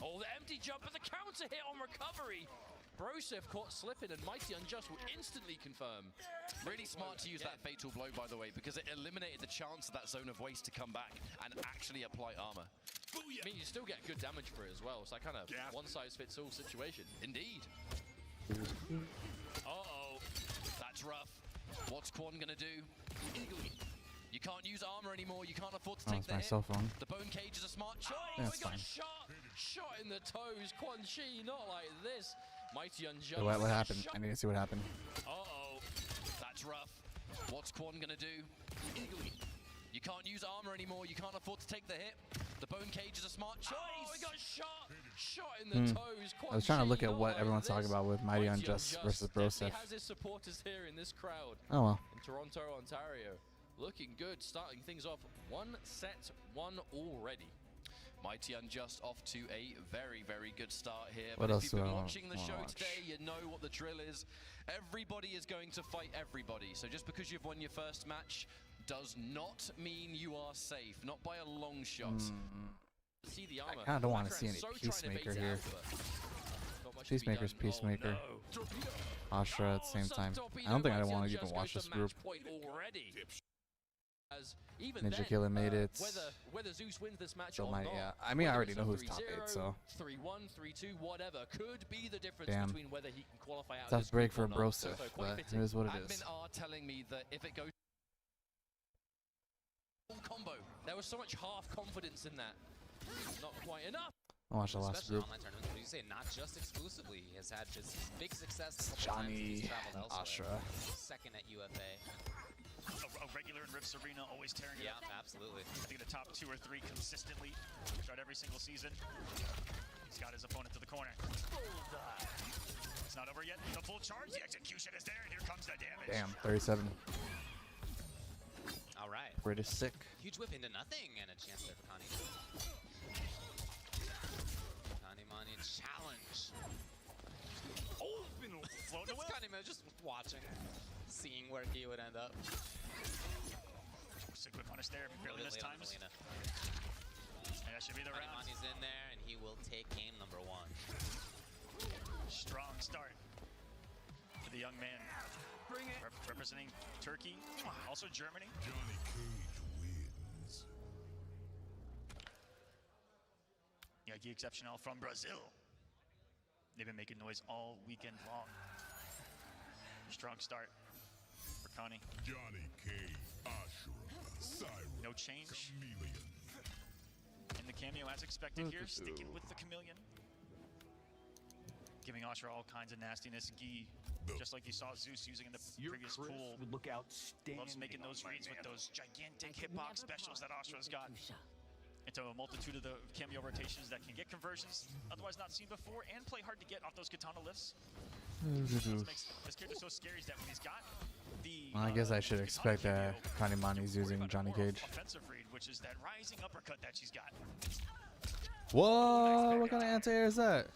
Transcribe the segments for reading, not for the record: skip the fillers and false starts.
Oh, the empty jump, but the counter hit on recovery. Broseph caught slipping, and Mighty Unjust will instantly confirm. Really smart to use that fatal blow, by the way, because it eliminated the chance of that zone of waste to come back and actually apply armor. I mean, you still get good damage for it as well. It's like kind of one-size-fits-all situation. Indeed. Uh-oh. That's rough. What's Quan gonna do? You can't use armor anymore. You can't afford to take the my hit. cell phone. The bone cage is a smart choice. That's He got fine. shot in the toes. Quan Chi, not like this. Mighty Unjust. What happened? I need to see what happened. Uh-oh. That's rough. What's Quan gonna do? You can't use armor anymore. You can't afford to take the hit. The bone cage is a smart choice. Oh, he got shot in the toes. I was trying to look at what like everyone's talking this. about with Mighty Unjust versus Broseph. He has his supporters here in this crowd. Oh well. In Toronto, Ontario. Looking good, starting things off 1-1 already. Mighty Unjust off to a very, very good start here. What But else if do you've I been wanna watching the show watch? today, you know what the drill is. Everybody is going to fight everybody. So just because you've won your first match does not mean you are safe. Not by a long shot. See the armor. I kind of don't want to see any So trying to Peacemaker bait it here. out, but not much to be Peacemaker's done. Peacemaker. Oh, no. Ashra at the same Some time. torpedo I don't think I Mighty want to Unjust even watch goes this to group. match point already. As even Ninja then, Killer made it. Whether Zeus wins this match So or my, not, yeah. I mean, I whether already it's know a who's top 8, so. 3-1, 3-2, whatever, could be the difference Damn. between whether he can qualify out. Tough this break group for or not. Broseph, So quite but fitting. it is what it is. Admin are telling me that if it goes full combo, There was so much half confidence in that. Not quite enough. I'll watch the last Especially group. online tournaments, but you say not just exclusively. He has had just big success a couple Johnny, times as he's traveled elsewhere. Ashra. Second at UFA. A regular in Rift's Arena, always tearing it Yeah, up. absolutely. I think the top 2 or 3 consistently throughout every single season. He's got his opponent to the corner. It's not over yet. The full charge, the execution is there, and here comes the damage. Damn, 37. All right. British sick. Huge whip into nothing and a chance there for Connie. Connie Mani challenge. Oh, floating away. Connie Mani just watching, seeing where he would end up. Sick whip punish there, A barely little missed bit late on times. Melina. And that should be the Connie round. Mani's in there and he will take game number 1. Strong start for the young man. Bring it. Representing Turkey, also Germany. Johnny Cage wins. Yagi Exceptional from Brazil. They've been making noise all weekend long. Strong start for Connie. Johnny Cage, Ashra, Siren, No change Chameleon. in the cameo as expected here. Sticking with the Chameleon. Giving Ashra all kinds of nastiness. Gi, just like you saw Zeus using in the previous pool. would look outstanding. Loves making those reads with those gigantic hitbox specials that Ashra's got. Into a multitude of the cameo rotations that can get conversions otherwise not seen before and play hard to get off those katana lifts. What makes this character so scary is that when he's got the Well, I guess I should katana expect that cameo, Connie Mani's worry using about a Johnny more Cage. offensive read, which is that rising uppercut that she's got. Whoa! What kind of anti-air is that?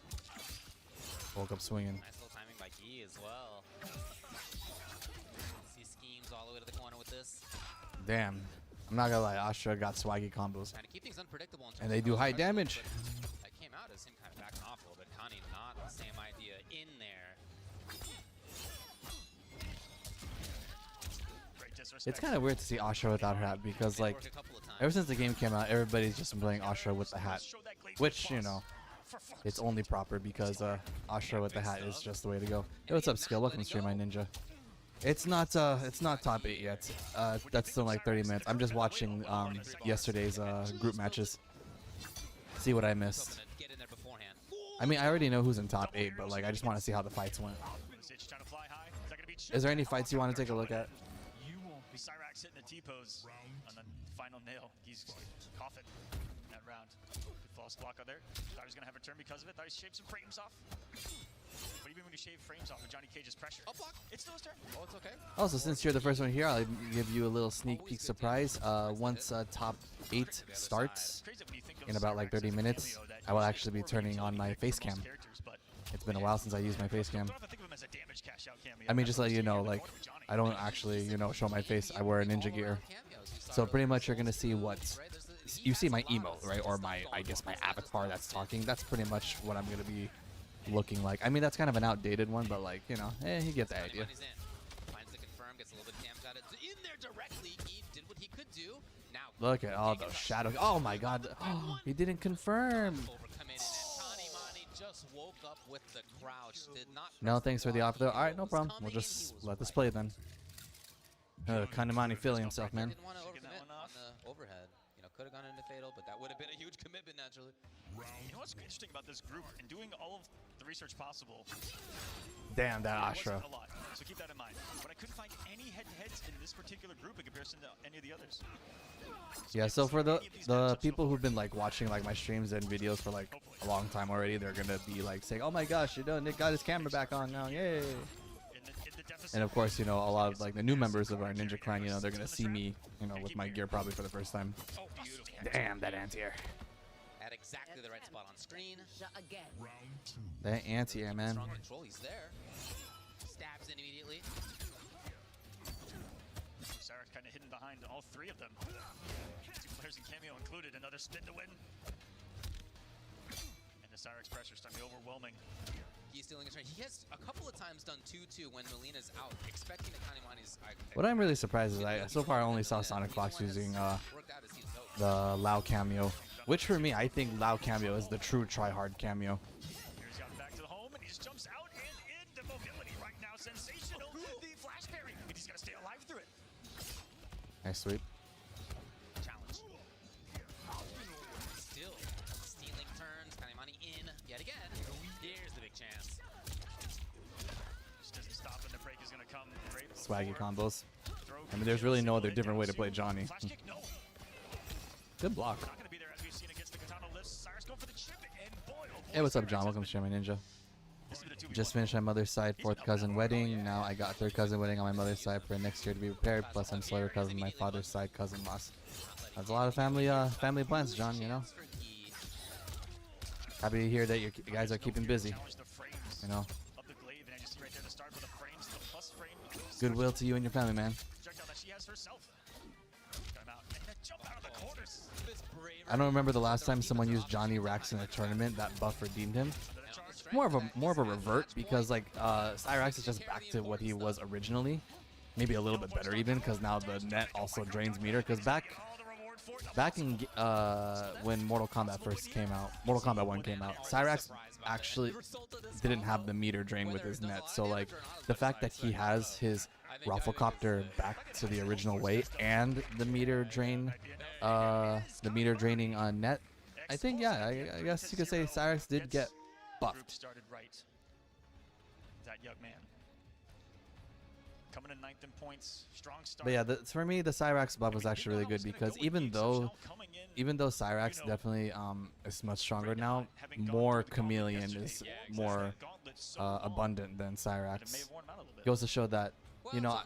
Woke up swinging. Nice little timing by Gi as well. See schemes all the way to the corner with this. Damn. I'm not gonna lie, Ashra got swaggy combos. Trying to keep things unpredictable in terms And they of do how high aggressive, damage. but that came out as him kind of backing off a little bit. Connie not the same idea in there. Great disrespect. It's kind of weird to see Ashra without her hat because, like, Work a couple of times. ever since the game came out, everybody's just been playing Ashra with the hat. Show that glaive Which, you boss. know, For fuck's it's only proper because Ashra with the hat is just the way to go. Hey, what's up, Skill? Welcome to Stream My Ninja. It's not top 8 yet. That's still like 30 minutes. I'm just watching yesterday's group matches. See what I missed. Hoping to get in there beforehand. I mean, I already know who's in top 8, but like I just want to see how the fights went. Sage trying to fly high. Is that gonna be Is there any fights you want to take a look at? You won't be. Cyrax hitting the T-pose on the final nail. He's coughing that round. Good false block out there. Thought he was gonna have a turn because of it. Thought he shaved some frames off. But even when you shave frames off of Johnny Cage's pressure, Up block. it's still his turn. Oh, it's okay. Also, since you're the first one here, I'll give you a little sneak peek surprise. Once top 8 starts, Crazy when you think of in about like Cyrax 30 as a minutes, cameo that I will usually actually be is more turning on my utility face for most cam. characters, but It's been a while since I used my face cam. don't have to think of him as a damage cash out cameo. I mean, That's just what let we're you seeing know, in the like, corner with Johnny. I don't actually, show my face. I wear ninja gear. So pretty much you're gonna see what you see my emote, right, or my, I guess my avatar that's talking. That's pretty much what I'm gonna be looking like. I mean, that's kind of an outdated one, but like, you know, you get the idea. Money's in. Finds the confirm, gets a little bit damaged out of in there directly. He did what he could do. Now Look at all those shadows. Oh my God, he didn't confirm. overcome it, and Tani Mani just woke up with the crouch. Did not No, thanks for the offer though. All right, no problem. We'll just let this play then. Kanamani feeling himself, man. Didn't want to overcommit on the overhead. You know, could have gone into fatal, but that would have been a huge commitment naturally. You know what's interesting about this group and doing all of the research possible? Damn that There Astra. wasn't a lot, so keep that in mind. But I couldn't find any head-to-heads in this particular group in comparison to any of the others. Yeah, so for the people who've been like watching like my streams and videos for like a long time already, they're gonna be like saying, "Oh my gosh, you know, Nick got his camera back on now, yay!" And of course, you know, a lot of like the new members of our Ninja Clan, you know, they're gonna see me, you know, with my gear probably for the first time. Oh, beautiful. Damn that anti-air. At exactly the right spot on screen. Round 2. That anti-air, man. Strong control, he's there. Stabs in immediately. Sarek kind of hidden behind all three of them. 2 players in cameo included, another spin to win. And the Cyrex pressure starting to be overwhelming. He's stealing his range. He has a couple of times done 2-2 when Melina's out, expecting that Kanimani's... What I'm really surprised is I so far I only saw Sonic Fox using the Lao cameo, which for me I think Lao cameo is the true try-hard cameo. Here's got back to the home, and he just jumps out and into mobility right now. Sensational. The flash parry, but he's got to stay alive through it. Nice sweep. Challenge. Still stealing turns. Kanimani in yet again. Here's the big chance. Just doesn't stop, and the break is going to come. Great Swaggy combos. throw. I mean, there's really no other different way to play Johnny. Flash kick, no. Good block. Not going to be there as we've seen against the katana lifts. Cyrus going for the chip, and boy, oh boy. Hey, what's up, Cyrus John? has Welcome been- to Stream My Ninja. This has been a 2v1. Just finished my mother's side, 4th cousin wedding. Now I got 3rd cousin wedding on my mother's side for next year to be prepared. Plus, I'm slowly recovering my father's side cousin loss. That's a lot of family plans, John. You know. Happy to hear that you guys are keeping busy. Challenge the frames You know. of the glaive, and I just see right there the start with the frames, the plus frame. Goodwill to you and your family, man. Projectile that she has herself. Got him out, and the jump out of the corners. I don't remember the last time someone used Johnny Rax in a tournament that buff redeemed him. Under the charge. More of a revert because like Cyrax is just back to what he was originally. Maybe a little bit better even because now the net also drains meter. Because back in when Mortal Kombat first came out, Mortal Kombat 1 came out, Cyrax actually didn't have the meter drain with his net. So like the fact that he has his Rafflecopter back to the original way and the meter drain, the meter draining on net, I think yeah, I guess you could say Cyrax did get Group buffed. started right. That young man. Coming in 9th in points. Strong start. But yeah, for me the Cyrax buff was actually really good because even though Cyrax definitely is much stronger now, more Chameleon is more abundant than Cyrax. Goes to show that, you know,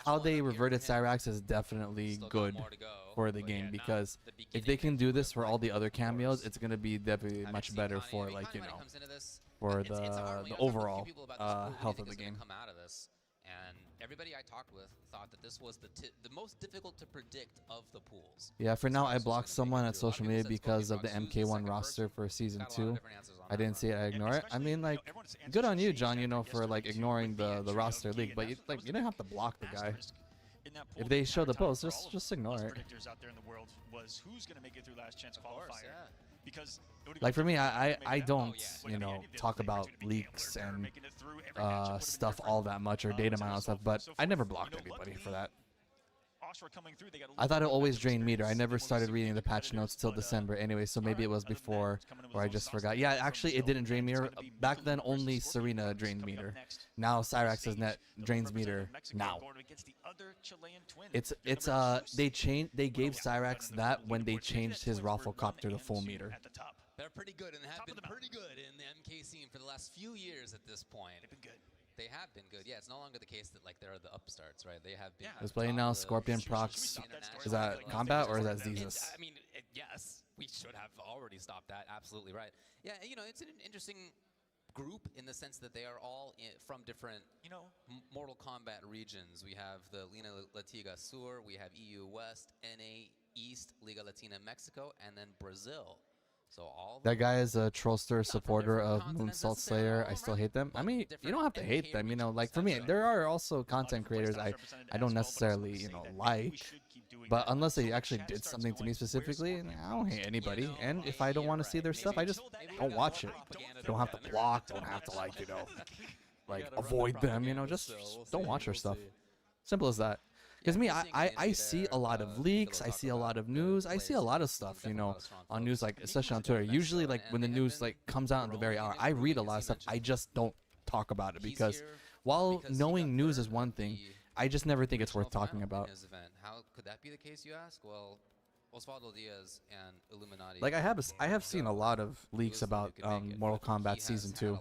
how they reverted Cyrax is definitely good for the game because if they can do this for all the other cameos, it's gonna be definitely much better for like, you know, for the overall health of the game. Come out of this. And everybody I talked with thought that this was the most difficult to predict of the pools. Yeah, for now I blocked someone at social media because of the MK1 roster for season 2. I didn't see it, I ignore it. I mean, like, good on you, John, you know, for like ignoring the roster leak, but you, like, you didn't have to block the guy. If they show the post, just ignore it. Predictors out there in the world was who's going to make it through last chance qualifier. Because Like for me, I don't, you know, talk about leaks and stuff all that much or data mine and stuff, but I never blocked anybody for that. I thought it always drained meter. I never started reading the patch notes till December anyway, so maybe it was before or I just forgot. Yeah, actually it didn't drain meter. Back then only Serena drained meter. Now Cyrax's net drains meter now. They gave Cyrax that when they changed his Rafflecopter to full meter. They're pretty good and have been pretty good in the MK scene for the last few years at this point. They've been good. They have been good. Yeah, it's no longer the case that like they're the upstarts, right? They have been. Who's playing now? Scorpion procs. Is that Kombat or is that Zezus? I mean, yes, we should have already stopped that. Absolutely right. Yeah, you know, it's an interesting group in the sense that they are all from different, you know, Mortal Kombat regions. We have the Lina Latiga Sur, we have EU West, NA East, Liga Latina Mexico, and then Brazil. So all That guy is a trollster supporter of Moonsault Slayer. I still hate them. I mean, you don't have to hate them, you know. Like for me, there are also content creators I don't necessarily, you know, like. But unless they actually did something to me specifically, I don't hate anybody. And if I don't want to see their stuff, I just don't watch it. Don't have to block. Don't have to, like, you know, like avoid them. You know, just don't watch their stuff. Simple as that. Because me, I see a lot of leaks, I see a lot of news, I see a lot of stuff, you know, on news, like, especially on Twitter. Usually, like, when the news, like, comes out in the very hour, I read a lot of stuff, I just don't talk about it, because while knowing news is one thing, I just never think it's worth talking about. How could that be the case, you ask? Well, Osvaldo Diaz and Illuminati. Like, I have seen a lot of leaks about Mortal Kombat Season 2,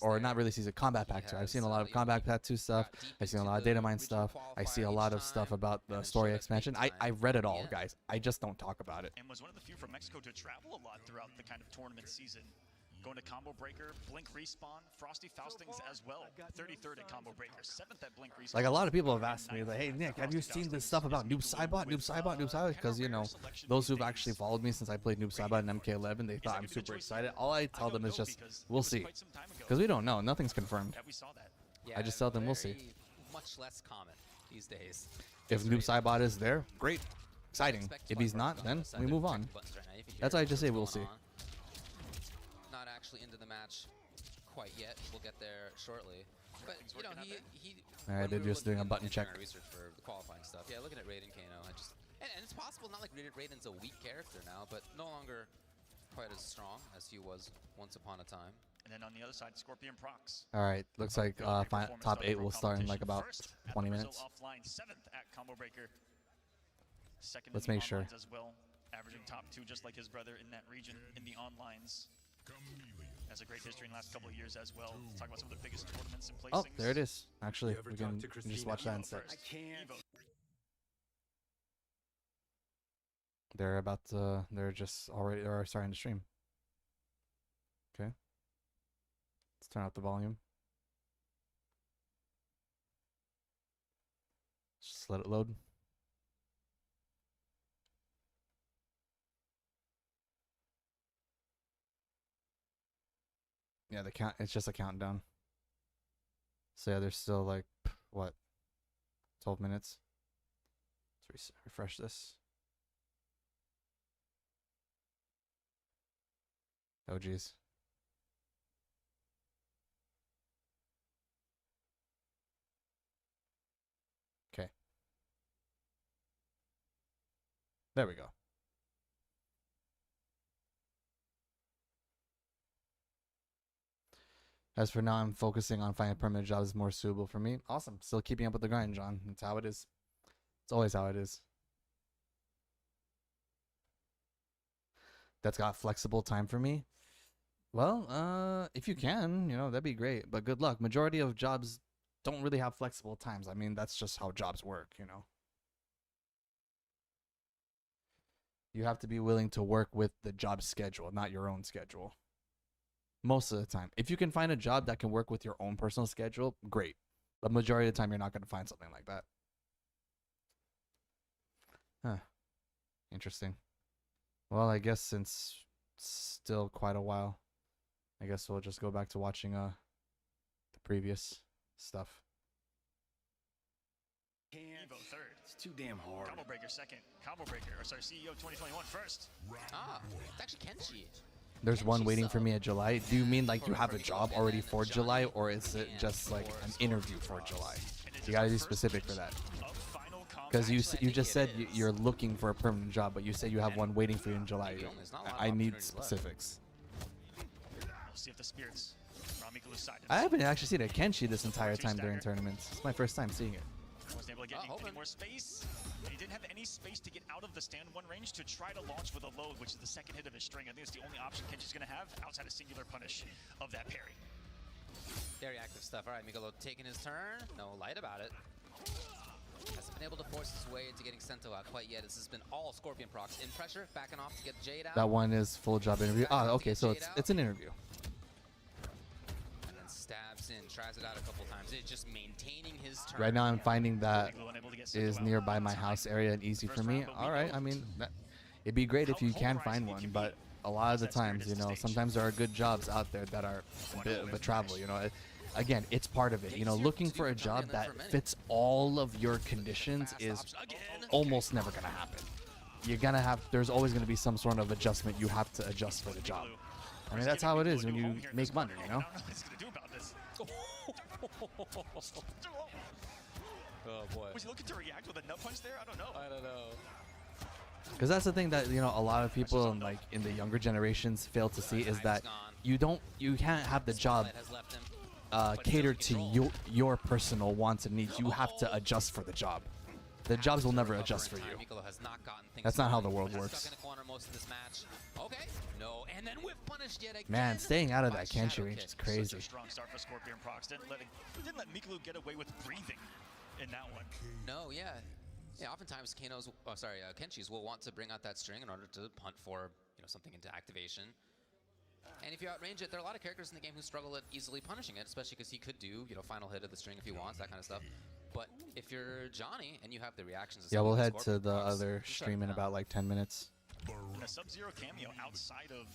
or not really Season, Combat Pack 2. I've seen a lot of Combat Pack 2 stuff, I've seen a lot of Datamine stuff, I see a lot of stuff about the story expansion. I read it all, guys. I just don't talk about it. And was one of the few from Mexico to travel a lot throughout the kind of tournament season. Going to Combo Breaker, Blink Respawn, Frosty Faustings as well. 33rd at Combo Breaker, 7th at Blink Respawn. Like, a lot of people have asked me, like, hey, Nick, have you seen this stuff about Noob Saibot, Noob Saibot, Noob Saibot? Because, you know, those who've actually followed me since I played Noob Saibot and MK11, they thought I'm super excited. All I tell them is just, we'll see. Because we don't know. Nothing's confirmed. I just tell them we'll see. Much less common these days. If Noob Saibot is there, great. Exciting. If he's not, then we move on. That's why I just say we'll see. Not actually into the match quite yet. We'll get there shortly. But you know, he Alright, they're just doing a button check. Research for the qualifying stuff. Yeah, looking at Raiden Kano, and it's possible not like Raiden's a weak character now, but no longer quite as strong as he was once upon a time. And then on the other side, Scorpion Prox. Alright, looks like top 8 will start in like about 20 minutes. Offline, 7th at Combo Breaker. Second Let's in the make sure. onlines as well, averaging top 2 just like his brother in that region in the onlines. Has a great history in the last couple of years as well. Let's talk about some of the biggest tournaments and placings. Oh, there it is. Actually, we can just watch that instead. They're about to, they're starting to stream. Okay. Let's turn up the volume. Just let it load. Yeah, the count, it's just a countdown. So yeah, there's still like, what, 12 minutes? Let's refresh this. Oh geez. Okay. There we go. As for now, I'm focusing on finding a permanent job that's more suitable for me. Awesome. Still keeping up with the grind, John. That's how it is. It's always how it is. That's got flexible time for me. Well, if you can, you know, that'd be great. But good luck. Majority of jobs don't really have flexible times. I mean, that's just how jobs work, you know. You have to be willing to work with the job schedule, not your own schedule. Most of the time. If you can find a job that can work with your own personal schedule, great. But majority of the time, you're not going to find something like that. Huh. Interesting. Well, I guess since it's still quite a while, I guess we'll just go back to watching the previous stuff. Evo 3rd. It's too damn hard. Combo Breaker 2nd. Combo Breaker, or sorry, CEO 2021 1st. Ah, it's actually Kenshi. There's one waiting for me at July. Do you mean like you have a job already for July, or is it just like an interview for July? You gotta be specific for that. Because you just said you're looking for a permanent job, but you said you have one waiting for you in July. I need specifics. I haven't actually seen a Kenshi this entire time during tournaments. It's my first time seeing it. Wasn't able to get any more space. And he didn't have any space to get out of the stand 1 range to try to launch with a load, which is the second hit of his string. I think it's the only option Kenshi's going to have outside a singular punish of that parry. Very active stuff. All right, Migolo taking his turn. No light about it. Hasn't been able to force his way into getting Sento out quite yet. This has been all Scorpion Prox in pressure, backing off to get Jade out. That one is full job interview. Ah, okay, so it's an interview. And then stabs in, tries it out a couple times. It's just maintaining his his turn. Right now I'm finding that Miglu unable to get is Sentinel nearby out my in time. house area and easy for First me. round, but we All right, know I mean, it'd be great if how you can polarizing find it one, can be. but a lot of the That's where it times, is you to know, stage. sometimes there are good jobs out there that are a bit of a travel, you know. Again, it's part of it. You know, looking for a job that fits all of your conditions is almost never going to happen. You're going to have, there's always going to be some sort of adjustment you have to adjust for the job. I mean, that's how it is when you make money, you know? I don't know what he's gonna do about this. Oh boy. Was he looking to react with a nut punch there? I don't know. I don't know. Because that's the thing that, you know, a lot of people in, like, in the younger generations fail to see is that you can't have the job Has left him. catered to your personal wants and needs. You have to adjust for the job. The jobs will never adjust for you. Mikolo has not gotten things That's not how the going. world Stuck works. in the corner most of this match. Okay. No. And then whip punished yet again. Man, staying out of by that Kenshi Shadow range Kick. is crazy. Such a strong start for Scorpion Prox. Didn't let Miglu get away with breathing in that one. No, yeah. Yeah, oftentimes Kenshis will want to bring out that string in order to punt for, you know, something into activation. And if you outrange it, there are a lot of characters in the game who struggle at easily punishing it, especially because he could do, you know, final hit of the string if he wants, that kind of stuff. But if you're Johnny and you have the reactions, Yeah, we'll of head to Scorpion the Prox, other you shut stream in him about down. like 10 minutes. And a Sub-Zero cameo outside of,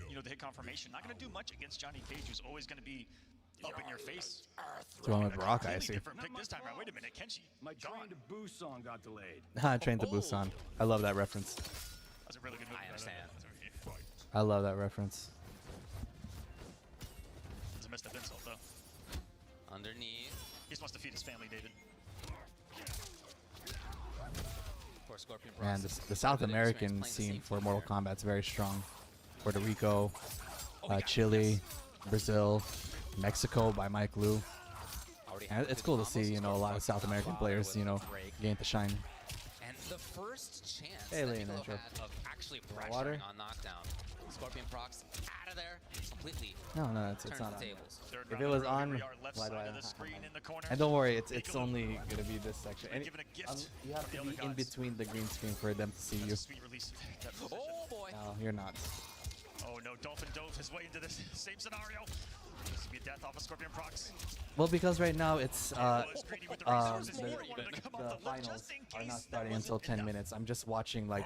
you know, the hit confirmation. Not going to do much against Johnny Cage, who's always going to be up in your face. So I'm with Baraka, I Completely see. different pick this time around. Wait a minute, Kenshi. My Gone. Train to Boo song got delayed. Train to Busan. I love that reference. That's a really good movie. I understand. I love that reference. It's a messed up insult, though. Underneath. He just wants to feed his family, David. Of course, Scorpion Prox Man, is the South part of the American experience playing the scene same for Mortal field Kombat's very strong. Puerto Rico, yeah, Chile, yes. Brazil, Mexico by Mike Liu. there. Already And have it's good cool to combos see, with you know, a Scorpion lot of Prox South American with players, you know, break. gain the shine. And the first chance Hey, that Lane, Mikolo intro. had of actually Want pressuring water? on knockdown. Scorpion Prox out of there, completely No, it's turns not the on. tables. Third If round it in was a row, here on, we are, left why do side I of the not have screen it? in the corner. And don't worry, it's Mikolo only gonna be this section. been given a gift You have from the to other be in gods. between the green screen for them to see That's you. a sweet release. That position. Oh boy. No, you're not. Oh no, Dolphin dove his way into this same scenario. This will be a death off of Scorpion Prox. Well, because right now it's Was greedy with the resources. He the wanted to come off the the left finals just in are case not that starting until wasn't 10 enough. minutes. I'm just watching like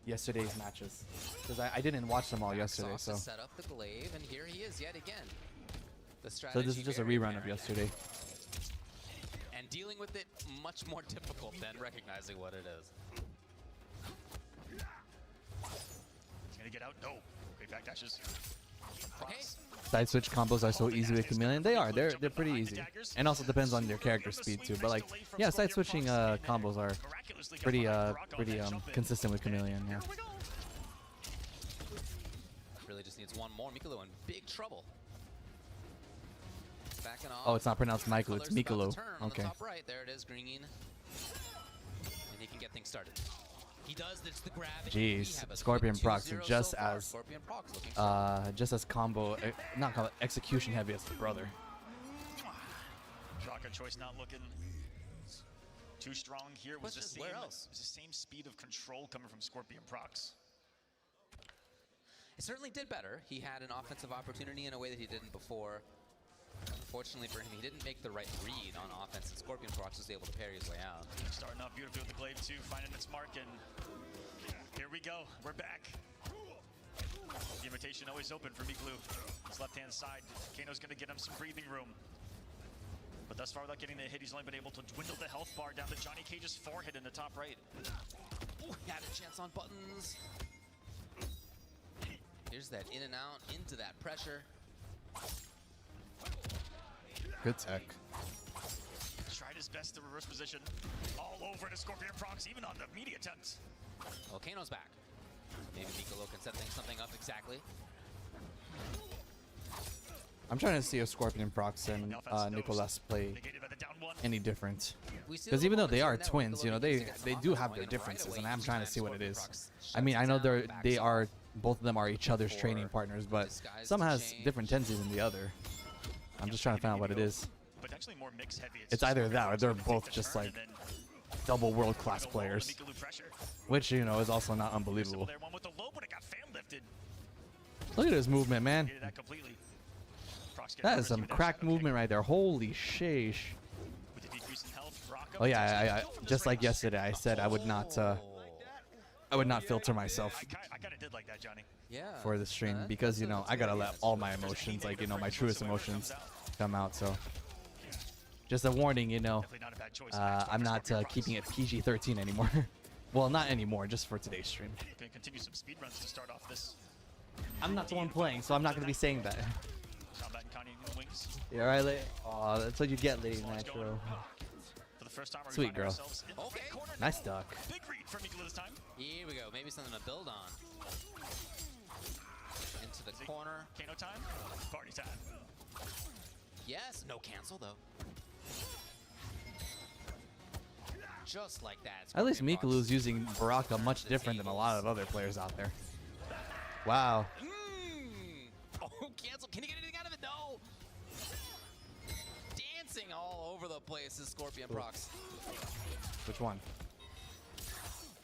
yesterday's matches because I didn't watch them all yesterday. Soft So to set up the glaive, and here he is yet again. The so strategy this is just a very rerun of varied. yesterday. And dealing with it much more difficult than recognizing what it is. He's gonna get out. No. Great back dashes. Okay. Side switch combos are so easy with Chameleon. They are. They're pretty easy. And also depends on your character speed too. But like, yeah, side switching combos are Miraculously got pretty behind Baraka on that jump in. consistent with Chameleon. Yeah. Here we go. Really just needs one more. Mikolo in big trouble. Backing off. Oh, it's not pronounced Michael. It's Color's about to Mikolo. turn on the Okay. top right. There it is, green. And he can get things started. He does. It's the grab. and we Jeez, have a Scorpion quick Prox 2-0 just so far. as Scorpion Prox looking sharp. just as not combo, execution heavy as the brother. Baraka choice not looking too strong here. Was the Question is, same, where else? was the same speed of control coming from Scorpion Prox. It certainly did better. He had an offensive opportunity in a way that he didn't before. Unfortunately for him, he didn't make the right read on offense, and Scorpion Prox was able to parry his way out. Starting off beautifully with the glaive too, finding its mark, and here we go. We're back. The invitation always open for Miglu. His left-hand side. Kano's gonna get him some breathing room. But thus far, without getting the hit, he's only been able to dwindle the health bar down to Johnny Cage's forehead in the top right. Ooh, he had a chance on buttons. Here's that in and out, into that pressure. Good tech. Tried his best to reverse position. All over to Scorpion Prox, even on the media attempt. Well, Kano's back. Maybe Mikolo can set something up exactly. I'm trying to see if Scorpion Prox and Nicolas play Negated by the down one. any different. We see Because little even though they are moments here and there twins, where you know, Mikolo they gets they off do on have point, their and right differences, away and I'm each trying to time see what it Scorpion is. Prox I mean, shuts I know it down, they backs are off. both of them are each other's training for partners, but disguise some to has change. different tendencies than the other. I'm just trying to find out what it is. Potentially more mix heavy. It's just either Scorpion that or Prox they're gonna take both the just turn like and then double world-class go low on players, the Miglu pressure. which you know is also not Visible unbelievable. there, one with the low, but it got fan lifted. Look at his movement, man. Hated that completely. Prox Hitbox get That is covered some through that crack shadow kick. movement right there. Holy sheesh. With the decrease in health, Rocco Oh yeah, takes I the kill from this just like range. yesterday, I said I would not filter myself I kind of did like that, Johnny. Yeah. for the stream That- because that's a- you know that's I a good gotta idea. let That's all a my good idea. emotions, like you know, my Negative truest whatsoever emotions comes out. come out. So just a warning, you know, Definitely not a bad choice. I'm not keeping it PG-13 anymore. Well, not anymore, just for today's stream. Gonna continue some speed runs to start off this. I'm not the one playing, so I'm not gonna be saying that. Kombat and Connie in the wings. You alright, lady? Aw, that's what you get, Lady Slow's going. Nitro. For the first time, we're Sweet finding girl. ourselves in the Okay. right corner. Nice duck. Big read from Mikula this time. Here we go. Maybe something to build on. Into the corner. Kano time. Party time. Yes. No cancel though. Just like that. At least Scorpion Mikalu's Fox. using Baraka much different than a lot of other players out there. Wow. Oh, cancel. Can he get anything out of it? No. Dancing all over the place is Scorpion Prox. Which one?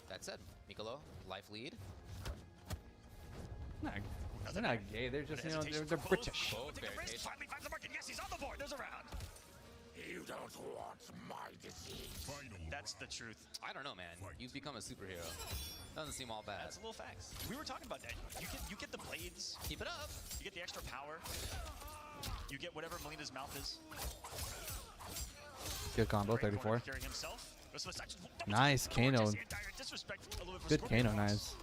That said, Mikolo, life lead. Nah, they're not gay. They're just, you know, Hesitation they're for British. Close. Both very Race patient. finally finds the mark, and yes, he's on the board. There's a round. You don't want my disease. Final That's the truth. I don't know, man. You've become a superhero. Doesn't seem all bad. That's a little facts. We were talking about that. You get the blades. Keep it up. You get the extra power. You get whatever Melina's mouth is. Good combo, Great corner 34. to carry himself. Goes for the side. Double Nice, tap. Kano. Jesse in dire disrespect a little bit for Good Scorpion Kano Fox. knives.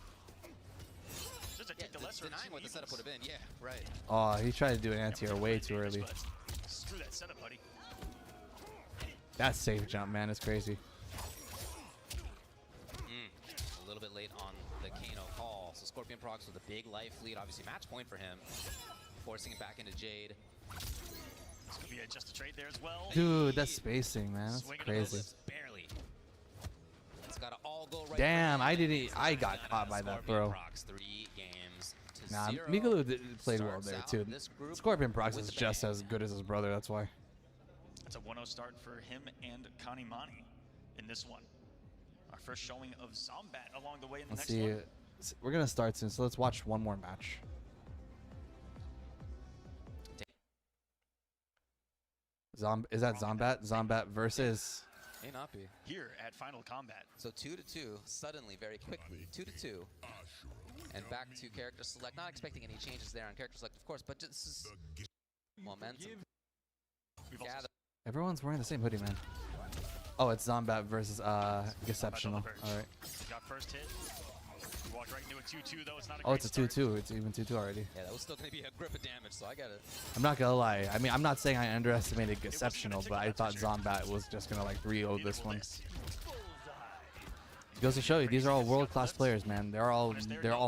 Just to Yeah, take the lesser of denying two what the setup would evils. have been. Yeah, right. Oh, he tried to do an Yeah, anti-air we're way pretty too dangerous, early. but screw that setup, buddy. That safe jump, man, is crazy. A little bit late on the Kano call. So Scorpion Prox with a big life lead. Obviously match point for him. Forcing it back into Jade. This could be just a trade there as well. Dude, that's spacing, man. That's Swinging a little crazy. bit. Barely. It's got to all go right. Damn, for I him. didn't. It's I not got gonna caught by that Scorpion throw. Prox 3 games to Nah, 0. Mikalu played well Starts there out too. this group Scorpion Prox with is the just bang. as good as his brother. That's why. It's a 1-0 start for him and Kanimani in this one. Our first showing of Zombat along the way in the Let's next see. one. We're gonna start soon, so let's watch one more match. Is that Zombat? Zombat versus. May not be. Here at Final Combat. So 2-2, suddenly, very quickly, 2-2. And back to character select. Not expecting any changes there on character select, of course, but just momentum. We've also Gather. Everyone's wearing the same hoodie, man. Oh, it's Zombat versus Exceptional. All right. got first hit. We walked right into a 2-2 though. It's not a Oh, great it's a start. 2-2. It's even 2-2 already. Yeah, that was still going to be a grip of damage, so I get it. I'm not gonna lie. I mean, I'm not saying I underestimated gonna Exceptional, tickle, but I that's for thought sure. Zombat was just gonna like 3-0 Neither this will one. this. Goes to show you, these are all world-class players, man. They're all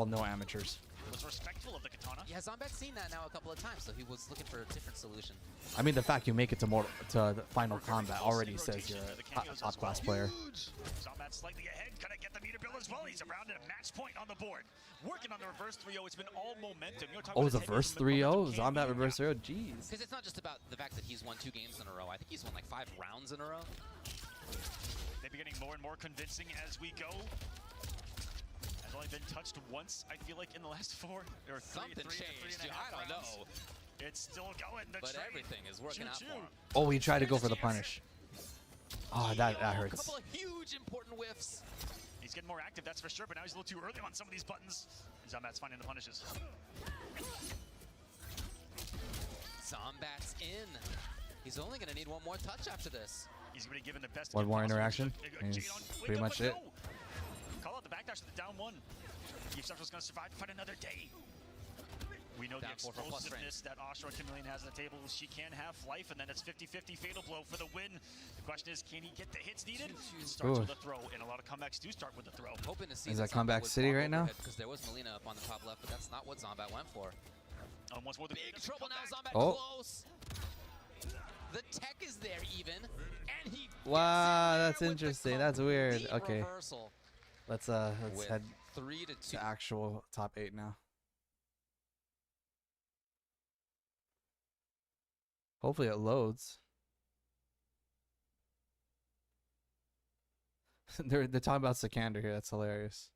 no amateurs. Was respectful of the katana. Yeah, Zombat's seen that now a couple of times, so he was looking for a different solution. I mean, the fact you make it to the final combat already says you're a top-class player. Zombat slightly ahead. Gonna get the meter bill as well. He's around at a match point on the board. Working on the reverse 3-0. It's been all momentum. You know, Oh, it's a the verse 3-0? Zombat reverse 3-0? Jeez. Because it's not just about the fact that he's won 2 games in a row. I think he's won like 5 rounds in a row. They've been getting more and more convincing as we go. Has only been touched once, I feel like, in the last 4 or 3, Something three changed. and a half I don't rounds. know. It's still going. The But trade. everything is working out for him. Oh, he tried to go for the punish. Oh, that A hurts. couple of huge important whiffs. He's getting more active, that's for sure, but now he's a little too early on some of these buttons. Zombat's finding the punishes. Zombat's in. He's only going to need one more touch after this. He's going to be given the best. One gift more possible. interaction, Jade and he's on- wake pretty up, much but it. no. Call out the backdash to the down 1. If Central's going to survive to fight another day. We know Down the 4 for plus explosiveness that Ashra Chameleon has on the table. She can have life, and then it's 50-50 fatal blow for the win. The question is, can he get the hits needed? Starts Ooh. with a throw, and a lot of comebacks do start with a throw. Hoping to see Is that that Comeback Zombat would City walk right now? overhead, because there was Melina up on the top left, but that's not what Zombat went for. Almost more than Big trouble now, Zombat Oh. close. The tech is there even, and he Wow, gets in there that's with the interesting. That's weird. complete Okay, reversal let's with head 3-2. to actual top 8 now. Hopefully it loads. they're talking about Sikander here. That's hilarious.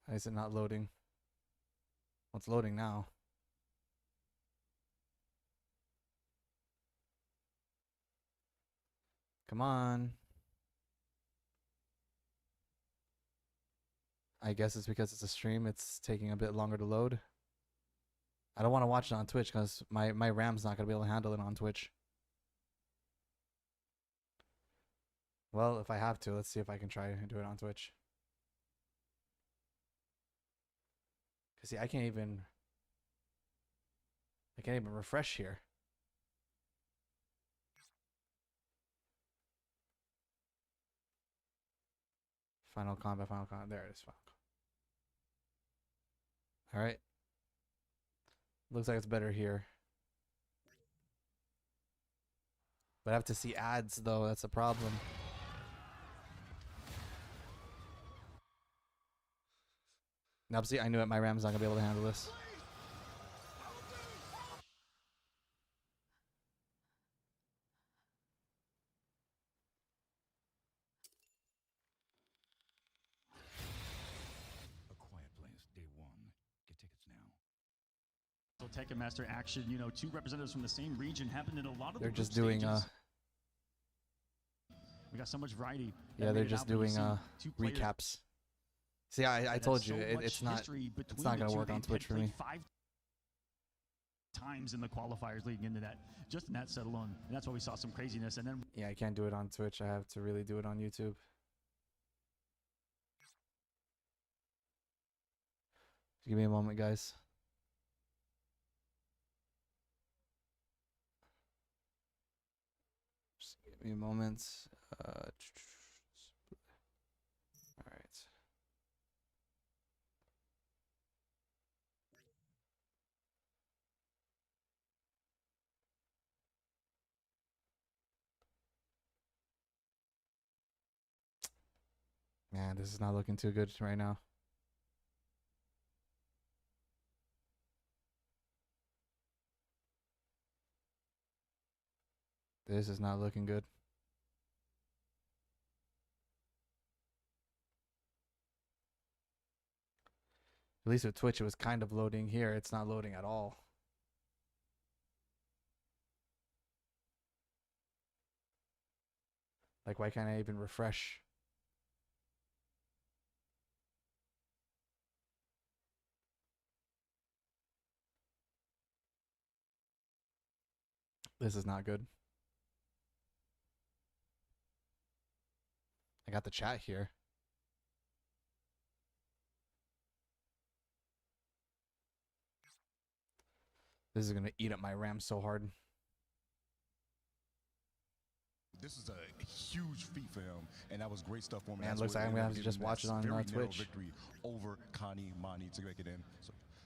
Why is it not loading? Well, it's loading now. Come on. I guess it's because it's a stream. It's taking a bit longer to load. I don't want to watch it on Twitch because my RAM's not going to be able to handle it on Twitch. Well, if I have to, let's see if I can try and do it on Twitch. Because see, I can't even refresh here. Final Kombat. There it is. All right. Looks like it's better here. But I have to see ads, though. That's a problem. Now, see, I knew it. My RAM's not going to be able to handle this. Tekken Master action, you know, two representatives from the same region happened in a lot of They're the just doing we got so much variety. Yeah, they're just doing recaps. See, I told you it's not gonna work on Twitch for me. 5 times in the qualifiers leading into that, just in that set alone, and that's why we saw some craziness. And then Yeah, I can't do it on Twitch. I have to really do it on YouTube. Give me a moment, guys. Just give me a moment. All right. Man, this is not looking too good right now. This is not looking good. At least with Twitch, it was kind of loading. Here, it's not loading at all. Like, why can't I even refresh? This is not good. I got the chat here. This is going to eat up my RAM so hard. This is a huge feat for him, and that was great stuff for him. Man, looks like I'm going to have to just watch it on Twitch. Victory over Connie Mani to make it in.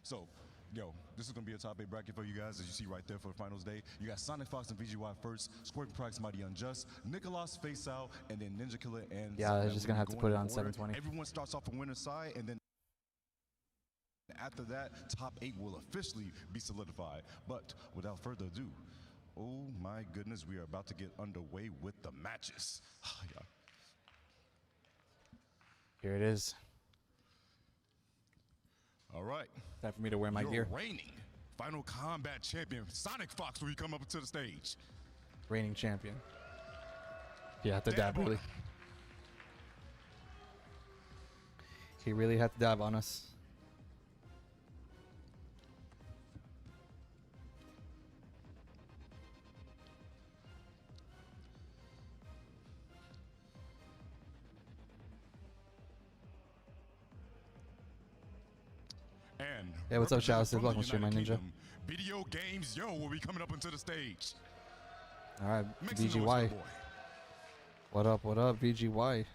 So, yo, this is going to be a top 8 bracket for you guys, as you see right there for the finals day. You got Sonic Fox and VGY first, Scorpion Price, Mighty Unjust, Nicholas Face Out, and then Ninja Killer and... Yeah, I was just going to have to put it on 720. Everyone starts off on winner's side, and then after that, top 8 will officially be solidified. But without further ado, oh my goodness, we are about to get underway with the matches. Here it is. All right. Time for me to wear my gear. Reigning Final Kombat champion, Sonic Fox, will you come up to the stage? Reigning champion. Yeah, the dab really. He really had to dab on us. And hey, what's up, Chalice? Welcome to my ninja. Video Games Yo will be coming up into the stage. All right, VGY. What up, VGY?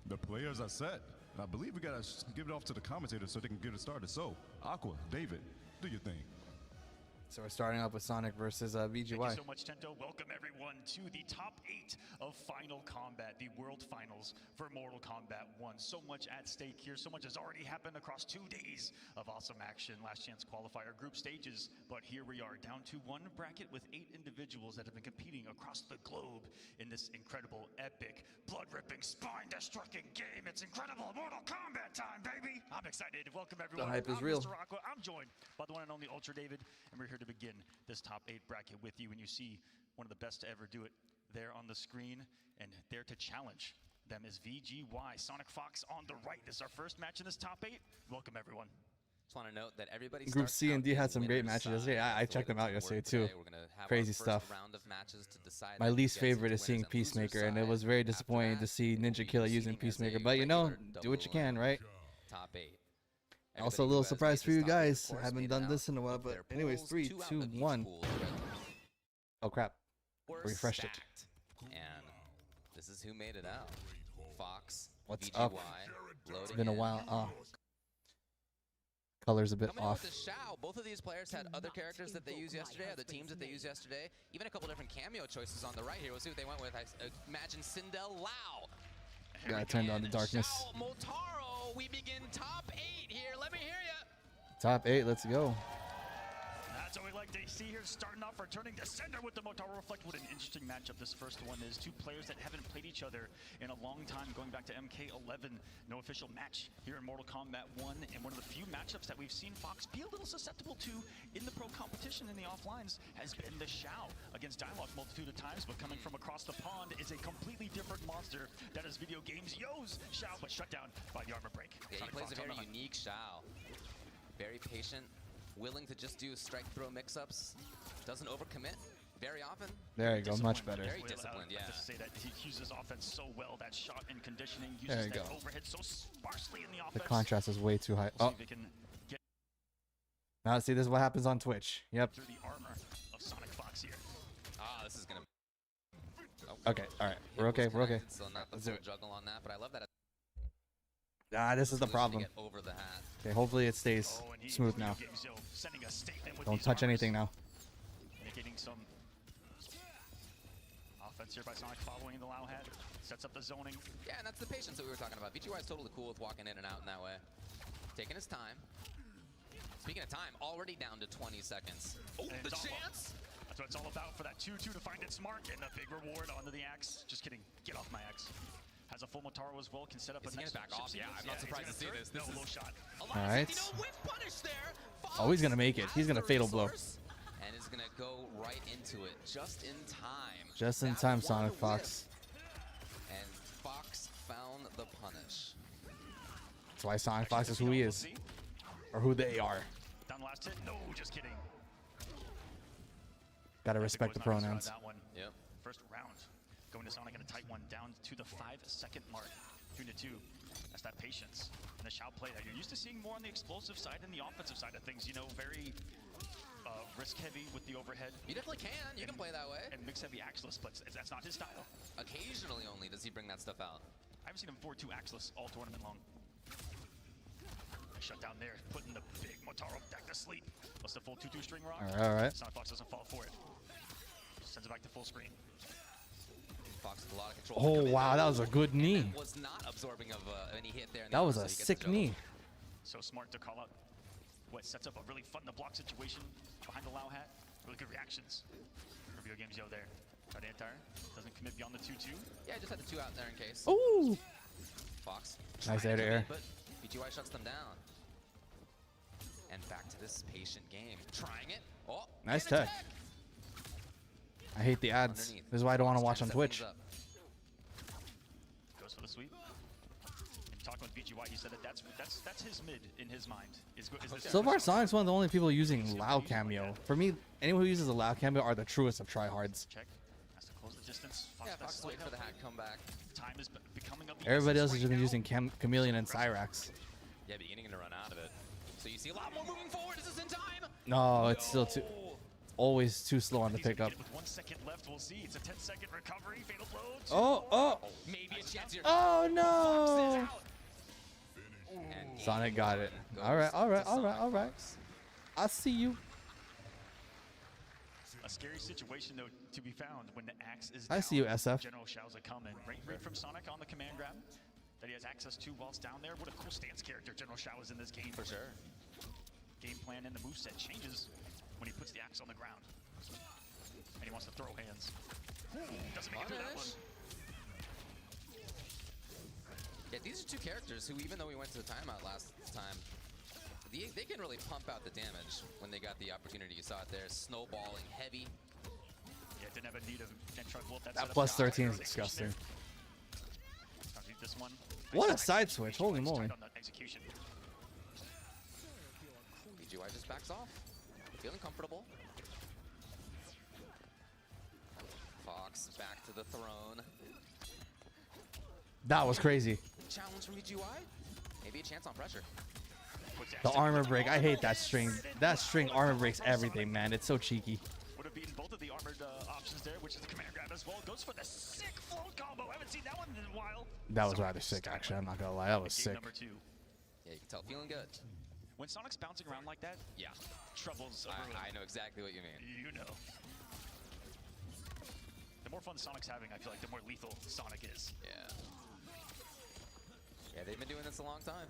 The players are set. And I believe we got to give it off to the commentators so they can get it started. So, Aqua, David, do your thing. So we're starting off with Sonic versus VGY. Thank you so much, Tento. Welcome, everyone. everyone to the top 8 of Final Kombat, the World Finals for Mortal Kombat 1. So much at stake here. So much has already happened across 2 days of awesome action. Last chance qualifier group stages. But here we are down to 1 bracket with 8 individuals that have been competing across the globe in this incredible, epic, blood-ripping, spine-destructing game. It's incredible Mortal Kombat time, baby! I'm excited. Welcome, everyone. The hype is I'm real. Mr. Aqua. I'm joined by the one and only Ultra David, and we're here to begin this top 8 bracket with you. And you see one of the best to ever do it there on the screen, and there to challenge them is VGY. Sonic Fox on the right. This is our first match in this top 8. Welcome, everyone. Just want to note that everybody Group C and D had some great matches yesterday. I checked them out yesterday too. Crazy stuff. My least favorite is seeing Peacemaker, and it was very disappointing to see Ninja Killer using Peacemaker. But you know, do what you can, right? Top 8. Also, a little surprise for you guys. I haven't done this in a while, but anyways, 3, 2, 1. Oh crap! Refreshed it. And this is who made it out. Fox. What's VGY, up? It's been a while. Oh. Color's a bit Coming in off. with the Shao, both of these players had other characters that they used yesterday, other teams that they used yesterday, even a couple different cameo choices on the right here. We'll see what they went with. I imagine Sindel Lau. Yeah, I turned on the darkness. Shao Motaro, we begin top 8 here. Let me hear ya. Top 8, let's go. That's what we like to see here, starting off returning to sender with the Motaro Reflect. What an interesting matchup this first one is. 2 players that haven't played each other in a long time, going back to MK11. No official match here in Mortal Kombat 1, and one of the few matchups that we've seen Fox be a little susceptible to in the pro competition in the offlines has been the Shao against Dialogue multitude of times, but coming from across the pond is a completely different monster that is video games. Yo's Shao, but shut down by the armor break. Yeah, he Sonic plays Fox a on very the hunt. unique Shao. Very patient, willing to just do strike throw mix-ups. Doesn't overcommit very often. There you go, much better. Very disciplined, yeah. To say that he uses offense so well, that shot and conditioning, There uses you that go. overhead so sparsely in the offense. The contrast is way too high. We'll Oh, see if he can get now see, this is what happens on Twitch. Yep. through the armor of Sonic Fox here. Ah, this is gonna. Okay, all right, we're okay, we're okay. So not the Let's do full it. juggle on that, but I love that. This is the Solution to problem. get over the hat. Okay, hopefully it stays Oh, and he smooth now. gives, sending a statement with Don't these touch armors, anything now. Indicating some offense here by Sonic following the Lao hat. Sets up the zoning. Yeah, and that's the patience that we were talking about. VGY is totally cool with walking in and out in that way. Taking his time. Speaking of time, already down to 20 seconds. Oh, And the it's all- chance! That's what it's all about for that 2-2 to find its mark, and the big reward onto the axe. Just kidding. Get off my axe. Has a full Motaro as well, can set up Is a he nice gonna back off? chip Yeah, sequence. I'm not he's surprised to see gonna this. turn. This No, is- low shot. All right. No whiff punish there. Oh, he's gonna make it. Fox He's gonna has the fatal blow. resource And is gonna go right into it just in time. Just in That time, one Sonic whiff. Fox. And Fox found the punish. That's why Sonic Fox is who he is, or who they are. Down the last hit. No, just kidding. Gotta Epic respect the was not pronouns. that one. Yep. First round. Going to Sonic in a tight one, down to the 5-second mark. 2-2. That's that patience and the Shao play that you're used to seeing more on the explosive side than the offensive side of things. You know, very risk heavy with the overhead You definitely can. You can play that way. and mix heavy axeless, but that's not his style. Occasionally only does he bring that stuff out. I haven't seen him 4-2 axeless all tournament long. Shut down there, putting the big Motaro back to sleep. What's the full 2-2 string rock? All right. Sonic Fox doesn't fall for it. Sends it back to full screen. Fox with a lot of control. Oh, Come in wow, there. that was a good knee. And was not absorbing of any hit there. In the That was armor, a so he gets sick the juggle. knee. So smart to call out what sets up a really fun to block situation behind the Lao hat. Really good reactions. For video games, there. Try to anti doesn't commit beyond the 2-2. Yeah, I just had the 2 out there in case. Ooh. Fox. Nice trying to air to commit, air. But VGY shuts them down. And back to this patient game. Trying it. Oh, Nice and tech. attack. I hate the ads. Underneath. This is why I don't want to Fox watch on trying to set Twitch. things up. Goes for the sweep. And talking with VGY, he said that that's his mid in his mind. Is this So far, Sonic's one of the only people using Lao cameo. For me, anyone who uses a Lao cameo are the truest of tryhards. check. Has to close the distance. Yeah, that Fox is slight waiting for the help. hat comeback. Time is becoming of the Everybody else essence has right just been now. using Chameleon and Cyrax. Yeah, beginning to run out of it. So you see a lot more moving forward. Is this in time? No, it's still too, always too slow on the He's gonna pickup. get it with 1 second left. We'll see. It's a 10-second recovery. Fatal blow. Oh. Maybe a chance here. Oh no! Out. And Sonic got it. goes All right. to Sonic I see you. A scary situation, though, to be found when the axe is I down. see you, SF. General Shao's coming. Right read from Sonic on the command grab that he has access to whilst down there. What a cool stance character General Shao is in this game. For sure. Game plan and the moveset changes when he puts the axe on the ground. And he wants to throw hands. Doesn't make it through that one. Yeah, these are two characters who, even though we went to the timeout last time, they can really pump out the damage when they got the opportunity. You saw it there, snowballing heavy. Yeah, didn't have a need of That plus 13 is disgusting. This one. What a side switch! Holy moly! BGY just backs off, feeling comfortable. Fox back to the throne. That was crazy. Challenge from BGY. Maybe a chance on pressure. The armor break. I hate that string. That string armor breaks everything, man. It's so cheeky. Would have beaten both of the armored options there, which is the command grab as well. Goes for the sick float combo. Haven't seen that one in a while. That was rather sick, actually. I'm not gonna lie. That was sick. Number 2. Yeah, you can tell, feeling good. When Sonic's bouncing around like that, yeah, troubles. I know exactly what you mean. You know. The more fun Sonic's having, I feel like the more lethal Sonic is. Yeah. Yeah, they've been doing this a long time.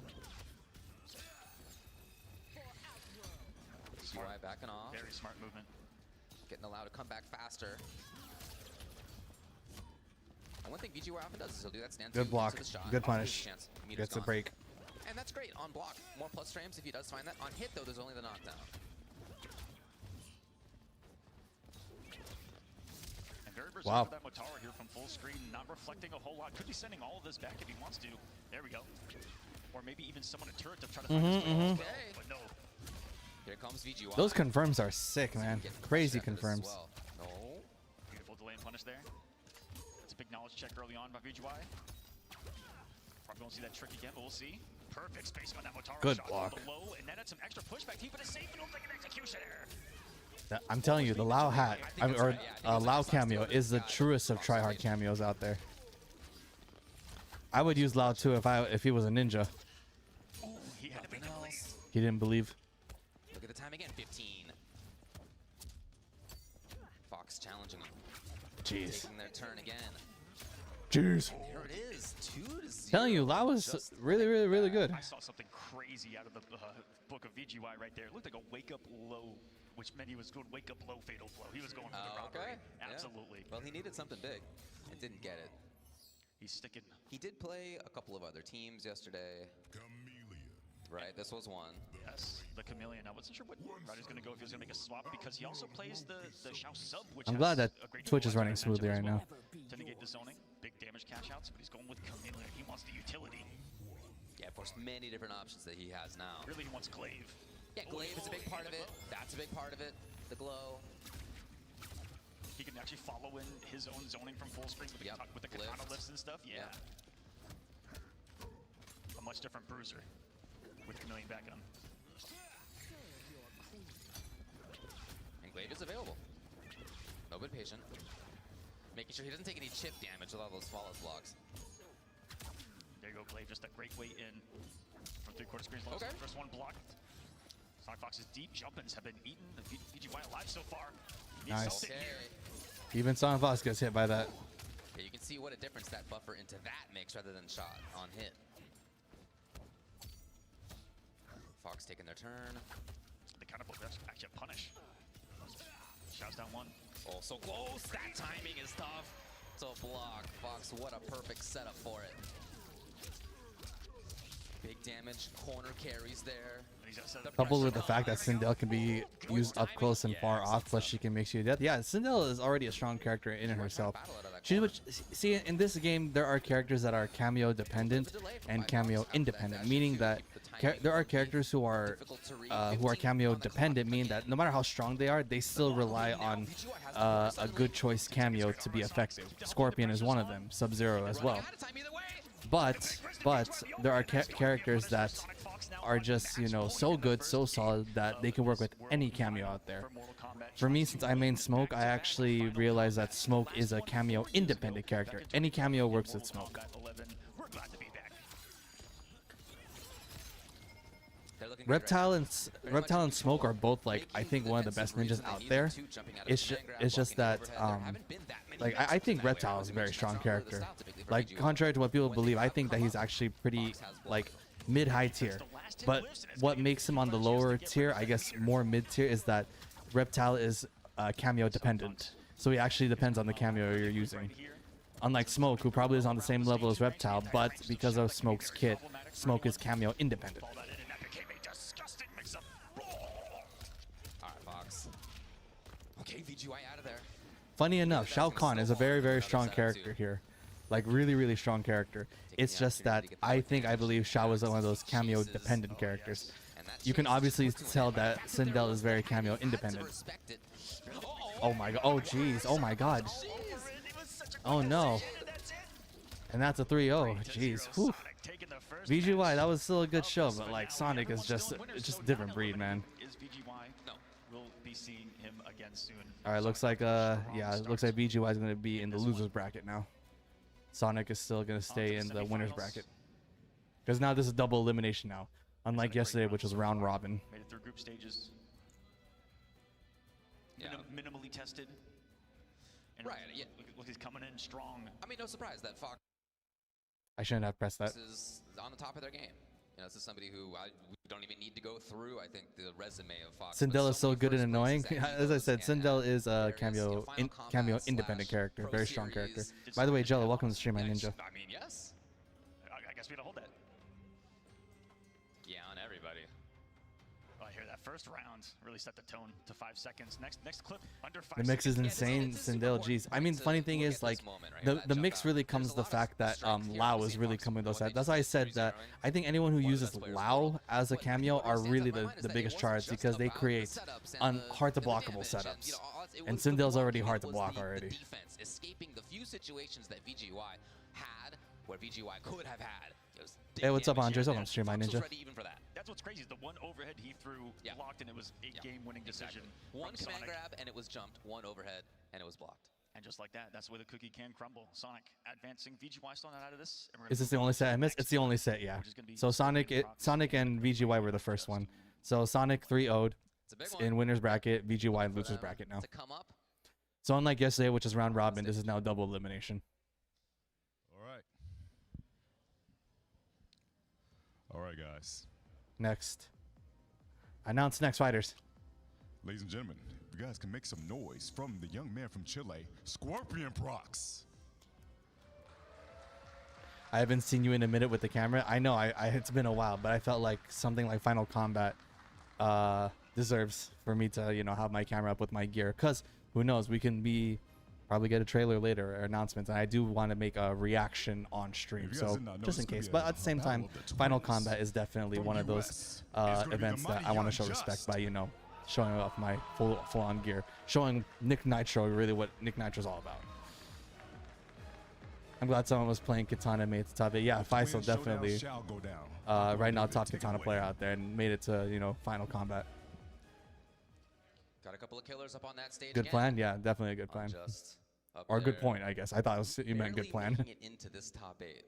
BGY backing off. Very smart movement. Getting allowed to come back faster. And one thing BGY often does is he'll do that stand. Good block. Good punish. Gets a break. And that's great on block. More plus frames if he does find that. On hit, though, there's only the knockdown. And very berserk Wow. for that Motaro here from full screen, not reflecting a whole lot. Could be sending all of this back if he wants to. There we go. Or maybe even someone a turret to try to find his way as well. Okay. But no. Here comes VGY. Those confirms are sick, man. Crazy confirms. Well. No. Beautiful delay and punish there. That's a big knowledge check early on by VGY. Probably won't see that trick again, but we'll see. Perfect spacing on that Motaro Good shot block. from below, and then had some extra pushback. He put a safe, and looks like an executioner. I'm telling you, the Lao hat, Lao cameo is the truest of tryhard cameos out there. I would use Lao too if he was a ninja. Ooh, he had to make the play. He didn't believe. Look at the time again, 15. Fox challenging him. Jeez. Taking their turn again. Jeez. There it is, 2-0. Telling you, Lao was really good. I saw something crazy out of the book of VGY right there. It looked like a wake-up low, which meant he was going wake-up low fatal blow. He was going for the robbery. Okay. Absolutely. Yeah. Well, he needed something big and didn't get it. He's sticking. He did play a couple of other teams yesterday. Right, this was one. Yes, the Chameleon. I wasn't sure what route he's going to go, if he was going to make a swap, because he also plays the Shao sub, which I'm has glad that a great Twitch is deal of running advantage smoothly as right well now. to negate the zoning. Big damage cash outs, but he's going with Chameleon. He wants the utility. Yeah, of course, many different options that he has now. Really, he wants Glaive. Yeah, Glaive is a big part of it. That's a big part of it. The glow. He can actually follow in his own zoning from full screen with the, with the katana lifts and stuff. Yeah. A much different bruiser with Chameleon back on. And Glaive is available. No, but patient. Making sure he doesn't take any chip damage with all those flawless blocks. There you go, Glaive. Just a great way in from three-quarter screens. Okay. First one blocked. Sonic Fox's deep jump-ins have been eaten. The VGY alive so far. Nice. Okay. Even Sonic Fox gets hit by that. Yeah, you can see what a difference that buffer into that makes rather than shot on hit. Fox taking their turn. The counter blow, that's actually a punish. Shouts down one. Oh, so close. That timing is tough to block. Fox, what a perfect setup for it. Big damage, corner carries there. Coupled with the fact that Sindel can be used up close and far off, plus she can make you death. Yeah, Sindel is already a strong character in and herself. See, in this game, there are characters that are cameo dependent and cameo independent, meaning that there are characters who are cameo dependent, meaning that no matter how strong they are, they still rely on a good choice cameo to be effective. Scorpion is one of them, Sub-Zero as well. But there are characters that are just, you know, so good, so solid that they can work with any cameo out there. For me, since I main Smoke, I actually realized that Smoke is a cameo independent character. Any cameo works with Smoke. We're glad to be back. They're looking Reptile and Smoke are both like I think one of the best ninjas out there. It's just that like I think Reptile is a very strong character. Like contrary to what people believe, I think that he's actually pretty like mid-high tier. But what makes him on the lower tier, I guess more mid-tier, is that Reptile is cameo dependent. So he actually depends on the cameo you're using. Unlike Smoke, who probably is on the same level as Reptile, but because of Smoke's kit, Smoke is cameo independent. Alright, Fox. Okay, VGY out of there. Funny enough, Shao Kahn is a very, very strong character here. Like, really, really strong character. It's just that I believe Shao is one of those cameo dependent characters. You can obviously tell that Sindel is very cameo independent. Oh my god. Oh jeez. Oh my god. Oh no. And that's a 3-0. Jeez. Whew. VGY, that was still a good show, but like Sonic is just a different breed, man. Alright, looks like yeah, it looks like VGY is gonna be in the losers bracket now. Sonic is still gonna stay in the winners bracket. Because now this is double elimination now. Unlike yesterday, which was round robin. Made it through group stages. Yeah. Minimally tested. And Right, yeah. Look, he's coming in strong. I mean, no surprise that Fox I shouldn't have pressed that. is on the top of their game. You know, this is somebody who we don't even need to go through. I think the resume of Fox. Sindel is so many good and first annoying. places that he As I goes said, and Sindel is a there cameo Final cameo Kombat independent slash character, Pro very strong character. Series. By the way, Jello, welcome to the stream, my ninja. I mean, yes. I guess we don't hold that. Yeah, on everybody. Oh, I hear that first round really set the tone to 5 seconds. Next clip under 5 The seconds. mix is insane. this is Sindel, super jeez. I mean, important funny to thing look is at like this moment right the here, that the jump mix out. really There's comes a to the lot of fact that strength here. Lao We've is seen really Fox coming with those when sets. That's why I said that I think anyone who uses Lao as a cameo are really the biggest charts because they create hard to blockable setups. And Sindel's already hard to block already. Defense, escaping the few situations that VGY had where VGY could have had. Hey, what's up, Andres? Welcome to stream, my ninja. Even for that. That's what's crazy. The one overhead he threw blocked, and it was a game-winning decision. One from command Sonic. grab and it was jumped. One overhead and it was blocked. And just like that, that's where the cookie can crumble. Sonic advancing. VGY still not out of this. And we're Is this the only set I missed? It's the only set, yeah. So Sonic and VGY were the first one. So Sonic 3-0'd It's a big one. in winners bracket, VGY in For losers them bracket now. to come up. So unlike yesterday, which is round robin, this is now double elimination. All right. All right, guys. Next. Announce next fighters. Ladies and gentlemen, if you guys can make some noise from the young man from Chile, Scorpion Prox. I haven't seen you in a minute with the camera. I know it's been a while, but I felt like something like Final Kombat deserves for me to, you know, have my camera up with my gear. Because who knows, we can probably get a trailer later or announcements. And I do want to make a reaction on stream. So just in case. But at the same time, Final Kombat is definitely one of those events that I want to show respect by, you know, showing off my full-on gear. Showing Nick Nitro really what Nick Nitro's all about. I'm glad someone was playing Katana and made it to top 8. Yeah, Faisal definitely right now top Katana player out there and made it to, you know, Final Kombat. Got a couple of killers up on that stage. Good again. plan? Yeah, definitely a good plan. Just up Or a good there. point, I guess. I thought you meant good Barely plan. making it into this top 8.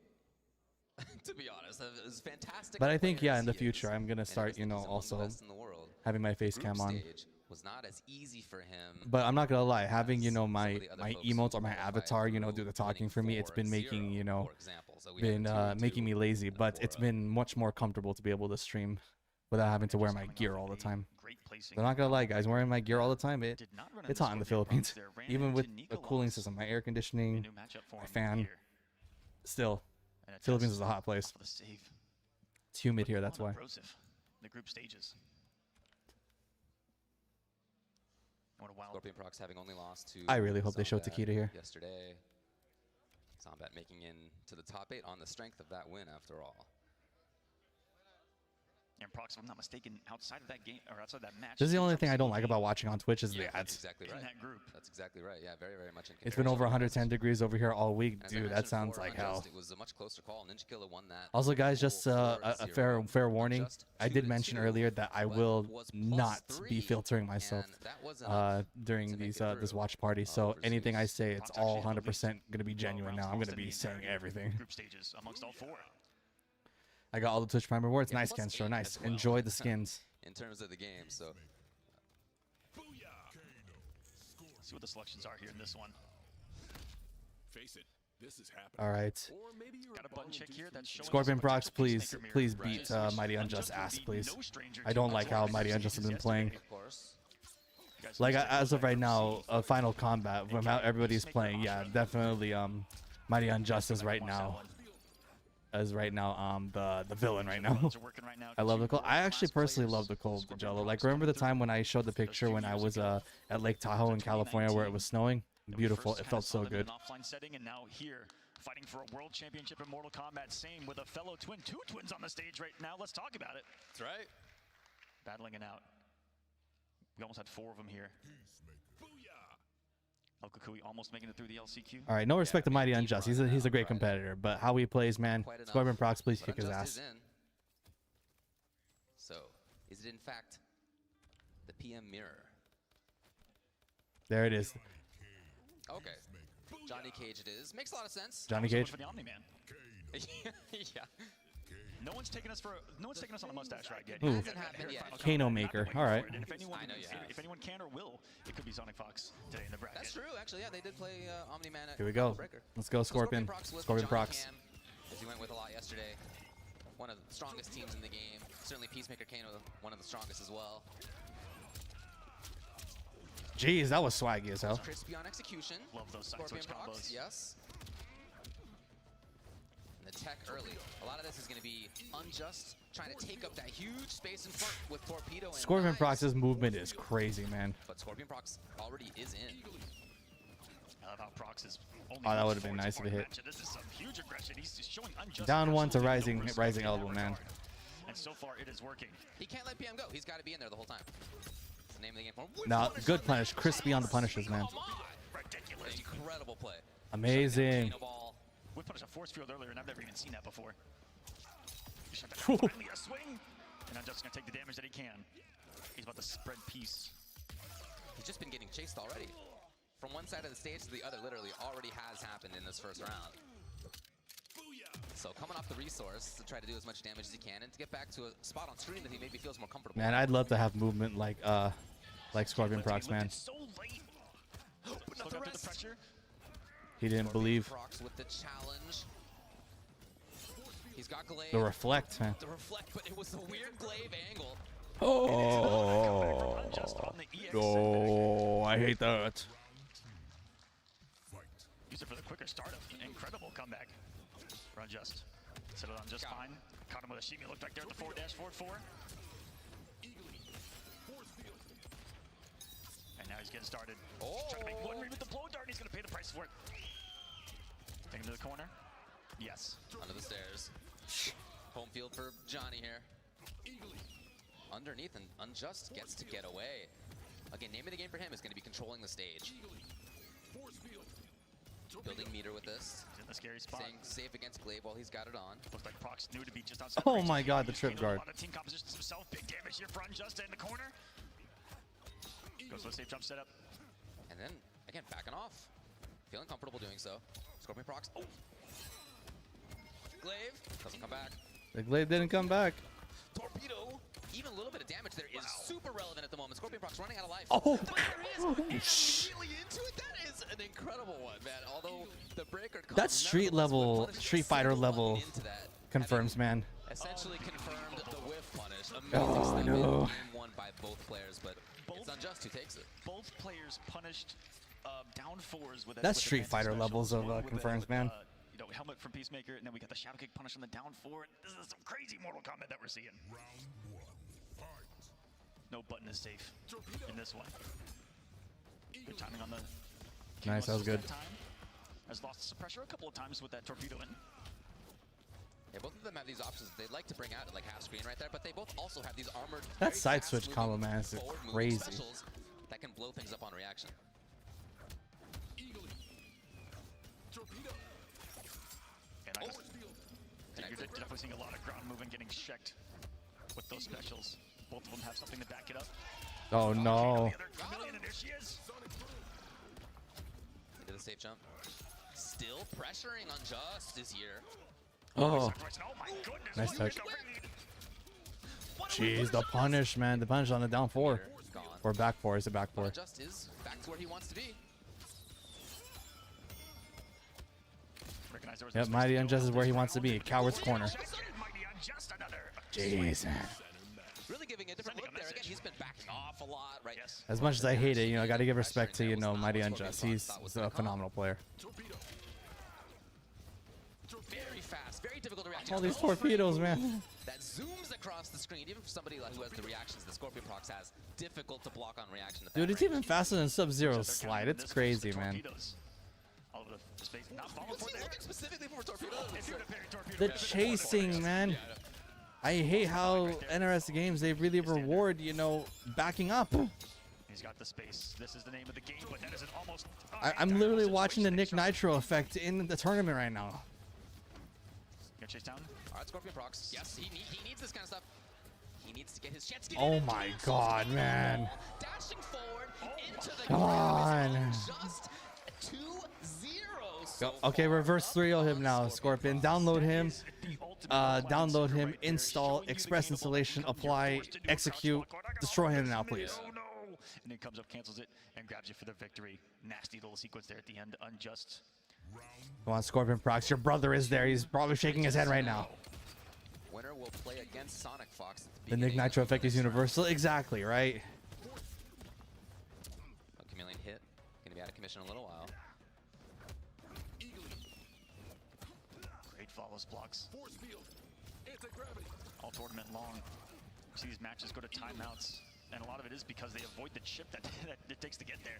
To be honest, it was fantastic. But I think, yeah, in the players he is, future, I'm going to and I start, just you think know, he's among the also best in the world. having my face Group cam on. stage was not as easy for him. But I'm not going to lie, having, you know, some my of the other my folks emotes who or my qualified avatar, you know, through do the talking for me. It's been winning making, 4-0, you know, for example. So we had been a 2-2 making me lazy. and a But it's 4-0. been much more comfortable to be able to stream without having to wear my gear all the time. Great placing. But I'm not going to lie, guys, wearing my gear all the time, Did not run it's into hot in the Scorpion Philippines. Prox there, ran Even with into the cooling Nicolas. system, my air A conditioning, new matchup for my him fan. here. Still, And a Philippines test is a hot place. off of the save. It's humid here, that's why. Broseph, the group stages. What a wild Scorpion Prox having only lost to I really hope they show Zombat Takeda here. yesterday. Zombat making in to the top 8 on the strength of that win after all. And Prox, if I'm not mistaken, outside of that game or outside that match. This is the he only was thing I don't up like about watching on Twitch is Yeah, the that's ads. exactly in right. that group. That's exactly right. Yeah, very, very much in It's been over comparison. 110 degrees over here all week. As I Dude, that mentioned sounds before, like Unjust, hell. It was a much closer call. Ninja Killer won that. Also, guys, just a 4-0. fair warning. Unjust I did mention 2-2, earlier that I but will was not +3, be filtering myself and that was enough during to make these it this through, watch party. So for anything I Zeus. say, it's Prox all actually had at 100% going to be genuine rounds now. I'm going lost to in the be saying entirety of everything. Group stages amongst all 4. I got all the Twitch Prime rewards. Yeah, Nice, plus Kenstro. 8 Nice. as well. Enjoy the skins. in terms of the game. So See what the selections are here in this one. Face it, this is happening. All right. Or maybe you're Got a button check here that's showing Scorpion us a Prox, potential please, Peacemaker mirror. please Right. beat Mighty Unjust will ass, be please. no stranger I to don't like how Unjust. Mighty We've Unjust seen has been this playing. yesterday. of course, You guys Like understand as of what right I've now, seen. Final Combat from how everybody's Peacemaker playing. Yeah, Asha. definitely. Mighty Unjust is right Watch that now. one. The villain right now. Buttons are working right now. I love the Two cold. I actually world-class personally players. love the cold Scorpion Jello. Like Prox remember the coming through. time when I showed the picture when I was at Lake Tahoe in California where it was snowing? That we Beautiful. first It kinda felt saw so them in good. an offline setting, and now here, fighting for a world championship in Mortal Kombat. Same with a fellow twin. Two twins on the stage right now. Let's talk about it. that's right. Battling it out. We almost had 4 of them here. El Kukui almost making it through the LCQ. All right, no respect to Mighty deep Unjust. run He's a now, great right. competitor, but how he plays, man. Quite enough. Scorpion Prox, please But kick his Unjust ass. is in. So, is it in fact the PM mirror? There it is. Okay. Johnny Cage it is. Makes a lot of sense. Johnny So much Cage. for the Omni-Man. yeah. No one's taking us on a mustache ride yet. Ooh. Here Hasn't at happened yet. Final Kano Kombat. Maker. I've been waiting All right. for it, and if anyone, I know you have. if anyone can or will, it could be Sonic Fox today in the bracket. That's true, actually. Yeah, they did play Omni-Man at Here we go. Breaker. Let's go, So Scorpion. Prox with Scorpion Johnny Prox. Cam, as he went with a lot yesterday. One of the strongest teams in the game. Certainly Peacemaker Kano, one of the strongest as well. Jeez, that was swaggy as hell. Crispy on execution. Love those side Scorpion switch Prox, combos. yes. And the tech early. A lot of this is going to be Unjust, trying to take up that huge space in front with Torpedo and Scorpion Knives. Prox's movement is crazy, man. But Scorpion Prox already is in. I love how Prox is only Oh, that moved would've been forward nice if it support hit. match. This is some huge aggression. He's just showing Unjust Down one to absolutely no rising respect in that elbow, man. regard. And so far, it is working. He can't let PM go. He's got to be in there the whole time. It's the name of the game for him. Now, good punish. Crispy on the punishes, man. Come on. Ridiculous. Incredible play. Amazing. Kano ball. We punished a force field earlier, and I've never even seen that before. He shut that down. Finally, a swing. And Unjust's going to take the damage that he can. He's about to spread peace. He's just been getting chased already. From one side of the stage to the other, literally already has happened in this first round. So coming off the resource to try to do as much damage as he can and to get back to a spot on screen that he maybe feels more comfortable. Man, I'd love to have movement like Scorpion Prox, man. So late. But not the rest. The pressure. He didn't believe. Prox with the challenge. He's got glaive. The reflect, man. The reflect, but it was a weird glaive angle. Oh, Unjust on the EX. no, I hate that. Used it for the quicker startup. Incredible comeback. For Unjust. Set it on just fine. Caught him with a sheet. Looked like there at the /4. And now he's getting started. Trying to make one read with the blow dart. He's going to pay the price for it. Take him to the corner. Yes. Under the stairs. Home field for Johnny here. Underneath, and Unjust gets to get away. Again, name of the game for him is going to be controlling the stage. Building meter with this. He's in the scary spot. Staying safe against glaive while he's got it on. Looks like Prox knew to be just outside. Oh range. my God, the He's trip getting a guard. lot of team compositions himself. Big damage here for Unjust in the corner. Goes for a safe jump setup. And then, again, backing off. Feeling comfortable doing so. Scorpion Prox. Oh! Glaive. Doesn't come back. The glaive didn't come back. Torpedo. Even a little bit of damage there is super relevant at the moment. Scorpion Prox running out of life. Oh. But there he is. Immediately into it. That is an incredible one, man. Although the breaker comes That's street level, punishes Street Fighter single level button into that. confirms, man. Essentially confirmed the whiff punish. Oh, Amazing stuff. no. Game one by both players, but it's Both- Unjust who takes it. Both players punished down fours with That's with Street advanced Fighter specials. levels of, One with confirms, man. You know, helmet from Peacemaker, and then we got the Shadow Kick punish on the down four. This is some crazy Mortal Kombat that we're seeing. No button is safe in this one. Good timing on the. Nice, that was good. Time. Has lost some pressure a couple of times with that torpedo in. Yeah, both of them have these options they'd like to bring out at like half screen right there, but they both also have these armored. That very side switch fast-moving, combo, man, is forward-moving crazy. specials that can blow things up on reaction. And I just, Connected. you're definitely seeing a lot of ground movement getting checked with those specials. Both of them have something to back it up. Oh no. The other chameleon, and there she is. Into the safe jump. Still pressuring Unjust is here. Oh, Sacrifice. Oh my goodness. Nice what a touch. recovery. jeez, the punish, man. The punish on the down 4. Gone. Or back 4. Is it back 4? Just is back to where he wants to be. Recognize there was Yep, no Mighty space to Unjust go. is where he wants to be. Coward's corner. Mighty Unjust, another. Jeez, man. Really giving a different Sending look a there. Again, message. he's been backing off a lot, right? Yes. As much as I hate it, you know, I got to give respect to, you know, Mighty Unjust. He's a phenomenal player. Very fast, very difficult to react. All these torpedoes, man. That zooms across the screen, even for somebody like who has the reactions that Scorpion Prox has, difficult to block on reaction. at that Dude, it's range. even faster than Sub-Zero's They're slide. counting It's this crazy, for man. torpedoes. All over the space. Not falling What's for he there. looking specifically for torpedoes? If you're to parry torpedo, The yeah, chasing, man. I hate how NRS games, they really reward, you know, backing up. He's got the space. This is the name of the game, but that is an almost. I'm literally watching the Nick Nitro effect in the tournament right now. Gonna chase down. All right, Scorpion Prox. Yes, he needs this kind of stuff. He needs to get his chance. Oh my god, man. Dashing forward into the Come on. Just 2-0. Go. Okay, reverse 3-0 him now, Scorpion. Download him. Download him, install, express installation, apply, execute, destroy him now, please. Oh no! And then comes up, cancels it, and grabs you for the victory. Nasty little sequence there at the end. Unjust. Come on, Scorpion Prox. Your brother is there. He's probably shaking his head right now. Winner will play against Sonic Fox. At The Nick beginning Nitro of effect is this round. universal. Exactly, right? A Chameleon hit. Gonna be out of commission in a little while. Great follows blocks. All tournament long. You see these matches go to timeouts, and a lot of it is because they avoid the chip that it takes to get there.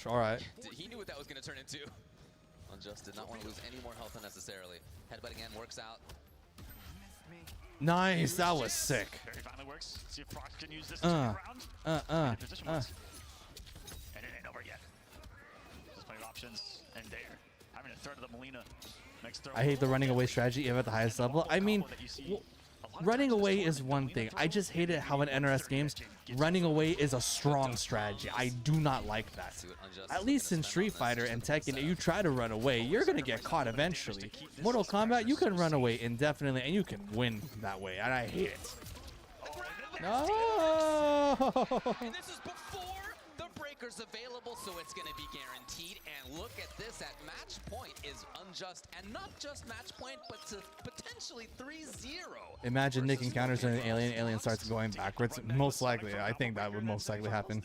All right. He knew what that was going to turn into. Unjust did not want to lose any more health unnecessarily. Headbutt again works out. Nice. That was sick. Very finally works. See if Prox can use this to turn around. Position once. And it ain't over yet. There's plenty of options, and there. Having a third of the Molina. Next throw. I hate the running away strategy even at the highest level. I mean, running away is one thing. I just hate it how in NRS games, running away is a strong strategy. I do not like that. At least in Street Fighter and Tekken, you try to run away, you're going to get caught eventually. Mortal Kombat, you can run away indefinitely and you can win that way, and I hate it. No! And this is before the breaker's available, so it's going to be guaranteed. And look at this, at match point is Unjust, and not just match point, but to potentially 3-0. Imagine Nick encounters an alien starts going backwards. Most likely, I think that would most likely happen.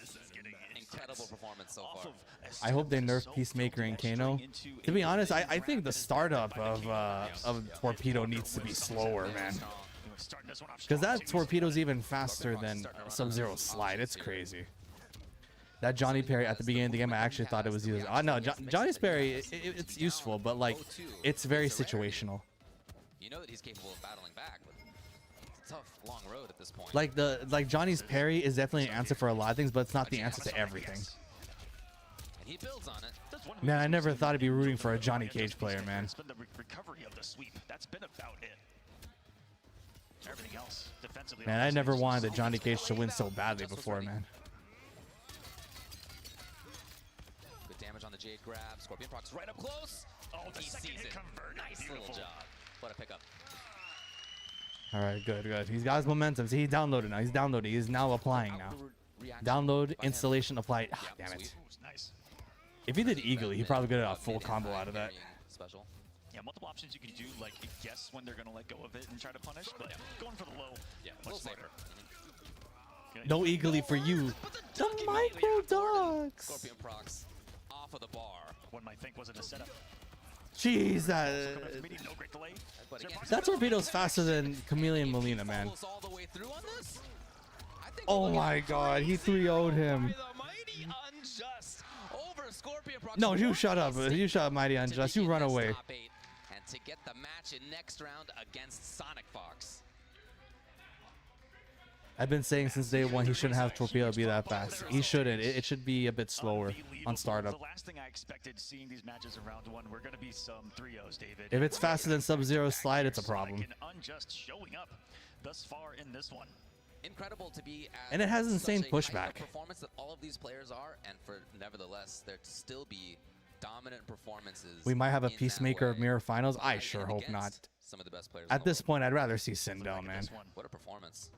Incredible performance so far. I hope they nerf Peacemaker and Kano. To be honest, I think the startup of Torpedo needs to be slower, man. Because that Torpedo's even faster than Sub-Zero's slide. It's crazy. That Johnny Parry at the beginning of the game, I actually thought it was used. No, Johnny's Parry, it's useful, but like, it's very situational. You know that he's capable of battling back, but it's a tough, long road at this point. Like Johnny's Parry is definitely an answer for a lot of things, but it's not the answer to everything. And he builds on it. Man, I never thought I'd be rooting for a Johnny Cage player, man. It's been the recovery of the sweep. That's been about it. Everything else defensively. Man, I never wanted a Johnny Cage to win so badly before, man. Good damage on the Jade grab. Scorpion Prox right up close. Oh, the He second sees hit it. converted. Nice little Beautiful. job. What a pickup. All right, good. He's got his momentum. See, he downloaded now. He's downloading. He's now applying now. Download, installation, apply. Ah, damn it. Nice. If he did eagerly, he probably could have got a full combo out of that. Special. Yeah, multiple options you can do, like guess when they're gonna let go of it and try to punish, but going for the low. Yeah, a much little smarter. safer. No eagerly for you. The micro dogs. Scorpion Prox off of the bar. One might think wasn't a setup. Jeez, No great delay. But again, that torpedo's faster than Chameleon Molina, man. follows all the way through on this. I think Oh we're looking my at God, he 3-0'd him. by the mighty Unjust over Scorpion Prox. No, you shut up. You shut up, Mighty Unjust. You run away. And to get the match in next round against Sonic Fox. I've been saying since day one he shouldn't have Torpedo be that fast. He shouldn't. It should be a bit slower on startup. The last thing I expected seeing these matches in round one were going to be some 3-0s, David. If it's faster than Sub-Zero's slide, it's a problem. Sonic and Unjust showing up thus far in this one. Incredible to be at And it has such insane a height of pushback. performance that all of these players are, and for nevertheless there to still be dominant performances. We might have a in that Peacemaker of way, Mirror Finals. I fighting sure hope against not. Some of the best players. At this point, I'd rather see Sindel, man. What a performance!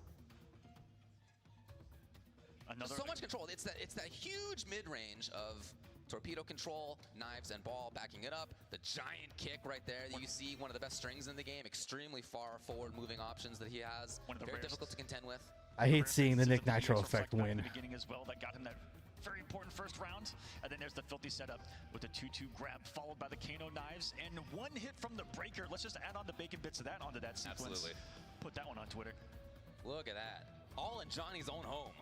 Another So much control. It's that huge mid-range of torpedo control, knives and ball, backing it up. The giant kick right there that you see, one of the best strings in the game. Extremely far forward moving options that he has. Very difficult to contend with. I hate seeing the Nick Nitro effect win. The beginning as well, that got him that very important first round. And then there's the filthy setup with the 2-2 grab, followed by the Kano knives, and one hit from the breaker. Let's just add on the bacon bits of that onto that sequence. Absolutely. Put that one on Twitter. Look at that. All in Johnny's own home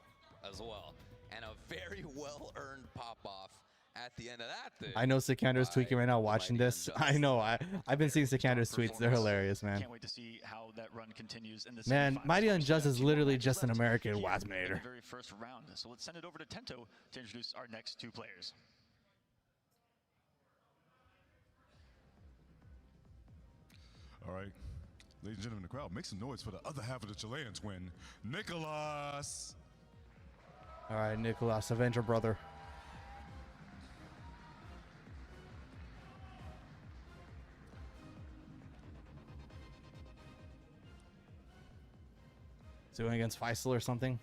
as well. And a very well-earned pop-off at the end of that thing. I know Sikander's tweaking right now watching this. I know. I've been seeing Sikander's tweets. They're hilarious, man. Can't wait to see how that run continues in the Man, semifinals. Mighty Unjust is literally Left just an American here in Wasminator. the very first round. So let's send it over to Tento to introduce our next two players. All right, ladies and gentlemen in the crowd, make some noise for the other half of the Chilean twin, Nicolas. All right, Nicolas, Avenger brother. Doing against Faisal or something?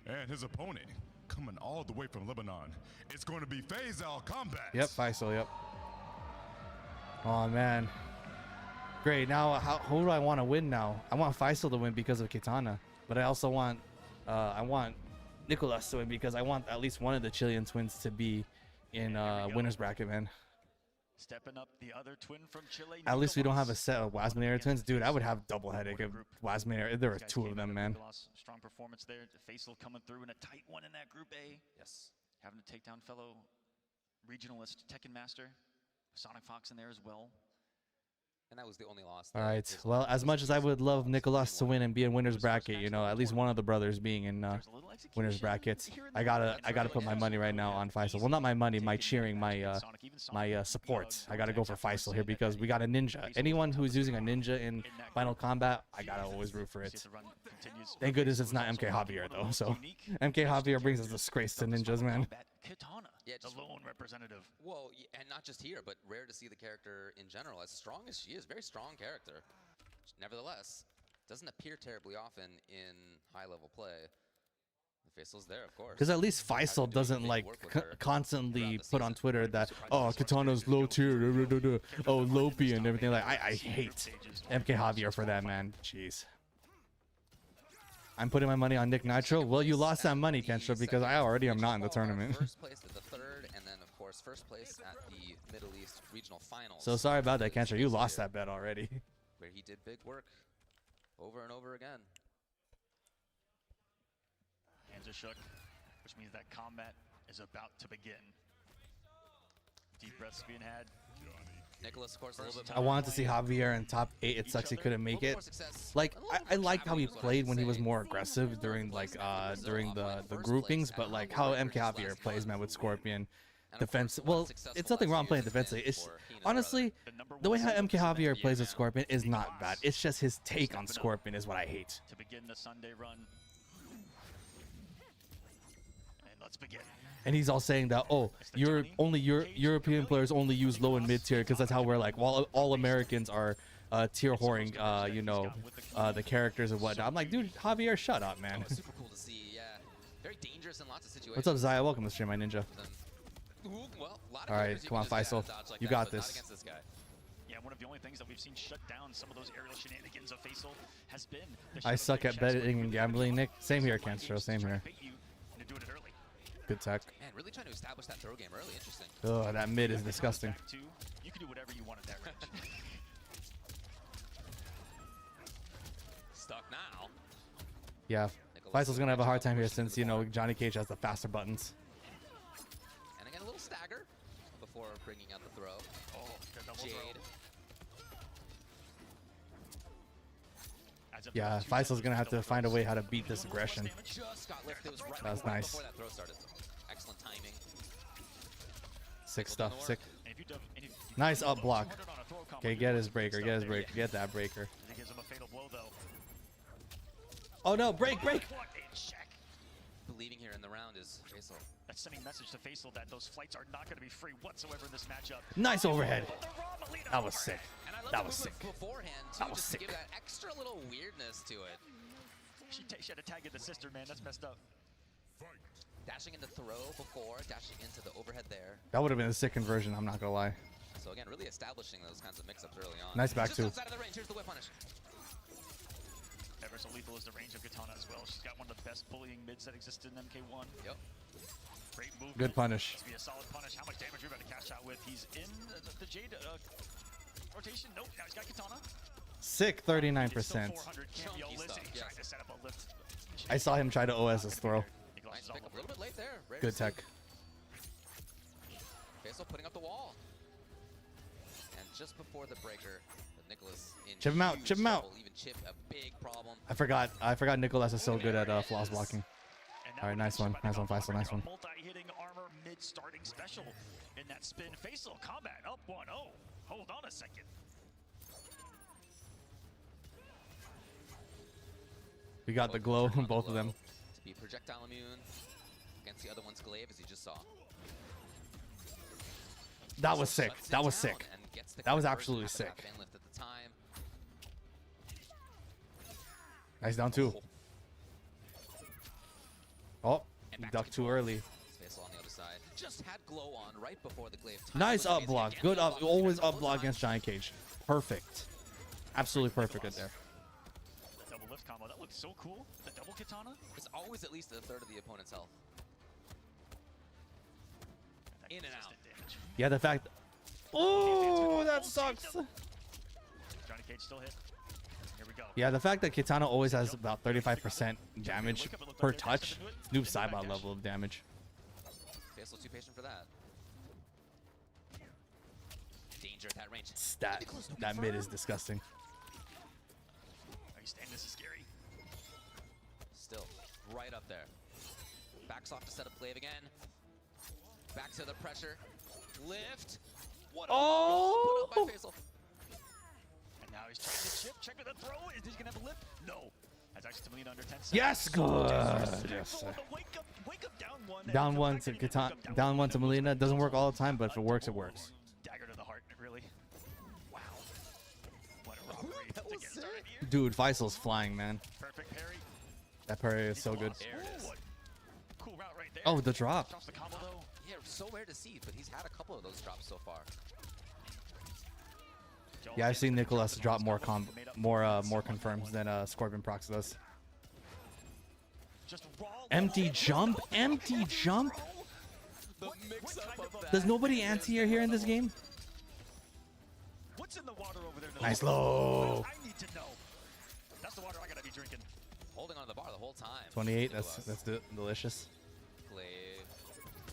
And his opponent, coming all the way from Lebanon, it's going to be Faisal Kombat. Yep, Faisal, yep. Oh, man. Great, now who do I want to win now? I want Faisal to win because of Kitana, but I also want Nicolas to win because I want at least one of the Chilean twins to be in winner's bracket, man. Stepping up the other twin from Chile. At least we don't have a set of Wasminator twins. Dude, I would have double headache if Wasminator. There were two of them, man. Strong performance there. Faisal coming through in a tight one in that Group A. Yes. Having to take down fellow regionalist Tekken Master. Sonic Fox in there as well. And that was the only loss. All right. Well, as much as I would love Nicolas to win and be in winner's bracket, you know, at least one of the brothers being in winner's brackets, I gotta put my money right now on Faisal. Well, not my money, my cheering, my support. I gotta go for Faisal here because we got a ninja. Anyone who's using a ninja in Final Combat, I gotta always root for it. Thank goodness it's not MK Javier though. So MK Javier brings us disgrace to ninjas, man. Kitana, the lone representative. Well, and not just here, but rare to see the character in general. As strong as she is, very strong character. Nevertheless, doesn't appear terribly often in high-level play. The Faisal's there, of course. Because at least Faisal doesn't like constantly put on Twitter that, oh, Kitana's low tier, oh, low P and everything. Like I hate MK Javier for that, man. Jeez. I'm putting my money on Nick Nitro. Well, you lost that money, Kenstra, because I already am not in the tournament. First place at the third, and then of course first place at the Middle East Regional Finals. So sorry about that, Kenstra. You lost that bet already. Where he did big work over and over again. Hands are shook, which means that combat is about to begin. Deep breaths being had. Nicolas, of course, a little bit I wanted to see Javier in top 8. It sucks he couldn't make it. Like I liked how he played when he was more aggressive during like during the groupings, but like how MK Javier plays, man, with Scorpion. Defense. Well, it's nothing wrong playing defensively. It's honestly the way how MK Javier plays with Scorpion is not bad. It's just his take on Scorpion is what I hate. To begin the Sunday run. And let's begin. And he's all saying that, oh, European players only use low and mid tier because that's how we're like, while all Americans are tier whoring, you know, the characters and whatnot. I'm like, dude, Javier, shut up, man. Super cool to see, yeah. Very dangerous in lots of situations. What's up, Zaya? Welcome to stream, my ninja. Well, all right, come on, Faisal. Like you got this. Yeah, one of the only things that we've seen shut down some of those aerial shenanigans of Faisal has been I suck at betting and gambling, Nick. Same here, Canstro. Same here. Good tech. Man, really trying to establish that throw game early. Interesting. Oh, that mid is disgusting. You can do whatever you want at that range. Stuck now. Yeah, Faisal's gonna have a hard time here since, you know, Johnny Cage has the faster buttons. And again, a little stagger before bringing out the throw. Oh, the double Jade. Yeah, Faisal's gonna have to find a way how to beat this aggression. Just got lifted. It was right That was before nice. that throw started. Excellent timing. Sick stuff, sick. Nice up block. Okay, get his breaker, get his breaker, get that breaker. Oh no, break, break! Believing here in the round is Faisal. That's sending a message to Faisal that those flights are not going to be free whatsoever in this matchup. Nice overhead. But the raw Melina That was overhead. sick. And I love That the was movement sick. beforehand, too, That was just sick. to give that extra little weirdness to it. She had to tag in the sister, man. That's messed up. Dashing into throw before, dashing into the overhead there. That would have been a sick conversion. I'm not gonna lie. So again, really establishing those kinds of mix-ups early on. Nice back Just two. outside of the range, here's the whip punish. Ever so lethal is the range of Katana as well. She's got one of the best bullying mids that existed in MK1. Yep. Great movement. Good punish. To be a solid punish. How much damage are we about to cash out with? He's in the Jade rotation. Nope. Now he's got Katana. Sick, It's still 39%. 400 cameo. Chunky Lizzie stuff, yes. trying to set up a lift. I saw him try to OS his throw. Nicholas Nice is all pick up, a over little bit late there. Rare Good to see. tech. Faisal putting up the wall. And just before the breaker, Nicholas in Chip him out, huge chip him out. trouble. Even Chip, a big problem. I forgot Nicholas is so good at flaws blocking. And All right, nice one. Nice one, Faisal. Nice one. Multi-hitting armor mid starting special in that spin. Faisal combat up 1-0. Hold on a second. We got the glow on both of them. To be projectile immune against the other one's glaive, as you just saw. That was sick. Shuts it That was down sick. and gets the That was conversion absolutely after that sick. fan lift at the time. Nice down two. Oh, And he back to ducked too control. early. Faisal on the other side. Just had glow on right before the glaive. Time Nice was up amazing. block. Again, Good the up. block Always couple up block times. against Giant Cage. Perfect. Absolutely perfect right there. The double lift combo. That looks so cool. The double katana. It's always at least a third of the opponent's health. That In and out. consistent damage. Yeah, the fact. Oh, that sucks. Johnny Cage still hit. Here we go. Yeah, the fact that Kitana always has about 35% damage per touch. New Cybot level of damage. Faisal too patient for that. Danger at that range. That mid is disgusting. Nice, and this is scary. Still right up there. Backs off to set up glaive again. Back to the pressure. Lift. What a Oh! put up by Faisal. And now he's trying to chip. Check with the throw. Is he gonna have a lip? No. That's actually Melina under 10 seconds. Yes, good. Respectful Yes, of sir. the wake up down one. and Down come one back to and even Kitana. wake up Down one to Melina. Doesn't work all the time, but if it works, it works. Dagger to the heart, really. Wow. What a robbery That to was get started sick. here. Dude, Faisal's flying, man. Perfect parry. That parry is so good. There it is. Ooh, cool route right there. Oh, the drop. Drops the combo though. Yeah, so rare to see, but he's had a couple of those drops so far. Yeah, I've seen Nicholas drop more confirms than Scorpion Prox does. Just raw Empty jump? Empty jump? The mix-up of that. Does nobody anti-air here in this game? What's in the water over there? Nice low. I need to know. That's the water I gotta be drinking. Holding on to the bar the whole time. 28. Nicholas. That's delicious. Glaive.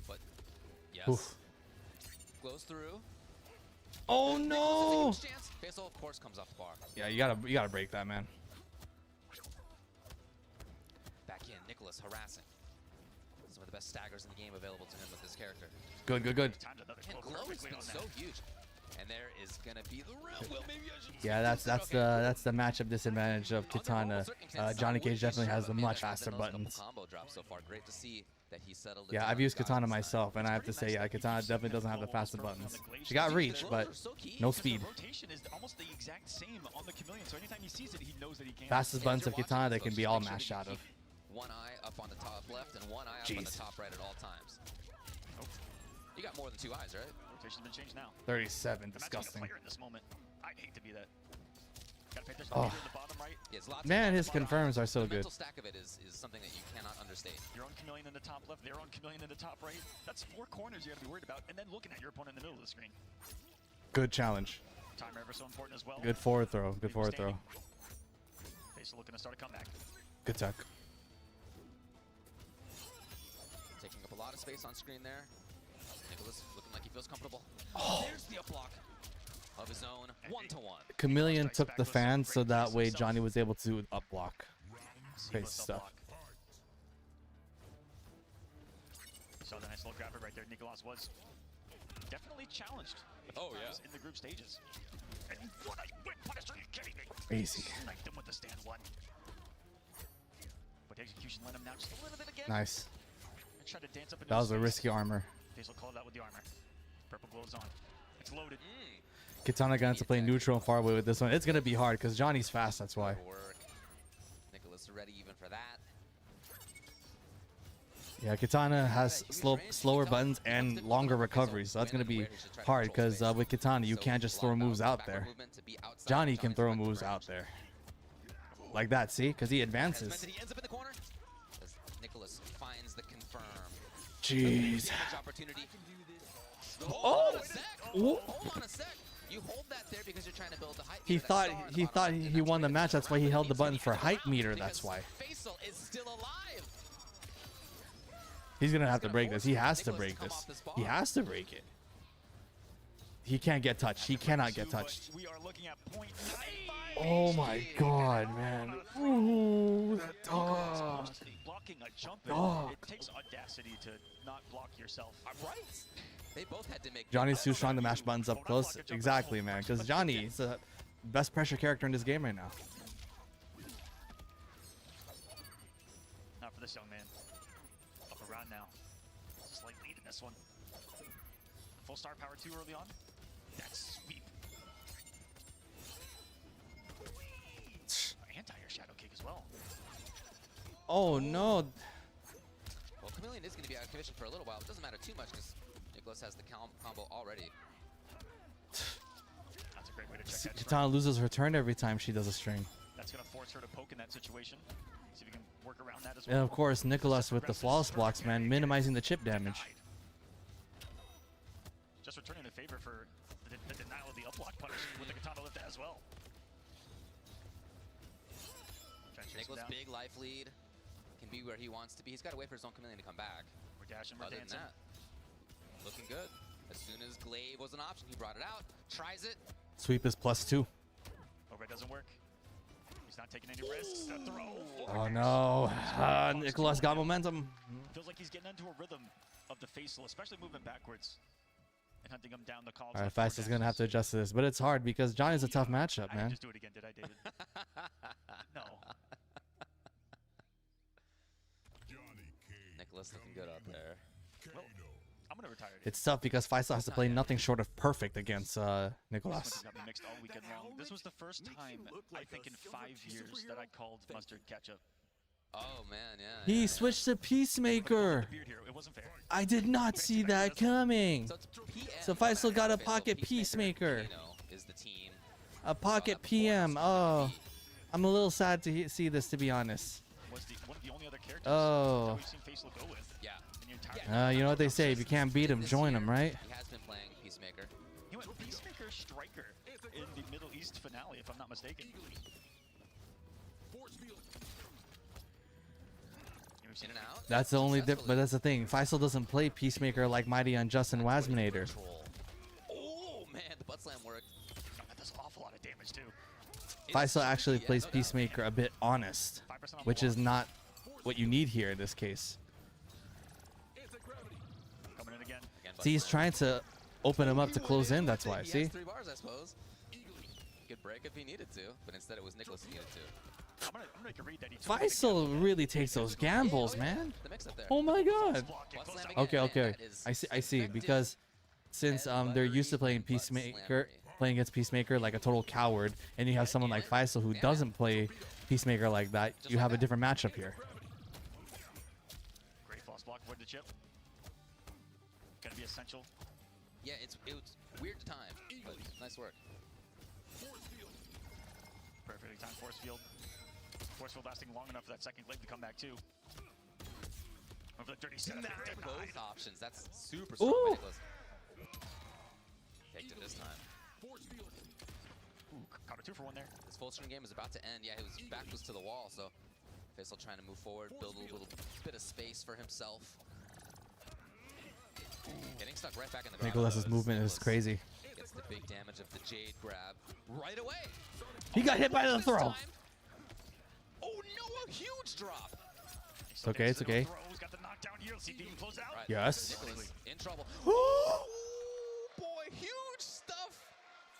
But yes. Oof. Glows through. Oh no! Huge chance. Faisal, of course, comes off the bar. Yeah, you gotta break that, man. Back in, Nicholas harassing. Some of the best staggers in the game available to him with this character. Good, good, good. Timed another And glow glow has perfectly been on so that. huge. And there is gonna be the real. Well, maybe I should. Yeah, that's the matchup disadvantage of Kitana. Johnny Cage definitely has the much faster buttons. Combo drop so far. Great to see that he settled. Yeah, I've used Katana myself, and I have to say, yeah, Katana definitely doesn't have the faster buttons. She got reach, but no speed. The rotation is almost the exact same on the Chameleon, so anytime he sees it, he knows that he can. Fastest buttons of Katana, they can be all mashed out of. One eye up on the top left and one eye up on the Jeez. top right at all times. You got more than two eyes, right? Rotation's been changed now. 37, The match disgusting. player in this moment. I'd hate to be that. Gotta pay attention Oh. to the meter in the bottom right. Yeah, it's lots Man, of his confirms are so the good. mental stack of it is something that you cannot understate. Your own Chameleon in the top left, their own Chameleon in the top right. That's 4 corners you gotta be worried about, and then looking at your opponent in the middle of the screen. Good challenge. Timer ever so important as well. Good forward throw. Good forward throw. Faisal looking to start a comeback. Good tech. Taking up a lot of space on screen there. Nicholas looking like he feels comfortable. Oh. There's the up block of his own, 1-to-1. Chameleon took the fan, so that way Johnny was able to up block. Crazy Seamless up stuff. block. Saw the nice little grabber right there. Nicholas was definitely challenged. a few Oh, yeah. times in the group stages. And what a whip punish, are you kidding me? Easy. Sniped him with the stand one. But the execution let him down just a little bit again. Nice. And try to dance up into That was his a face. risky armor. Faisal called out with the armor. Purple gloves on. It's loaded. Kitana gonna have to play neutral and far away with this one. It's gonna be hard because Johnny's fast. That's why. Work. Nicholas ready even for that. Yeah, Kitana has slower buttons and longer recovery, so that's gonna be hard because with Kitana you can't just throw moves out there. Johnny can throw moves out there like that. See, because he advances. He ends up in the corner. As Nicholas finds the confirm. Jeez. Opportunity. Oh! Hold on a sec. You hold that there because you're trying to build the height. He thought he won the match. That's why he held the button for height meter. That's why. Faisal is still alive. He's gonna have to break this. He has to break this. He has to break it. He can't get touched. He cannot get touched. We are looking at .95. Oh my god, man. Ooh, that dog. Blocking a jump Dog. it takes audacity to not block yourself. Right. They both had to make. Johnny's too strong to mash buttons up close. Exactly, man. Because Johnny is the best pressure character in this game right now. Not for this young man. Up around now. Slight lead in this one. Full star power 2 early on. That's sweep. Anti-air shadow kick as well. Oh no. Well, Chameleon is going to be out of commission for a little while. It doesn't matter too much because Nicholas has the combo already. That's a great way to check that. Kitana loses her turn every time she does a string. That's going to force her to poke in that situation. See if we can work around that as well. And of course, Nicholas with the flawless blocks, man, minimizing the chip damage. Just returning the favor for the denial of the up block punish with the katana lift as well. Nicholas, big life lead. Can be where he wants to be. He's got to wait for his own Chameleon to come back. We're dashing, we're Other than dancing. that, looking good. As soon as Glaive was an option, he brought it out, tries it. Sweep is +2. Overhead doesn't work. He's not taking any risks. The throw. Oh no. Nicholas got momentum. Feels like he's getting into a rhythm of the Faisal, especially moving backwards and hunting him down the calls. All right, Fast is going to have to adjust to this, but it's hard because Johnny's a tough matchup, I didn't man. just do it again, did I, David? No. Nicholas looking good out there. Well, I'm going to retire. It's tough because Faisal has to play nothing short of perfect against Nicholas. This got me mixed all weekend long. This was the first time, I think, in 5 years that I called mustard ketchup. Oh man, yeah. He switched to Peacemaker. Beard here. It wasn't fair. I did not see that coming. So, it's PM, So Faisal got a Faisal, pocket Peacemaker. Kano is the team. A pocket PM. Oh, I'm a little sad to see this, to be honest. Was one of the only other characters Oh. that we've seen Faisal go with. Yeah. In the entire You know what they say, if you can't beat him, join him, right? He has been playing Peacemaker. He went Peacemaker Striker in the Middle East finale, if I'm not mistaken. In and out. That's the only but that's the thing. Faisal doesn't play Peacemaker like Mighty Unjust and Wasminator. Oh man, the butt slam worked. That does an awful lot of damage too. Faisal actually plays Peacemaker a bit honest, 5% on which is not what you need here in this case. coming in again. See, he's trying to open him up to close in, that's why, He see? has 3 bars, I suppose. Could break if he needed to, but instead it was Nicholas who needed to. I'm gonna make a read that he took Faisal really takes those gambles, man. The mix up there. Oh my god. Butt slam again, Okay, man, okay. that is I see, effective. because since they're used to playing Peacemaker, playing against Peacemaker like a total coward, and you have someone like Faisal who doesn't play Peacemaker like that, you have a different matchup here. Great false block, avoid the chip. Gonna be essential. Yeah, it was weird to time, but nice work. Perfectly timed force field. Force field lasting long enough for that second glaive to come back too. Over the dirty setup. Both options. That's super strong by Nicholas. Taked it this time. Ooh, caught a 2 for 1 there. This full screen game is about to end. Yeah, his back was to the wall, so Faisal trying to move forward, build a little bit of space for himself. Getting stuck right back in the ground. Nicholas's movement is crazy. Gets the big damage of the Jade grab right away. He got hit by the throw. Oh no, a huge drop. It's okay, it's okay. Throws, got the knockdown here. Let's see if he can close out. Right. Yes. Nicholas in trouble. Oh boy, huge stuff.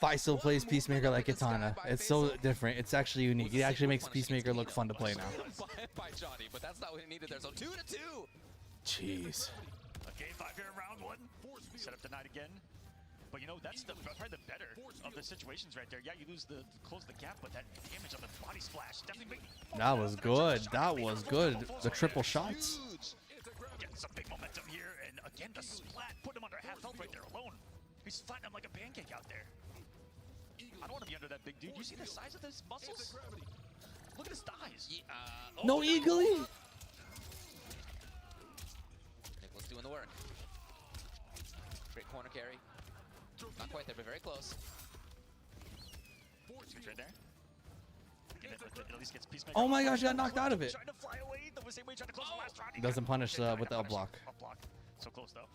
Faisal plays Peacemaker like Kitana. It's so different. It's actually unique. It actually makes Peacemaker look fun to play now. By Johnny, but that's not what he needed there. So 2-2. Jeez. A game 5 here in round 1. Set up denied again. But you know, that's probably the better of the situations right there. Yeah, you lose close the gap, but that damage on the body splash definitely That was good. That was good. The triple shots. Getting some big momentum here, and again the splat put him under half health right there alone. He's flattening him like a pancake out there. I don't want to be under that big dude. You see the size of his muscles? Look at his thighs. No eagly. Nicholas doing the work. Great corner carry. Not quite there, but very close. Switch right there. It at least gets Peacemaker. Oh my gosh, he got knocked out of it. Trying to fly away the same way he tried to close the last round. Doesn't punish with the up block. Up block. So close though.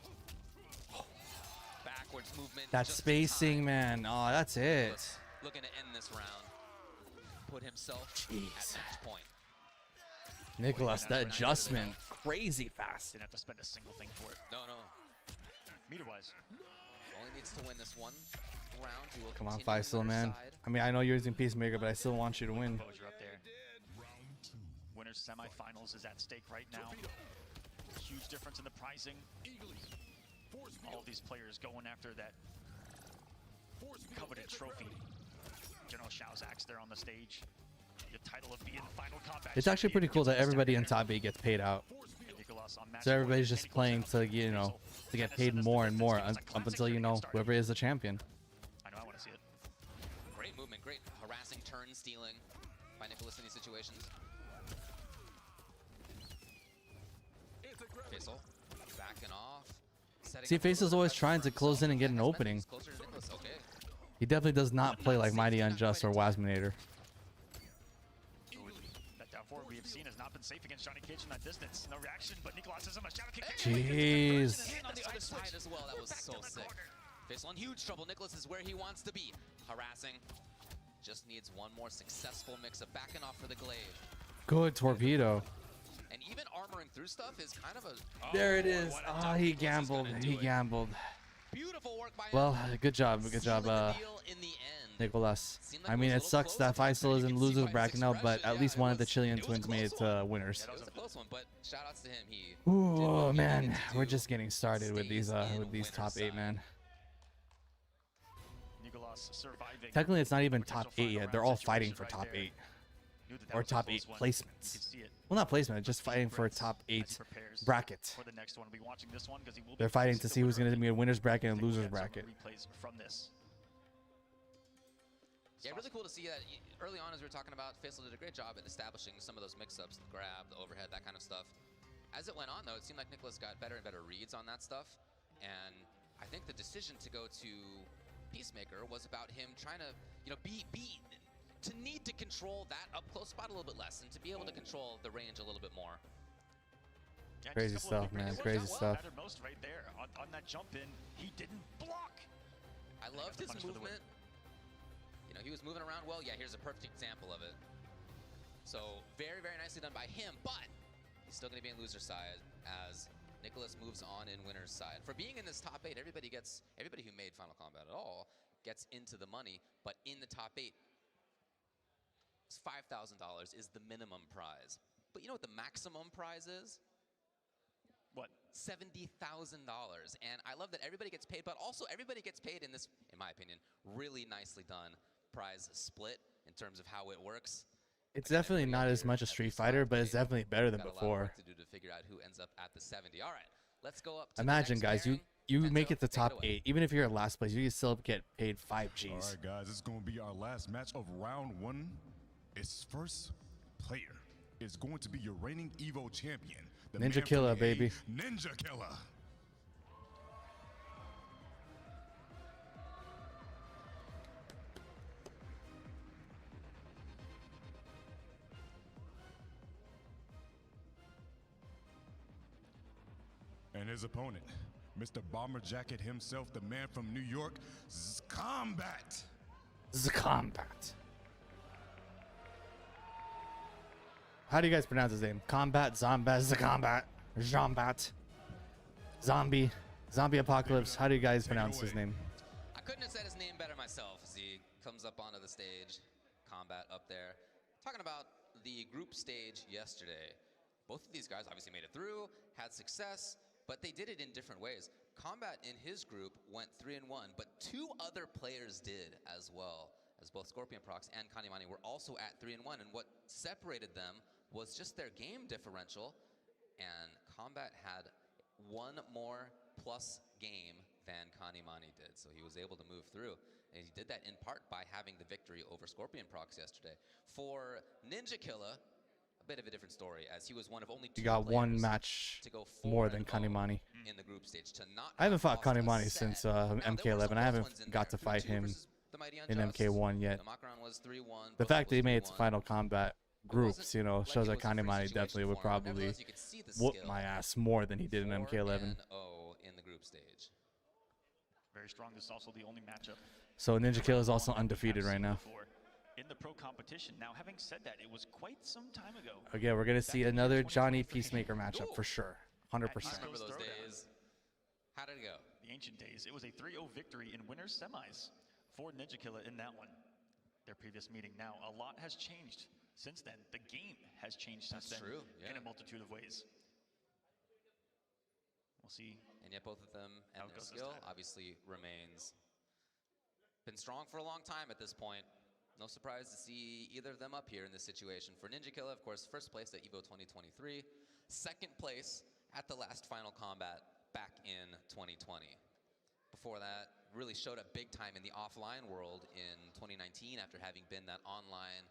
Backwards movement. That just in spacing, time. man. Oh, that's it. Nicholas looking to end this round. Put himself Jeez. at match point. Nicholas, that adjustment, crazy fast. Didn't have to spend a single thing for it. No. Meter-wise. Only needs to win this one round. He will Come on, continue Faisal, winner's man. side. I mean, I know you're using Peacemaker, but I still want you to win. Exposure up there. Winners semifinals is at stake right now. Huge difference in the pricing. All of these players going after that coveted trophy. General Shao's axe there on the stage. The title of being final combat. It's actually pretty cool that everybody in top 8 gets paid out. So everybody's just playing to, you know, to get paid more and more up until, you know, whoever is the champion. I know, I want to see it. Great movement, great harassing turn stealing by Nicholas in these situations. Faisal backing off. See, Faisal's always trying to close in and get an opening. Closer to Nicholas, okay. He definitely does not play like Mighty Unjust or Wasminator. That down forward we have seen has not been safe against Johnny Cage from that distance. No reaction, but Nicholas has him a shadow kick. Jeez. And on the other side as well, that was so sick. Faisal in huge trouble. Nicholas is where he wants to be. Harassing. Just needs one more successful mix-up. Backing off for the glaive. Good torpedo. And even armoring through stuff is kind of a... There it is. Ah, he gambled. He gambled. Beautiful work by Well, him. good job. Good job, Sealing the deal in the end. Nicholas. Seemed like I it mean, was a it little sucks that close. Faisal is You in can see losers by his bracket now, but expression, at least yeah, one it of the was- Chilean it was a twins made it close to one. winners. It was a close one, but shout outs to him. He did Ooh, what he man, needed to we're do. just getting started with these Stays in these top winner's 8, man. side. Nicholas surviving. Technically, it's not even Potential top 8 final yet. They're round all fighting situation for right top there. 8 Knew that or was a top close 8 one. You placements. can see it. Well, not placement, just fighting for a Regrets top as he 8 prepares bracket. For the next one, we'll be watching this one 'cause he will be They're fighting facing to the see who's winner going of to be a winner's bracket and I think we loser's have some bracket. Replays from this. Yeah, really cool to see that early on as we were talking about, Faisal did a great job at establishing some of those mix-ups, the grab, the overhead, that kind of stuff. As it went on, though, it seemed like Nicholas got better and better reads on that stuff. And I think the decision to go to Peacemaker was about him trying to, you know, to need to control that up-close spot a little bit less and to be able to control the range a little bit more. Yeah, Crazy just a couple of stuff, big man, breaks. crazy Well, stuff. mattered most right there on that jump in. He didn't block. I loved the his punch for the win. movement. You know, he was moving around well. Yeah, here's a perfect example of it. So very, very nicely done by him, but he's still going to be in loser side as Nicholas moves on in winner's side. For being in this top 8, everybody who made Final Combat at all gets into the money, but in the top 8, $5,000 is the minimum prize. But you know what the maximum prize is? What? $70,000. And I love that everybody gets paid, but also everybody gets paid in this, in my opinion, really nicely done prize split in terms of how it works. It's definitely not as much a Street Fighter, but it's definitely better than Got a lot of before. work to do to figure out who ends up at the 70. All right, let's go up to Imagine, the next guys, you pairing. make it Bento, the take top away. 8. Even if you're in last place, you can still get paid 5 Gs. All right, guys, this is going to be our last match of round 1. Its first player is going to be your reigning Evo champion, the man Ninja from Killer, A, baby. Ninja Killer. And his opponent, Mr. Bomber Jacket himself, the man from New York, Kombat. This is Kombat. How do you guys pronounce his name? Combat, Zombat, Combat, Jombat, Zombie, Zombie Apocalypse. How do you guys pronounce his name? I couldn't have said his name better myself as he comes up onto the stage. Combat up there. Talking about the group stage yesterday. both of these guys obviously made it through, had success, but they did it in different ways. Kombat in his group went 3-1, but 2 other players did as well, as both Scorpion Prox and Kanimani were also at 3-1, and what separated them was just their game differential, and Kombat had 1 more plus game than Kanimani did, so he was able to move through. And he did that in part by having the victory over Scorpion Prox yesterday. For Ninja Killa, a bit of a different story, as he was one of only 2 You got one players match to go more than 4-0 Kanimani. in the group stage. To not I haven't fought have lost a Kanimani set. since Now, there were some MK11. I close haven't ones in got to there. fight 3-2 him versus the Mighty in Unjust. MK1 yet. The Makaron was 3-1. The Both fact that was he made it to 3-1. Final Combat groups, you know, like shows it that was a free Kanimani situation definitely would for him. probably Nevertheless, you could see the whoop skill. my ass more than he did in MK11. 4-0 in the group stage. Very strong. This is also the only matchup So Ninja Kill is also undefeated right now. in the pro competition. Now, having said that, it was quite some time ago. Again, we're gonna see another Johnny Peacemaker matchup for sure, 100%. I remember those days. How did it go? The ancient days. It was a 3-0 victory in winners semis for Ninja Killa in that one. Their previous meeting. Now, a lot has changed since then. The game has changed since That's then true, yeah. in a multitude of ways. We'll see. And yet both of them and How it their goes this skill time. obviously remains. Been strong for a long time at this point. No surprise to see either of them up here in this situation. For Ninja Killa, of course, first place at EVO 2023. Second place at the last Final Combat back in 2020. Before that, really showed up big time in the offline world in 2019 after having been that online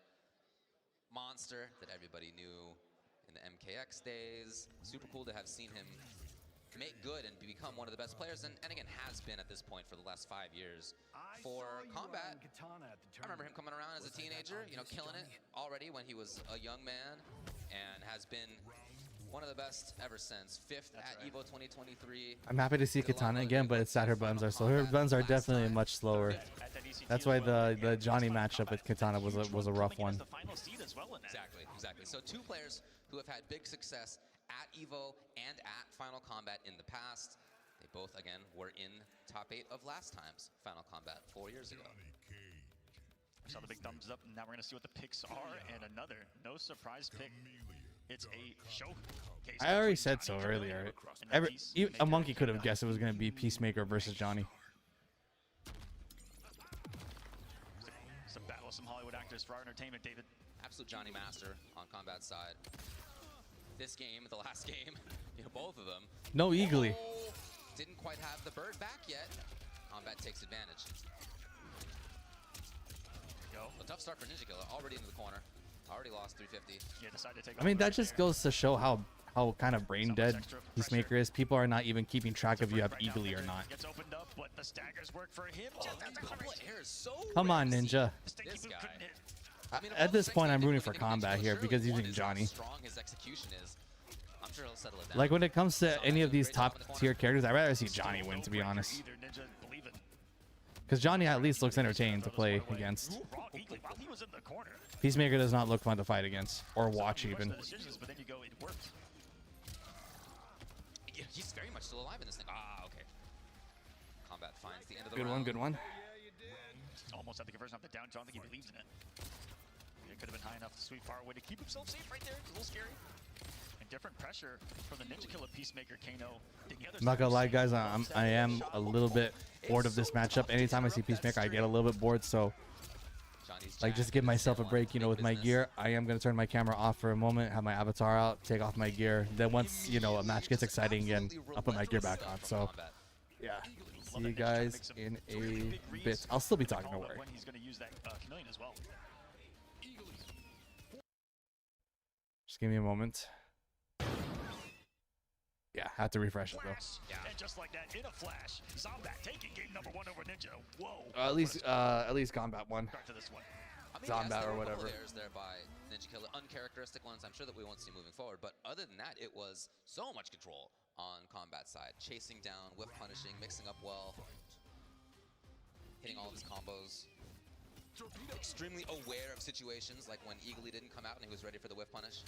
monster that everybody knew in the MKX days. Super cool to have seen him make good and become one of the best players, and again has been at this point for the last 5 years. For Kombat, I remember him coming around as a teenager, you know, killing it already when he was a young man, and has been one of the best ever since. 5th at EVO 2023. I'm happy to see Katana again, but it's sad her buttons are slow. Her buttons are definitely much slower. That's why the Johnny matchup with Katana was a rough one. Exactly, exactly. So 2 players who have had big success at EVO and at Final Combat in the past. They both, again, were in top 8 of last time's Final Combat 4 years ago. I saw the big thumbs up, and now we're going to see what the picks are, and another no surprise pick. It's a showcase. I already said so earlier. A monkey could have guessed it was going to be Peacemaker versus Johnny. It's a battle of some Hollywood actors for our entertainment, David. Absolute Johnny Master on Combat side. This game, the last game, you know, both of them. No eagly. Oh, didn't quite have the bird back yet. Kombat takes advantage. Go. A tough start for Ninja Killa, already into the corner. Already lost 350. Yeah, decided to take I mean, that just goes to show how kind of brain dead Peacemaker is. People are not even keeping track of you have eagly or not. Gets opened up, but the staggers work for him. Oh, a couple of airs, so Come on, racey. Ninja. This guy. I mean, At this point, I'm rooting for for Kombat here because he's using Johnny. Strong his execution is. I'm sure he'll settle it down. Like when it comes to any of these top tier characters, I'd rather see Johnny win, to be honest. Because Johnny at least looks entertaining to play against. Peacemaker does not look fun to fight against or watch even. Yeah, he's very much still alive in this thing. Ah, okay. Kombat finds the end of the Good round. one, good one. Almost had the conversion off the down. I don't think he believes in it. It could have been high enough to sweep far away to keep himself safe right there. It's a little scary. And different pressure from the Ninja Killa Peacemaker Kano. I'm not gonna lie, guys. I am a little bit bored of this matchup. Anytime I see Peacemaker, I get a little bit bored. So, like, just give myself a break, you know, with my gear. I am gonna turn my camera off for a moment, have my avatar out, take off my gear. Then once, you know, a match gets exciting again, I'll put my gear back on. So, yeah. See you guys in a bit. I'll still be talking, don't worry. When he's going to use that chameleon as well. Just give me a moment. Yeah, have to refresh it though. And just like that, in a flash, Zombat taking game number 1 over Ninja. Whoa. At least Combat won. Back to this one. I mean, Zombat yes, there or were a couple whatever. of errors there by Ninja Killa, uncharacteristic ones. I'm sure that we won't see moving forward. But other than that, it was so much control on Kombat side, chasing down, whip punishing, mixing up well, hitting all of his combos. Extremely aware of situations, like when Eagly didn't come out and he was ready for the whip punish.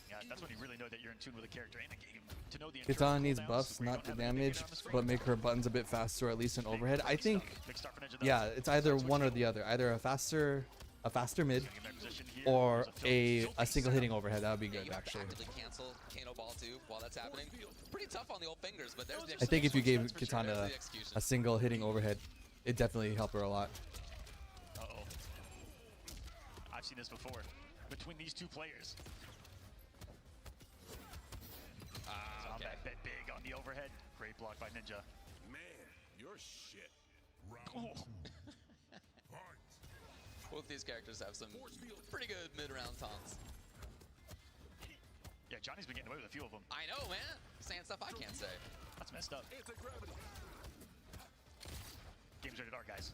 Yeah, that's when you really know that you're in tune with a character in a game. To know the Katana needs cooldowns buffs, where you not don't the have anything damage, on the screen. but make her buttons a bit faster, or at least an overhead. I think, Big start for Ninja, though. yeah, it's either one or the other. Either a faster a faster mid, Getting in their position here. or There's a single hitting overhead. That would be Yeah, good, you have to actually. actively cancel Kano ball too while that's happening. Pretty tough on the old fingers, but there's the I think if you execution. gave That's for sure. Kitana There's the execution. a single hitting overhead, it definitely helped her a lot. Uh-oh. I've seen this before. Between these two players. Okay. Zombat bet big on the overhead. Great block by Ninja. Man, you're shit. Oh. Both these characters have some pretty good mid-round taunts. Yeah, Johnny's been getting away with a few of them. I know, man. Saying stuff I can't say. That's messed up. Game's rated R, guys.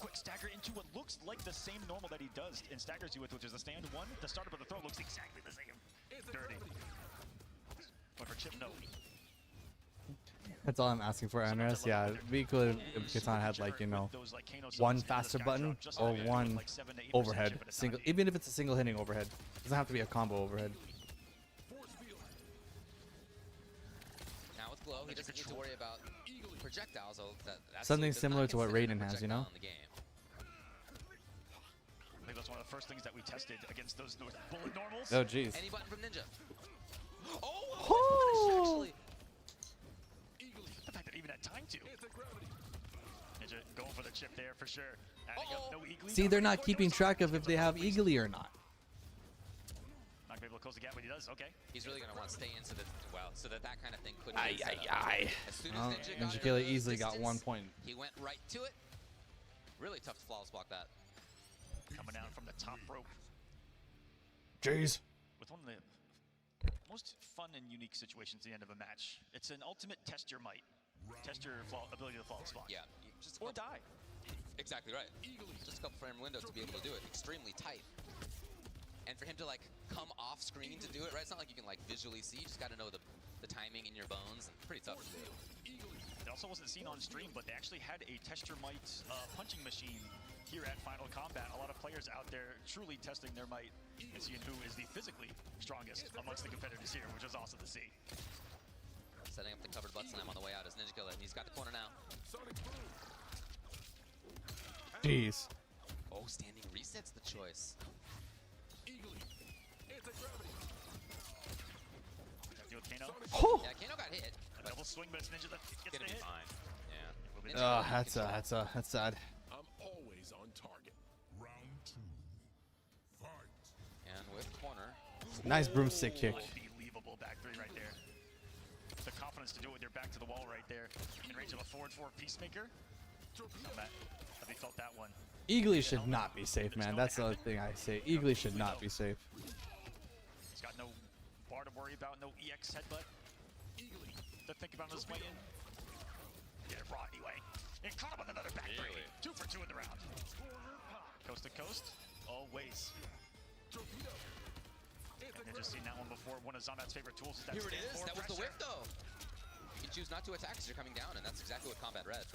Quick stagger into what looks like the same normal that he does and staggers you with, which is the stand one. The startup of the throw looks exactly the same. Dirty. But for Chip, no. That's all I'm asking for, Andres. Yeah, it'd be cool if Kitana had, like, you know, one faster button or one overhead. Single, even if it's a single hitting overhead. It doesn't have to be a combo overhead. Now with Glow, he doesn't need to worry about projectiles. That's Something does similar not to what consider Raiden a has, you know? projectile in the game. I think that's one of the first things that we tested against those bullet normals. Oh, jeez. Any button from Ninja. Oh, Oh! actually. The fact that even had time to. Ninja going for the chip there for sure. Adding up, no Eagly. See, they're not keeping track of if they have Eagly or not. Not gonna be able to close the gap, but he does. Okay. He's really going to want to stay into the, well, so that kind of thing could Aye, be set aye, up. aye. As soon as Well, Ninja Ninja got Killer into easily got distance, 1 point. He went right to it. Really tough to flawless block that. Coming down from the top rope Jeez. with one of the most fun and unique situations at the end of a match. It's an ultimate test your might. Test your ability to flawless block. Yeah, just a Or couple, die. exactly right. Just a couple frame window to be able to do it. Extremely tight. And for him to like come off screen to do it, right? It's not like you can like visually see. You just got to know the timing in your bones. And pretty tough to do. It also wasn't seen on stream, but they actually had a test your might punching machine here at Final Kombat. A lot of players out there truly testing their might and seeing who is the physically strongest amongst the competitors here, which is awesome to see. Setting up the covered butt slam on the way out is Ninja Killer. He's got the corner now. Jeez. Oh, standing resets the choice. Deal with Kano. Oh! Yeah, Kano got hit. A double swing, but it's Ninja that gets Gonna the be hit. fine. Yeah. Oh, that's sad. I'm always on target. Round 2. Fight. And with corner. Nice broomstick kick. Unbelievable back three right there. The confidence to do it with your back to the wall right there. In range of a forward Peacemaker. Matt, have you felt that one? Eagly should not be safe, man. That's the other thing I say. Eagly should not be safe. He's got no bar to worry about, no EX headbutt. Eagly to think about his way in. Get it raw anyway. And caught him with another back three. 2 for 2 in the round. Coast to coast, always. And just seen that one before. One of Zombat's favorite tools is that Here it stand is. forward That was the pressure. whip, though. You choose not to attack as you're coming down, and that's exactly what Kombat read.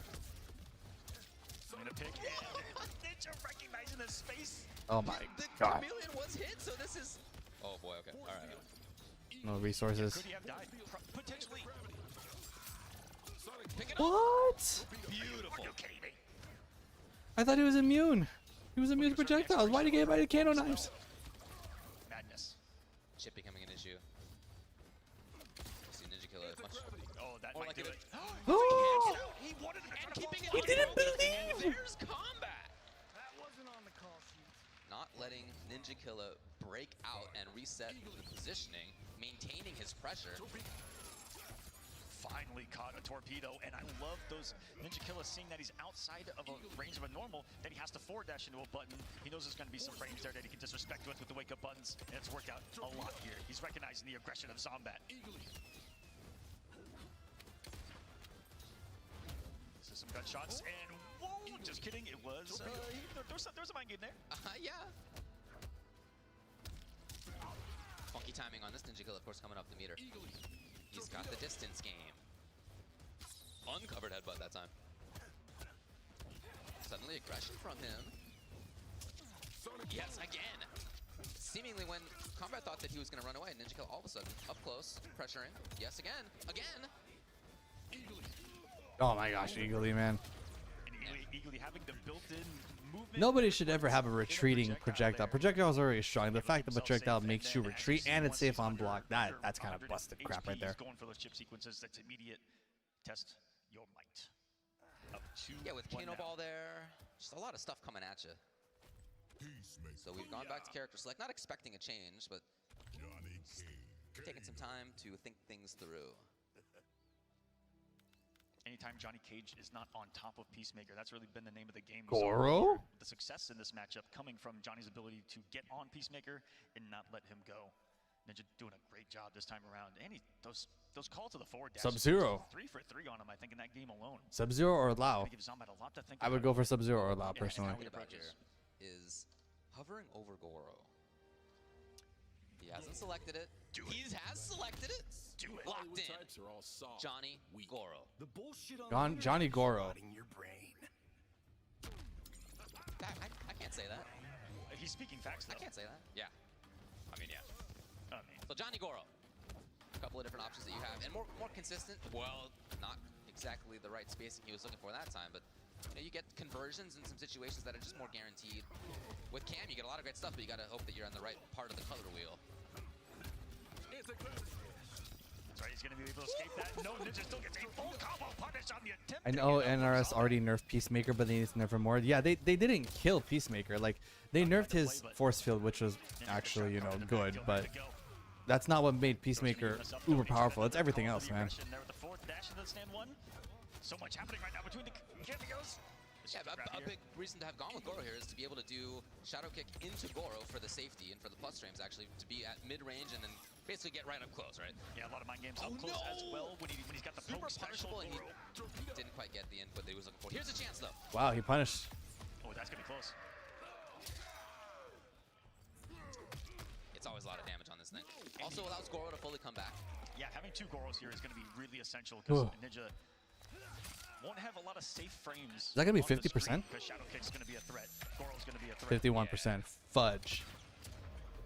And a pick. And Ninja recognizing the space. Oh my The god. chameleon was hit, so this is... Oh, boy, okay. All right. No resources. Could he have died? Potentially. Pick it up. What? Beautiful. Are you kidding me? I thought he was immune. He was immune to projectiles. Why'd he get by the Kano knives? Madness. Chip becoming an issue. See Ninja Killer much... Oh, that Or might like do it- it. Oh! He wanted him to try to keeping fall it He didn't under- believe! There's Kombat. That wasn't on the call sheet. Not letting Ninja Killer break out and reset the positioning, maintaining his pressure. Finally caught a torpedo, and I love those Ninja Killer seeing that he's outside of a range of a normal, that he has to forward dash into a button. He knows there's going to be some frames there that he can disrespect with the wake-up buttons, and it's worked out a lot here. He's recognizing the aggression of Zombat. This is some gunshots, and whoa, just kidding, it was, there's a mind game there. Yeah. Funky timing on this Ninja Killer, of course, coming up the meter. He's got the distance game. Uncovered headbutt that time. Suddenly aggression from him. Yes, again. Seemingly when Kombat thought that he was going to run away, Ninja Killer all of a sudden, up close, pressuring. Yes, again. Again! Oh my gosh, Eagly, man. And Eagly having the built-in movement Nobody should ever have a retreating projectile. Projectile is already strong. The fact that projectile makes you retreat and it's safe on block, that's kind of busted crap right there. Going for those chip sequences, that's immediate. Test your might. Yeah, with Kano Ball there, just a lot of stuff coming at you. So we've gone back to character select, not expecting a change, but taking some time to think things through. Anytime Johnny Cage is not on top of Peacemaker, that's really been the name of the game. Goro? The success in this matchup coming from Johnny's ability to get on Peacemaker and not let him go. Ninja doing a great job this time around. And those calls to the forward dash. Sub-Zero. 3 for 3 on him, I think, in that game alone. Sub-Zero or Lao? Give Zombat a lot to think I would about. go for Sub-Zero or Lao personally. What about here is hovering over Goro. He hasn't selected it. He has selected it. Do it. Locked in. Johnny Goro. The bullshit on Johnny Goro. your brain. I can't say that. He's speaking facts, though. I can't say that. Yeah. I mean, yeah. I mean, So Johnny Goro. A couple of different options that you have, and more consistent. Well, not exactly the right spacing he was looking for that time, but you get conversions in some situations that are just more guaranteed. With Cam, you get a lot of great stuff, but you got to hope that you're on the right part of the color wheel. that's right, he's going to be able to escape that. No, Ninja still gets a full combo punish on the attempt. I to know get out NRS from already nerfed Peacemaker, but they need to nerf him more. Yeah, they didn't kill Peacemaker. Like, they nerfed his force field, which was actually, you know, good, but that's not what made Peacemaker uber powerful. It's everything else, man. There with the fourth dash into the stand one. So much happening right now between the cameos. Yeah, a big reason to have gone with Goro here is to be able to do Shadow Kick into Goro for the safety and for the plus frames, actually, to be at mid-range and then basically get right up close, right? Yeah, a lot of mind games up close as well when he's got the Super poke special. punishable, and he didn't quite get the input that he was looking for. Here's a chance, though. Wow, he punished. Oh, that's going to be close. It's always a lot of damage on this thing. Also allows Goro to fully come back. Yeah, having 2 Goros here is going to be really essential because Ninja won't have a lot of safe frames. Is that going to be 50%? Because Shadow Kick's going to be a threat. Goro's going to be a threat. 51%. Fudge.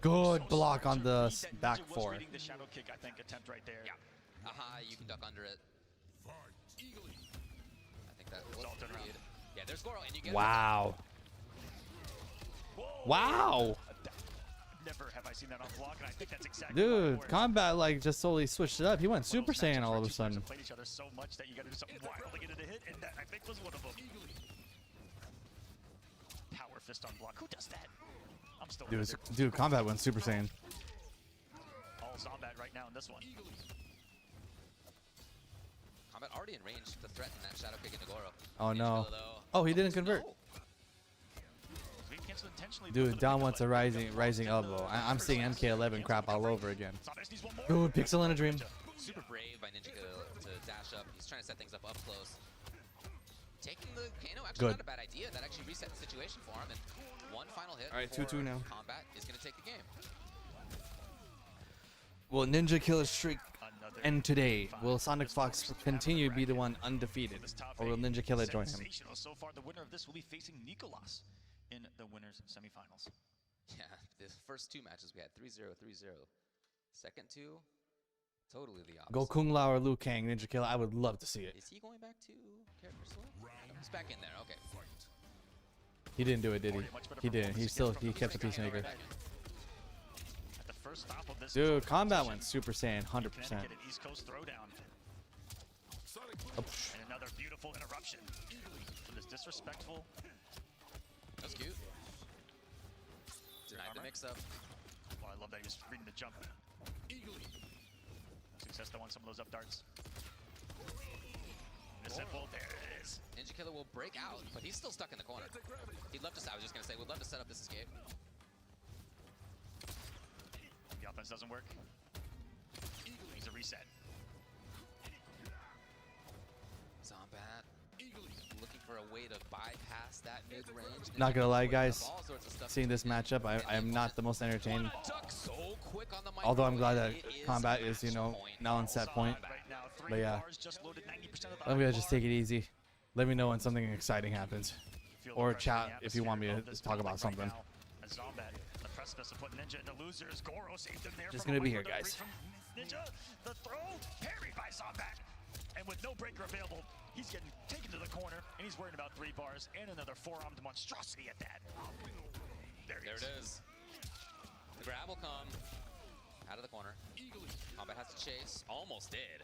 Good block on the back Ninja was 4. reading the Shadow Kick, I think, attempt right there. Yeah. Aha, you can duck under it. I think that was all the turned around. read. Yeah, there's Goro, and you get Wow. Whoa. Wow. Never have I seen that on block, and I think that's exactly Dude, Kombat like just totally switched it up. He went Super Saiyan all of a sudden. Played each other so much that you got to do something wild to get it a hit, and that I think was one of them. Power fist on block. Who does that? I'm still. Dude, Kombat went Super Saiyan. All Zombat right now in this one. Kombat already in range to threaten that Shadow Kick into Goro. Oh no. Ninja, though, Oh, he didn't convert. no. Dude, down wants a rising elbow. I'm seeing MK11 crap all over again. Dude, Pixel in a Dream. Super brave by Ninja to dash up. He's trying to set things up close. Taking the Kano, actually Good. not a bad idea. That actually reset the situation for him. And one final hit. All right, for 2-2 now. Kombat is going to take the game. Will Ninja kill his streak end today? Will Sonic Fox continue to be the one undefeated? Or will Ninja Killer join him? So far, the winner of this will be facing Nicolas in the winners semifinals. Yeah, the first 2 matches we had 3-0, 3-0. Second 2, totally the opposite. Go Kung Lao or Liu Kang, Ninja Killer. I would love to see it. Is he going back to character select? He's back in there. Okay. He didn't do it, did he? He didn't. He kept the Peacemaker. At the first stop of this Dude, Kombat went Super Saiyan 100%. Get an East Coast throwdown. And another beautiful interruption. For this disrespectful. That's cute. Denied the mix-up. Oh, I love that he was reading the jump. Success though on some of those up darts. The simple, there it is. Ninja Killer will break out, but he's still stuck in the corner. He'd love to. I was just gonna say, we'd love to set up this escape. The offense doesn't work. Needs a reset. Zombat looking for a way to bypass that mid-range. Not gonna lie, guys. All sorts of stuff. Seeing this matchup, I am not the most entertained. Duck so quick on the Although I'm glad that microwave. It Kombat is, you know, now on set point. But yeah, I'm gonna just take it easy. Let me know when something exciting happens. Or chat if you want me to talk about something. Just gonna be here, guys. Ninja, the throw parried by Zombat. And with no breaker available, he's getting taken to the corner, and he's worried about 3 bars and another four-armed monstrosity at that. There it is. The grab will come out of the corner. Kombat has to chase. Almost did.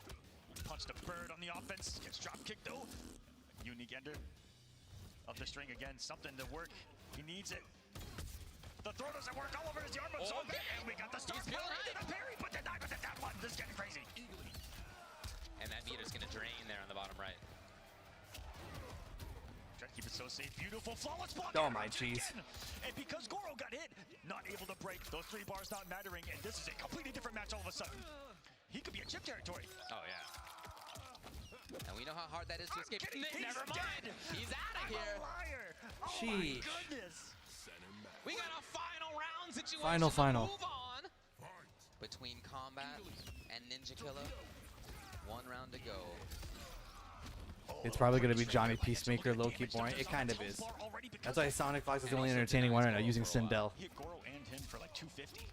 Punched a bird on the offense. Gets drop kicked though. Unique ender of the string again. Something to work. He needs it. The throw doesn't work all over his arm. Okay. And we got the start power into the parry, but denied with the down one. This is getting crazy. And that meter's gonna drain there on the bottom right. Try to keep it so safe. Beautiful, flawless block. Oh my jeez. And because Goro got hit, not able to break. Those 3 bars not mattering, and this is a completely different match all of a sudden. He could be in chip territory. Oh yeah. And we know how hard that is to escape. Never mind. He's out of here. Liar. Oh Sheesh. my goodness. We got a final round situation. Final. Move on. Between Kombat and Ninja Killer. 1 round to go. It's probably going to be Johnny Peacemaker, low-key boring. It kind of is. That's why Sonic Fox is the only entertaining one right now, using Sindel. Hit Goro and him for like 250.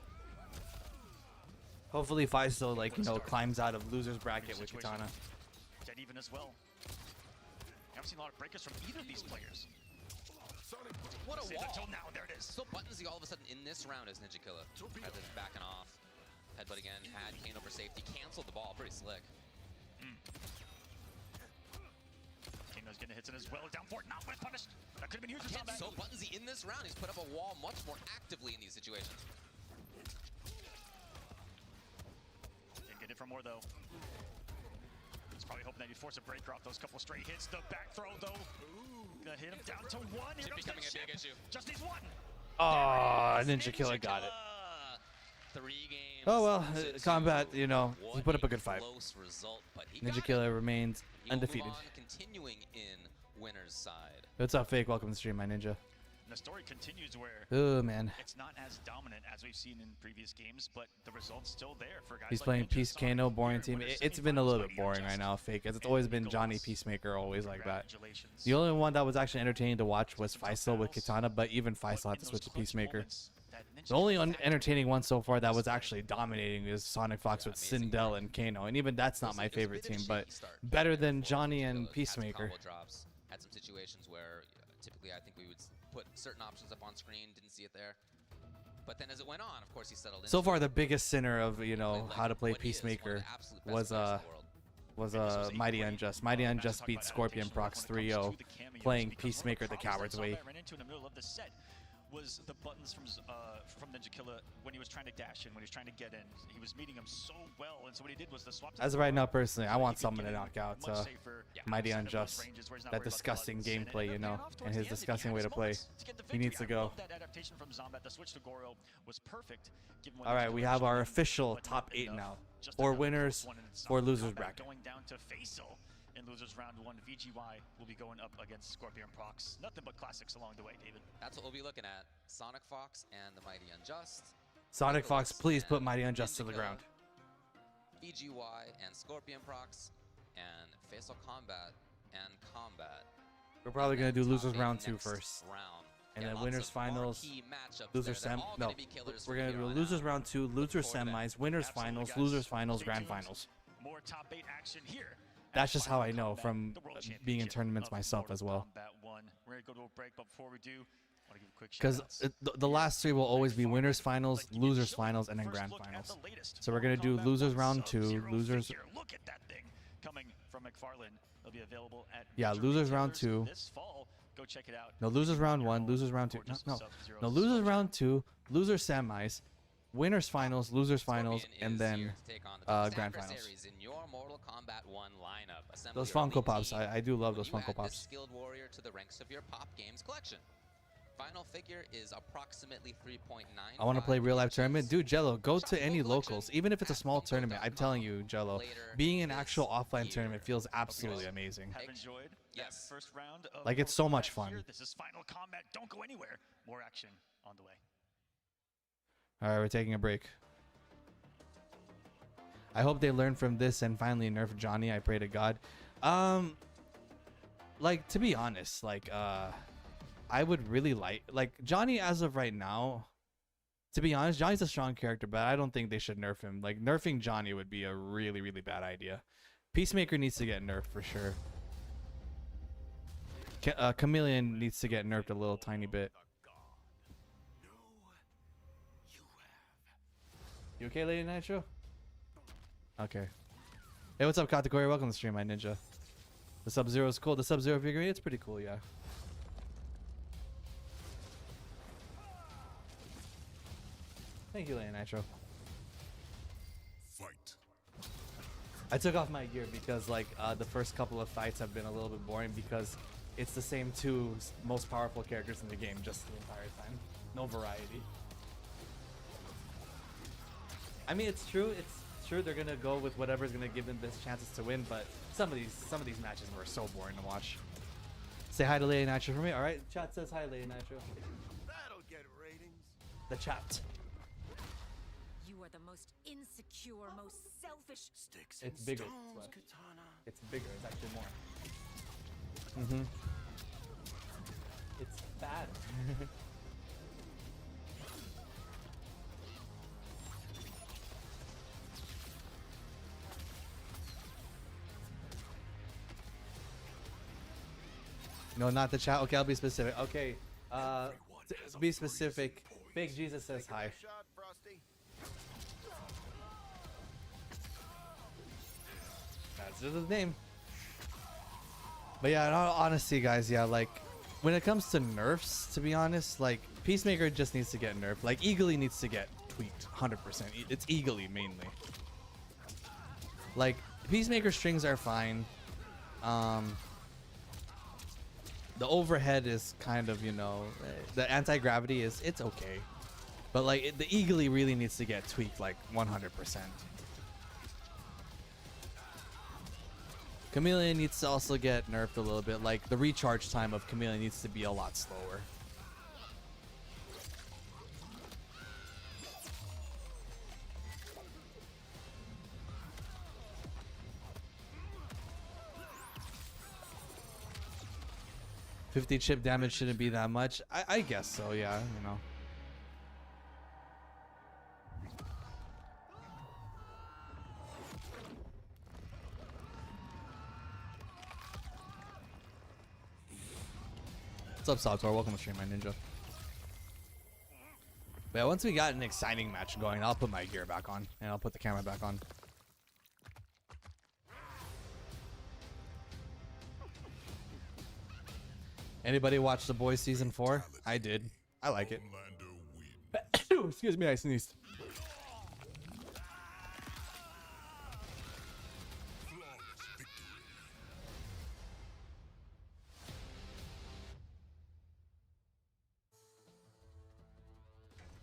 Hopefully Faisal, like, you know, climbs out of loser's bracket with Katana. Dead even as well. Haven't seen a lot of breakers from either of these players. What a wall. Until now, there it is. So Buttonsy all of a sudden in this round is Ninja Killer. Rather than backing off. Headbutt again, had Kano for safety, canceled the ball, pretty slick. Kano's getting hits in as well, down for it, not when punished. That could have been huge for Kombat. So Buttonsy in this round, he's put up a wall much more actively in these situations. Didn't get it for more though. He's probably hoping that he'd force a breaker off those couple straight hits. The back throw though. Gonna hit him down to 1. Here comes becoming the a big issue. Just needs 1. Oh, Ninja Killer got it. 3 games. Oh well, Kombat, you know, he What put up a good fight. Close result, but he Ninja got Killer it. remains He'll move undefeated. on, continuing in winner's side. What's up, Fake? Welcome to the stream, my ninja. And the story continues where Oh man, it's not as dominant as we've seen in previous games, but the result's still there for guys he's like playing Ninja, Peace Sonic, Kano, boring here, team. winners It's been a little bit semifinals, boring right now, Fake, as it's always been Johnny Peacemaker, always like that. Congratulations. The only one that was actually entertaining to watch was Faisal with Katana, but even Faisal had to switch to Peacemaker. The only entertaining one so far that was actually dominating is Sonic Fox with Sindel and Kano, and even that's not my favorite team, but better than Johnny and Peacemaker. Drops. Had some situations where typically I think we would put certain options up on screen, didn't see it there. But then as it went on, of course, he settled in. So far, the biggest sinner of, you know, how to play Peacemaker was Mighty Unjust. Mighty Unjust beat Scorpion Prox 3-0, playing Peacemaker the coward's way. Ran into in the middle of the set was the buttons from Ninja Killer when he was trying to dash in, when he was trying to get in. He was meeting him so well, and so what he did was the swap. As of right now, personally, I want someone to knock out Mighty Unjust. That disgusting gameplay, you know, and his disgusting way to play. He needs to go. That adaptation from Zombat, the switch to Goro was perfect. All right, we have our official top 8 now. 4 winners, 4 losers bracket. Going down to Faisal in losers round 1. VGY will be going up against Scorpion Prox. Nothing but classics along the way, David. That's what we'll be looking at. Sonic Fox and the Mighty Unjust. Sonic Fox, please put Mighty Unjust to the ground. VGY and Scorpion Prox and Faisal Kombat and Kombat. We're probably going to do losers Top eight round 2 next first. Round. And Yeah, then lots winners of finals, marquee matchups losers there that are sem. all No, gonna be killers we're from going to here do on losers out. round 2, losers Forward to that. semis, winners Absolutely, finals, guys. losers finals, Stay grand tuned. finals. More top 8 action here. That's just how I Final know Kombat, from the World being in Championship tournaments of myself Mortal as well. Kombat 1. We're going to go to a break, but before we do, I want to give a quick Because shout-outs. the last 3 will always be winners finals, losers finals, and then grand finals. So we're going to do losers round 2, losers. Look at that thing coming from McFarlane. It'll be available at Yeah, major losers round retailers 2. this fall. Go check it out. No, losers round 1, losers round 2. No, losers round 2, losers semis, winners finals, losers finals, and then grand finals. In your Mortal Kombat 1 lineup. Assemble Those your Funko elite Pops, team I do love those when you Funko add this Pops. skilled warrior to the ranks of your Pop Games collection. Final figure is approximately 3.9. I want to play real life tournament. Dude, Jello, go to any locals. Even if it's a small tournament, I'm telling you, Jello, being an actual offline tournament feels absolutely amazing. Have enjoyed that first round of Like, it's so Mortal much Kombat fun. here. This is Final Kombat. Don't go anywhere. More action on the way. All right, we're taking a break. I hope they learn from this and finally nerf Johnny. I pray to God. Like, to be honest, like, I would really like Johnny as of right now. To be honest, Johnny's a strong character, but I don't think they should nerf him. Like, nerfing Johnny would be a really, really bad idea. Peacemaker needs to get nerfed for sure. Chameleon needs to get nerfed a little tiny bit. You okay, Lady Nitro? Okay. Hey, what's up, Katakori? Welcome to the stream, my ninja. The Sub-Zero is cool. The Sub-Zero figurine, it's pretty cool, yeah. Thank you, Lady Nitro. Fight. I took off my gear because like the first couple of fights have been a little bit boring because it's the same two most powerful characters in the game just the entire time. No variety. I mean, it's true. It's true. They're gonna go with whatever's gonna give them best chances to win. But some of these matches were so boring to watch. Say hi to Lady Nitro for me. All right. Chat says hi, Lady Nitro. That'll get ratings. The chat. You are the most insecure, most selfish. Sticks It's bigger. stones, But Katana. it's bigger. It's actually more. It's bad. No, not the chat. Okay, I'll be specific. Okay, be specific. Big Jesus says hi. Shot, Frosty. That's just his name. But yeah, in all honesty, guys, yeah, like when it comes to nerfs, to be honest, like Peacemaker just needs to get nerfed. Like Eagly needs to get tweaked 100%. It's Eagly mainly. Like Peacemaker strings are fine. The overhead is kind of, you know, the anti-gravity it's okay. But like the Eagly really needs to get tweaked like 100%. Chameleon needs to also get nerfed a little bit. Like the recharge time of Chameleon needs to be a lot slower. $50 chip damage shouldn't be that much. I guess so, yeah, you know. What's up, Saltor? Welcome to stream, my ninja. But yeah, once we got an exciting match going, I'll put my gear back on and I'll put the camera back on. Anybody watch The Boys season 4? I did. I like it. Excuse me, I sneezed.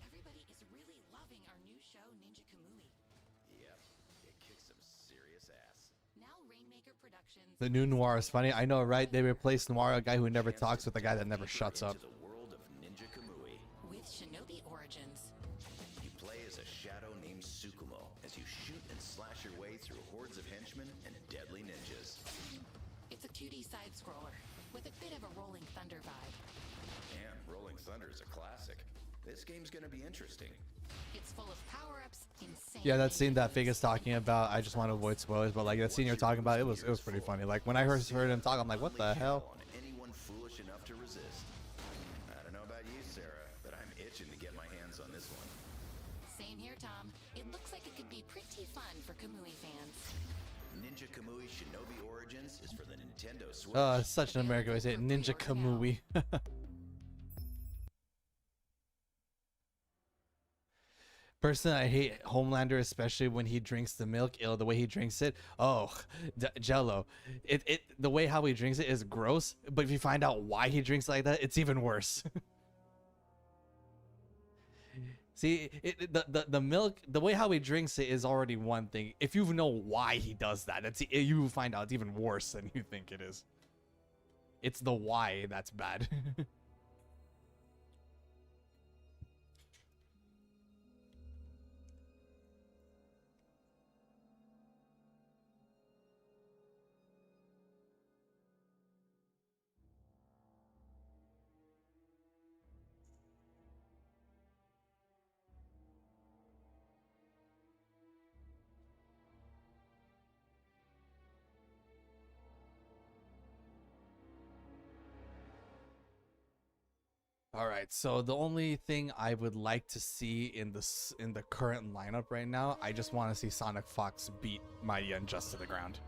Everybody is really loving our new show, Ninja Kamui. Yep, it kicks some serious ass. Now Rainmaker Productions. The new Noir is funny. I know, right? They replaced Noir, a guy who never talks, with a guy that never shuts up. Into the world of Ninja Kamui. With Shinobi Origins. You play as a shadow named Tsukumo as you shoot and slash your way through hordes of henchmen and deadly ninjas. It's a 2D side scroller with a bit of a Rolling Thunder vibe. Man, Rolling Thunder is a classic. This game's gonna be interesting. It's full of power-ups, insane. Yeah, that scene that Fig is talking about, I just want to avoid spoilers, but like that scene you're talking about, it was pretty funny. Like when I first heard him talk, I'm like, what the hell? On anyone foolish enough to resist. I don't know about you, Sarah, but I'm itching to get my hands on this one. Same here, Tom. It looks like it could be pretty fun for Kamui fans. Ninja Kamui Shinobi Origins is for the Nintendo Switch. Such an American way to say it. Ninja Kamui. Personally, I hate Homelander, especially when he drinks the milk. The way he drinks it, Jello. The way how he drinks it is gross. But if you find out why he drinks like that, it's even worse. See, the milk, the way how he drinks it is already one thing. If you know why he does that, you find out it's even worse than you think it is. It's the why that's bad. All right, so the only thing I would like to see in the current lineup right now, I just want to see Sonic Fox beat Mighty Unjust to the ground.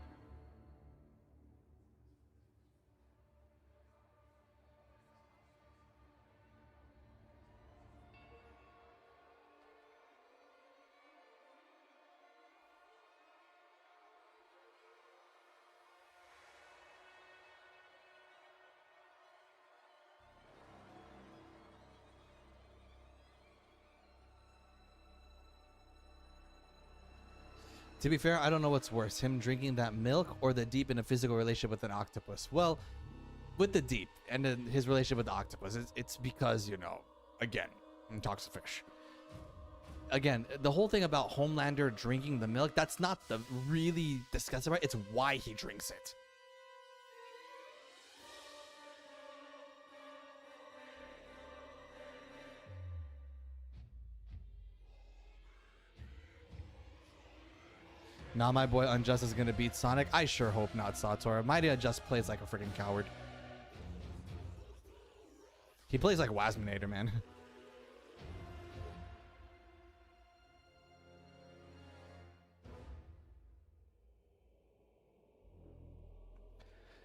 To be fair, I don't know what's worse, him drinking that milk or the deep in a physical relationship with an octopus. Well, with the deep and then his relationship with the octopus, it's because, you know, again, Toxifish. Again, the whole thing about Homelander drinking the milk, that's not the really disgusting part. It's why he drinks it. Now my boy Unjust is going to beat Sonic. I sure hope not, Sator. Mighty Unjust plays like a freaking coward. He plays like Wasminator, man.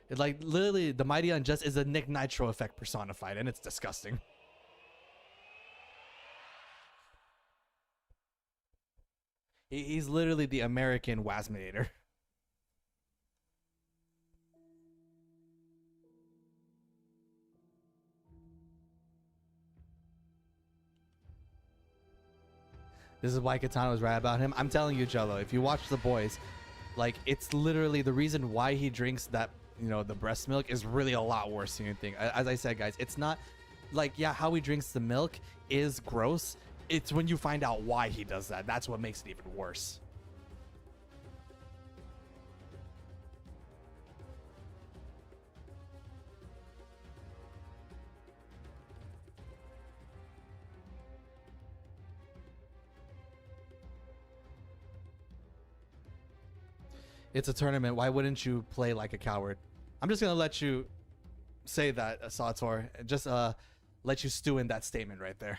It's like, literally, the Mighty Unjust is a Nick Nitro effect personified, and it's disgusting. He's literally the American Wasminator. This is why Katana was right about him. I'm telling you, Jello, if you watch The Boys, like, it's literally the reason why he drinks that, you know, the breast milk is really a lot worse than you think. As I said, guys, it's not like, yeah, how he drinks the milk is gross. It's when you find out why he does that. That's what makes it even worse. It's a tournament. Why wouldn't you play like a coward? I'm just going to let you say that, Sator. Just let you stew in that statement right there.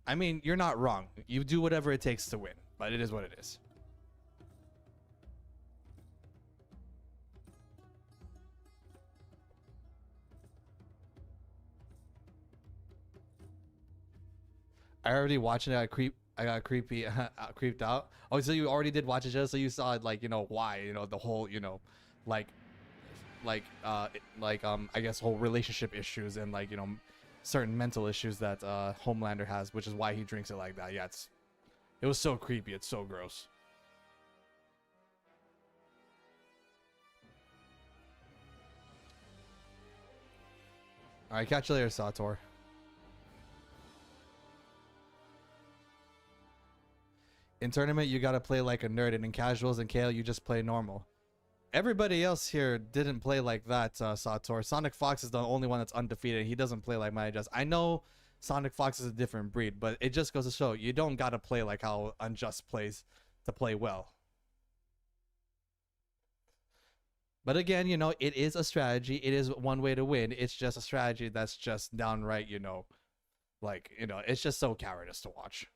I mean, you're not wrong. You do whatever it takes to win, but it is what it is. I already watched it. I got creepy, creeped out. Oh, so you already did watch it, just so you saw, like, you know, why, you know, the whole, you know, I guess whole relationship issues and, like, you know, certain mental issues that Homelander has, which is why he drinks it like that. Yeah, it was so creepy. It's so gross. All right, catch you later, Sator. In tournament, you gotta play like a nerd, and in casuals and KL, you just play normal. Everybody else here didn't play like that, Sator. Sonic Fox is the only one that's undefeated. He doesn't play like Mighty Unjust. I know Sonic Fox is a different breed, but it just goes to show you don't gotta play like how Unjust plays to play well. But again, you know, it is a strategy. It is one way to win. It's just a strategy that's just downright, you know, like, you know, it's just so cowardice to watch.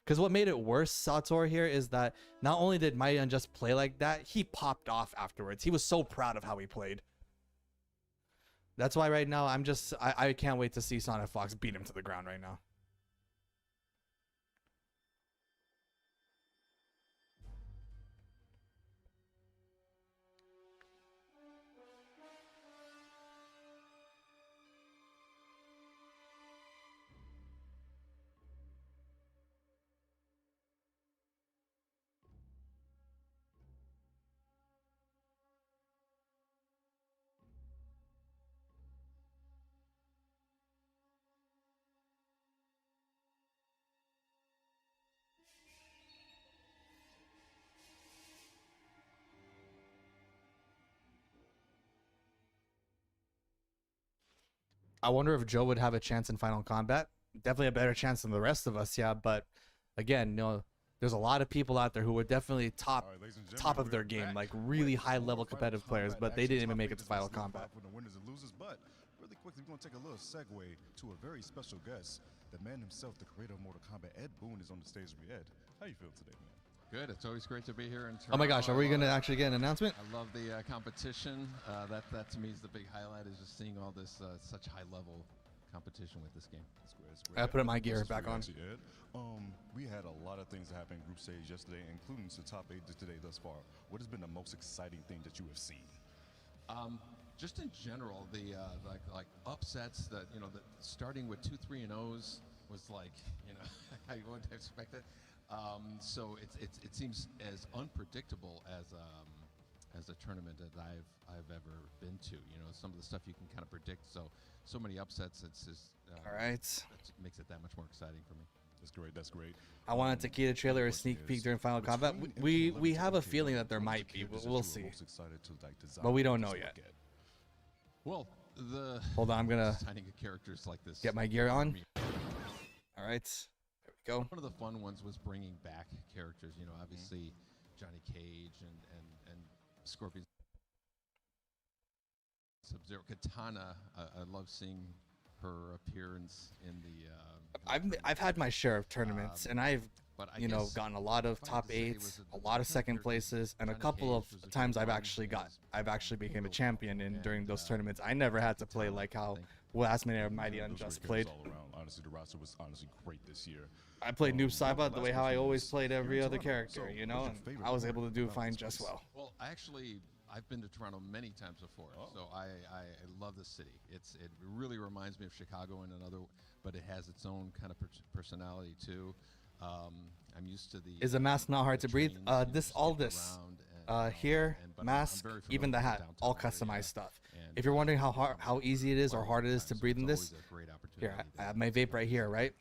Because what made it worse, Sator, here, is that not only did Mighty Unjust play like that, he popped off afterwards. He was so proud of how he played. That's why right now I can't wait to see Sonic Fox beat him to the ground right now. I wonder if Joe would have a chance in Final Combat. Definitely a better chance than the rest of us, yeah. But again, you know, there's a lot of people out there who were definitely top All right, ladies and gentlemen, top of we their are game, back like really with high more level Final competitive players, Kombat but they action. didn't even Top make it eight to is Final listed in Combat. five for the winners and losers, but really quickly, we're going to take a little segue to a very special guest. The man himself, the creator of Mortal Kombat, Ed Boon, is on the stage with me. Ed, how you feel today, man? Good. It's always great to be here in Toronto. Oh my gosh, are we going to actually get an announcement? I love the competition. That to me is the big highlight, is just seeing all this such high level competition with this game. That's great. That's great. I put my This gear is for back you, on. actually, Ed. We had a lot of things that happened in group stage yesterday, including the top 8 today thus far. What has been the most exciting thing that you have seen? Just in general, the like upsets that starting with 2-3 and 0s was like I wouldn't expect it. So it seems as unpredictable as a tournament that I've ever been to. Some of the stuff you can kind of predict. So many upsets. It's just All right. It makes it that much more exciting for me. That's great. That's great. I wanted to key the trailer a sneak peek during Final Combat. We have a feeling that there might be, but we'll see. But we don't know yet. Well, the Hold on, I'm gonna signing of characters like this. get my gear on. All right, there we go. One of the fun ones was bringing back characters. Obviously Johnny Cage and Scorpion, Sub-Zero, Katana. I love seeing her appearance in the. I've had my share of tournaments, and I've but I gotten a lot of top 8s, a lot of second places, and a couple of times I've actually became a champion during those tournaments. I never had to play like how last minute Mighty Unjust played. All around. Honestly, the roster was honestly great this year. I played Noob Saibot the way how I always played every other character, and I was able to do fine just well. Well, I've been to Toronto many times before, so I love the city. It really reminds me of Chicago in another, but it has its own kind of personality too. I'm used to the. Is the mask not hard to breathe? Here, mask, even the hat, all customized stuff. If you're wondering how easy it is or hard it is to breathe in this, here I have my vape right here, right?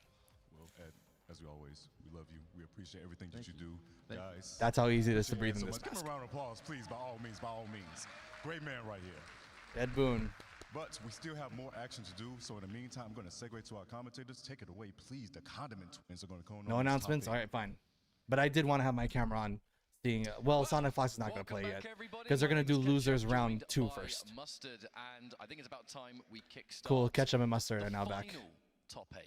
Well, Ed, as we always, we love you. We appreciate everything that you do, guys. That's how easy it is to breathe in this Give mask. him a round of applause, please, by all means, by all means. Great man right here. Ed Boon. But we still have more action to do, so in the meantime, I'm going to segue to our commentators. Take it away, please. The Condiment Twins are going to come on. No announcements? All right, fine. But I did want to have my camera on. Seeing, well, Sonic Fox is not going to play yet because they're going to do losers round 2 first. Mustard, and I think it's about time we kickstart. Cool, Ketchup and Mustard are now back. Top 8.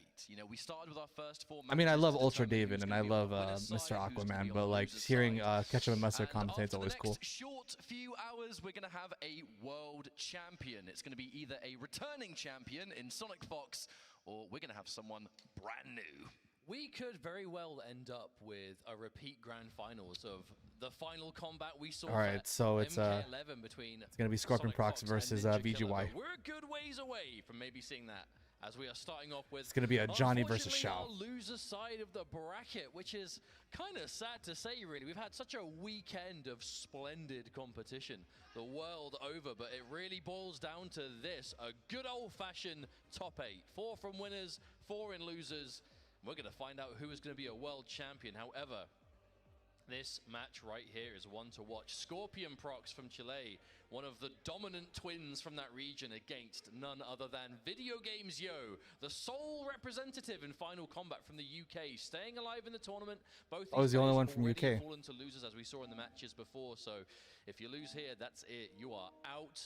We started with our first 4 matches. I mean, I love Ultra David and I love Mr. Aquaman, but like hearing Ketchup and Mustard commentate is always cool. Short few hours, we're going to have a world champion. It's going to be either a returning champion in Sonic Fox, or we're going to have someone brand new. We could very well end up with a repeat grand finals of the final combat we saw. All right, so it's going to be Scorpion Prox versus VGY. We're a good ways away from maybe seeing that, as we are starting off with. It's going to be a Johnny versus Shao. Our loser side of the bracket, which is kind of sad to say, really. We've had such a weekend of splendid competition the world over, but it really boils down to this: a good old-fashioned top 8. 4 from winners, 4 in losers. We're going to find out who is going to be a world champion. However, this match right here is one to watch. Scorpion Prox from Chile, one of the dominant twins from that region, against none other than Video Games Yo, the sole representative in Final Combat from the UK, staying alive in the tournament. Both I was the only one from UK. Fallen to losers, as we saw in the matches before. So if you lose here, that's it. You are out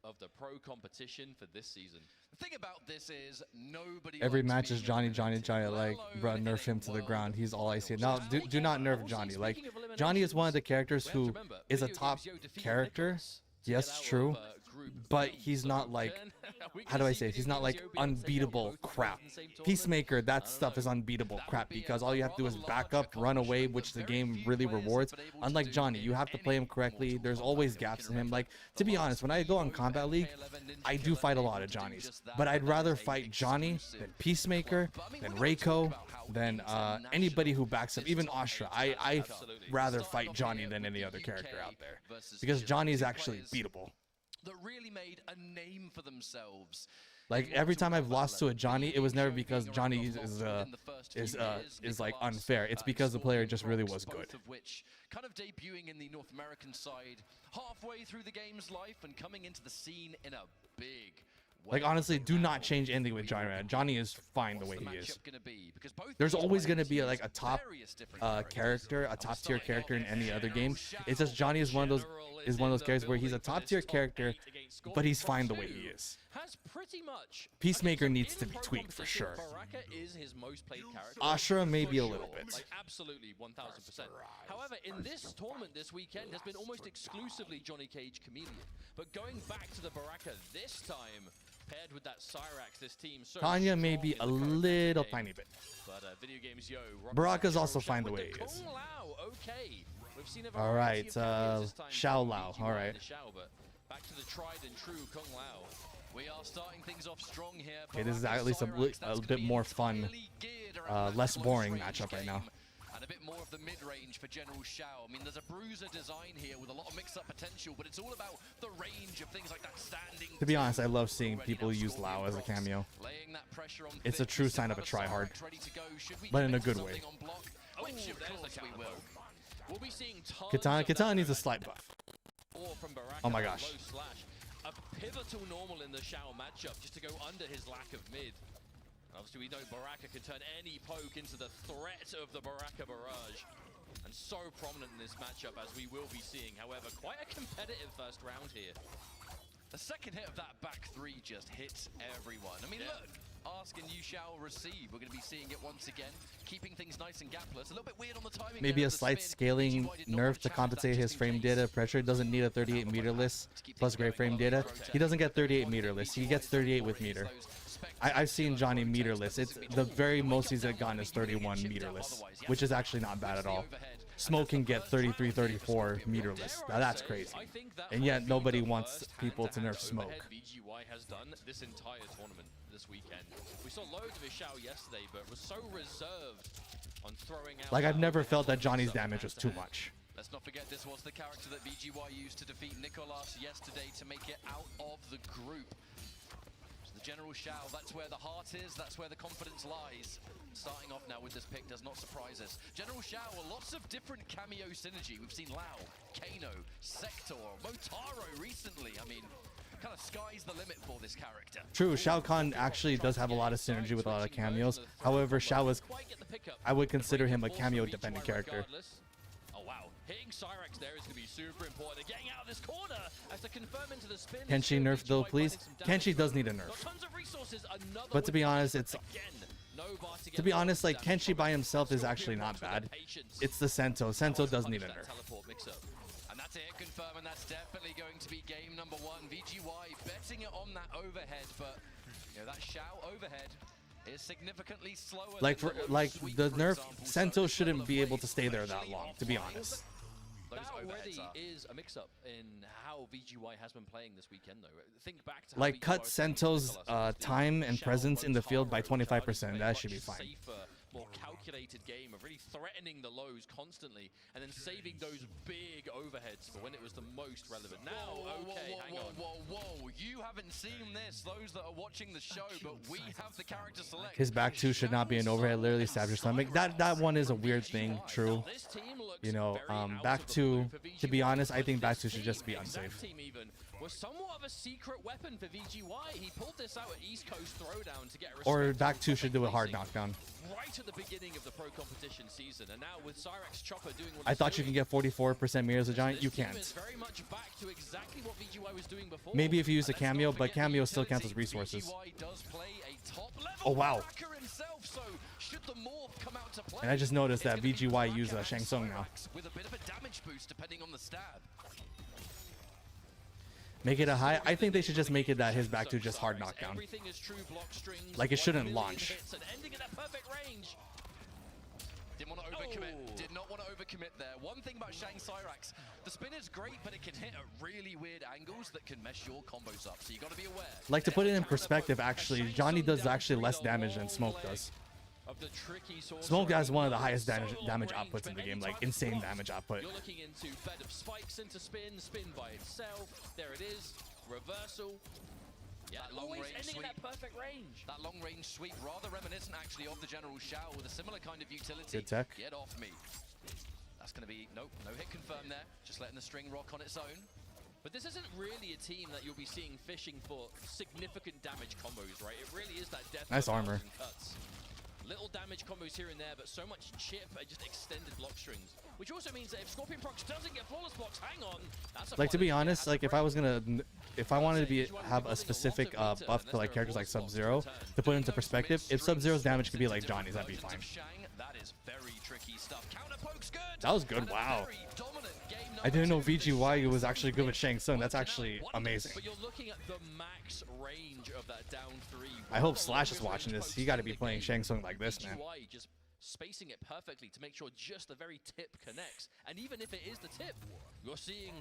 of the pro competition for this season. The thing about this is nobody. Every match is Johnny. Like, bro, nerf him to the ground. He's all I see. Now, do not nerf Johnny. Like, Johnny is one of the characters who is a top character. Yes, true. But he's not like, how do I say it? He's not like unbeatable crap. Peacemaker, that stuff is unbeatable crap because all you have to do is back up, run away, which the game really rewards. Unlike Johnny, you have to play him correctly. There's always gaps in him. Like, to be honest, when I go on Combat League, I do fight a lot of Johnnies. But I'd rather fight Johnny than Peacemaker, than Reiko, than anybody who backs up. Even Astra. I'd rather fight Johnny than any other character out there. Because Johnny is actually beatable. That really made a name for themselves. Like every time I've lost to a Johnny, it was never because Johnny is like unfair. It's because the player just really was good. Of which kind of debuting in the North American side halfway through the game's life and coming into the scene in a big Like, honestly, do not change anything with Johnny right now. Johnny is fine the way he is. There's always going to be like a top character, a top tier character in any other game. It's just Johnny is one of those characters where he's a top tier character, but he's fine the way he is. Peacemaker needs to be tweaked for sure. Ashura maybe a little bit. Like, absolutely 1000%. However, in this tournament this weekend has been almost exclusively Johnny Cage Chameleon. But going back to the Baraka this time, paired with that Cyrax, this team so Tanya maybe a little tiny bit. But Video Games Yo, Baraka's also fine the way he is. Okay. We've seen All right, Xiao Lao. All right. Back to the tried and true Kung Lao. We are starting things off strong here. Okay, this is at least a bit more fun, less boring matchup right now. And a bit more of the mid-range for General Xiao. I mean, there's a bruiser design here with a lot of mix-up potential, but it's all about the range of things like that standing. To be honest, I love seeing people use Lao as a cameo. It's a true sign of a tryhard, but in a good way. Katana needs a slight buff. Oh my gosh. A pivotal normal in the Xiao matchup just to go under his lack of mid. Obviously, we know Baraka can turn any poke into the threat of the Baraka barrage. And so prominent in this matchup, as we will be seeing. However, quite a competitive first round here. The second hit of that back three just hits everyone. I mean, look, ask and you shall receive. We're going to be seeing it once again, keeping things nice and gapless. A little bit weird on the timing. Maybe a slight scaling nerf to compensate his frame data pressure. Doesn't need a 38 meterless plus great frame data. He doesn't get 38 meterless. He gets 38 with meter. I've seen Johnny meterless. It's the very most he's gotten is 31 meterless, which is actually not bad at all. Smoke can get 33, 34 meterless. Now that's crazy. And yet nobody wants people to nerf Smoke. VGY has done this entire tournament this weekend. We saw loads of his Xiao yesterday, but was so reserved on throwing out. Like, I've never felt that Johnny's damage was too much. Let's not forget this was the character that VGY used to defeat Nicolas yesterday to make it out of the group. General Xiao, that's where the heart is, that's where the confidence lies. Starting off now with this pick does not surprise us. General Xiao, lots of different cameo synergy. We've seen Lao, Kano, Sector, Motaro recently. I mean, kind of sky's the limit for this character. True, Shao Kahn actually does have a lot of synergy with a lot of cameos. However, Xiao is, I would consider him a cameo-dependent character. Oh wow, hitting Cyrax there is going to be super important. They're getting out of this corner as to confirm into the spin. Kenshi nerf though, please. Kenshi does need a nerf. But to be honest, like Kenshi by himself is actually not bad. It's the Sento. Sento does need a nerf. And that's it, confirm, and that's definitely going to be game number one. VGY betting it on that overhead, but you know that Xiao overhead is significantly slower. Like the nerf, Sento shouldn't be able to stay there that long, to be honest. That already is a mix-up in how VGY has been playing this weekend, though. Think back to like cut Sento's time and presence in the field by 25%. That should be fine. Safer, more calculated game of really threatening the lows constantly and then saving those big overheads for when it was the most relevant. Now, okay, hang on. Whoa, you haven't seen this, those that are watching the show, but we have the character select. His back two should not be an overhead, literally stabs your stomach. That one is a weird thing, true. You know, back two, to be honest, I think back two should just be unsafe. Was somewhat of a secret weapon for VGY. He pulled this out at East Coast Throwdown to get a or back two should do a hard knockdown. Right at the beginning of the pro competition season, and now with Cyrax Chopper doing what I thought you can get 44% mirrors a giant. You can't. Very much back to exactly what VGY was doing before. Maybe if you use a cameo, but cameo still counts as resources. Oh wow. And I just noticed that VGY used Shang Tsung now. With a bit of a damage boost depending on the stab. Make it a high. I think they should just make it that his back two just hard knockdown. Like it shouldn't launch. Didn't want to overcommit. Did not want to overcommit there. One thing about Shang Cyrax, the spin is great, but it can hit at really weird angles that can mess your combos up. So you got to be aware. Like to put it in perspective, actually, Johnny does actually less damage than Smoke does. Smoke has one of the highest damage outputs in the game, like insane damage output. You're looking into bed of spikes into spin, spin by itself. There it is, reversal. Yeah, that long range sweep. That perfect range. That long range sweep, rather reminiscent actually of the General Xiao with a similar kind of utility. Good tech. Get off me. That's going to be no hit confirmed there. Just letting the string rock on its own. But this isn't really a team that you'll be seeing fishing for significant damage combos, right? It really is that death Nice of a armor. thousand cuts. Little damage combos here and there, but so much chip and just extended block strings. Which also means that if Scorpion Prox doesn't get flawless blocks, hang on. That's a Like, to be punish. honest, like if I was gonna, if I wanted to be have a specific buff to like characters like Sub-Zero to put into perspective, if Sub-Zero's damage could be like Johnny's, that'd be fine. That is very tricky stuff. Counter poke's good. That was good. Wow. I didn't know VGY was actually good with Shang Tsung. That's actually amazing. But you're looking at the max range of that down 3. I hope Slash is watching this. He got to be playing Shang Tsung like this, man. VGY just spacing it perfectly to make sure just the very tip connects. And even if it is the tip, you're seeing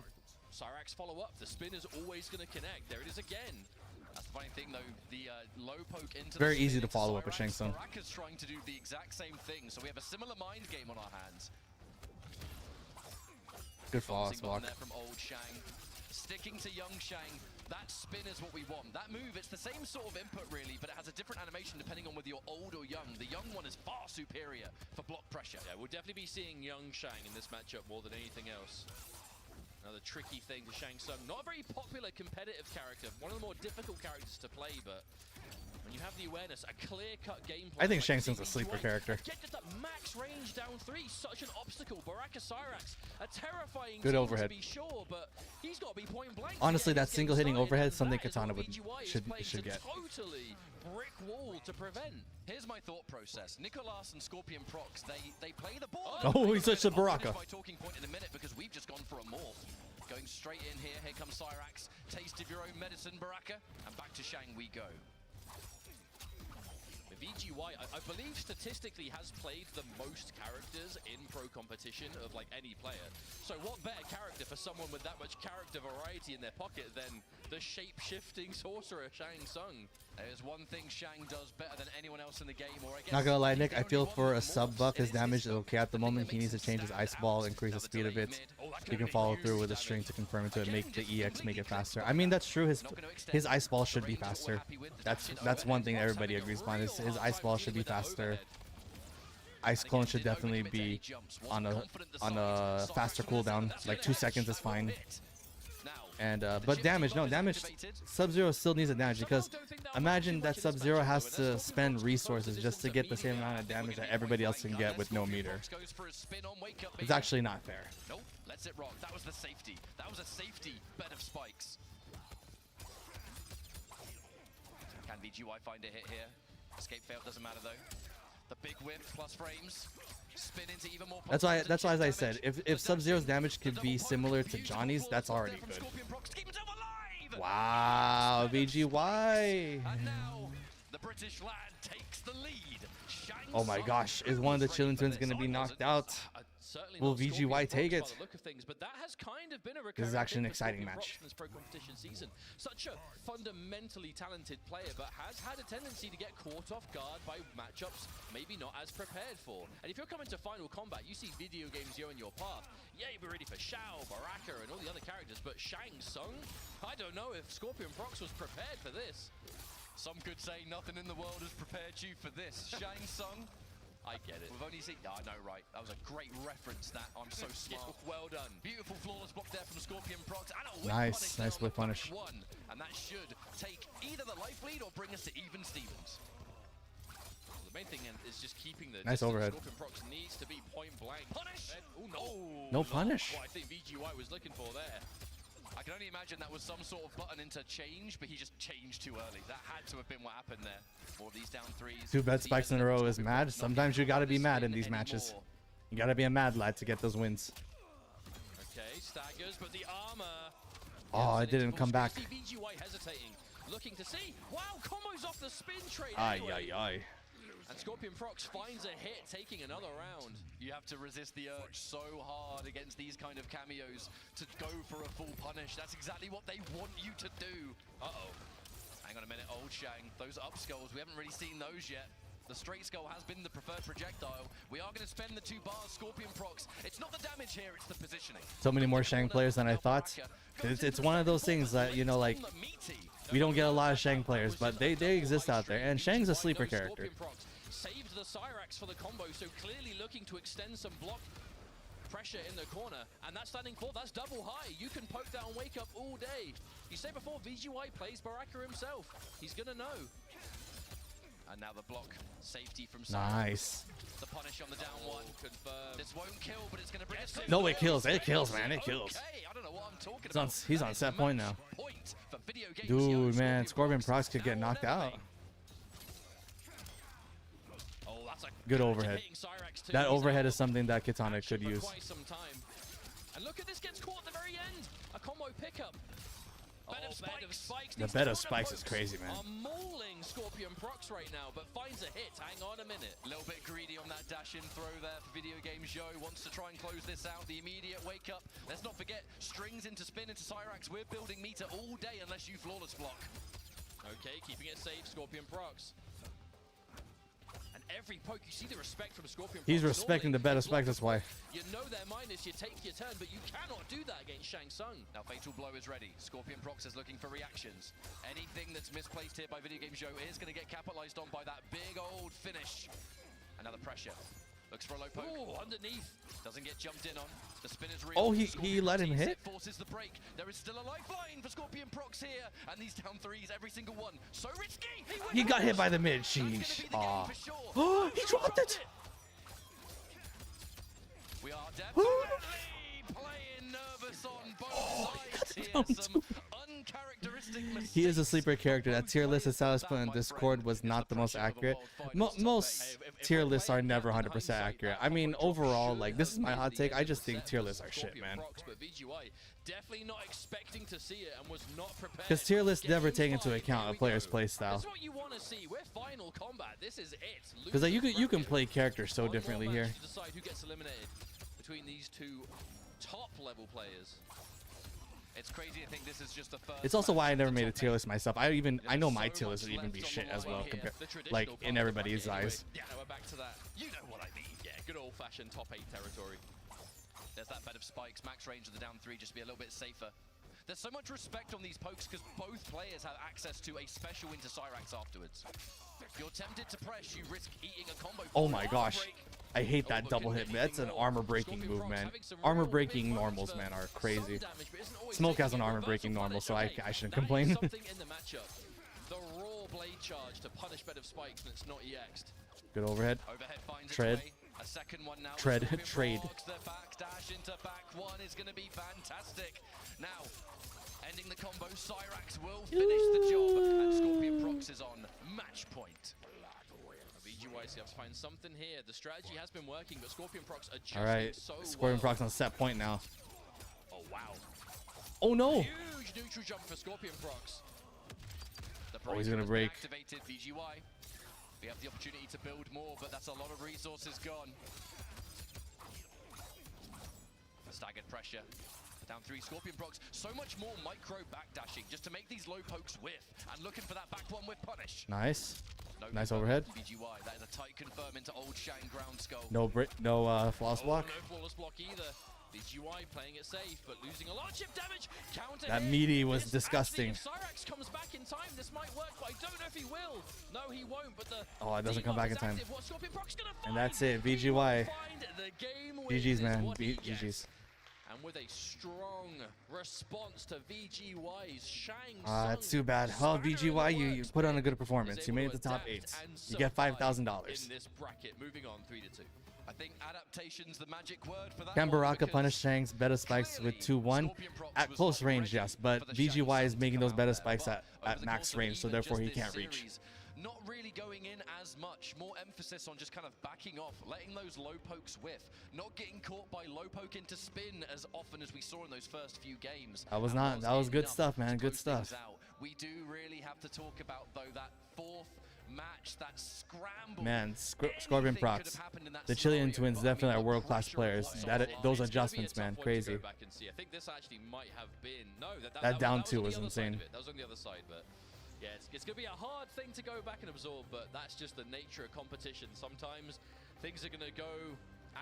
Cyrax follow up. The spin is always going to connect. There it is again. That's the funny thing, though. The low poke into Very the easy to into follow up with Shang Cyrax. Tsung. Baraka's trying to do the exact same thing, so we have a similar mind game on our hands. Good flawless Bouncing button block. there from old Shang. Sticking to young Shang. That spin is what we want. That move, it's the same sort of input really, but it has a different animation depending on whether you're old or young. The young one is far superior for block pressure. Yeah, we'll definitely be seeing young Shang in this matchup more than anything else. Another tricky thing to Shang Tsung. Not a very popular competitive character. One of the more difficult characters to play, but when you have the awareness, a clear-cut gameplay. I think Shang Tsung's a sleeper character. Get just that max range down 3, such an obstacle. Baraka Cyrax, a terrifying Good team overhead. to be sure, but he's got to be point blank. Honestly, that single hitting overhead is something That is Katana what would VGY is should playing to get. Totally brick wall to prevent. Here's my thought process. Nicolas and Scorpion Prox, they play the ball. Oh, he touched the Baraka. My talking point in a minute because we've just gone for a morph. Going straight in here. Here comes Cyrax. Taste of your own medicine, Baraka. And back to Shang we go. VGY, I believe statistically has played the most characters in pro competition of like any player. So what better character for someone with that much character variety in their pocket than the shape-shifting sorcerer Shang Tsung? There's one thing Shang does better than anyone else in the game, or I guess Not gonna lie, Nick, I feel for a sub buff, his damage is okay at the moment. He needs to change his ice ball, increase the speed of it. He can follow through with a string to confirm it to make the EX make it faster. I mean, that's true. His ice ball should be faster. That's one thing everybody agrees upon. Is his ice ball should be faster. Ice clone should definitely be on a faster cooldown. Like 2 seconds is fine. And but damage, no damage. Sub-Zero still needs a damage because imagine that Sub-Zero has to spend resources just to get the same amount of damage that everybody else can get with no meter. It's actually not fair. Nope, lets it rock. That was the safety. That was a safety bed of spikes. Can VGY find a hit here? Escape fail doesn't matter though. The big whip plus frames. Spin into even more. That's why as I said, if Sub-Zero's damage could be similar to Johnny's, that's already good. Wow, VGY. And now the British lad takes the lead. Oh my gosh, is one of the Chilling Twins going to be knocked out? Will VGY take it? But that has kind of been a This is actually an recurring exciting theme for match. Scorpion Prox in this pro competition season. Such a fundamentally talented player, but has had a tendency to get caught off guard by matchups maybe not as prepared for. And if you're coming to Final Combat, you see video games you in your path. Yeah, you'll be ready for Shao, Baraka, and all the other characters, but Shang Tsung? I don't know if Scorpion Prox was prepared for this. Some could say nothing in the world has prepared you for this. Shang Tsung. I get it. We've only seen... I know, right. That was a great reference, that. I'm so smart. Well done. Beautiful flawless block there from Scorpion Prox. And a whip Nice, punish nice there on whip the punish. one. And that should take either the life lead or bring us to even Stevens. Well, the main thing is just keeping the Nice distance. overhead. Scorpion Prox needs to be point blank. Punish! Oh, no. No punish. What I think VGY was looking for there. I can only imagine that was some sort of button into change, but he just changed too early. That had to have been what happened there. More of these down threes. 2 bed spikes in a row is mad. Sometimes you gotta be mad in these matches. You gotta be a mad lad to get those wins. Okay, staggers, but the armor. Oh, it didn't come back. VGY hesitating, looking to see. Wow, combos off the spin trade. Ay, anyway. ay, ay. And Scorpion Prox finds a hit, taking another round. You have to resist the urge so hard against these kind of cameos to go for a full punish. That's exactly what they want you to do. Uh-oh. Hang on a minute, old Shang. Those up skulls, we haven't really seen those yet. The straight skull has been the preferred projectile. We are going to spend the 2 bars, Scorpion Prox. It's not the damage here, it's the positioning. So many more Shang players than I thought. It's one of those things that, you know, like, we don't get a lot of Shang players, but they exist out there. And Shang's a sleeper character. Saved the Cyrax for the combo, so clearly looking to extend some block pressure in the corner, and that standing 4, that's double high. You can poke down Wake Up all day. You say before, VGY plays Baraka himself. He's gonna know. And now the block. Safety from Nice. The punish on the down one. Confirmed. This won't kill, but it's gonna bring us. No, it kills. It kills, man. It kills. Okay, I don't know what I'm talking about. He's on set point now. Point for video games. Dude, man, Scorpion Prox could get knocked out. Oh, that's a Good overhead. That overhead is something that Kitana could use. Quite some time. And look at this, gets caught at the very end. A combo pickup. Bed of spikes. The bed of spikes is crazy, man. Are mauling Scorpion Prox right now, but finds a hit. Hang on a minute. A little bit greedy on that dash-in throw there for Video Games Joe. Wants to try and close this out. The immediate wake up. Let's not forget, strings into spin into Cyrax. We're building meter all day unless you flawless block. Okay, keeping it safe, Scorpion Prox. And every poke, you see the respect from Scorpion Prox. He's respecting the bed of spikes, that's why. You know their minus, you take your turn, but you cannot do that against Shang Tsung. Now Fatal Blow is ready. Scorpion Prox is looking for reactions. Anything that's misplaced here by Video Games Joe is going to get capitalized on by that big old finish. Another pressure. Looks for a low poke. Oh, underneath. Doesn't get jumped in on. The spin is real. Oh, he let him hit? Forces the break. There is still a lifeline for Scorpion Prox here. And these down threes, every single one. So risky. He got hit by the mid. Sheesh. Aw. Oh, he dropped it. We are definitely playing nervous on both sides here. Some uncharacteristic mistakes. He is a sleeper character. That tier list that Salas put in Discord was not the most accurate. Most tier lists are never 100% accurate. I mean, overall, like, this is my hot take. I just think tier lists are shit, man. Definitely not expecting to see it and was not prepared. Because tier lists never take into account a player's playstyle. That's what you want to see. We're final combat. This is it. Because like, you can play characters so differently here. To decide who gets eliminated between these two top level players. It's crazy to think this is just the first. It's also why I never made a tier list myself. I know my tier list would even be shit as well, compared, like in everybody's eyes. Yeah, we're back to that. You know what I mean. Yeah, good old-fashioned top 8 territory. There's that bed of spikes, max range of the down 3, just to be a little bit safer. There's so much respect on these pokes because both players have access to a special into Cyrax afterwards. If you're tempted to press, you risk eating a combo. Oh my gosh. I hate that double hit. That's an armor breaking move, man. Armor breaking normals, man, are crazy. Smoke has an armor breaking normal, so I shouldn't complain. Something in the matchup. The raw blade charge to punish bed of spikes when it's not EX'd. Good overhead. Tread. A second one now. Tread. Trade. The back dash into back one is going to be fantastic. Now, ending the combo, Cyrax will finish the job, and Scorpion Prox is on match point. VGY have to find something here. The strategy has been working, but Scorpion Prox adjusting Alright, so Scorpion well. Prox on set point now. Oh, wow. Oh, no. Huge neutral jump for Scorpion Prox. Oh, he's going to break. Activated VGY. We have the opportunity to build more, but that's a lot of resources gone. Staggered pressure. Down 3, Scorpion Prox. So much more micro backdashing just to make these low pokes whiff. And looking for that back one with punish. Nice. Nice overhead. VGY, that is a tight confirm into old Shang ground skull. No flawless block. No flawless block either. VGY playing it safe, but losing a lot of chip damage. Counter That hit. meaty was This disgusting. Actually, if Cyrax comes back in time, this might work, but I don't know if he will. No, he won't, but the Oh, it doesn't come back in time. What Scorpion Prox gonna And find? that's it. VGY. Find the game win GG's, is man. what he gets. GG's. And with a strong response to VGY's Shang It's too bad. Oh, VGY, you put on a good performance. You made it to top 8. You get $5,000. in this bracket. Moving on, 3-2. I think adaptation's the magic word for that. Can one, Baraka because punish Shang's beta spikes with 2-1? At close range, yes, but VGY is making those beta spikes at max range, so therefore he can't reach. Not really going in as much, more emphasis on just kind of backing off, letting those low pokes whiff, not getting caught by low poke into spin as often as we saw in those first few games. That was good stuff, man, good stuff. We do really have to talk about, though, that fourth match, that scramble. Man, Scorpion Prox. The Chilean twins definitely are world-class players. Those adjustments, man, crazy. I think this actually might have been that down was two on was the other side insane. of it. That was on the other side, but yeah, it's going to be a hard thing to go back and absorb, but that's just the nature of competition. Sometimes things are going to go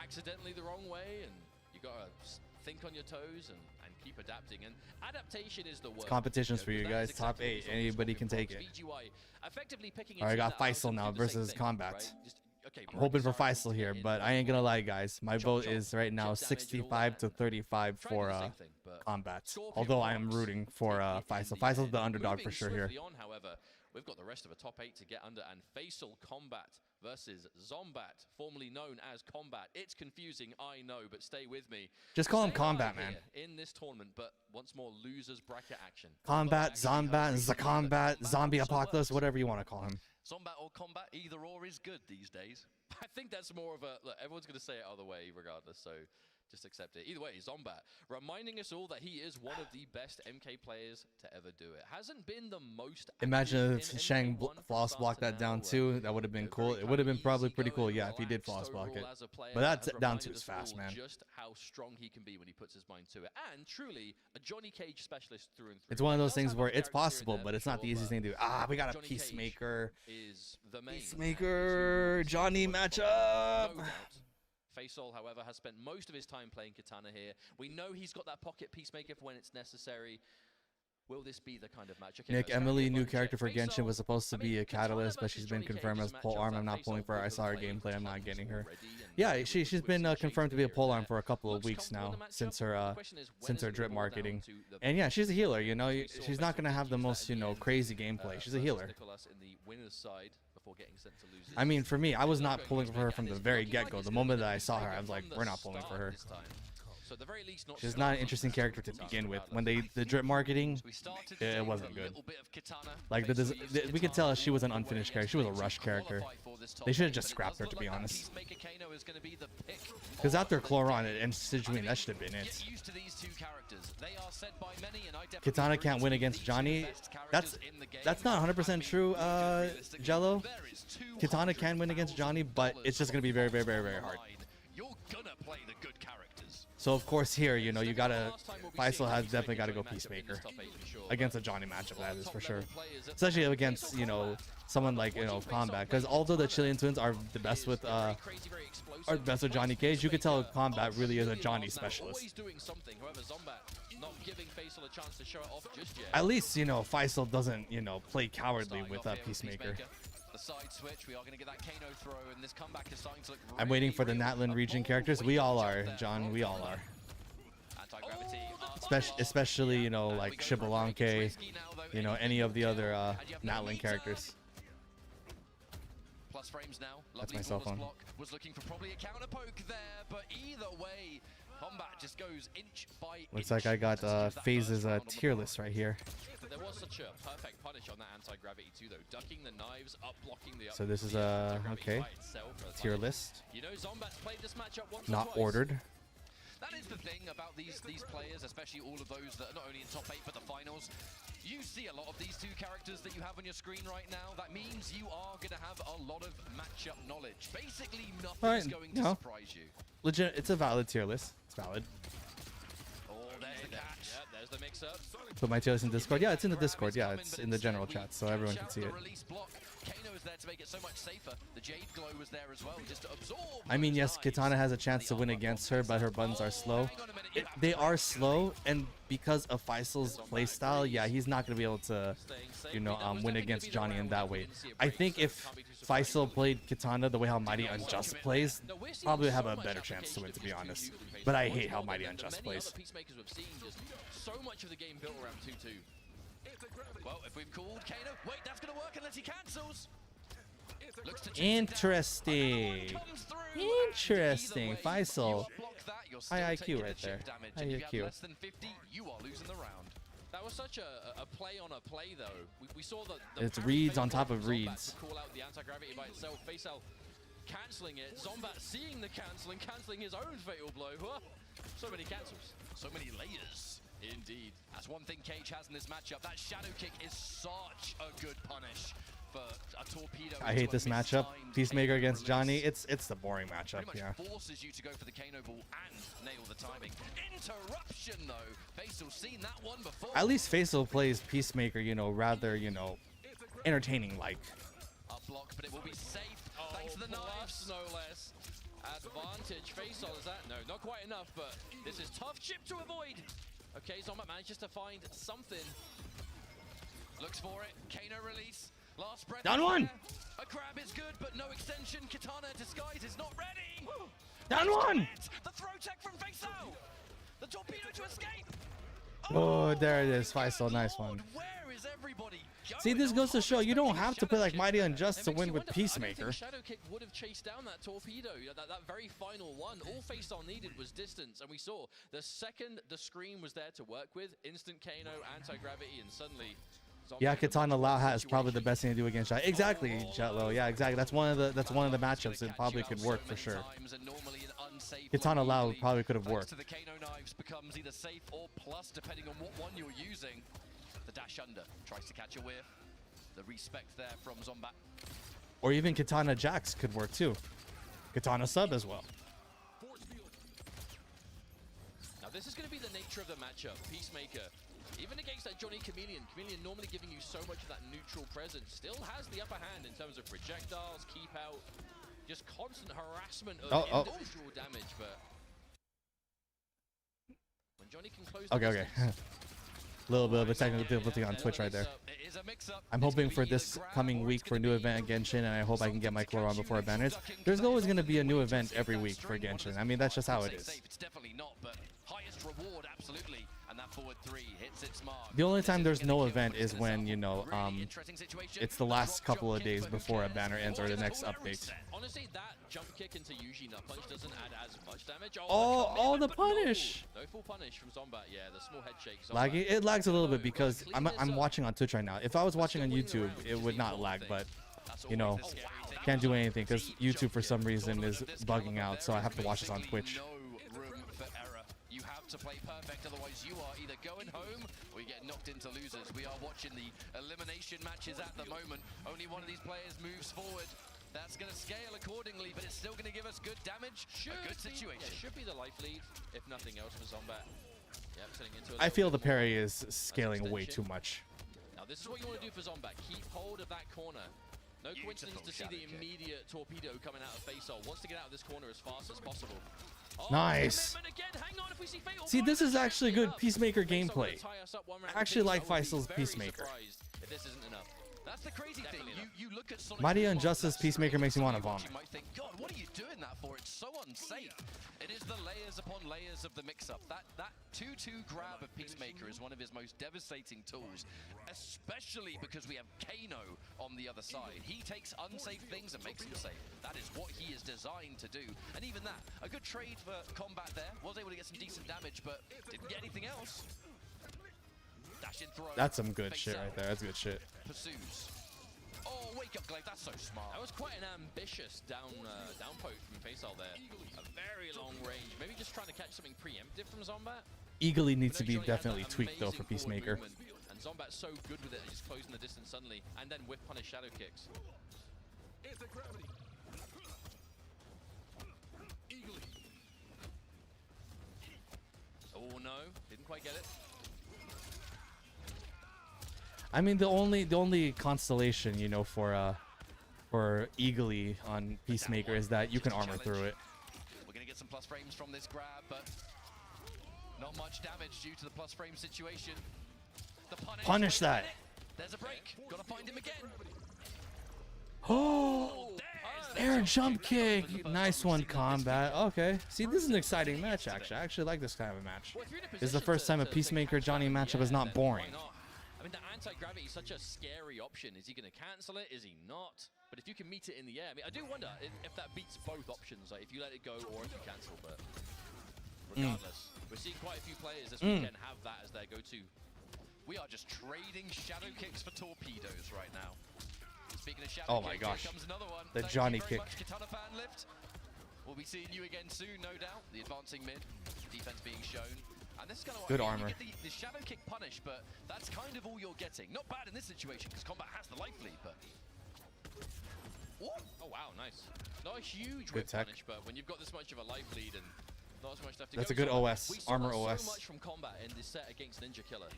accidentally the wrong way, and you got to think on your toes and keep adapting. And adaptation is the word. Competitions for you guys. Top 8. Anybody can take it. VGY effectively picking Alright, I got a team that Faisal now allows them to do the same versus thing, Kombat. right? Just Okay, I'm hoping for Faisal here, but I ain't gonna lie, guys. My vote is right now 65 to 35 for Kombat. Although I am rooting for Faisal. Faisal's the underdog for sure here. However, we've got the rest of a top 8 to get under, and Faisal Kombat versus Zombat, formerly known as Kombat. It's confusing, I know, but stay with me. Just call him Kombat, man. In this tournament, but once more losers bracket action. Kombat, Zombat, Zakombat, Zombie Apocalypse, whatever you want to call him. Zombat or Kombat, either or is good these days. I think that's more of a, look, everyone's going to say it other way regardless, so just accept it. Either way, Zombat, reminding us all that he is one of the best MK players to ever do it. Hasn't been the most... Imagine if Shang floss blocked that down too. That would have been cool. It would have been probably pretty cool, yeah, if he did floss block it. But that down two is fast, man. Just how strong he can be when he puts his mind to it. And truly, a Johnny Cage specialist through and through. It's one of those things where it's possible, but it's not the easiest thing to do. Ah, we got a Peacemaker. Peacemaker, Johnny matchup. Faisal, however, has spent most of his time playing Katana here. We know he's got that pocket Peacemaker for when it's necessary. Will this be the kind of match? Okay, Nick, Emily, new character for Genshin, was supposed to be a catalyst, but she's been confirmed as pole arm. I'm not pulling for her. I saw her gameplay. I'm not getting her. Yeah, she's been confirmed to be a pole arm for a couple of weeks now since her drip marketing. And yeah, she's a healer. You know, she's not gonna have the most crazy gameplay. She's a healer. I mean, for me, I was not pulling for her from the very get-go. The moment that I saw her, I was like, we're not pulling for her. She's not an interesting character to begin with. When the drip marketing, it wasn't good. Like, we could tell she was an unfinished character. She was a rush character. They should have just scrapped her, to be honest. Because after Chloron and Sijuin, that should have been it. Kitana can't win against Johnny. That's not 100% true, Jello. Kitana can win against Johnny, but it's just going to be very, very, very, very hard. So of course here, you gotta, Faisal has definitely got to go Peacemaker against a Johnny matchup, that is for sure. Especially against, someone like, Kombat. Because although the Chilean twins are the best with, Johnny Cage, you could tell Kombat really is a Johnny specialist. At least, Faisal doesn't, play cowardly with Peacemaker. The side switch, we are going to get that Kano throw, and this comeback is starting to look I'm waiting for the Natlan region characters. We all are, John. We all are. Especially, like Shibalanke, any of the other Natlan characters. Plus frames now. That's my cell phone. Was looking for probably a counter poke there, but either way, Kombat just goes inch by inch. Looks like I got Phase's tier list right here. There was such a perfect punish on that anti-gravity too, though. Ducking the knives, up blocking the. So this is okay. Tier list. Zombat's played this matchup once not or twice. Ordered. That is the thing about these players, especially all of those that are not only in top 8 but the finals. You see a lot of these two characters that you have on your screen right now. That means you are going to have a lot of matchup knowledge. Basically, nothing is going to surprise you. Legit, it's a valid tier list. It's valid. There's the mix-up. Put my tier list in Discord. Yeah, it's in the Discord. Yeah, it's in the general chat, so everyone can see it. I mean, yes, Kitana has a chance to win against her, but her buttons are slow. They are slow, and because of Faisal's playstyle, yeah, he's not going to be able to, win against Johnny in that way. I think if Faisal played Kitana the way how Mighty Unjust plays, probably have a better chance to win, to be honest. But I hate how Mighty Unjust plays. So much of the game built around 2-2. Well, if we've called Kano, wait, that's going to work unless he cancels. Interesting. Interesting. Faisal. High IQ right there. High IQ. Less than 50, you are losing the round. That was such a play on a play, though. We saw the it's reads on top of reads. Call out the anti-gravity by itself. Faisal cancelling it. Zombat seeing the cancel and cancelling his own fatal blow. So many cancels. So many layers. Indeed. That's one thing Cage has in this matchup. That shadow kick is such a good punish for a torpedo. I hate this matchup. Peacemaker against Johnny. It's the boring matchup. Yeah. Forces you to go for the Kano ball and nail the timing. Interruption though. Faisal seen that one before. At least Faisal plays Peacemaker, rather, entertaining like. Up block, but it will be safe. Thanks to the knives, no less. Advantage. Faisal is that? No, not quite enough, but this is tough chip to avoid. Okay, Zombat manages to find something. Looks for it. Kano release. Last breath. Down one. A grab is good, but no extension. Katana disguise is not ready. Down one. The throw tech from Faisal. The torpedo to escape. Oh, there it is. Faisal, nice one. Where is everybody going? See, this goes to show you don't have to play like Mighty Unjust to win with Peacemaker. I don't think Shadow Kick would have chased down that torpedo. That very final one. All Faisal needed was distance, and we saw the second the screen was there to work with, instant Kano, anti-gravity, and suddenly... Yeah, Katana Lao hat is probably the best thing to do against Shadow. Exactly, Jetlo. Yeah, exactly. That's one of the matchups that probably could work for sure. Katana Lao probably could have worked. The Kano knives becomes either safe or plus, depending on what one you're using. The dash under tries to catch a whiff. The respect there from Zombat. Or even Katana Jax could work too. Katana sub as well. Now this is going to be the nature of the matchup. Peacemaker, even against that Johnny Chameleon normally giving you so much of that neutral presence, still has the upper hand in terms of projectiles, keep out, just constant harassment of individual damage. But when Johnny can close the distance, A little bit of a technical difficulty on Twitch right there. I'm hoping for this coming week for a new event at Genshin, and I hope I can get my core on before it banners. There's always going to be a new event every week for Genshin. I mean, that's just how it is. It's definitely not, but highest reward, absolutely. And that forward three hits its mark. The only time there's no event is when, you know, it's the last couple of days before a banner ends or the next update. Honestly, that jump kick into Yuji nut punch doesn't add as much damage. Oh, the punish! No full punish from Zombat. Yeah, the small head shake. Laggy? It lags a little bit because I'm watching on Twitch right now. If I was watching on YouTube, it would not lag, but, you know, can't do anything because YouTube for some reason is bugging out, so I have to watch this on Twitch. To play perfect, otherwise you are either going home or you get knocked into losers. We are watching the elimination matches at the moment. Only one of these players moves forward. That's going to scale accordingly, but it's still going to give us good damage. A good situation. Yeah, should be the life lead, if nothing else, for Zombat. Yep, turning into I feel the parry is scaling way too much. Now this is what you want to do for Zombat. Keep hold of that corner. No coincidence to see the immediate torpedo coming out of Faisal. Wants to get out of this corner as fast as possible. Nice. See, this is actually good Peacemaker gameplay. I actually like Faisal's Peacemaker. If this isn't enough. That's the crazy thing. You look at Sonic Mighty Injustice Peacemaker makes me want to vomit. You might think, God, what are you doing that for? It's so unsafe. It is the layers upon layers of the mix-up. That 2-2 grab of Peacemaker is one of his most devastating tools, especially because we have Kano on the other side. He takes unsafe things and makes them safe. That is what he is designed to do. And even that, a good trade for Kombat there. Was able to get some decent damage, but didn't get anything else. Dash in throw. That's some good shit right there. That's good shit. Pursues. Oh, wake up, Glaive. That's so smart. That was quite an ambitious down poke from Faisal there. A very long range. Maybe just trying to catch something preemptive from Zombat. Eagerly needs to be definitely tweaked though for Peacemaker. And Zombat's so good with it, just closing the distance suddenly, and then whip punish shadow kicks. Oh no, didn't quite get it. I mean, the only constellation, you know, for Eagly on Peacemaker is that you can armor through it. We're gonna get some plus frames from this grab, but not much damage due to the plus frame situation. The punish that. There's a break. Gotta find him again. Oh, air jump kick. Nice one, Kombat. Okay. See, this is an exciting match, actually. I actually like this kind of a match. This is the first time a Peacemaker Johnny matchup is not boring. I mean, the anti-gravity is such a scary option. Is he going to cancel it? Is he not? But if you can meet it in the air, I mean, I do wonder if that beats both options, like if you let it go or if you cancel. But regardless, we're seeing quite a few players this weekend have that as their go-to. We are just trading shadow kicks for torpedoes right now. Speaking of shadow my kicks, gosh. here comes another one. The Thank Johnny you very kick. much, Katana fan lift. We'll be seeing you again soon, no doubt. The advancing mid, defense being shown. And this is kind of good armor. You get the shadow kick punish, but that's kind of all you're getting. Not bad in this situation because Kombat has the life lead, but oh wow, nice. Not a huge whip punish, but when you've got this much of a life lead and not as much left to that's go, a good OS, armor OS. So much from Kombat in this set against Ninja Killer.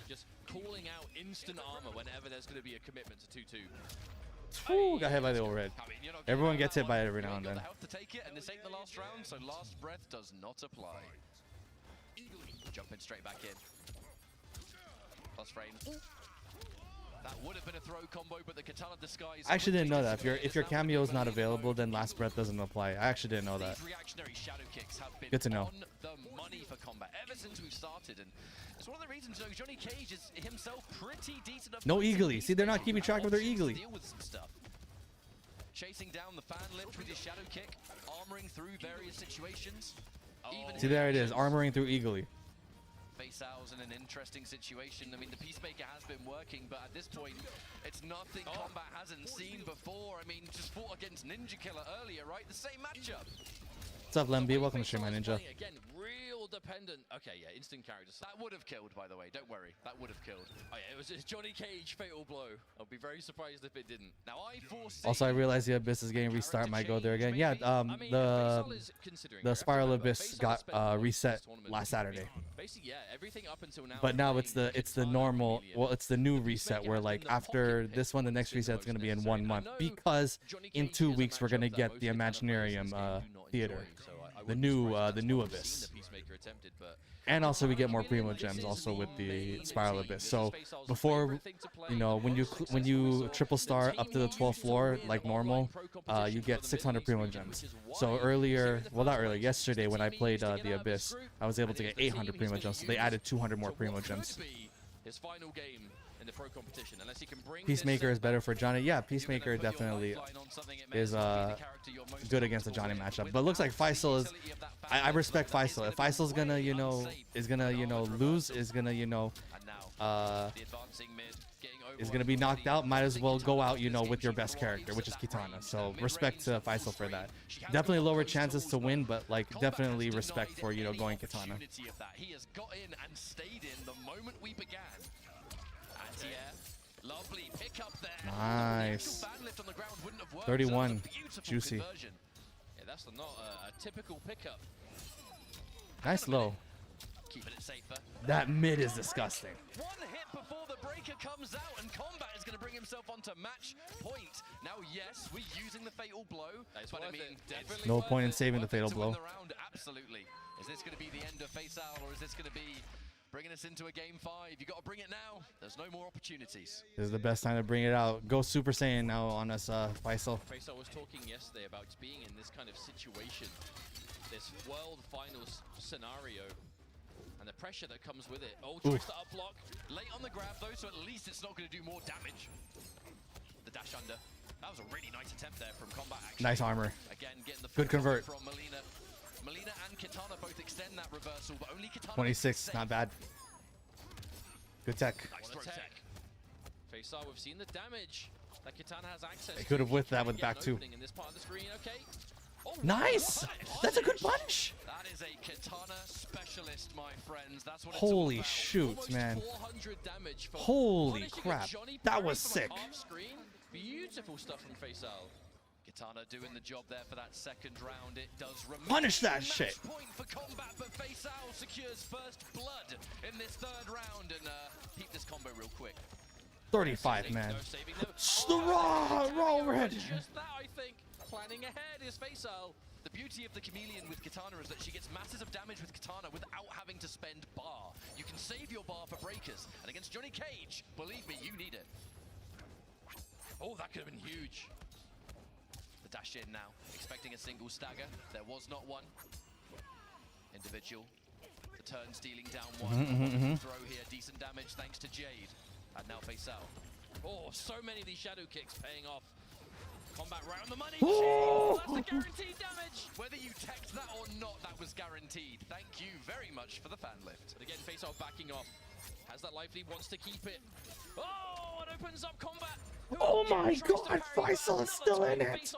Just calling out instant armor whenever there's going to be a commitment to 2-2. Ooh, got hit by the overhead. I mean, Everyone gets hit by it every now and then. The health to take it, and this ain't the last round, so last breath does not apply. Jumping straight back in. Plus frames. That would have been a throw combo, but the katana disguise. I actually didn't know that. If your cameo is not available, then Last Breath doesn't apply. I actually didn't know that. These reactionary shadow kicks have been Good to know. on the money for Kombat ever since we've started, and it's one of the reasons though Johnny Cage is himself pretty decent. No eagly. See, they're not keeping track of their eagly. Deal with some stuff. Chasing down the fan lift with his shadow kick, armoring through various situations. Even See, there it is, armoring through eagly. Feisal's in an interesting situation. I mean, the Peacemaker has been working, but at this point, it's nothing Kombat hasn't seen before. I mean, just fought against Ninja Killer earlier, right? The same matchup. What's up, Lemby? Welcome to Stream My Ninja. Again, real dependent. Okay, yeah, instant character. That would have killed, by the way. Don't worry. That would have killed. Oh yeah, it was a Johnny Cage fatal blow. I'll be very surprised if it didn't. Now I foresee. Also, I realized the Abyss is getting restart. Might go there again. Yeah, the Spiral Abyss got reset last Saturday. Basically, yeah, everything up until now. But now it's the normal. Well, it's the new reset where like after this one, the next reset is gonna be in 1 month because in 2 weeks we're gonna get the Imaginarium theater, the new Abyss. And also we get more Primo Gems also with the Spiral Abyss. So before, you know, when you triple star up to the 12th floor like normal, you get 600 Primo Gems. So earlier, well not earlier, yesterday when I played the Abyss, I was able to get 800 Primo Gems. So they added 200 more Primo Gems. His final game in the pro competition, unless he can bring Peacemaker is better for Johnny. Yeah, Peacemaker definitely is good against the Johnny matchup. But it looks like Faisal is. I respect Faisal. If Faisal's gonna lose, is gonna be knocked out, might as well go out with your best character, which is Kitana. So respect to Faisal for that. Definitely lower chances to win, but like definitely respect for going Kitana. He has got in and stayed in the moment we began. Lovely pick up there. Nice. 31. Juicy. Yeah, that's not a typical pickup. Nice low. Keeping it safer. That mid is disgusting. One hit before the breaker comes out, and Kombat is going to bring himself onto match point. Now, yes, we're using the fatal blow, but I mean, definitely no point in saving the fatal blow. Absolutely. Is this going to be the end of Faisal, or is this going to be bringing us into a game 5? You got to bring it now. There's no more opportunities. This is the best time to bring it out. Go Super Saiyan now on us, Faisal. Faisal was talking yesterday about being in this kind of situation, this world finals scenario, and the pressure that comes with it. Oh, tries to up block. Late on the grab though, so at least it's not going to do more damage. The dash under. That was a really nice attempt there from Kombat. Actually. Nice armor. Again, getting the good convert. From Melina. Melina and Kitana both extend that reversal, but only Kitana 26, not bad. Good tech. Nice throw tech. Faisal, we've seen the damage that Kitana has access. They could have whiffed that with back two. In this part of the screen, okay. Oh, nice! That's a good punch! That is a Kitana specialist, my friends. That's what holy it's shoot, man. 400 damage for holy crap. That was sick. Beautiful stuff from Faisal. Kitana doing the job there for that second round. It does punish that shit. Point for Kombat, but Faisal secures first blood in this third round, and peep this combo real quick. 35, man. The raw overhead. Just that, I think. Planning ahead is Faisal. The beauty of the Chameleon with Kitana is that she gets masses of damage with Kitana without having to spend bar. You can save your bar for breakers, and against Johnny Cage, believe me, you need it. Oh, that could have been huge. The dash in now, expecting a single stagger. There was not one. Individual. The turn stealing down one. Throw here, decent damage thanks to Jade. And now Faisal. Oh, so many of these shadow kicks paying off. Kombat right on the money. Oh! That's the guaranteed damage. Whether you text that or not, that was guaranteed. Thank you very much for the fan lift. But again, Faisal backing off. Has that life lead, wants to keep it. Oh, it opens up Kombat. Oh my god, Faisal is still in it.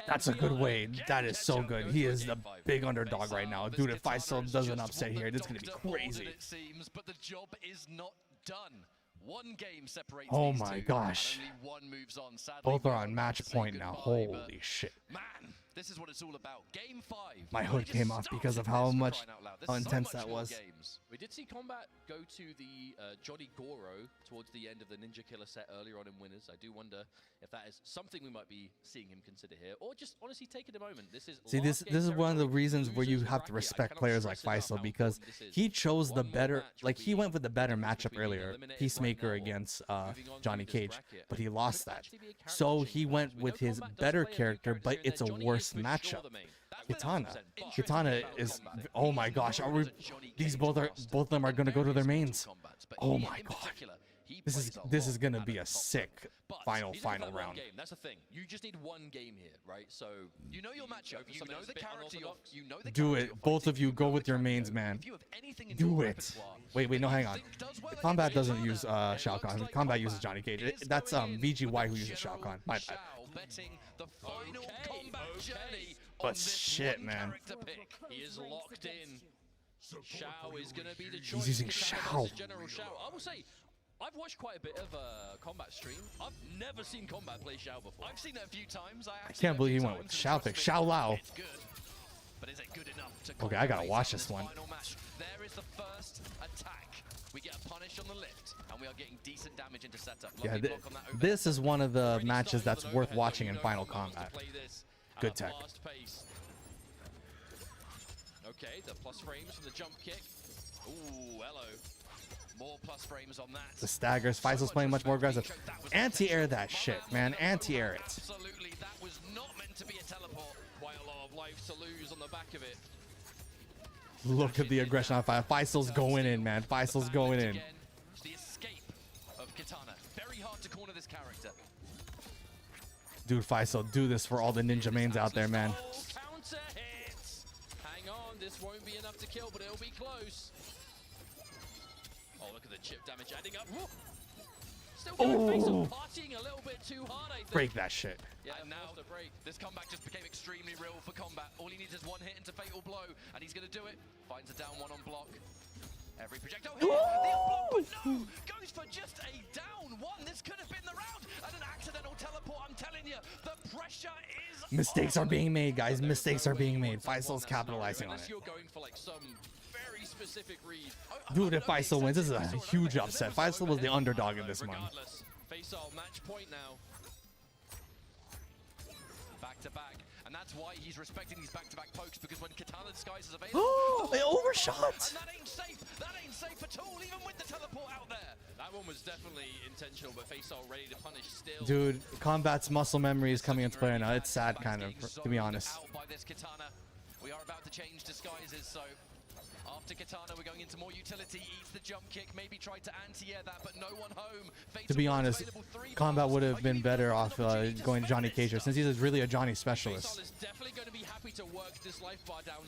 That's a good way. That is so good. He is the big underdog right now. Dude, if Faisal doesn't upset here, it's going to be crazy. It seems, but the job is not done. One game separates oh these my two, gosh. only one moves on. Sadly, both are on match point now. Holy shit. Man, this is what it's all about. Game 5. My hood came off because of how much There's how so intense much that more was. games. We did see Kombat go to the Johnny Goro towards the end of the Ninja Killer set earlier on in Winners. I do wonder if that is something we might be seeing him consider here, or just honestly taking a moment. This is See, this is one of the reasons where you have to respect players like Faisal, because he chose the better, like he went with the better matchup earlier, Peacemaker against Johnny Cage, but he lost that. So he went with his better character, but it's a worse matchup. Kitana is, oh my gosh, are we, both of them are gonna go to their mains. Oh my god, this is gonna be a sick final round. That's the thing. You just need one game here, right? So you know your matchup. You know the character. You know the do it. Both of you go with your mains, man. Do it. Wait, no, hang on. Kombat doesn't use Shao Kahn. Kombat uses Johnny Cage. That's VGY who uses Shao Kahn. My bad. But shit, man. He is locked in. Shao is going to be the choice. He's using Shao. General Shao. I will say, I've watched quite a bit of Kombat stream. I've never seen Kombat play Shao before. I've seen it a few times. I can't believe he went with Shao pick. Shao Lao. It's good, but is it good enough to okay, I gotta watch this one. There is the first attack. We get a punish on the lift, and we are getting decent damage into setup. Yeah, this is one of the matches that's worth watching in Final Combat. Good tech. Okay, the plus frames from the jump kick. Ooh, hello. More plus frames on that. The staggers. Faisal's playing much more aggressive. Anti-air that shit, man. Anti-air it. Absolutely, that was not meant to be a teleport. Quite a lot of life to lose on the back of it. Look at the aggression on Faisal's going in, man. Faisal's going in. The escape of Kitana. Very hard to corner this character. Dude, Faisal, do this for all the ninja mains out there, man. Counter hits. Hang on, this won't be enough to kill, but it'll be close. Oh, look at the chip damage adding up. Woo. Still going Faisal partying a little bit too hard, I think. Break that shit. Yeah, and now this comeback just became extremely real for Kombat. All he needs is one hit into Fatal Blow, and he's going to do it. Finds a down one on block. Every projectile hit, the up block, but no! Goes for just a down one. This could have been the round, and an accidental teleport. I'm telling you, the pressure is Mistakes are being made, guys. Mistakes are being made. Faisal's capitalizing on it. Unless you're going for like some very specific read. Dude, if Faisal wins, this is a huge upset. Faisal was the underdog in this one. Faisal match point now. Back to back, and that's why he's respecting these back-to-back pokes, because when Katana Disguise is available, oh, they overshot. And that ain't safe. That ain't safe at all, even with the teleport out there. That one was definitely intentional, but Faisal ready to punish still. Dude, Kombat's muscle memory is coming into play now. It's sad, kind of, to be honest. Out by this Katana. We are about to change disguises, so after Katana, we're going into more utility. Eats the jump kick, maybe tried to anti-air that, but no one home. To be honest, Kombat would have been better off going Johnny Cage, since he's really a Johnny specialist.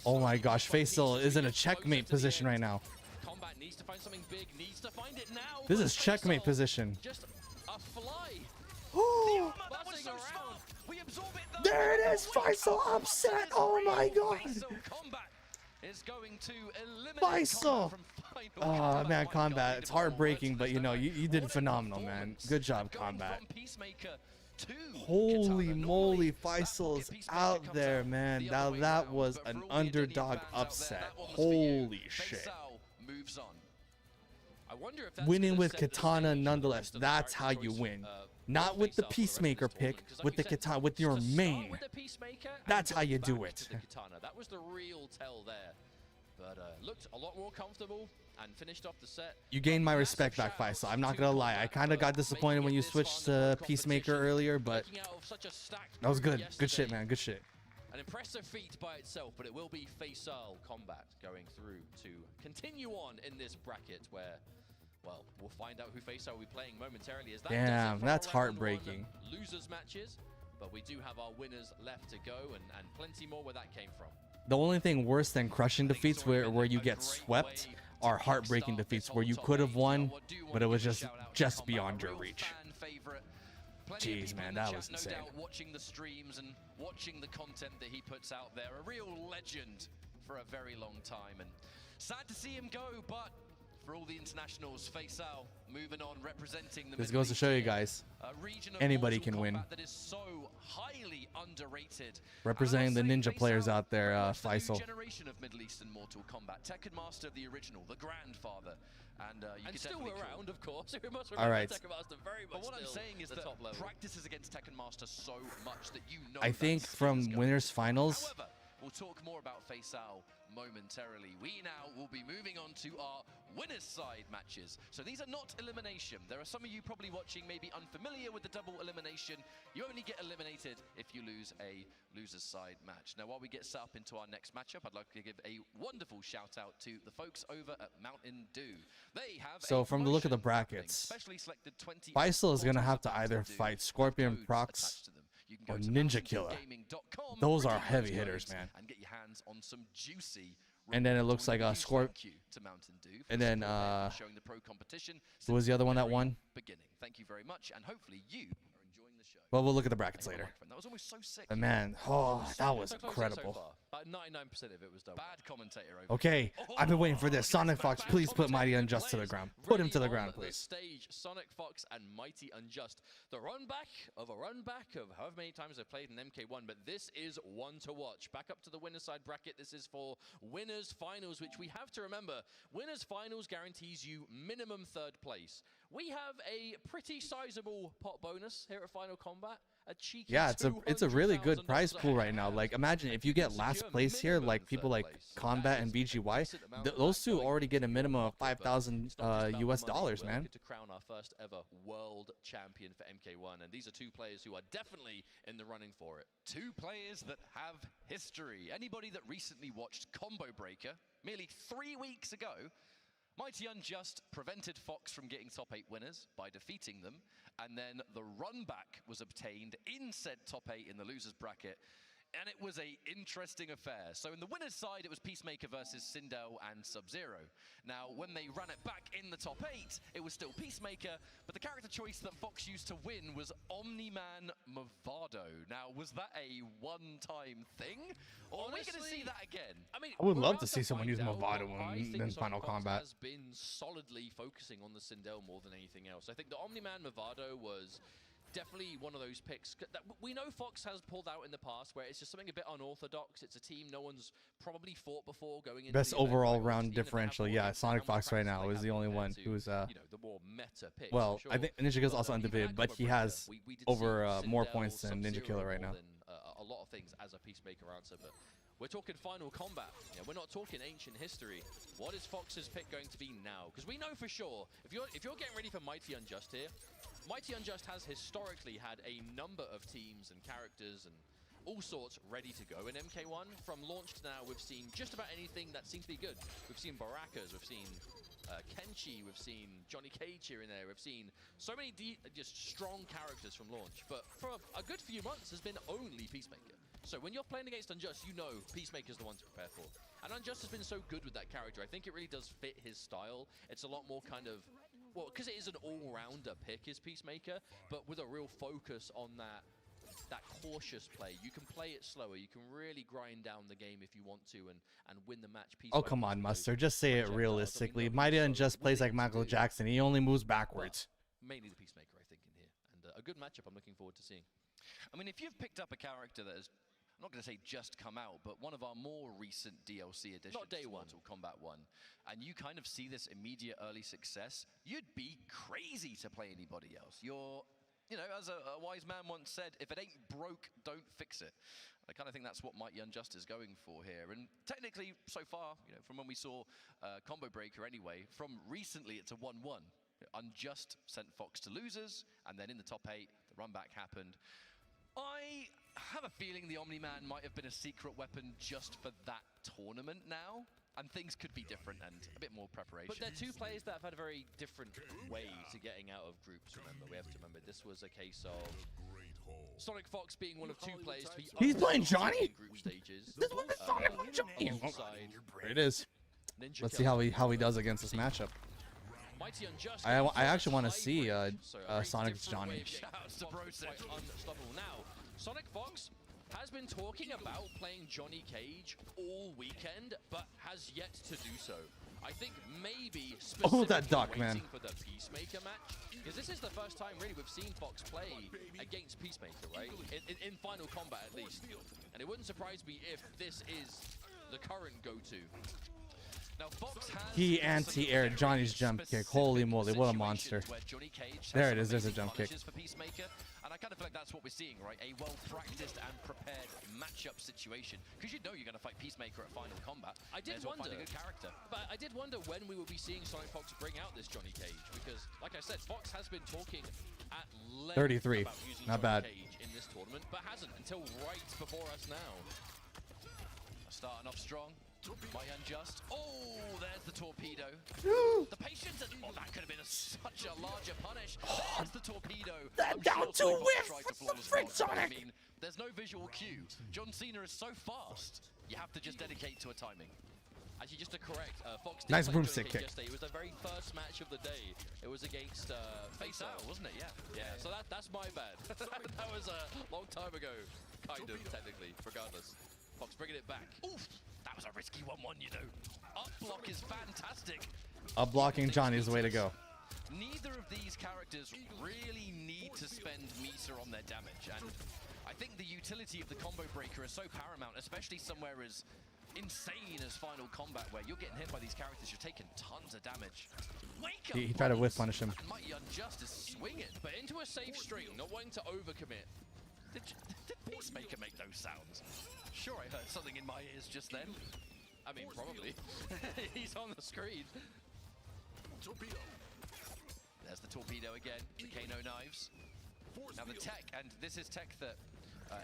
Oh my gosh, Faisal is in a checkmate position right now. Kombat needs to find something big, needs to find it now. This is checkmate position. Just a fly. That was so smart. We absorb it. There it is, Faisal upset. Oh my god. Is going to eliminate Faisal. Oh man, Kombat. It's heartbreaking, but you know, you did phenomenal, man. Good job, Kombat. Holy moly, Faisal's out there, man. Now that was an underdog upset. Holy shit. Winning with Katana nonetheless. That's how you win. Not with the Peacemaker pick, with the Katana, with your main. That's how you do it. That was the real tell there. But looked a lot more comfortable and finished off the set. You gained my respect back, Faisal. I'm not gonna lie. I kind of got disappointed when you switched to Peacemaker earlier, but that was good. Good shit, man. Good shit. An impressive feat by itself, but it will be Faisal Kombat going through to continue on in this bracket where, well, we'll find out who Faisal will be playing momentarily. As that damn, that's heartbreaking. Losers matches, but we do have our winners left to go, and plenty more where that came from. The only thing worse than crushing defeats where you get swept are heartbreaking defeats where you could have won, but it was just beyond your reach. Jeez, man, that was insane. No doubt watching the streams and watching the content that he puts out there, a real legend for a very long time, and sad to see him go, but for all the internationals, Faisal moving on, representing the This Middle goes to show you East here. guys, A region of anybody Mortal can win. Kombat that is so highly underrated. Representing the And I must ninja say, players Faisal, out there, very much the new Faisal. generation of Middle Eastern Mortal Kombat. Tekken Master, the original, the grandfather. And you And could still definitely call- around, of course. We must All remember right. Tekken Master very much But what I'm still saying is the that top level. practices against Tekken Master so much that you know I that think skill is from going winners finals, However, we'll talk more about Faisal momentarily. We now will be moving on to our winners side matches. So these are not elimination. There are some of you probably watching maybe unfamiliar with the double elimination. You only get eliminated if you lose a losers side match. Now while we get set up into our next matchup, I'd like to give a wonderful shout out to the folks over at Mountain Dew. They have so a from the look of the promotion happening. brackets, Specially selected 20 Faisal is going to bottles have of to Mountain either Dew fight with Scorpion codes Prox attached to them. You can go or to Ninja Killer. mountaindewgaming.com, Those are redeem heavy those hitters, codes, man. and get your hands on some juicy. And then it looks like a Scorp. Thank you to Mountain Dew for And then showing the pro competition. who was the other one that won? Beginning. Thank you very much, and hopefully you are enjoying the show. Well, we'll look at the brackets later. That was almost so sick. But man, oh, that was So close incredible. So far. About 99% of it was done. Bad commentator over Okay, I've been waiting for this. Sonic Fox, please put Mighty Unjust to the ground. Put him to the ground, On please. stage, Sonic Fox and Mighty Unjust. The run back of however many times they've played in MK1, but this is one to watch. Back up to the winner's side bracket. This is for winners finals, which we have to remember. Winners finals guarantees you minimum third place. We have a pretty sizable pot bonus here at Final Combat. A cheeky Yeah, it's a really good prize $200,000 pool right now. Like, imagine if you get last place here, like people like Kombat and BGY, those two already get a minimum of $5,000 US dollars, man. To crown our first ever world champion for MK1, and these are two players who are definitely in the running for it. Two players that have history. Anybody that recently watched Combo Breaker merely 3 weeks ago, Mighty Unjust prevented Fox from getting top 8 winners by defeating them, and then the run back was obtained in said top 8 in the losers bracket, and it was a interesting affair. So in the winners side, it was Peacemaker versus Sindel and Sub-Zero. Now, when they ran it back in the top 8, it was still Peacemaker, but the character choice that Fox used to win was Omni-Man Movado. Now, was that a one-time thing, or are we going to see that again? I mean, I would we're love about to see someone find use out, Movado but I in think Final Sonic Fox Combat. has been solidly focusing on the Sindel more than anything else. I think the Omni-Man Movado was definitely one of those picks that we know Fox has pulled out in the past, where it's just something a bit unorthodox. It's a team no one's probably fought before going into Best the event, overall right? round Even if they have differential, more yeah. games, Sonic how much Fox right practice now they is the have only compared one to, who's you know, the more meta picks. well, for I sure. think Ninja Kill's also But even undefeated, at but he Kombat has Breaker, we did over see more Sindel, points than Ninja Sub-Zero Killer right more now. than, a lot of things as a Peacemaker answer, but we're talking Final Combat. Yeah, we're not talking ancient history. What is Fox's pick going to be now? Because we know for sure, if you're getting ready for Mighty Unjust here, Mighty Unjust has historically had a number of teams and characters and all sorts ready to go in MK1. From launch to now, we've seen just about anything that seems to be good. We've seen Barakas, we've seen Kenshi, we've seen Johnny Cage here and there. We've seen so many just strong characters from launch. But for a good few months, has been only Peacemaker. So when you're playing against Unjust, you know Peacemaker's the one to prepare for. And Unjust has been so good with that character. I think it really does fit his style. It's a lot more kind of, well, because it is an all-rounder pick, is Peacemaker, but with a real focus on that cautious play. You can play it slower. You can really grind down the game if you want to and win the match piece Oh, by come piece on, with Mustard. those Just say it projectiles. I mean, realistically. no, Mighty he's so Unjust plays like willing to Michael do. Jackson. He only moves backwards. Mainly the Peacemaker, I think, in here. And a good matchup I'm looking forward to seeing. I mean, if you've picked up a character that has, I'm not going to say just come out, but one of our more recent DLC editions, Not day one. Mortal Kombat 1, and you kind of see this immediate early success, you'd be crazy to play anybody else. You're, you know, as a wise man once said, if it ain't broke, don't fix it. I kind of think that's what Mighty Unjust is going for here. And technically, so far, you know, from when we saw Combo Breaker anyway, from recently it's a 1-1. Unjust sent Fox to losers, and then in the top 8, the run back happened. I have a feeling the Omni-Man might have been a secret weapon just for that tournament now, and things could be different and a bit more preparation. But they're two players that have had a very different way to getting out of groups, remember. We have to remember this was a case of Sonic Fox being one of two players to be He's playing unstoppable Johnny? in group stages. This one is Sonic Johnny. alongside There it is. Ninja Let's see Killer. how he does against this matchup. Mighty Unjust I going for actually a want to see hybrid. So a very Sonic's different way Johnny. of getting Shouts to Fox Broseph. quite unstoppable. Now, Sonic Fox has been talking about playing Johnny Cage all weekend, but has yet to do so. I think maybe specifically that duck, man. waiting for the Peacemaker match, because this is the first time really we've seen Fox play against Peacemaker, right? In Final Combat at least. And it wouldn't surprise me if this is the current go-to. Now, Fox has He anti-aired Johnny's jump kick. Holy moly, what a monster. There it is, there's a jump kick. For Peacemaker, and I kind of feel like that's what we're seeing, right? A well-practiced and prepared matchup situation. Because you know you're going to fight Peacemaker at Final Combat. I did wonder, find a good character. but I did wonder when we would be seeing Sonic Fox bring out this Johnny Cage, because, like I said, Fox has been talking at length 33, about using not Johnny bad. Cage in this tournament, but hasn't until right before us now. Starting off strong. Mighty Unjust. Oh, there's the torpedo. The patience. Oh, that could have been such a larger punish. There's the torpedo. That down to whiff. What the frick, Sonic? I mean, there's no visual cue. John Cena is so fast. You have to just dedicate to a timing. Actually, just to correct, Fox did Nice play broomstick Johnny Cage kick. yesterday. It was the very first match of the day. It was against Face Out, wasn't it? Yeah. Yeah, so that's my bad. That was a long time ago, kind of, technically, regardless. Fox bringing it back. Oof. That was a risky 1-1, you know. Up block is fantastic. Up blocking Johnny is the way to go. Neither of these characters really need to spend meter on their damage, and I think the utility of the combo breaker is so paramount, especially somewhere as insane as Final Combat, where you're getting hit by these characters, you're taking tons of damage. Wake up, He tried to whiff punish him. and Mighty Unjust is swinging. But into a safe string, not wanting to overcommit. Did Peacemaker make those sounds? Sure, I heard something in my ears just then. I mean, probably. He's on the screen. There's the torpedo again, the Kano knives. Now the tech, and this is tech that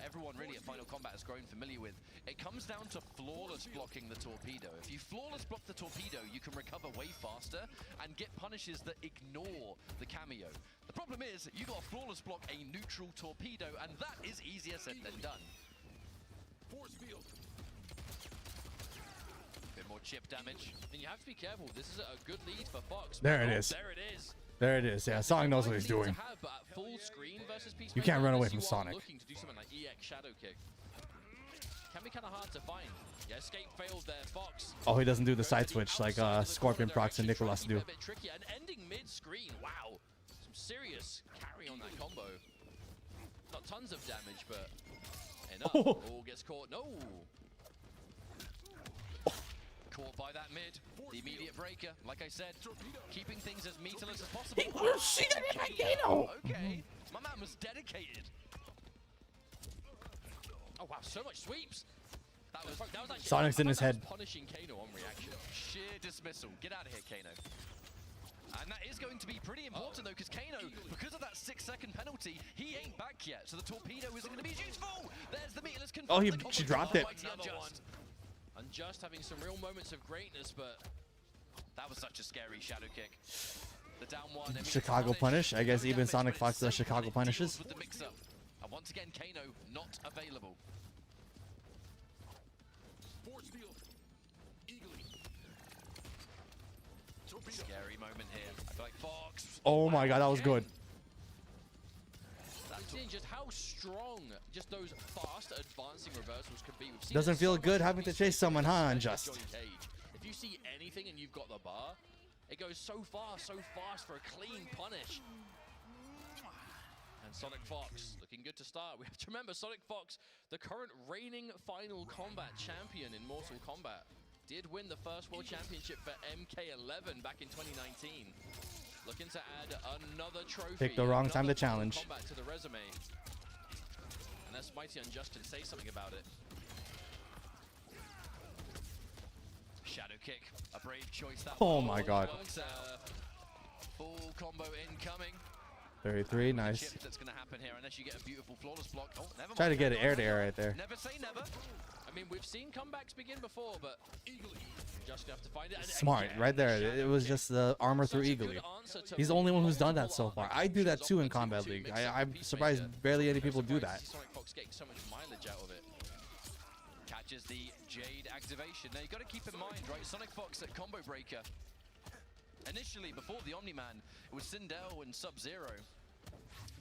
everyone really at Final Combat has grown familiar with. It comes down to flawless blocking the torpedo. If you flawless block the torpedo, you can recover way faster and get punishes that ignore the cameo. The problem is, you got to flawless block a neutral torpedo, and that is easier said than done. Bit more chip damage. And you have to be careful. This is a good lead for Fox. There it Oh, is. There it is. There it is. Yeah, Sonic knows what he's doing. Have, but at full screen versus Peacemaker, You can't run away unless from you are Sonic. Looking to do something like EX Shadow Kick. Can be kind of hard to find. Yeah, escape failed there, Fox. Oh, he doesn't do the side switch like Scorpion Prox and Nicholas do. A bit tricky and ending mid-screen. Wow, some serious carry on that combo. Not tons of damage, but enough. Oh. Oh, gets caught. No. Caught by that mid, the immediate breaker. Like I said, keeping things as meterless as possible. Okay, my man was dedicated. Oh wow, so much sweeps. That was actually, Sonic's in his that was head. Punishing Kano on reaction. Sheer dismissal. Get out of here, Kano. And that is going to be pretty important though, because Kano, because of that 6-second penalty, he ain't back yet. So the torpedo isn't going to be as useful. There's the meterless confirm. Oh, she dropped it. Unjust having some real moments of greatness, but That was such a scary shadow kick. The down one. I mean, Chicago punish. I guess even Sonic Fox does Chicago punishes. With the mix-up. And once again, Kano not available. Scary moment here. I feel like Fox. Oh my god, that was good. seeing just how strong just those fast advancing reversals can be. We've seen Doesn't it feel so good much having to in chase someone, huh, Johnny Unjust? Cage. If you see anything and you've got the bar, it goes so fast for a clean punish. And Sonic Fox looking good to start. We have to remember Sonic Fox, the current reigning Final Combat champion in Mortal Kombat, did win the first World Championship for MK11 back in 2019. Looking to add another trophy. Picked the wrong time to another Final challenge. Kombat to the resume. Unless Mighty Unjust can say something about it. Shadow kick, a brave choice that Oh one. my god. Full combo incoming. 33, nice. Chip that's going to happen here unless you get a beautiful flawless block. Oh, never mind. Try to get it air to air right there. Never say never. I mean, we've seen comebacks begin before, but just have to find it. And Smart, again, right there. Shadow It was kick. just the armor through Such a eagerly. good answer to He's the only one who's done that multiple so far. armor I do that actions too on in the Combat 2-2 League. mix-up I'm with surprised Peacemaker. barely any people do Surprised that. to see Sonic Fox getting so much mileage out of it. Catches the Jade activation. Now, you got to keep in mind, right, Sonic Fox at Combo Breaker. Initially, before the Omni-Man, it was Sindel and Sub-Zero.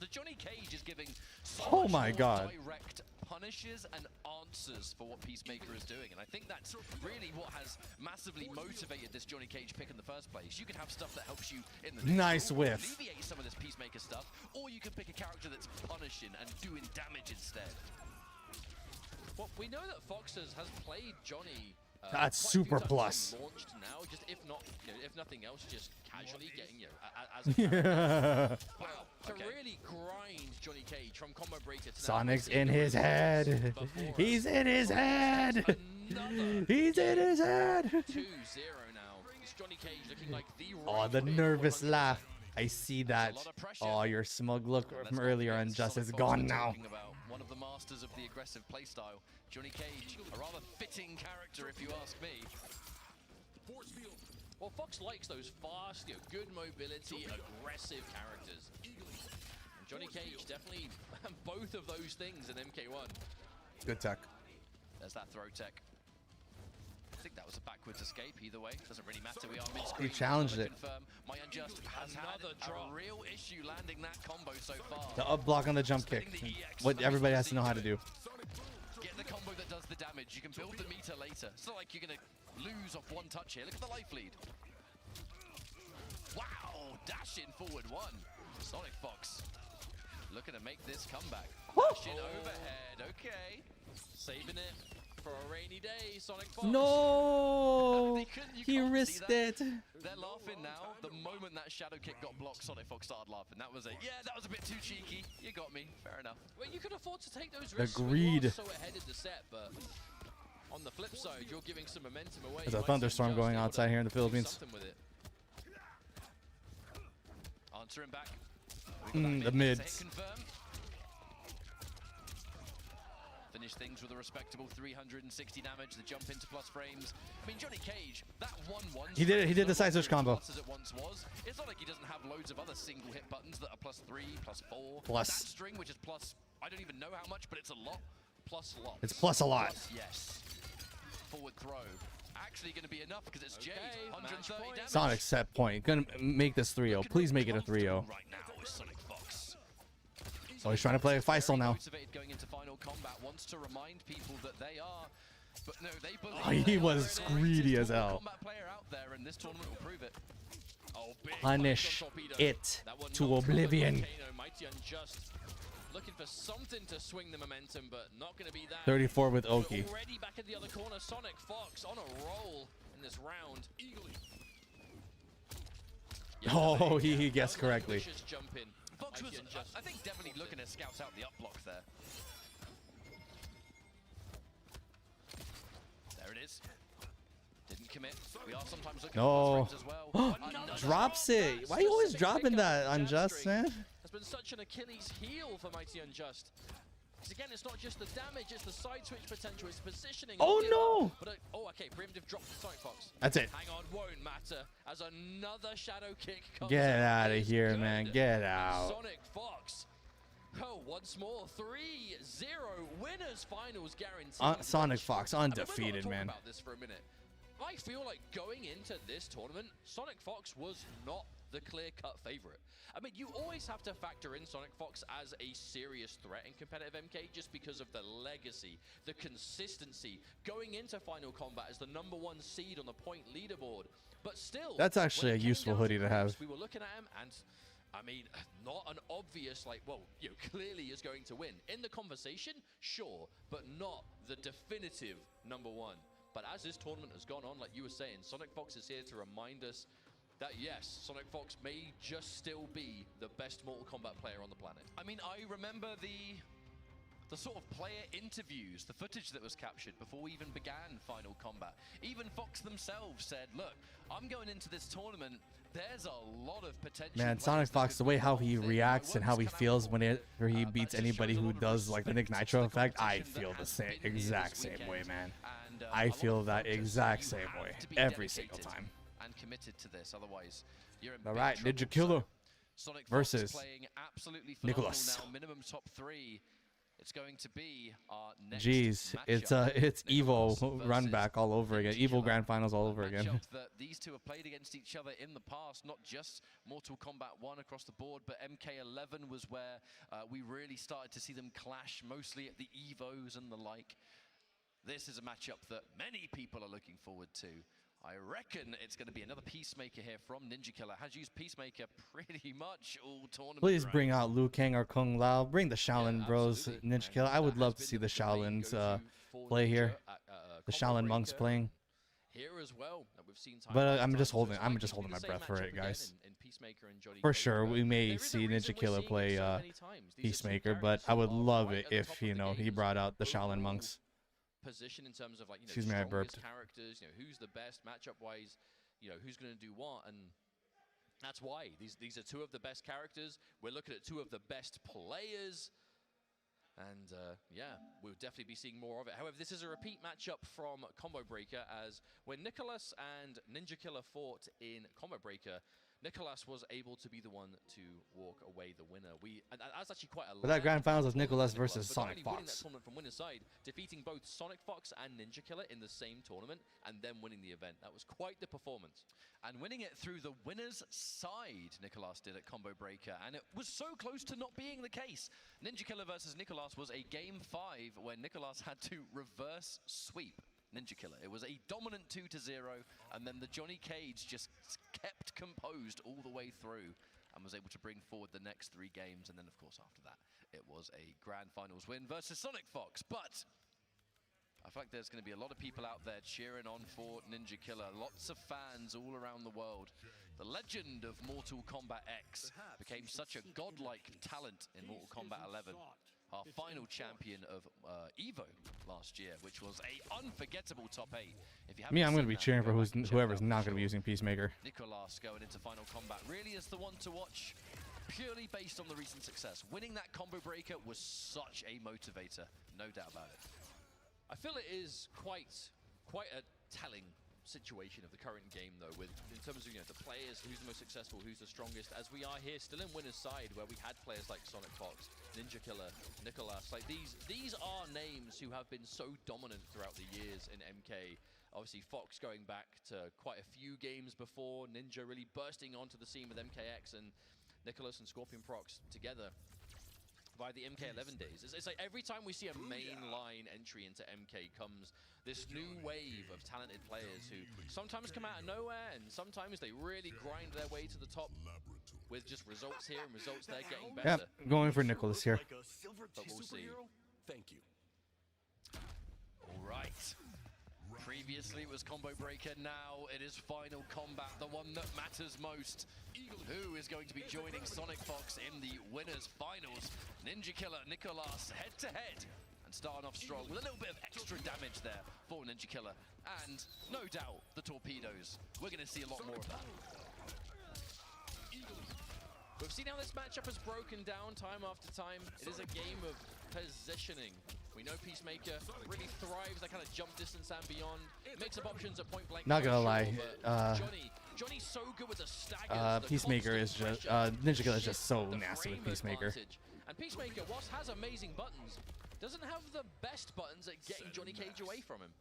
the Johnny Cage is giving so Oh much my more God. direct punishes and answers for what Peacemaker is doing, and I think that's really what has massively motivated this Johnny Cage pick in the first place. You can have stuff that helps you in the Nice neutral, whiff. alleviate some of this Peacemaker stuff, or you can pick a character that's punishing and doing damage instead. Well, we know that Fox has played Johnny. That's quite a few super times plus. and launched now, just if not, if nothing else, just casually getting as a character. Wow, to really grind Johnny Cage from combo breaker to Sonic's in his head. He's in his head. He's in his head. 2-0 now. It's Johnny Cage looking like the Oh, the nervous laugh. I see that. Oh, your smug look from earlier on Just is gone now. One of the masters of the aggressive playstyle, Johnny Cage, a rather fitting character if you ask me. Well, Fox likes those fast, good mobility, aggressive characters. And Johnny Cage definitely both of those things in MK1. Good tech. There's that throw tech. I think that was a backwards escape either way. Doesn't really matter. We are mid-screen. He challenged it. Confirm. My Unjust has had a real issue landing that combo so far. The up block on the jump kick. What everybody has to know how to do. Get the combo that does the damage. You can build the meter later. It's not like you're going to lose off one touch here. Look at the life lead. Wow! Dash in forward one. Sonic Fox looking to make this comeback. Dash in overhead. Okay. Saving it for a rainy day, Sonic Fox. No! You He can't see risked that. it. They're laughing now. The moment that shadow kick got blocked, Sonic Fox started laughing. That was yeah, that was a bit too cheeky. You got me. Fair enough. Well, you could afford to take those risks. Agreed. You are so ahead in the set, but on the flip side, you're giving some momentum away. There's a thunderstorm going outside here in the Philippines. With it. Answering back. The mids. Finish things with a respectable 360 damage. The jump into plus frames. I mean, Johnny Cage, that 1-1. He did it. He did the side switch combo. As it once was. It's not like he doesn't have loads of other single hit buttons that are +3, +4. Plus. That string, which is plus, I don't even know how much, but it's a lot. Plus lot. It's plus a lot. Plus, yes. Forward throw. Actually going to be enough because it's Jade. 130 damage. Sonic set point. Gonna make this 3-0. Please make it a 3-0. Right now is Sonic Fox. Oh, he's trying to play Faisal now. Motivated going into final combat, wants to remind people that they are, but no, they believe Oh, he was greedy as hell. combat player out there, and this tournament will prove it. Oh, big Punish torpedo. it That one to not through the oblivion. volcano. Mighty Unjust looking for something to swing the momentum, but not going to be that. 34 with But Oki. already back in the other corner, Sonic Fox on a roll in this round. Oh, he guessed correctly. Vicious jump in. Fox was, Mighty Unjust. I think, definitely looking to scout out the up block there. There it is. Didn't commit. We are sometimes looking No. at plus frames as well. Drops it. Why are you always dropping that, Unjust, man? Has been such an Achilles heel for Mighty Unjust. Because again, it's not just the damage, it's the side switch potential, it's positioning. Oh, no! But oh, okay, preemptive drop from Sonic Fox. That's it. Hang on, won't matter as another shadow kick comes. Get out of It's here, good. man. Get And out. Sonic Fox. Oh, once more, 3-0 winners finals guaranteed. Sonic Fox I mean, we're undefeated, not man. talking about this for a minute. I feel like going into this tournament, Sonic Fox was not the clear-cut favorite. I mean, you always have to factor in Sonic Fox as a serious threat in competitive MK just because of the legacy, the consistency, going into Final Combat as the #1 seed on the point leaderboard. But still, That's actually when it a came useful down hoodie to have. we were looking at him, and I mean, not an obvious, like, well, you know, clearly is going to win. In the conversation, sure, but not the definitive #1. But as this tournament has gone on, like you were saying, Sonic Fox is here to remind us that yes, Sonic Fox may just still be the best Mortal Kombat player on the planet. I mean, I remember the sort of player interviews, the footage that was captured before we even began Final Combat. Even Fox themselves said, look, I'm going into this tournament, there's a lot of potential. Man, Sonic Fox, the way how he reacts and how he feels whenever he beats anybody who does like the Nick Nitro effect, I feel the same exact same way, man. I feel that exact same way every single time. And committed to this, otherwise you're in All big right, trouble. Ninja Killer Sonic Fox versus playing absolutely phenomenal Nicholas. now, minimum top 3. It's going to be our next Jeez, matchup. it's Nicholas Evo run versus back all over again. Ninja Evo Killer. Grand Finals all over A again. matchup that these two have played against each other in the past, not just Mortal Kombat 1 across the board, but MK11 was where we really started to see them clash, mostly at the Evos and the like. This is a matchup that many people are looking forward to. I reckon it's going to be another Peacemaker here from Ninja Killer. Has used Peacemaker pretty much all tournament. Please round. bring out Liu Kang or Kung Lao. Bring the Shaolin Bros, absolutely. Ninja And Killer. I would that love has to see been the the main Shaolins go-to for play Ninja here. at, The Combo Shaolin monks Breaker playing. here as well. That we've seen time But after I'm time. just So holding. it's I'm likely just to be holding the my same breath for matchup it, again guys. in Peacemaker and Johnny For Cage, sure, but we may there is a see reason Ninja we're Killer seeing it play so many times. These are two Peacemaker, but characters I who would are love right it at the if, top you of the know, he game's brought out the Shaolin overall monks. position in terms of, like, you know, Excuse me, I strongest burped. characters, you know, who's the best matchup wise, you know, who's going to do what, and that's why these are two of the best characters. We're looking at two of the best players, and yeah, we'll definitely be seeing more of it. However, this is a repeat matchup from Combo Breaker, as when Nicholas and Ninja Killer fought in Combo Breaker, Nicholas was able to be the one to walk away the winner. And that's actually quite a. But that grand finals was Nicholas Nicholas versus but Sonic only winning that Fox. tournament from winner's side, defeating both Sonic Fox and Ninja Killer in the same tournament, and then winning the event. That was quite the performance. And winning it through the winner's side, Nicholas did at Combo Breaker, and it was so close to not being the case. Ninja Killer versus Nicholas was a game 5 where Nicholas had to reverse sweep Ninja Killer. It was a dominant 2-0, and then the Johnny Cage just kept composed all the way through and was able to bring forward the next 3 games. And then, of course, after that, it was a grand finals win versus Sonic Fox. But I feel like there's going to be a lot of people out there cheering on for Ninja Killer. Lots of fans all around the world. The legend of Mortal Kombat X became such a godlike talent in Mortal Kombat 11. Our final champion of Evo last year, which was a unforgettable top 8. If you Me, I'm going going to be cheering for whoever's not going to be using Peacemaker. Nicholas going into Final Combat really is the one to watch, purely based on the recent success. Winning that Combo Breaker was such a motivator, no doubt about it. I feel it is quite a telling situation of the current game, though, with in terms of, you know, the players, who's the most successful, who's the strongest, as we are here still in winner's side, where we had players like Sonic Fox, Ninja Killer, Nicholas. Like, these are names who have been so dominant throughout the years in MK. Obviously, Fox going back to quite a few games before, Ninja really bursting onto the scene with MKX, and Nicholas and Scorpion Prox together by the MK11 days. It's like every time we see a mainline entry into MK comes this new wave of talented players who sometimes come out of nowhere, and sometimes they really grind their way to the top with just results here and results there getting better. Yep, going for Nicholas here. But we'll see. Thank you. All right. Previously it was Combo Breaker, now it is Final Combat, the one that matters most. Who is going to be joining Sonic Fox in the winners finals? Ninja Killer, Nicholas, head to head. And starting off strong with a little bit of extra damage there for Ninja Killer. And no doubt, the torpedoes. We're going to see a lot more of that. We've seen how this matchup has broken down time after time. It is a game of positioning. We know Peacemaker really thrives that kind of jump distance and beyond. Mix up options at point blank. Not gonna sure, lie, but Johnny's so good with the staggers. The Peacemaker is constant just pressure, Ninja Killer is the just so shift, the nasty with frame Peacemaker. advantage. And Peacemaker, whilst has amazing buttons, doesn't have the best buttons at getting Johnny Cage away from him.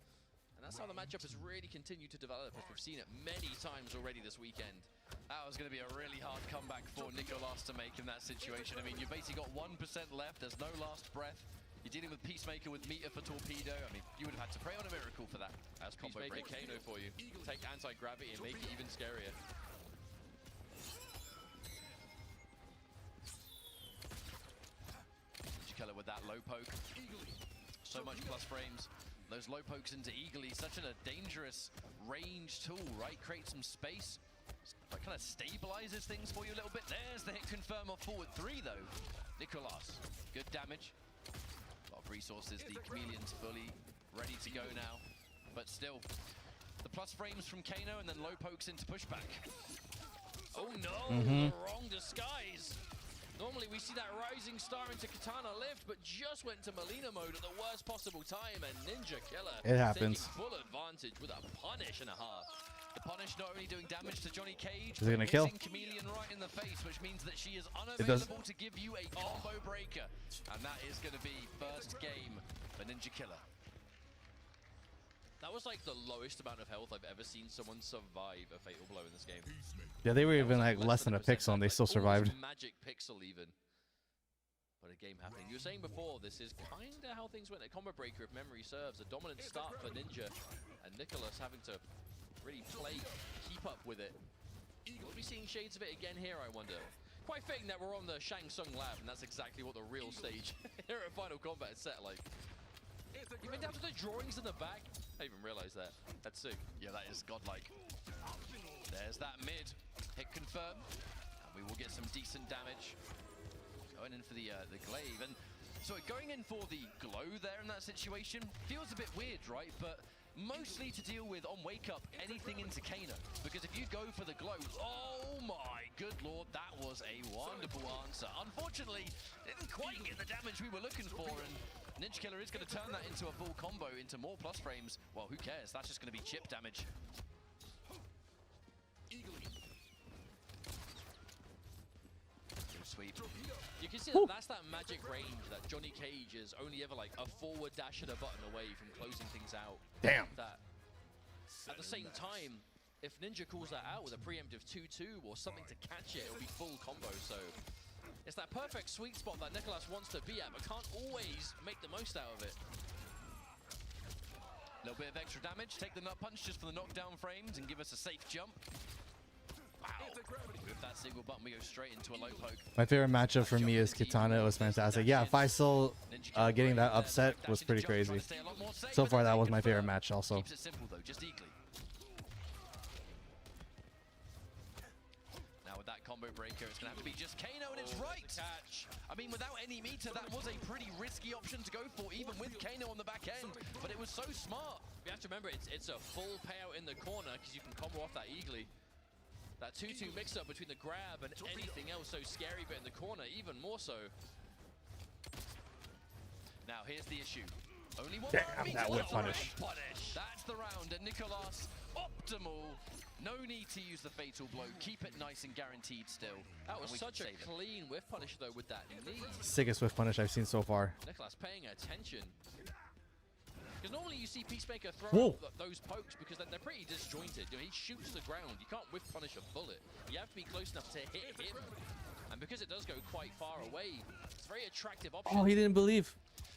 And that's how the matchup has really continued to develop, as we've seen it many times already this weekend. That was going to be a really hard comeback for Nicholas to make in that situation. I mean, you've basically got 1% left. There's no last breath. You're dealing with Peacemaker with meter for torpedo. I mean, you would have had to pray on a miracle for that. As Peacemaker Kano for you. Take anti-gravity and make it even scarier. Ninja Killer with that low poke. So much plus frames. Those low pokes into Eagly, such a dangerous range tool, right? Create some space. That kind of stabilizes things for you a little bit. There's the hit confirm off forward 3, though. Nicholas, good damage. A lot of resources. The Chameleon's fully ready to go now. But still, the plus frames from Kano and then low pokes into pushback. Oh no, the wrong disguise. Normally we see that rising star into Katana lift, but just went to Melina mode at the worst possible time, and Ninja Killer It happens. taking full advantage with a punish and a half. The Punish not only doing damage to Johnny Cage, Is it gonna but kill? hitting Chameleon right in the face, which means that she is It does. unavailable to give you a combo breaker. And that is going to be first game for Ninja Killer. That was like the lowest amount of health I've ever seen someone survive a fatal blow in this game. Yeah, they were even like less than a pixel and they still survived. Magic pixel even. But a game happening. You were saying before, this is kind of how things went at Combo Breaker, if memory serves. A dominant start for Ninja, and Nicholas having to really keep up with it. Will we be seeing shades of it again here, I wonder? Quite fitting that we're on the Shang Tsung lab, and that's exactly what the real stage here at Final Combat is set like. Even down to the drawings in the back. I didn't even realize that. That's sick. Yeah, that is godlike. There's that mid. Hit confirm. And we will get some decent damage. Going in for the glaive. And so going in for the glow there in that situation feels a bit weird, right? But mostly to deal with on wake up anything into Kano. Because if you go for the glow, oh my good lord, that was a wonderful answer. Unfortunately, didn't quite get the damage we were looking for, and Ninja Killer is going to turn that into a full combo, into more plus frames. Well, who cares? That's just going to be chip damage. Sweep. You can see that that's that magic range that Johnny Cage is only ever like a forward dash and a button away from closing things out. Damn. That. At the same time, if Ninja calls that out with a preemptive 2-2 or something to catch it, it'll be full combo. So it's that perfect sweet spot that Nicholas wants to be at, but can't always make the most out of it. A little bit of extra damage. Take the nut punch just for the knockdown frames and give us a safe jump. Wow. With that single button, we go straight into a low poke. My favorite matchup for me is Kitana. It was fantastic. Yeah, Faisal getting that upset was pretty crazy. So far, that was my favorite match also. Keeps it simple though, just eagly. Now with that combo breaker, it's going to have to be just Kano, and it's right. Catch. I mean, without any meter, that was a pretty risky option to go for, even with Kano on the back end. But it was so smart. You have to remember, it's a full payout in the corner because you can combo off that eagly. That 2-2 mix-up between the grab and anything else so scary, but in the corner, even more so. Now, here's the issue. Only one Damn, that whip punish. That's the round, and Nicholas, optimal. No need to use the fatal blow. Keep it nice and guaranteed still. That was such a clean whiff punish, though, with that knee. Sickest whiff punish I've seen so far. Nicholas paying attention. Because normally you see Peacemaker throw those pokes because they're pretty disjointed. You know, he shoots the ground. You can't whiff punish a bullet. You have to be close enough to hit him. And because it does go quite far away, it's a very attractive option. Oh, he didn't believe.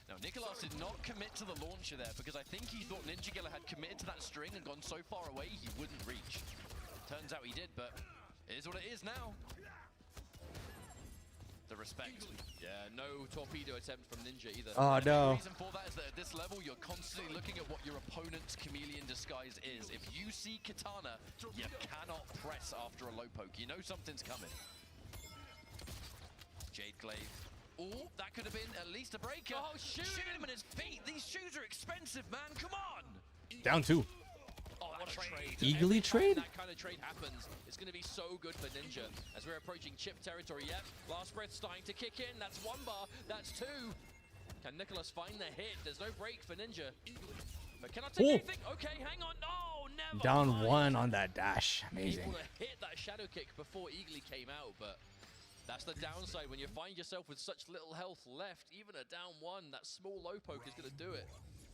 Now, Nicholas did not commit to the launcher there because I think he thought Ninja Killer had committed to that string and gone so far away he wouldn't reach. Turns out he did, but it is what it is now. The respect. Yeah, no torpedo attempt from Ninja either. Oh, no. The reason for that is that at this level, you're constantly looking at what your opponent's chameleon disguise is. If you see Katana, you cannot press after a low poke. You know something's coming. Jade Glaive. Oh, that could have been at least a breaker. Oh, shoot him in his feet. These shoes are expensive, man. Come on. Down 2. Oh, what a trade. Eagerly trade? That kind of trade happens. It's going to be so good for Ninja as we're approaching chip territory. Yep, last breath starting to kick in. That's 1 bar. That's 2. Can Nicholas find the hit? There's no break for Ninja. But can I take anything? Okay, hang on. No, never. Down mind. 1 on that dash. Amazing. Able to hit that shadow kick before Eagly came out, but that's the downside when you find yourself with such little health left. Even a down 1, that small low poke is going to do it.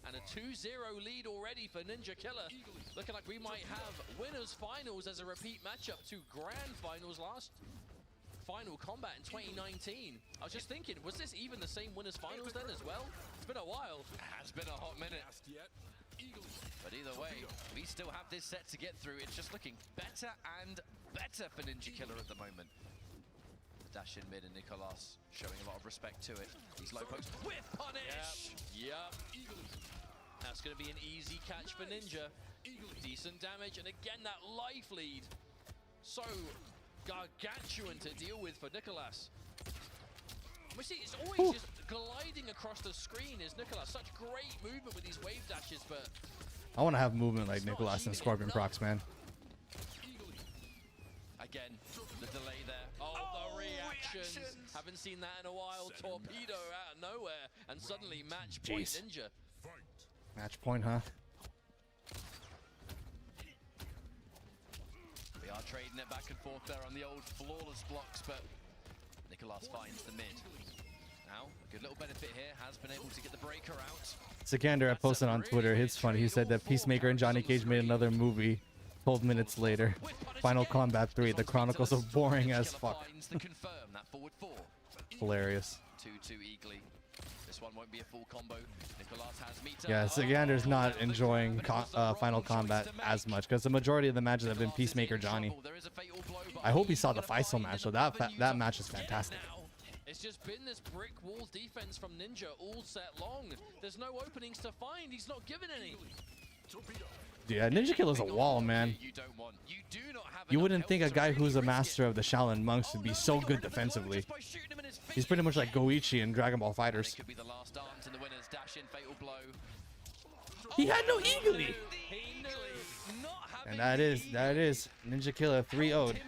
And a 2-0 lead already for Ninja Killer. Looking like we might have winners finals as a repeat matchup to grand finals last Final Combat in 2019. I was just thinking, was this even the same winners finals then as well? It's been a while. It has been a hot minute. But either way, we still have this set to get through. It's just looking better and better for Ninja Killer at the moment. Dash in mid and Nicholas showing a lot of respect to it. These low pokes with punish! Yep. That's going to be an easy catch for Ninja. Decent damage, and again that life lead. So gargantuan to deal with for Nicholas. We see it's always just gliding across the screen is Nicholas. Such great movement with these wave dashes, but I want to have movement like Nicholas and Scorpion procs, man. Again, the delay there. Oh, the reactions. Haven't seen that in a while. Torpedo out of nowhere, and suddenly match point Ninja. Match point, huh? are trading it back and forth there on the old flawless blocks, but Nicolas finds the mid. Now, a good little benefit here, has been able to get the breaker out. Sikander, I posted on Twitter, it's funny, he said that Peacemaker and Johnny Cage made another movie 12 minutes later. Final Kombat 3, the Chronicles of boring as fuck. Hilarious. 2-2 Eagly. This one won't be a full combo. Nicolas has meter. Yeah, Sikander's not enjoying Final Kombat as much because the majority of the matches have been Peacemaker Johnny. I hope he saw the Faisal match, so that match is fantastic. It's just been this brick wall defense from Ninja all set long. There's no openings to find. He's not given any. Yeah, Ninja Killer's a wall, man. You wouldn't think a guy who's a master of the Shaolin monks would be so good defensively. He's pretty much like Goichi in Dragon Ball FighterZ. He had no eagly! And that is Ninja Killer 3-0'd.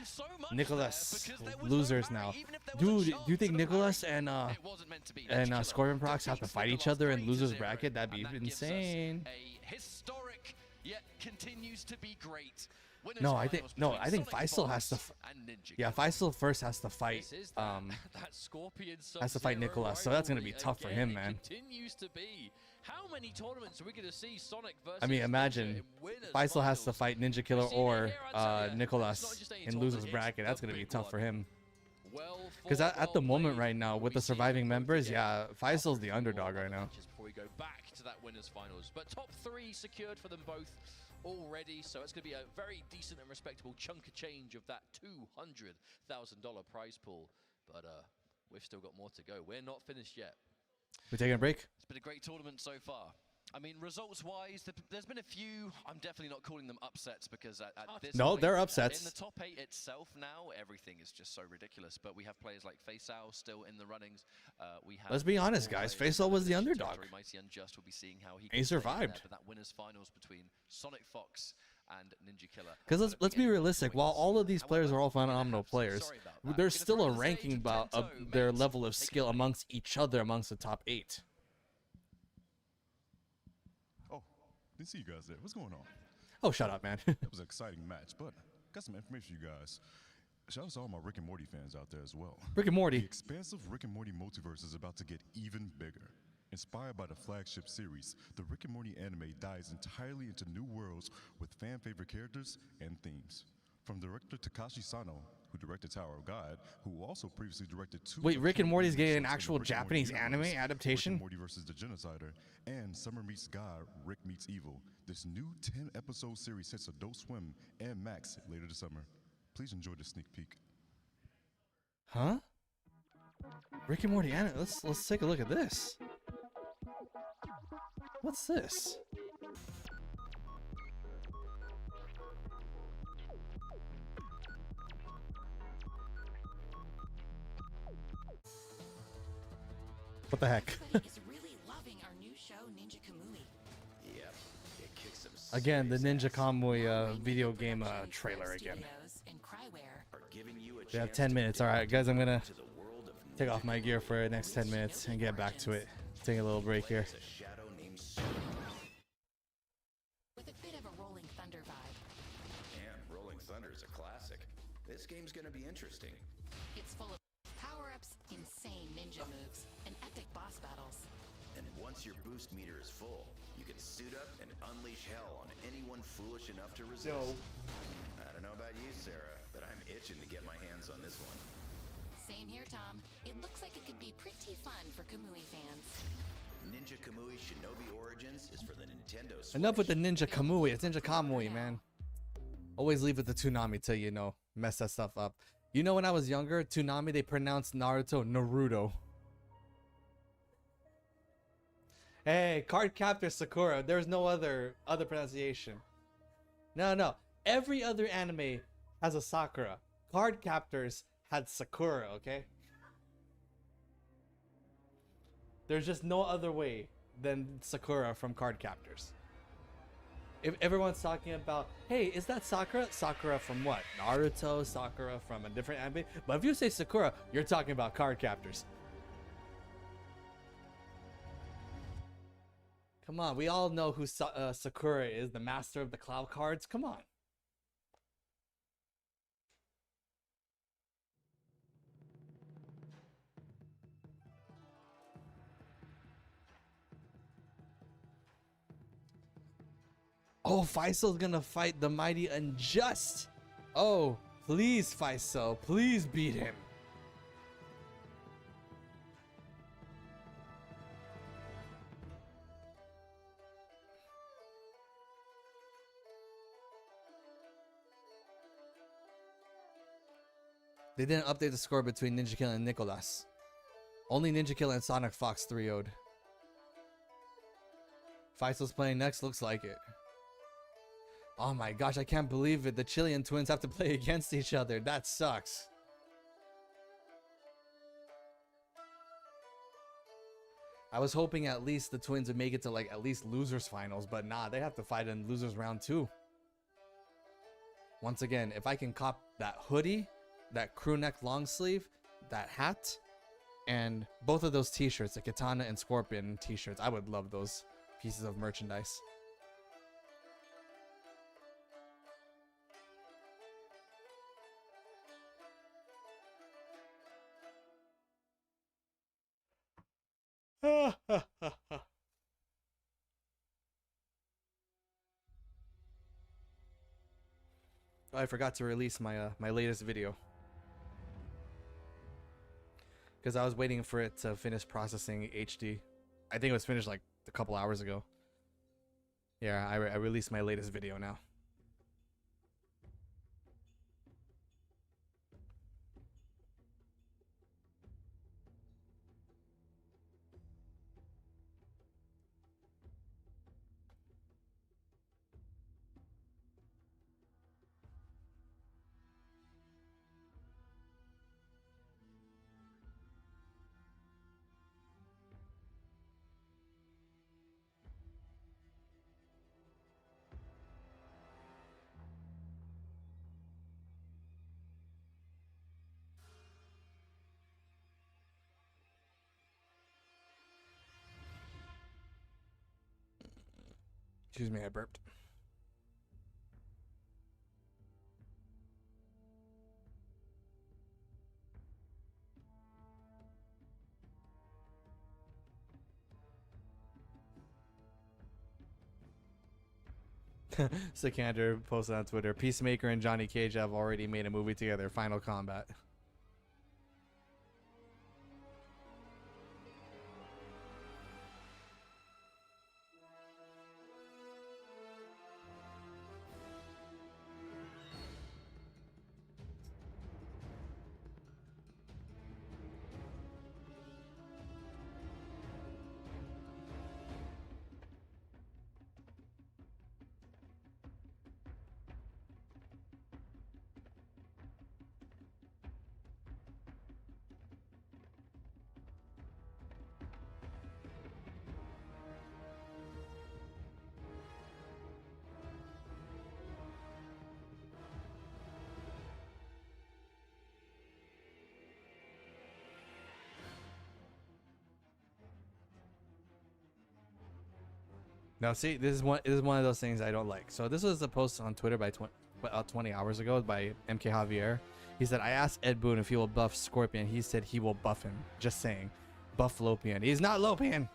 Nicolas, losers now. Dude, do you think Nicolas and Scorpion Prox have to fight each other in losers bracket? That'd be insane. No, I think Faisal has to. Yeah, Faisal first has to fight. Has to fight Nicolas, so that's gonna be tough for him, man. How many tournaments are we going to see Sonic versus I mean, imagine Faisal has to fight Ninja Killer or Nicolas in losers bracket. That's gonna be tough for him. Because at the moment right now, with the surviving members, yeah, Faisal's the underdog right now. Before we go back to that winners finals, but top 3 secured for them both already, so it's going to be a very decent and respectable chunk of change of that $200,000 prize pool. But we've still got more to go. We're not finished yet. We taking a break? It's been a great tournament so far. I mean, results-wise, there's been a few. I'm definitely not calling them upsets because at this no, point, they're upsets. In the top 8 itself now, everything is just so ridiculous. But we have players like Faisal still in the runnings. We have. Let's be honest, guys. Faisal was the underdog. Mighty Unjust will be seeing how he survived. For that winners finals between Sonic Fox and Ninja Killer. Because let's be realistic. While all of these players are all phenomenal players, there's still a ranking about their level of skill amongst each other amongst the top 8. Didn't see you guys there. What's going on? Oh, shut up, man. That was an exciting match, but got some information for you guys. Shout out to all my Rick and Morty fans out there as well. Rick and Morty. The expansive Rick and Morty multiverse is about to get even bigger. Inspired by the flagship series, the Rick and Morty anime dives entirely into new worlds with fan-favorite characters and themes. From director Takashi Sano, who directed Tower of God, who also previously directed 2. Wait, Rick and Morty's getting an actual Japanese anime adaptation? Rick and Morty versus the Genocider, and Summer Meets God, Rick Meets Evil. This new 10-episode series hits Adult Swim and Max later this summer. Please enjoy the sneak peek. Huh? Rick and Morty anime. Let's take a look at this. What's this? What the heck? Again, the Ninja Kamui video game trailer again. We have 10 minutes. All right, guys, I'm gonna take off my gear for the next 10 minutes and get back to it. Take a little break here. With a bit of a Rolling Thunder vibe. Yeah, Rolling Thunder is a classic. This game's gonna be interesting. It's full of power-ups, insane ninja moves, and epic boss battles. And once your boost meter is full, you can suit up and unleash hell on anyone foolish enough to resist. I don't know about you, Sarah, but I'm itching to get my hands on this one. Same here, Tom. It looks like it could be pretty fun for Kamui fans. Ninja Kamui Shinobi Origins is for the Nintendo Switch. Enough with the Ninja Kamui. It's Ninja Kamui, man. Always leave it to Toonami till you know, mess that stuff up. You know, when I was younger, Toonami, they pronounced Naruto Naruto. Hey, Card Captor Sakura. There's no other pronunciation. No. Every other anime has a Sakura. Card Captors had Sakura, okay? There's just no other way than Sakura from Card Captors. If everyone's talking about, hey, is that Sakura? Sakura from what? Naruto? Sakura from a different anime? But if you say Sakura, you're talking about Card Captors. Come on, we all know who Sakura is, the master of the cloud cards. Come on. Oh, Faisal's gonna fight the mighty Unjust. Oh, please, Faisal, please beat him. They didn't update the score between Ninja Kill and Nicholas. Only Ninja Kill and Sonic Fox 3-0'd. Faisal's playing next, looks like it. Oh my gosh, I can't believe it. The Chilean twins have to play against each other. That sucks. I was hoping at least the twins would make it to like at least losers finals, but nah, they have to fight in losers round 2. Once again, if I can cop that hoodie, that crew neck long sleeve, that hat, and both of those t-shirts, the Katana and Scorpion t-shirts, I would love those pieces of merchandise. I forgot to release my my latest video because I was waiting for it to finish processing HD. I think it was finished like a couple hours ago. Yeah, I released my latest video now. Excuse me, I burped. Sikander posted on Twitter, Peacemaker and Johnny Cage have already made a movie together, Final Combat. Now, see, this is one of those things I don't like. So this was a post on Twitter by 20 hours ago by MK Javier. He said, I asked Ed Boon if he will buff Scorpion. He said he will buff him. Just saying. Buff Lopian. He's not Lopian.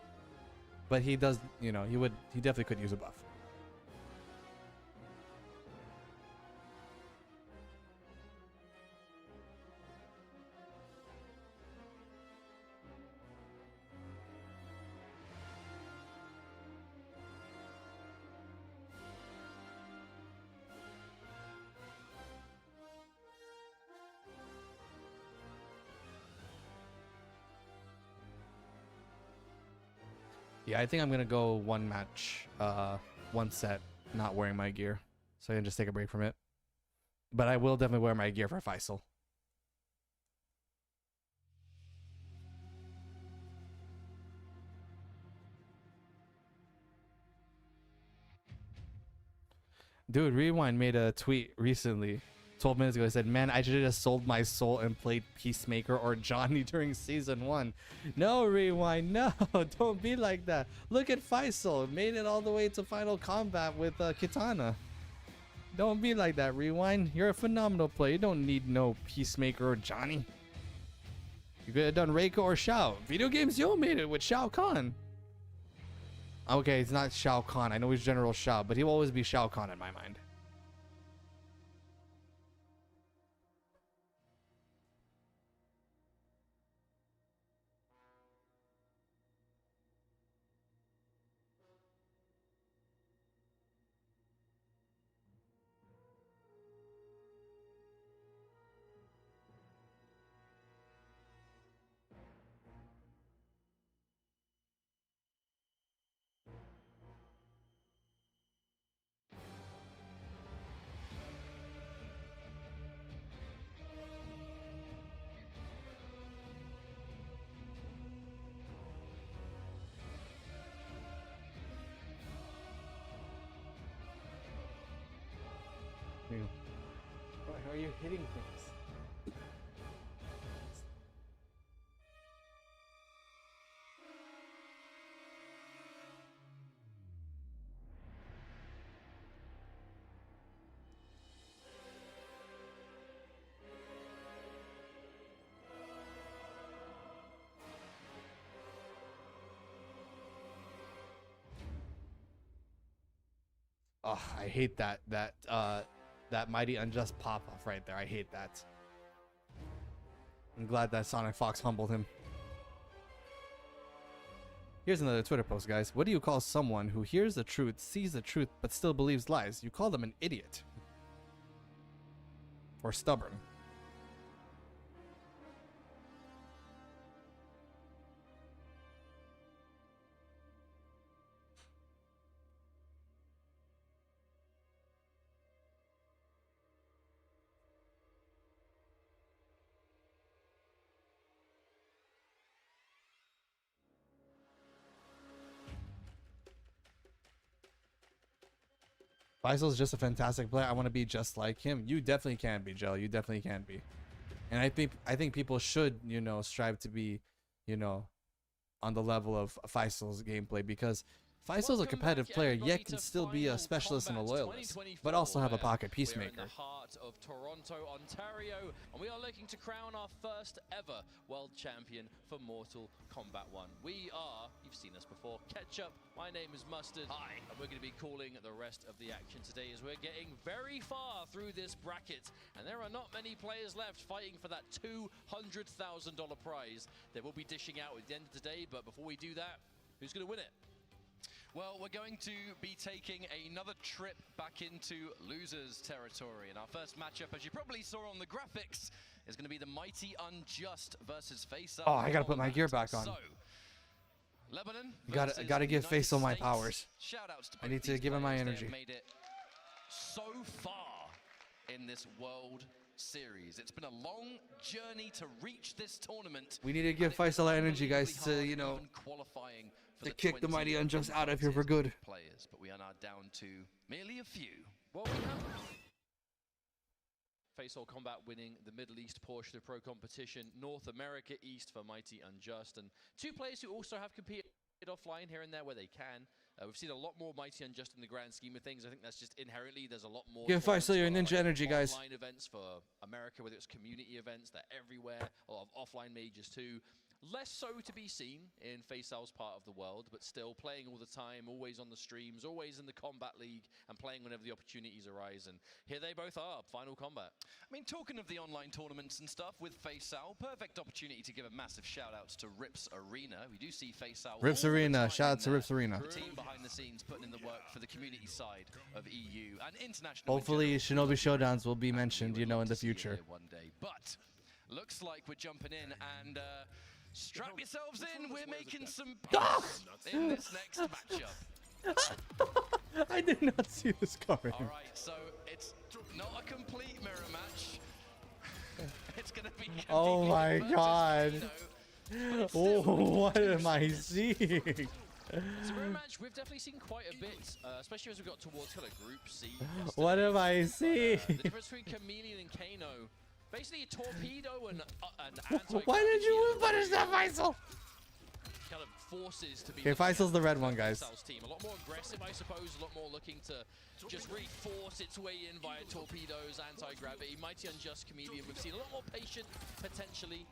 But he does, you know, he definitely could use a buff. Yeah, I think I'm gonna go one match, one set, not wearing my gear, so I can just take a break from it. But I will definitely wear my gear for Faisal. Dude, Rewind made a tweet recently, 12 minutes ago. He said, man, I should have just sold my soul and played Peacemaker or Johnny during season 1. No, Rewind, no, don't be like that. Look at Faisal, made it all the way to Final Combat with Kitana. Don't be like that, Rewind. You're a phenomenal player. You don't need no Peacemaker or Johnny. You could have done Reiko or Shao. Video games, you made it with Shao Kahn. Okay, he's not Shao Kahn. I know he's General Shao, but he'll always be Shao Kahn in my mind. Why are you hitting things? Oh, I hate that mighty unjust pop-off right there. I hate that. I'm glad that Sonic Fox humbled him. Here's another Twitter post, guys. What do you call someone who hears the truth, sees the truth, but still believes lies? You call them an idiot. Or stubborn. Faisal's just a fantastic player. I want to be just like him. You definitely can be, Joe. You definitely can be. And I think people should, you know, strive to be, you know, on the level of Faisal's gameplay, because Faisal's a competitive player, yet can still be a specialist and a loyalist, but also have a pocket peacemaker. We're in the heart of Toronto, Ontario, and we are looking to crown our first ever world champion for Mortal Kombat 1. We are, you've seen us before, Ketchup. My name is Mustard. Hi. And we're going to be calling the rest of the action today as we're getting very far through this bracket, and there are not many players left fighting for that $200,000 prize that we'll be dishing out at the end of the day. But before we do that, who's going to win it? Well, we're going to be taking another trip back into losers territory. And our first matchup, as you probably saw on the graphics, is going to be the Mighty Unjust versus Faisal. Oh, I gotta put my gear back on. So, Lebanon Gotta give Faisal my States. powers. Shout-outs to I need to give him my energy. Made it so far in this World Series. It's been a long journey to reach this tournament. We need to give Faisal our energy, guys, to, you know, qualifying to kick the Mighty Unjust out of here for good. Players, but we are now down to merely a few. Well, we have Faisal Combat winning the Middle East portion of pro competition, North America East for Mighty Unjust, and two players who also have competed offline here and there where they can. We've seen a lot more Mighty Unjust in the grand scheme of things. I think that's just inherently, there's a lot more. Give Faisal your ninja energy, guys. Online events for America, whether it's community events, they're everywhere. A lot of offline majors too. Less so to be seen in Faisal's part of the world, but still playing all the time, always on the streams, always in the Combat League, and playing whenever the opportunities arise. And here they both are, Final Combat. I mean, talking of the online tournaments and stuff with Faisal, perfect opportunity to give a massive shout-outs to Rips Arena. We do see Faisal. Rips Arena, shout out to Rips Arena. The team behind the scenes putting in the work for the community side of EU and international. Hopefully, Shinobi Showdowns will be mentioned, you know, in the future. One day, but looks like we're jumping in and. Strap yourselves in, we're making some points in this next matchup. I did not see this coming. Alright, so it's not a complete mirror match. It's gonna be oh my god. Oh, what am I seeing? It's a mirror match we've definitely seen quite a bit, especially as we got towards kind of Group C. What am I seeing? The difference between Chameleon and Kano. Basically, a torpedo and Why did you punish that, Faisal? kind of forces to be. Okay, Faisal's the red one, guys. Team. A lot more aggressive, I suppose. A lot more looking to just really force its way in via torpedoes, anti-gravity. Mighty Unjust Chameleon. We've seen a lot more patient, potentially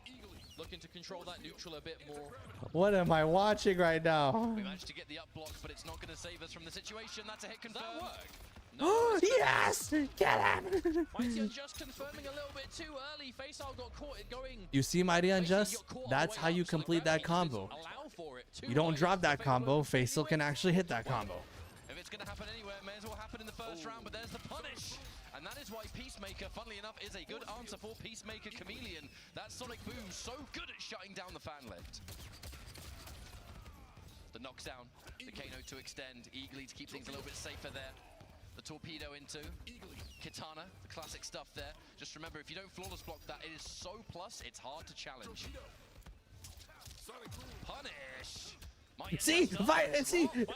looking to control that neutral a bit more. What am I watching right now? We managed to get the up block, but it's not going to save us from the situation. That's a hit confirmed. That worked. Oh, yes! Get him! Mighty Unjust confirming a little bit too early. Faceal got caught it going. You see Mighty Unjust? That's how you complete that combo. You don't drop that combo, Faceal can actually hit that combo. If it's going to happen anywhere, it may as well happen in the first round, but there's the punish. And that is why Peacemaker, funnily enough, is a good answer for Peacemaker Chameleon. That Sonic Boom so good at shutting down the fan lift. The knocks down, the Kano to extend, Eagly to keep things a little bit safer there. The torpedo into Kitana, the classic stuff there. Just remember, if you don't flawless block that, it is so plus, it's hard to challenge. Punish! See,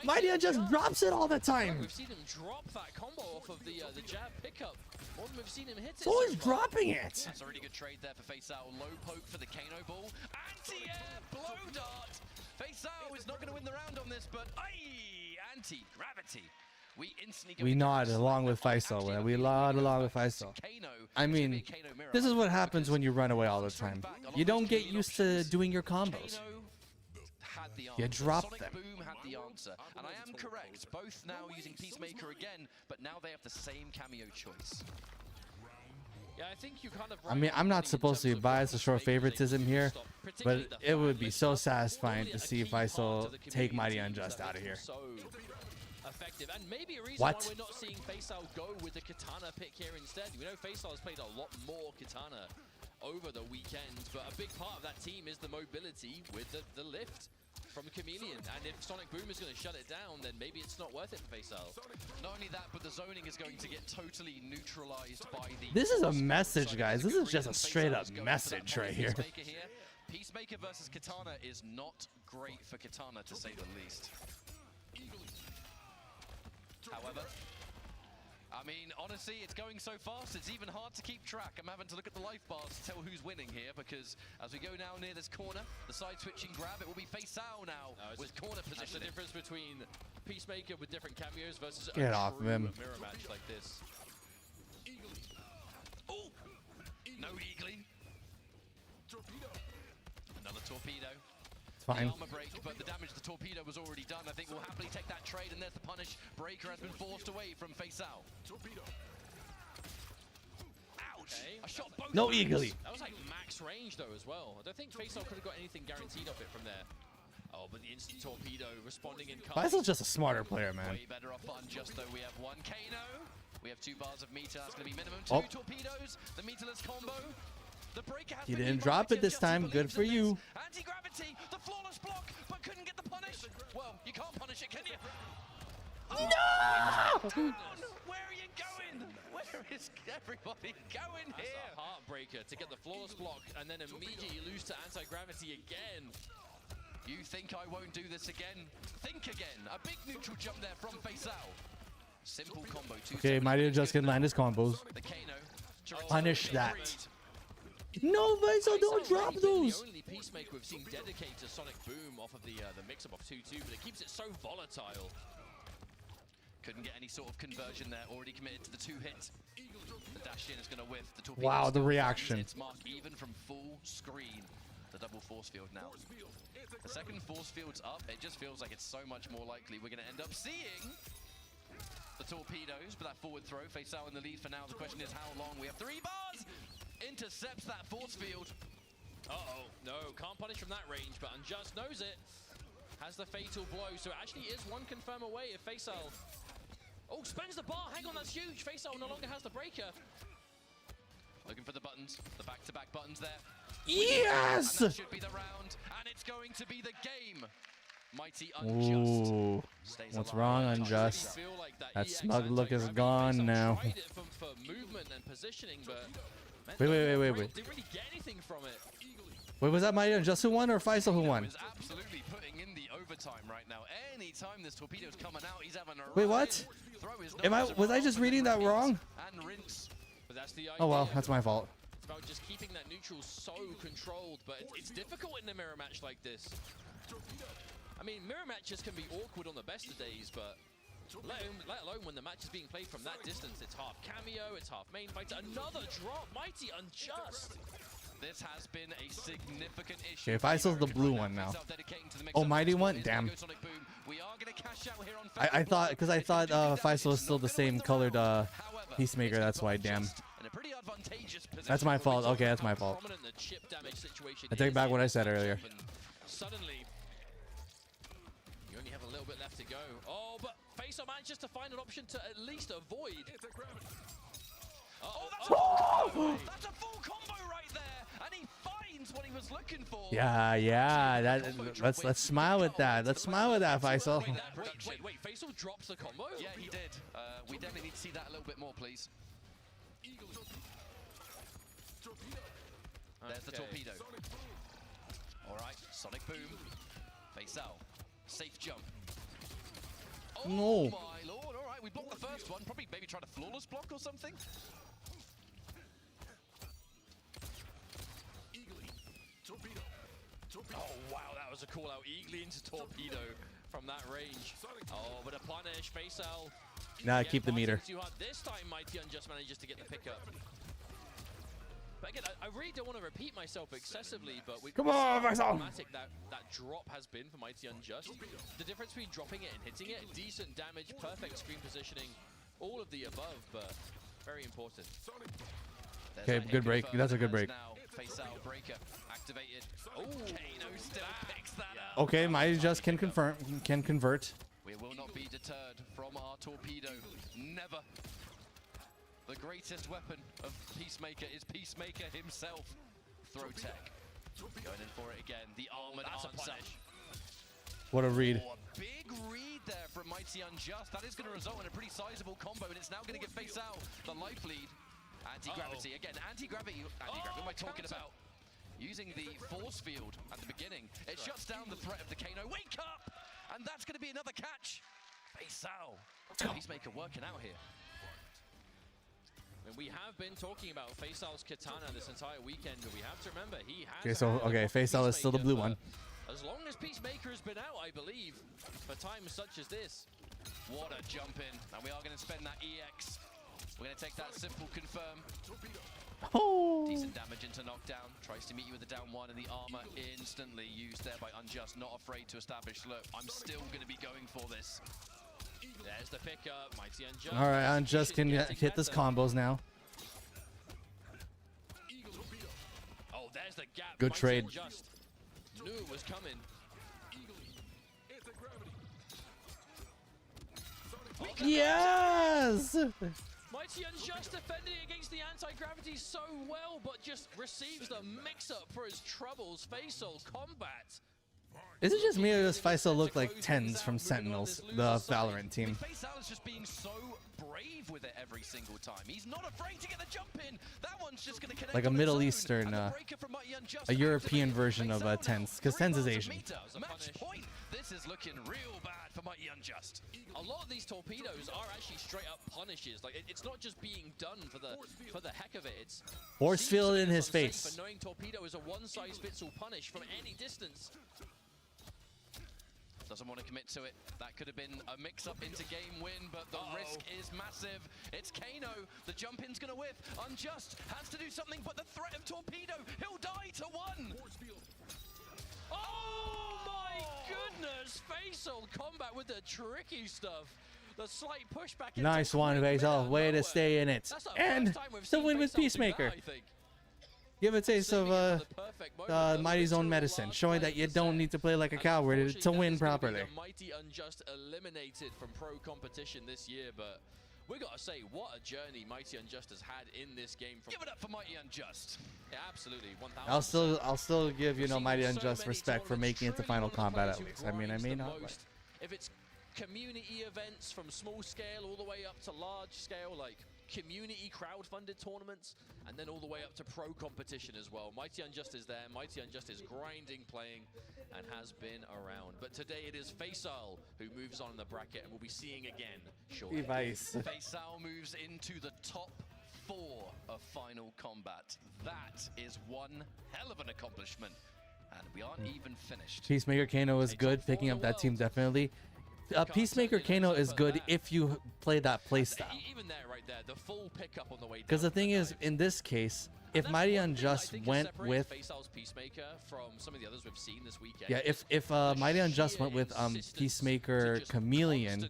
Mighty Unjust drops it all the time. We've seen him drop that combo off of the jab pickup. More than we've seen him hit it. So he's dropping it. That's a really good trade there for Faceal. Low poke for the Kano ball. Anti-air blow dart. Faceal is not going to win the round on this, but anti-gravity. We nod along with Faisal. We nod along with Faisal. I mean, this is what happens when you run away all the time. You don't get used to doing your combos. You drop them. Sonic Boom had the answer, and I am correct. Both now using Peacemaker again, but now they have the same cameo choice. Yeah, I think you kind of. I mean, I'm not supposed to be biased or show favoritism here, but it would be so satisfying to see Faisal take Mighty Unjust out of here. Effective, and maybe a reason What? why we're not seeing Faceal go with the Kitana pick here instead. We know Faceal has played a lot more Kitana over the weekend, but a big part of that team is the mobility with the lift from Chameleon, and if Sonic Boom is going to shut it down, then maybe it's not worth it for Faceal. Not only that, but the zoning is going to get totally neutralized by the... This is a message, guys. This is just a straight-up message right here. Peacemaker versus Kitana is not great for Kitana, to say the least. However, I mean, honestly, it's going so fast, it's even hard to keep track. I'm having to look at the life bars to tell who's winning here, because as we go now near this corner, the side-switching grab, it will be Faceal now with corner position. The difference between Peacemaker with different cameos versus Get off of him. mirror match like this. Oh! No Eagly. Another torpedo. Fine. The armor break, but the damage to the torpedo was already done. I think we'll happily take that trade, and there's the punish. Breaker has been forced away from Faceal. Torpedo. Ouch! Okay. I shot both. No Eagly. That was like max range though as well. I don't think Faceal could have got anything guaranteed off it from there. Oh, but the instant torpedo responding in kind. Faisal's just a smarter player, man. Way better off Unjust though. We have one Kano. We have 2 bars of meter. That's going to be minimum 2 torpedoes. The meterless combo. The breaker has You been didn't beat drop by it this time. Good for you. Anti-gravity, the flawless block, but couldn't get the punish. Well, you can't punish it, can you? Oh, No! Where are you going? Where is everybody going That's here? a heartbreaker to get the flawless block, and then immediately lose to anti-gravity again. You think I won't do this again? Think again. A big neutral jump there from Faceal. Simple combo. Okay, Mighty Unjust can land his combos. The Kano. Punish that. No, Faisal, don't drop those. The only Peacemaker we've seen dedicate to Sonic Boom off of the mix-up of 2-2, but it keeps it so volatile. Couldn't get any sort of conversion there. Already committed to the 2-hit. The dash in is going to whiff. The torpedo Wow, the still reaction. finds its mark even from full screen. The double force field now. The second force field's up. It just feels like it's so much more likely we're going to end up seeing the torpedoes, but that forward throw. Faceal in the lead for now. The question is how long. We have 3 bars. Intercepts that force field. Uh-oh, no, can't punish from that range, but Unjust knows it. Has the fatal blow, so it actually is one confirm away if Faceal... Oh, spends the bar, hang on, that's huge. Faceal no longer has the breaker. Looking for the buttons, the back-to-back buttons there. Yes! And that should be the round, and it's going to be the game. Mighty Unjust. Ooh. What's wrong, Unjust? Like that smug look is gone now. Tried it for movement and positioning, but Wait. didn't really get anything from it. Wait, was that Mighty Unjust who won or Faisal who won? He's absolutely putting in the overtime right now. Anytime this torpedo's coming out, he's having a Wait, what? Was I just reading that wrong? And rinse. But that's the idea. Oh well, that's my fault. It's about just keeping that neutral so controlled, but it's difficult in a mirror match like this. I mean, mirror matches can be awkward on the best of days, but let alone when the match is being played from that distance. It's half cameo, it's half main fight. Another drop, Mighty Unjust. This has been a significant issue. Okay, Faisal's the blue one now. Oh, Mighty one? Damn. I thought, because I thought Faisal was still the same colored Peacemaker, that's why, damn. That's my fault. Okay, that's my fault. I take back what I said earlier. Suddenly, you only have a little bit left to go. Oh, but Faisal manages to find an option to at least avoid. Oh, that's a full combo right there, and he finds what he was looking for. Yeah. Let's smile with that. Let's smile with that, Faisal. Wait. Faisal drops the combo? Yeah, he did. We definitely need to see that a little bit more, please. There's the torpedo. All right, Sonic Boom. Faisal. Safe jump. Oh No. my lord. All right, we blocked the first one. Probably maybe try to flawless block or something. Oh, wow, that was a call out. Eagly into torpedo from that range. Oh, but a punish. Faisal. Nah, keep the meter. This time, Mighty Unjust manages to get the pickup. But again, I really don't want to repeat myself excessively, but Come on, Faisal! Dramatic that drop has been for Mighty Unjust. The difference between dropping it and hitting it, decent damage, perfect screen positioning, all of the above, but very important. Okay, good break. That's a good break. Now, Faisal breaker activated. Oh, Kano still picks that up. Okay, Mighty Just can convert. We will not be deterred from our torpedo. Never. The greatest weapon of Peacemaker is Peacemaker himself. Throw tech. Going in for it again. The armored answer. What a read. Oh, a big read there from Mighty Unjust. That is going to result in a pretty sizable combo, and it's now going to give Faisal the life lead. Anti-gravity. Again, anti-gravity. What am I talking about? Using the force field at the beginning. It shuts down the threat of the Kano. Wake up! And that's going to be another catch. Faisal. Peacemaker working out here. And we have been talking about Faisal's katana this entire weekend, but we have to remember he has. Okay, so Faisal is still the blue one. As long as Peacemaker has been out, I believe, for times such as this. What a jump in, and we are going to spend that EX. We're going to take that simple confirm. Oh. Decent damage into knockdown. Tries to meet you with the down one, and the armor instantly used there by Unjust. Not afraid to establish. Look, I'm still going to be going for this. There's the pickup. Mighty Unjust. All right, Unjust can hit those combos now. Oh, there's the gap. Good Mighty trade. Unjust knew it was coming. Yes! Mighty Unjust defending against the anti-gravity so well, but just receives the mix-up for his troubles. Faisal Kombat. Is it just me or does Faisal look like Tens from Sentinels, the Valorant team? Faisal is just being so brave with it every single time. He's not afraid to get the jump in. That one's just going to connect. Like a Middle Eastern, a European version of Tens, because Tens is Asian. Match point. This is looking real bad for Mighty Unjust. A lot of these torpedoes are actually straight up punishes. Like it's not just being done for the heck of it. It's force field in his face. For knowing torpedo is a one-size-fits-all punish from any distance. Doesn't want to commit to it. That could have been a mix-up into game win, but the risk is massive. It's Kano. The jump-in's going to whiff. Unjust has to do something, but the threat of torpedo. He'll die to one. Oh my goodness! Faisal Kombat with the tricky stuff. The slight pushback. Nice one, Faisal. Way to stay in it. And the win with Peacemaker. Give a taste of Mighty's own medicine, showing that you don't need to play like a coward to win properly. Mighty Unjust eliminated from pro competition this year, but we gotta say, what a journey Mighty Unjust has had in this game. Give it up for Mighty Unjust. Yeah, absolutely. 1000%. I'll still give Mighty Unjust respect for making it to Final Combat at least. I may not. If it's community events from small scale all the way up to large scale, like community crowd-funded tournaments, and then all the way up to pro competition as well. Mighty Unjust is there. Mighty Unjust is grinding, playing, and has been around. But today it is Faisal who moves on in the bracket, and we'll be seeing again shortly. Faisal moves into the top 4 of Final Combat. That is one hell of an accomplishment. And we aren't even finished. Peacemaker Kano is good. Picking up that team definitely. Peacemaker Kano is good if you play that playstyle. Even there, right there, the full pickup on the way down. Because the thing is, in this case, if Mighty Unjust went with Peacemaker from some of the others we've seen this weekend. yeah, if Mighty Unjust went with Peacemaker Chameleon,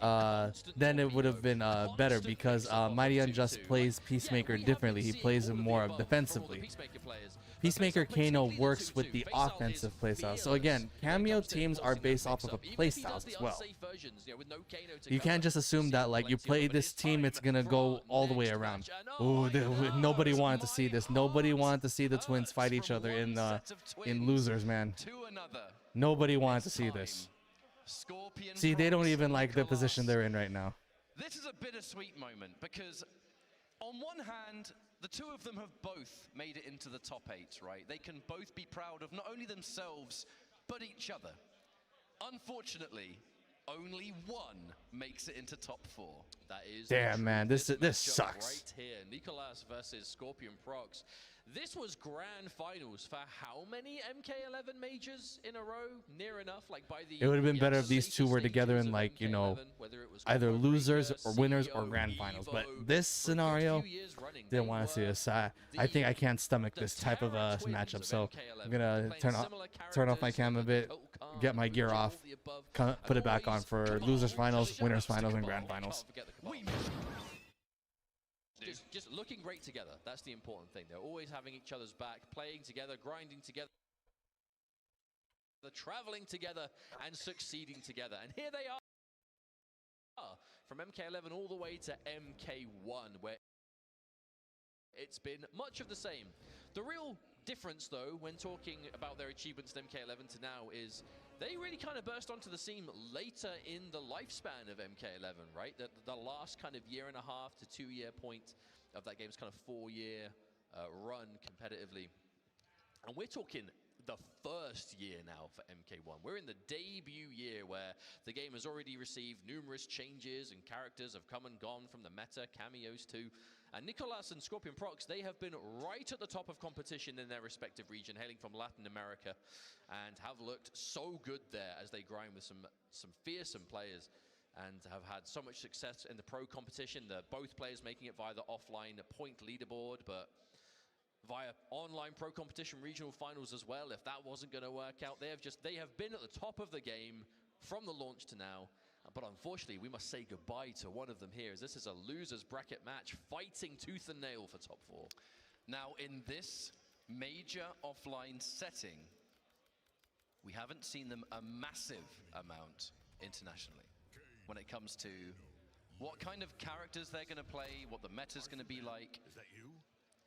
then it would have been better because Mighty Unjust plays Peacemaker differently. He plays him more defensively. Peacemaker Kano works with the offensive playstyle. So again, cameo teams are based off of a playstyles as well. You can't just assume that like you play this team, it's gonna go all the way around. Ooh, nobody wanted to see this. Nobody wanted to see the twins fight each other in losers, man. Nobody wanted to see this. See, they don't even like the position they're in right now. This is a bittersweet moment because on one hand, the two of them have both made it into the top 8, right? They can both be proud of not only themselves, but each other. Unfortunately, only one makes it into top 4. That is damn, man, this sucks. Right here, Nicolas versus Scorpion Prox. This was grand finals for how many MK11 majors in a row? Near enough, like by the. It would have been better if these two were together in like, you know, either losers or winners or grand finals. But this scenario, didn't want to see this. I think I can't stomach this type of matchup. So I'm gonna turn off my cam a bit, get my gear off, put it back on for losers finals, winners finals, and grand finals. Just looking great together. That's the important thing. They're always having each other's back, playing together, grinding together, traveling together, and succeeding together. And here they are, from MK11 all the way to MK1, where it's been much of the same. The real difference, though, when talking about their achievements in MK11 to now is they really kind of burst onto the scene later in the lifespan of MK11, right? The last kind of year and a half to 2 year point of that game's kind of 4-year run competitively. And we're talking the first year now for MK1. We're in the debut year where the game has already received numerous changes and characters have come and gone from the meta, cameos too. And Nicolas and Scorpion Prox, they have been right at the top of competition in their respective region, hailing from Latin America, and have looked so good there as they grind with some fearsome players and have had so much success in the pro competition. Both players making it via the offline point leaderboard, but via online pro competition regional finals as well. If that wasn't going to work out, they have been at the top of the game from the launch to now. But unfortunately, we must say goodbye to one of them here, as this is a losers bracket match, fighting tooth and nail for top 4. Now, in this major offline setting, we haven't seen them a massive amount internationally when it comes to what kind of characters they're going to play, what the meta's going to be like. Is that you?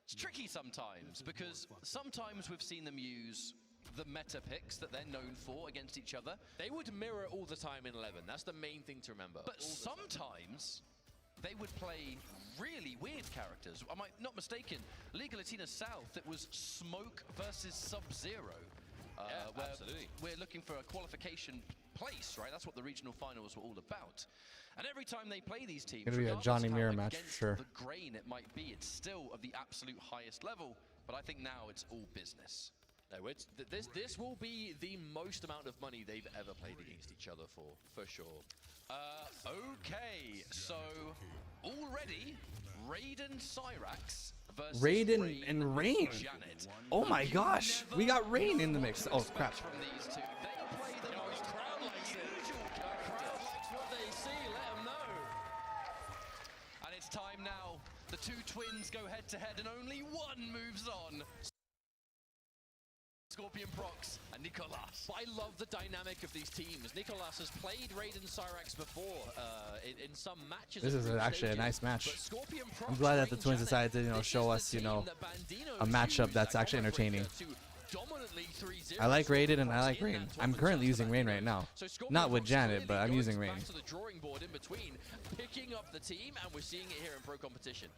It's tricky sometimes, because sometimes we've seen them use the meta picks that they're known for against each other. They would mirror all the time in 11. That's the main thing to remember. But sometimes they would play really weird characters. Am I not mistaken? Liga Latina South, it was Smoke versus Sub-Zero. Yeah, absolutely. We're looking for a qualification place, right? That's what the regional finals were all about. And every time they play these teams, Gonna be a Johnny Mirror match for sure. The grain it might be, it's still of the absolute highest level. But I think now it's all business. No, this will be the most amount of money they've ever played against each other for sure. Okay, so already Raiden Cyrax versus Raiden and Rain. Janet. Oh my gosh, we got Rain in the mix. Oh crap. From these two, they play the most unusual characters. What they see, let them know. And it's time now. The two twins go head to head, and only one moves on. Scorpion Prox and Nicolas. I love the dynamic of these teams. Nicolas has played Raiden Cyrax before in some matches. This is actually a nice match. I'm glad that the twins decided to, you know, show us, you know, a matchup that's actually entertaining. I like Raiden and I like Rain. I'm currently using Rain right now. Not with Janet, but I'm using Rain. To the drawing board in between, picking up the team, and we're seeing it here in pro competition.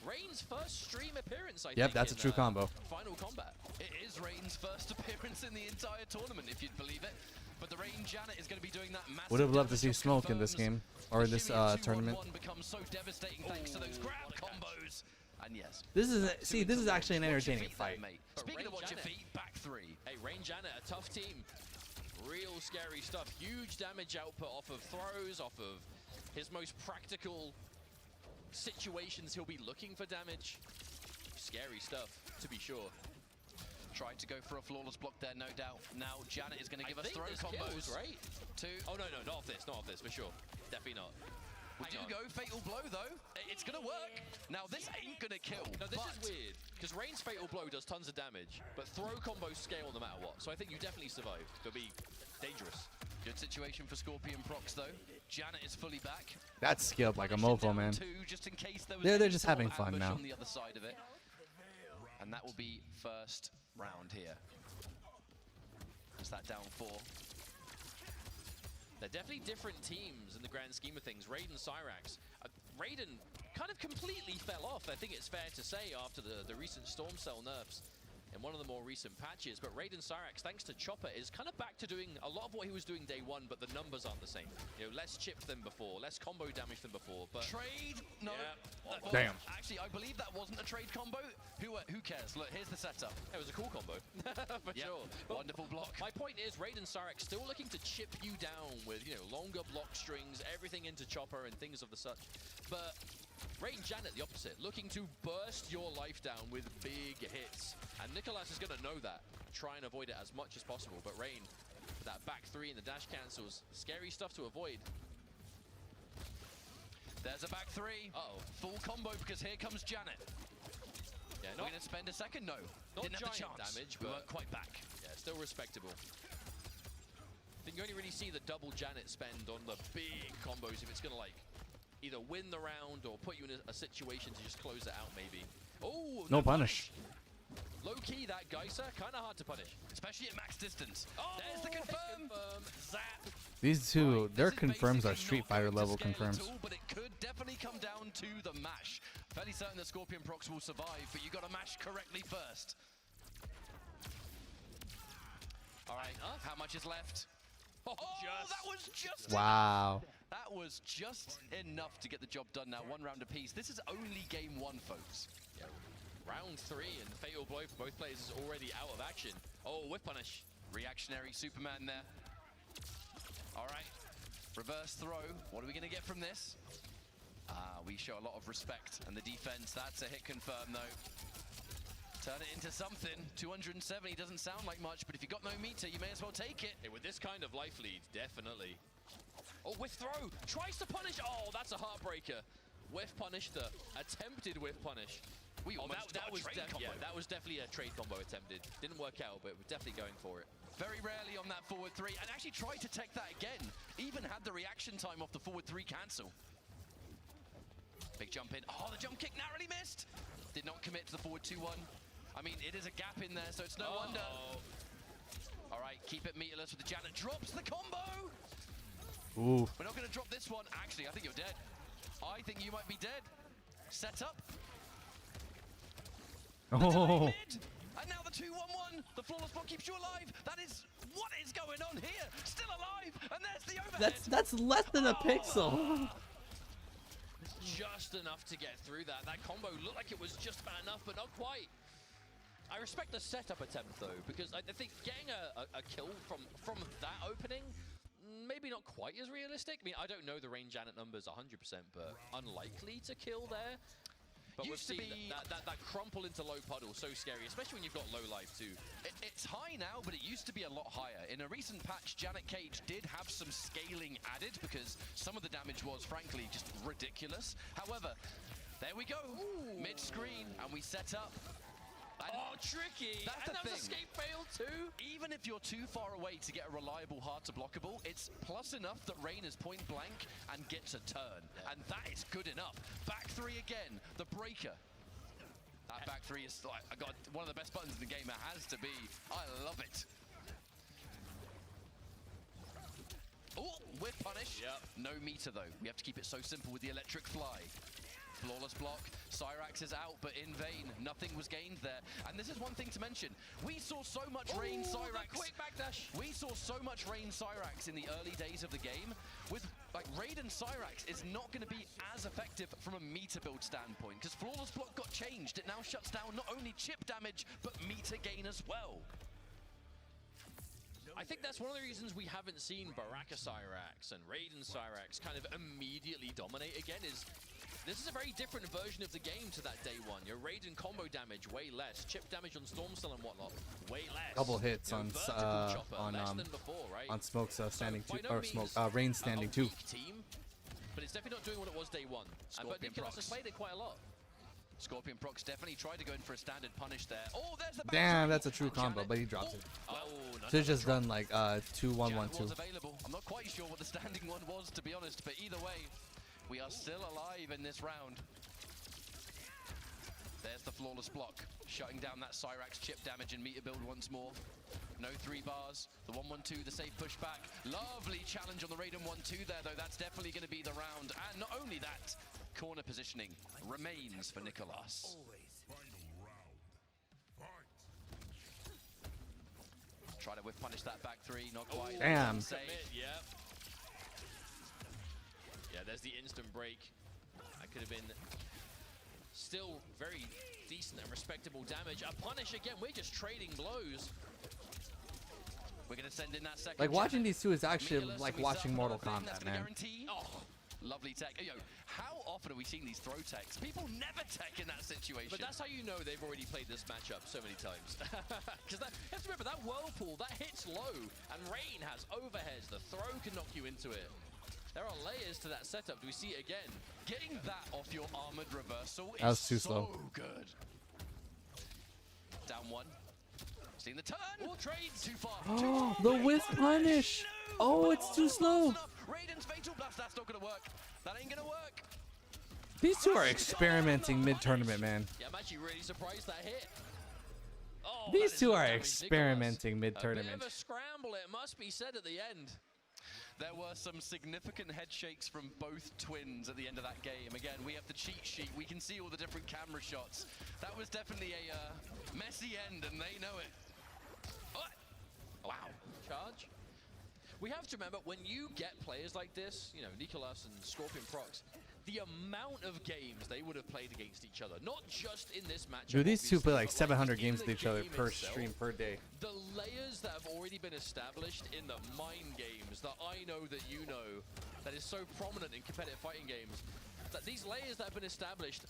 Rain's first stream appearance, I think. Yep, that's a true combo. Final Combat. It is Rain's first appearance in the entire tournament, if you'd believe it. But the Rain Janet is going to be doing that massive. Would have loved to see Smoke in this game or in this tournament. Becomes so devastating thanks to those grab combos. And yes, this is actually an entertaining fight. Speaking of watch your feet, back 3. Hey, Rain Janet, a tough team. Real scary stuff. Huge damage output off of throws, off of his most practical situations. He'll be looking for damage. Scary stuff, to be sure. Tried to go for a flawless block there, no doubt. Now Janet is going to give us throw combos. Kills, right? Oh, no, not off this, for sure. Definitely not. We do go Fatal Blow, though. It's going to work. Now, this ain't going to kill. No, this is weird, because Rain's Fatal Blow does tons of damage, but throw combos scale no matter what. So I think you definitely survive. It'll be dangerous. Good situation for Scorpion Procs, though. Janet is fully back. That's skilled like a mofo, man. Just in case there was They're just having fun now. On the other side of it. And that will be first round here. Is that down 4? They're definitely different teams in the grand scheme of things. Raiden, Cyrax. Raiden kind of completely fell off, I think it's fair to say, after the recent Storm Cell nerfs in one of the more recent patches. But Raiden Cyrax, thanks to Chopper, is kind of back to doing a lot of what he was doing day one, but the numbers aren't the same. You know, less chip than before, less combo damage than before. But trade? No. Yeah. Damn. Actually, I believe that wasn't a trade combo. Who cares? Look, here's the setup. It was a cool combo, for sure. Wonderful block. My point is, Raiden Cyrax still looking to chip you down with, you know, longer block strings, everything into Chopper and things of the such. But Rain Janet, the opposite, looking to burst your life down with big hits. And Nicolas is going to know that, try and avoid it as much as possible. But Rain, with that back 3 and the dash cancels, scary stuff to avoid. There's a back 3. Uh-oh. Full combo because here comes Janet. Yeah, We're going to spend a second? No. Not Didn't have the giant chance. damage, We but weren't quite back. Yeah, still respectable. I think you only really see the double Janet spend on the big combos if it's going to, like, either win the round or put you in a situation to just close it out, maybe. Oh, no punish. Low-key, that Geyser, kind of hard to punish. Especially at max distance. Oh, there's the confirm. Zap. These two, Right, their this is confirms are basically Street not Fighter going to level scale confirms. at all, but it could definitely come down to the mash. Fairly certain that Scorpion Procs will survive, but you got to mash correctly first. All right, how much is left? Oh, that was just Wow. That was just enough to get the job done now. 1 round apiece. This is only game 1, folks. Yeah. Round 3 and Fatal Blow for both players is already out of action. Oh, whip punish. Reactionary Superman there. All right. Reverse throw. What are we going to get from this? We show a lot of respect. And the defense, that's a hit confirm, though. Turn it into something. 270 doesn't sound like much, but if you've got no meter, you may as well take it. Hey, with this kind of life lead, definitely. Oh, whiff throw. Tries to punish. Oh, that's a heartbreaker. Whiff punish, the attempted whiff punish. That was definitely a trade combo attempted. Didn't work out, but we're definitely going for it. Very rarely on that forward 3, and actually tried to tech that again. Even had the reaction time off the forward 3 cancel. Big jump in. Oh, the jump kick narrowly missed. Did not commit to the forward 2-1. I mean, it is a gap in there, so it's no wonder. All right, keep it meterless with the Janet. Drops the combo. Ooh. We're not going to drop this one. Actually, I think you're dead. I think you might be dead. Set up. Oh. Mid. And now the 2-1-1. The flawless block keeps you alive. That is what is going on here. Still alive. And there's the overhead. That's less than a pixel. Just enough to get through that. That combo looked like it was just about enough, but not quite. I respect the setup attempt, though, because I think getting a kill from that opening, maybe not quite as realistic. I mean, I don't know the range Janet numbers 100%, but unlikely to kill there. But we've seen that crumple into low puddle, so scary, especially when you've got low life, too. It's high now, but it used to be a lot higher. In a recent patch, Janet Cage did have some scaling added because some of the damage was, frankly, just ridiculous. However, there we go. Mid-screen, and we set up. And oh, tricky! That's and the that thing. was escape fail too? Even if you're too far away to get a reliable hard to blockable, it's plus enough that Rain is point blank and gets a turn. Yeah. And that is good enough. Back 3 again, the breaker. That back 3 is like, I got one of the best buttons in the game. It has to be. I love it. Oh, whip punish. Yep. No meter though. We have to keep it so simple with the electric fly. Flawless block. Cyrax is out, but in vain. Nothing was gained there. And this is one thing to mention. We saw so much Rain Cyrax. Quick backdash. We saw so much Rain Cyrax in the early days of the game. With like Raiden Cyrax is not going to be as effective from a meter build standpoint because Flawless block got changed. It now shuts down not only chip damage but meter gain as well. I think that's one of the reasons we haven't seen Baraka Cyrax and Raiden Cyrax kind of immediately dominate again is this is a very different version of the game to that day one. Your Raiden combo damage, way less. Chip damage on Stormsteel and whatnot, way less. Couple hits on less than before, right? on Smoke's standing So, two, by no or Smoke means Rain standing a two. weak team, but it's definitely not doing what it was day one. But Nicholas has played it quite a lot. Scorpion Prox definitely tried to go in for a standard punish there. Oh, there's the Damn, that's a true combo, but he drops it. Should've just done like 2-1-1-2. Was available. I'm not quite sure what the standing one was, to be honest, but either way, we are still alive in this round. There's the flawless block, shutting down that Cyrax chip damage and meter build once more. No 3 bars, the 1-1-2, the safe pushback. Lovely challenge on the Raiden 1-2 there, though. That's definitely going to be the round. And not only that, corner positioning remains for Nicholas. Try to whiff punish that back 3, not quite. Damn. Yep. Yeah, there's the instant break. That could have been still very decent and respectable damage. A punish again, we're just trading blows. We're going to send in that second. Like watching these two is actually Meatless, like and we watching start Mortal another thing that's Kombat, gonna man. guarantee- Oh, lovely tech. Yo, how often are we seeing these throw techs? People never tech in that situation. But that's how you know they've already played this matchup so many times. Because you have to remember, that whirlpool, that hits low, and Rain has overheads. The throw can knock you into it. There are layers to that setup. Do we see it again? Getting that off your armored reversal That was is too so slow. good. Down 1. Seeing the turn. More trades. Too far. Oh, the whiff punish. Oh, it's too slow. Raiden's fatal blast. That's not going to work. That ain't going to work. These two are experimenting mid-tournament, man. Yeah, I'm actually really surprised that hit. Oh, These that is two good are damage, experimenting Nicholas. A mid-tournament. bit of a scramble, it must be said at the end. There were some significant head shakes from both twins at the end of that game. Again, we have the cheat sheet. We can see all the different camera shots. That was definitely a messy end, and they know it. Wow. Charge. We have to remember, when you get players like this, you know, Nicholas and Scorpion Prox, the amount of games they would have played against each other, not just in this match. Dude, these two play like but 700 in games the with each other game per itself. stream per day. The layers that have already been established in the mind games, that I know that you know, that is so prominent in competitive fighting games, that these layers that have been established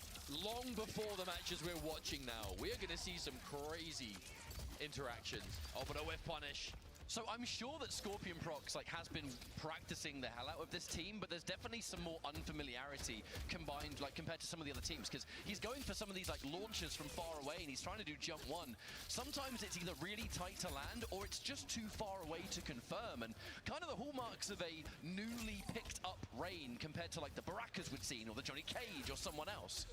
long before the matches we're watching now, we are going to see some crazy interactions. Oh, but a whiff punish. So I'm sure that Scorpion Prox has been practicing the hell out of this team, but there's definitely some more unfamiliarity combined, compared to some of the other teams, because he's going for some of these launches from far away, and he's trying to do jump 1. Sometimes it's either really tight to land, or it's just too far away to confirm, and kind of the hallmarks of a newly picked up Rain compared to the Barakas we'd seen, or the Johnny Cage, or someone else.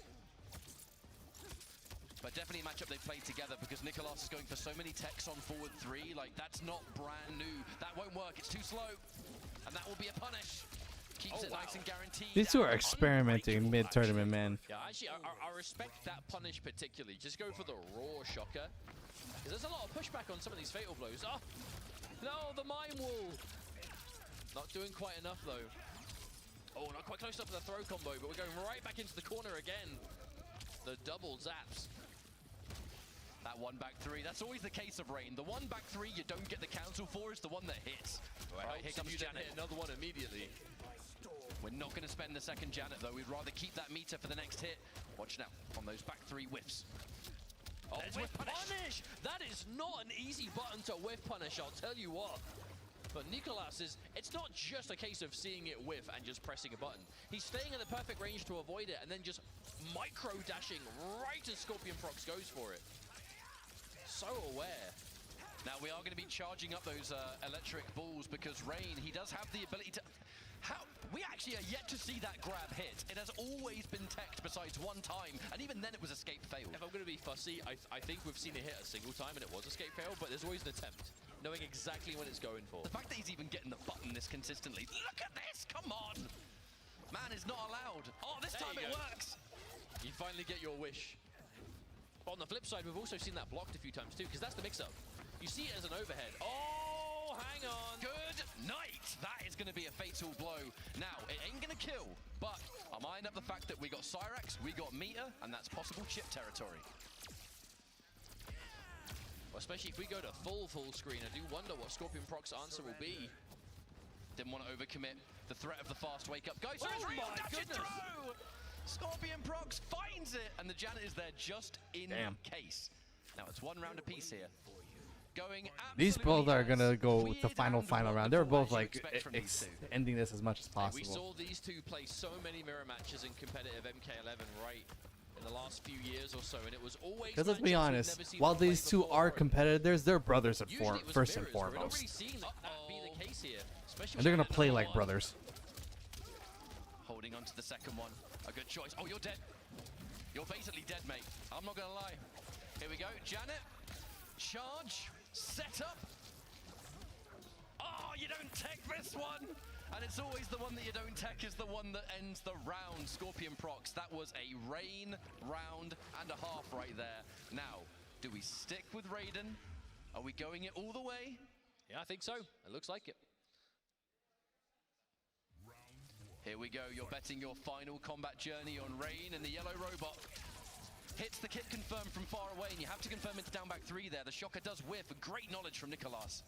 But definitely a matchup they've played together, because Nicholas is going for so many techs on forward 3. That's not brand new. That won't work. It's too slow. And that will be a punish. Keeps it nice and guaranteed. These two are experimenting mid-tournament, man. Yeah, actually, I respect that punish particularly. Just go for the raw shocker. Because there's a lot of pushback on some of these fatal blows. Oh, no, the mime wall. Not doing quite enough, though. Oh, not quite close up to the throw combo, but we're going right back into the corner again. The double zaps. That 1 back 3, that's always the case of Rain. The 1 back 3 you don't get the cancel for is the one that hits. Right, here comes Janet. Hit another one immediately. We're not going to spend the second Janet, though. We'd rather keep that meter for the next hit. Watch now on those back 3 whiffs. Oh, whiff punish! That is not an easy button to whiff punish, I'll tell you what. But Nicholas it's not just a case of seeing it whiff and just pressing a button. He's staying in the perfect range to avoid it and then just micro-dashing right as Scorpion Prox goes for it. So aware. Now, we are going to be charging up those electric balls, because Rain, he does have the ability to... We actually are yet to see that grab hit. It has always been teched besides one time, and even then it was escape fail. If I'm going to be fussy, I think we've seen it hit a single time and it was escape fail, but there's always an attempt, knowing exactly what it's going for. The fact that he's even getting the button this consistently. Look at this! Come on! Man is not allowed. Oh, this time it works! You finally get your wish. On the flip side, we've also seen that blocked a few times too, because that's the mix-up. You see it as an overhead. Oh, hang on. Good night. That is going to be a fatal blow. Now, it ain't going to kill, but I'm eyeing up the fact that we got Cyrax, we got meter, and that's possible chip territory. Well, especially if we go to full screen. I do wonder what Scorpion Proc's answer will be. Didn't want to overcommit. The threat of the fast wake up. Goes for his Oh real my dash and goodness. throw! Scorpion Prox finds it, and the Janet is there just in case. Now it's one round apiece here. Going These both are absolutely gonna as go weird to final and round. They're wonderful both as you like expect from these two. ending this as much as We possible. saw these two play so many mirror matches in competitive MK11 right in the last few years or so, and it was always. Because let's be matchups we've honest, never seen while them play these two before. are competitors, they're brothers at Usually it was first and mirrors, but we've foremost. already seen that be the case here, especially And they're with gonna play Janet like number one. brothers. Holding on to the second one. A good choice. Oh, you're dead. You're basically dead, mate. I'm not gonna lie. Here we go. Janet. Charge. Set up. Oh, you don't tech this one. And it's always the one that you don't tech is the one that ends the round. Scorpion Prox. That was a Rain round and a half right there. Now, do we stick with Raiden? Are we going it all the way? Yeah, I think so. It looks like it. Here we go, you're betting your final combat journey on Rain, and the yellow robot hits the kit confirmed from far away, and you have to confirm it's down back 3 there. The shocker does whiff, great knowledge from Nicolas.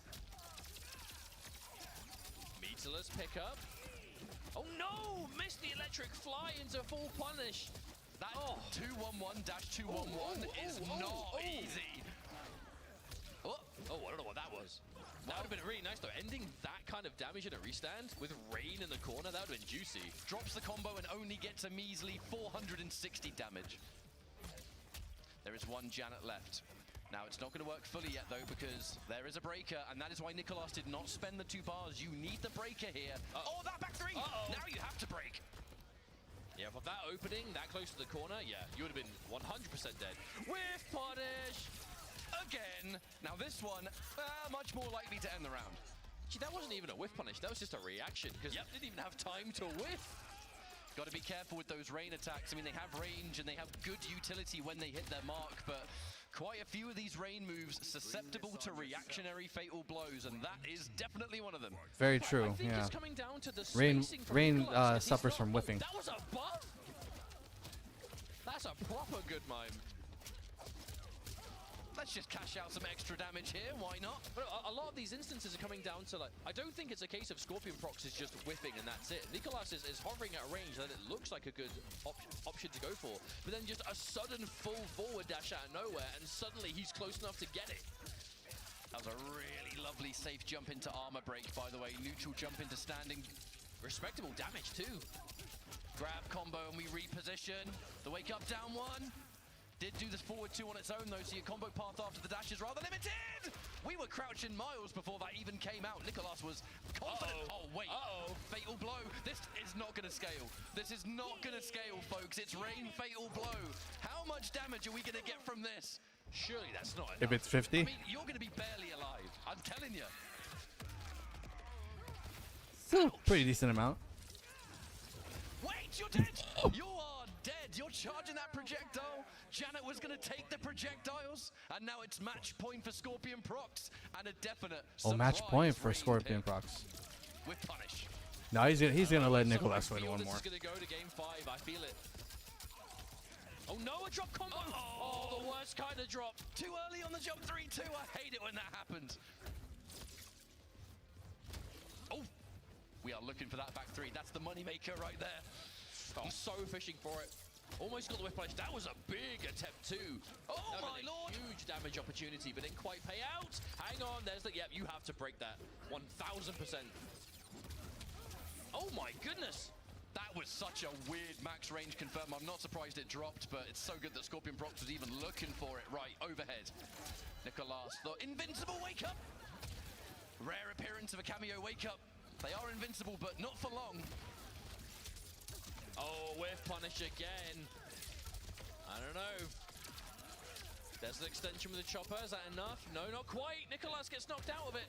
Meterless pick up. Oh no! Missed the electric fly into full punish. That 2-1-1-2-1-1 is not easy. Oh, I don't know what that was. That would have been really nice though. Ending that kind of damage in a restand with Rain in the corner, that would have been juicy. Drops the combo and only gets a measly 460 damage. There is one Janet left. Now, it's not going to work fully yet, though, because there is a breaker, and that is why Nicolas did not spend the 2 bars. You need the breaker here. Oh, that back 3! Now you have to break. Yeah, from that opening, that close to the corner, yeah, you would have been 100% dead. Whiff punish! Again. Now, this one, much more likely to end the round. Gee, that wasn't even a whiff punish. That was just a reaction, because it didn't even have time to whiff. Got to be careful with those Rain attacks. I mean, they have range, and they have good utility when they hit their mark, but quite a few of these Rain moves susceptible to reactionary fatal blows, and that is definitely one of them. Very true, I think yeah. it's coming down to the Rain spacing from Nicolas, 'cause he's suffers not- from whiffing. That was a buff? That's a proper good mime. Let's just cash out some extra damage here, why not? But a lot of these instances are coming down to, like, I don't think it's a case of Scorpion Prox is just whiffing and that's it. Nicolas is hovering at a range that it looks like a good option to go for, but then just a sudden full forward dash out of nowhere, and suddenly he's close enough to get it. That was a really lovely safe jump into armor break, by the way. Neutral jump into standing. Respectable damage, too. Grab combo and we reposition. The wake up down 1. Did do this forward 2 on its own though, so your combo path after the dash is rather limited! We were crouching miles before that even came out. Nicolas was confident. Oh, wait. Fatal blow. This is not going to scale. This is not going to scale, folks. It's Rain fatal blow. How much damage are we going to get from this? Surely that's not enough. If it's 50? I mean, you're going to be barely alive. I'm telling you. Still pretty decent amount. Wait, you're dead! You are dead! You're charging that projectile! Janet was going to take the projectiles, and now it's match point for Scorpion Prox, and a definite Match point for Rain Scorpion pick Prox. with punish. No, he's gonna let So Nicolas I win feel one this more. is going to go to game 5. I feel it. Oh no, a drop combo! Oh, the worst kind of drop. Too early on the jump 3-2. I hate it when that happens. Oh, we are looking for that back 3. That's the moneymaker right there. I'm so fishing for it. Almost got the whiff punish. That was a big attempt too. Oh that my lord! Huge damage opportunity, but didn't quite pay out. Hang on, there's the, yep, you have to break that. 1000%. Oh my goodness. That was such a weird max range confirm. I'm not surprised it dropped, but it's so good that Scorpion Prox was even looking for it. Right, overhead. Nicolas, the invincible wake up. Rare appearance of a cameo wake up. They are invincible, but not for long. Oh, whiff punish again. I don't know. There's an extension with the chopper. Is that enough? No, not quite. Nicolas gets knocked out of it.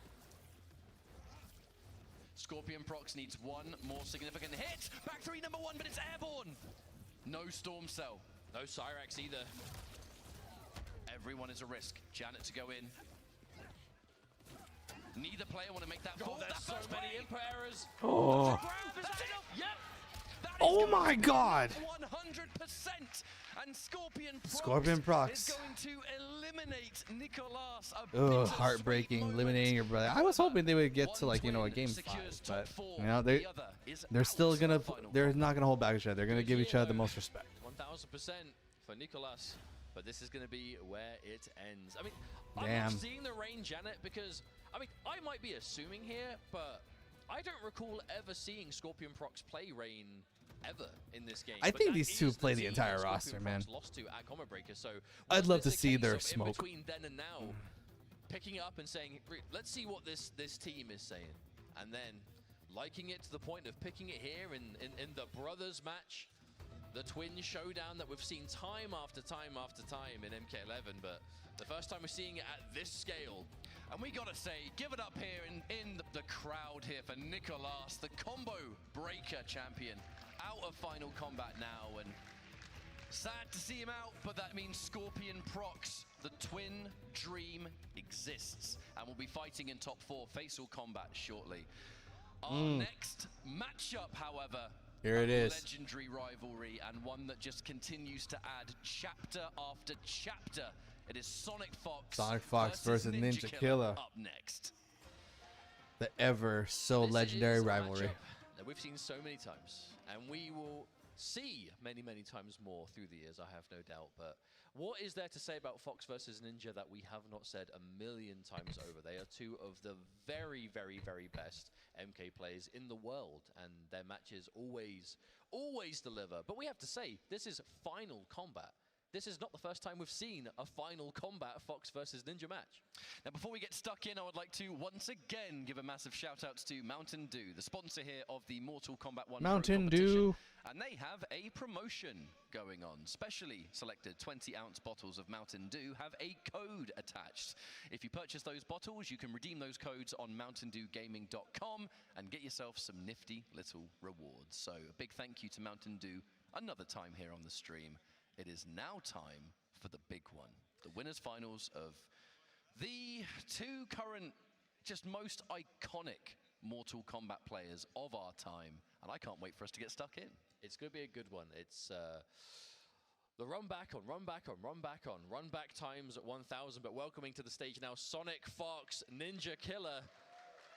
Scorpion Prox needs one more significant hit. Back 3 number 1, but it's airborne. No Storm Cell. No Cyrax either. Everyone is a risk. Janet to go in. Neither player want to make that Oh, fall. there's That so first many play. input errors. Oh. That's enough. Yep. That Oh my God! 100%. And Scorpion Prox is going to eliminate Nicolas. Ugh, heartbreaking, eliminating your brother. I was hoping they would get to like, you know, a game 5, but you know, they're still gonna, they're not gonna hold back each other. They're gonna give each other the most respect. 1000% for Nicolas, but this is gonna be where it ends. I mean, Damn. I'm not seeing the Rain Janet because, I mean, I might be assuming here, but I don't recall ever seeing Scorpion Prox play Rain ever in this game. I But think that these two is the play the team entire that roster, Scorpion man. Prox lost to at Combat Breaker, so I'd was love this to a see case their of smoke. in between then and now, picking it up and saying, let's see what this team is saying, and then liking it to the point of picking it here in the brothers match, the twin showdown that we've seen time after time after time in MK11, but the first time we're seeing it at this scale. And we gotta say, give it up here in the crowd here for Nicolas, the combo breaker champion, out of Final Combat now, and sad to see him out, but that means Scorpion Prox, the twin dream, exists, and will be fighting in top 4 Fatal Combat shortly. Our next matchup, however, Here it is. legendary rivalry, and one that just continues to add chapter after chapter. It is Sonic Fox versus Ninja Killer. Up next. The ever so This legendary is a rivalry. matchup that we've seen so many times, and we will see many, many times more through the years, I have no doubt. But what is there to say about Fox versus Ninja that we have not said a million times over? They are two of the very, very, very best MK players in the world, and their matches always deliver. But we have to say, this is Final Combat. This is not the first time we've seen a Final Combat Fox versus Ninja match. Now, before we get stuck in, I would like to once again give a massive shout outs to Mountain Dew, the sponsor here of the Mortal Kombat 1 Pro Mountain competition. Dew. And they have a promotion going on. Specially selected 20-ounce bottles of Mountain Dew have a code attached. If you purchase those bottles, you can redeem those codes on mountaindewgaming.com and get yourself some nifty little rewards. So a big thank you to Mountain Dew another time here on the stream. It is now time for the big one, the winners finals of the two current, just most iconic Mortal Kombat players of our time, and I can't wait for us to get stuck in. It's going to be a good one. It's the run back times at 1,000, but welcoming to the stage now Sonic Fox, Ninja Killer.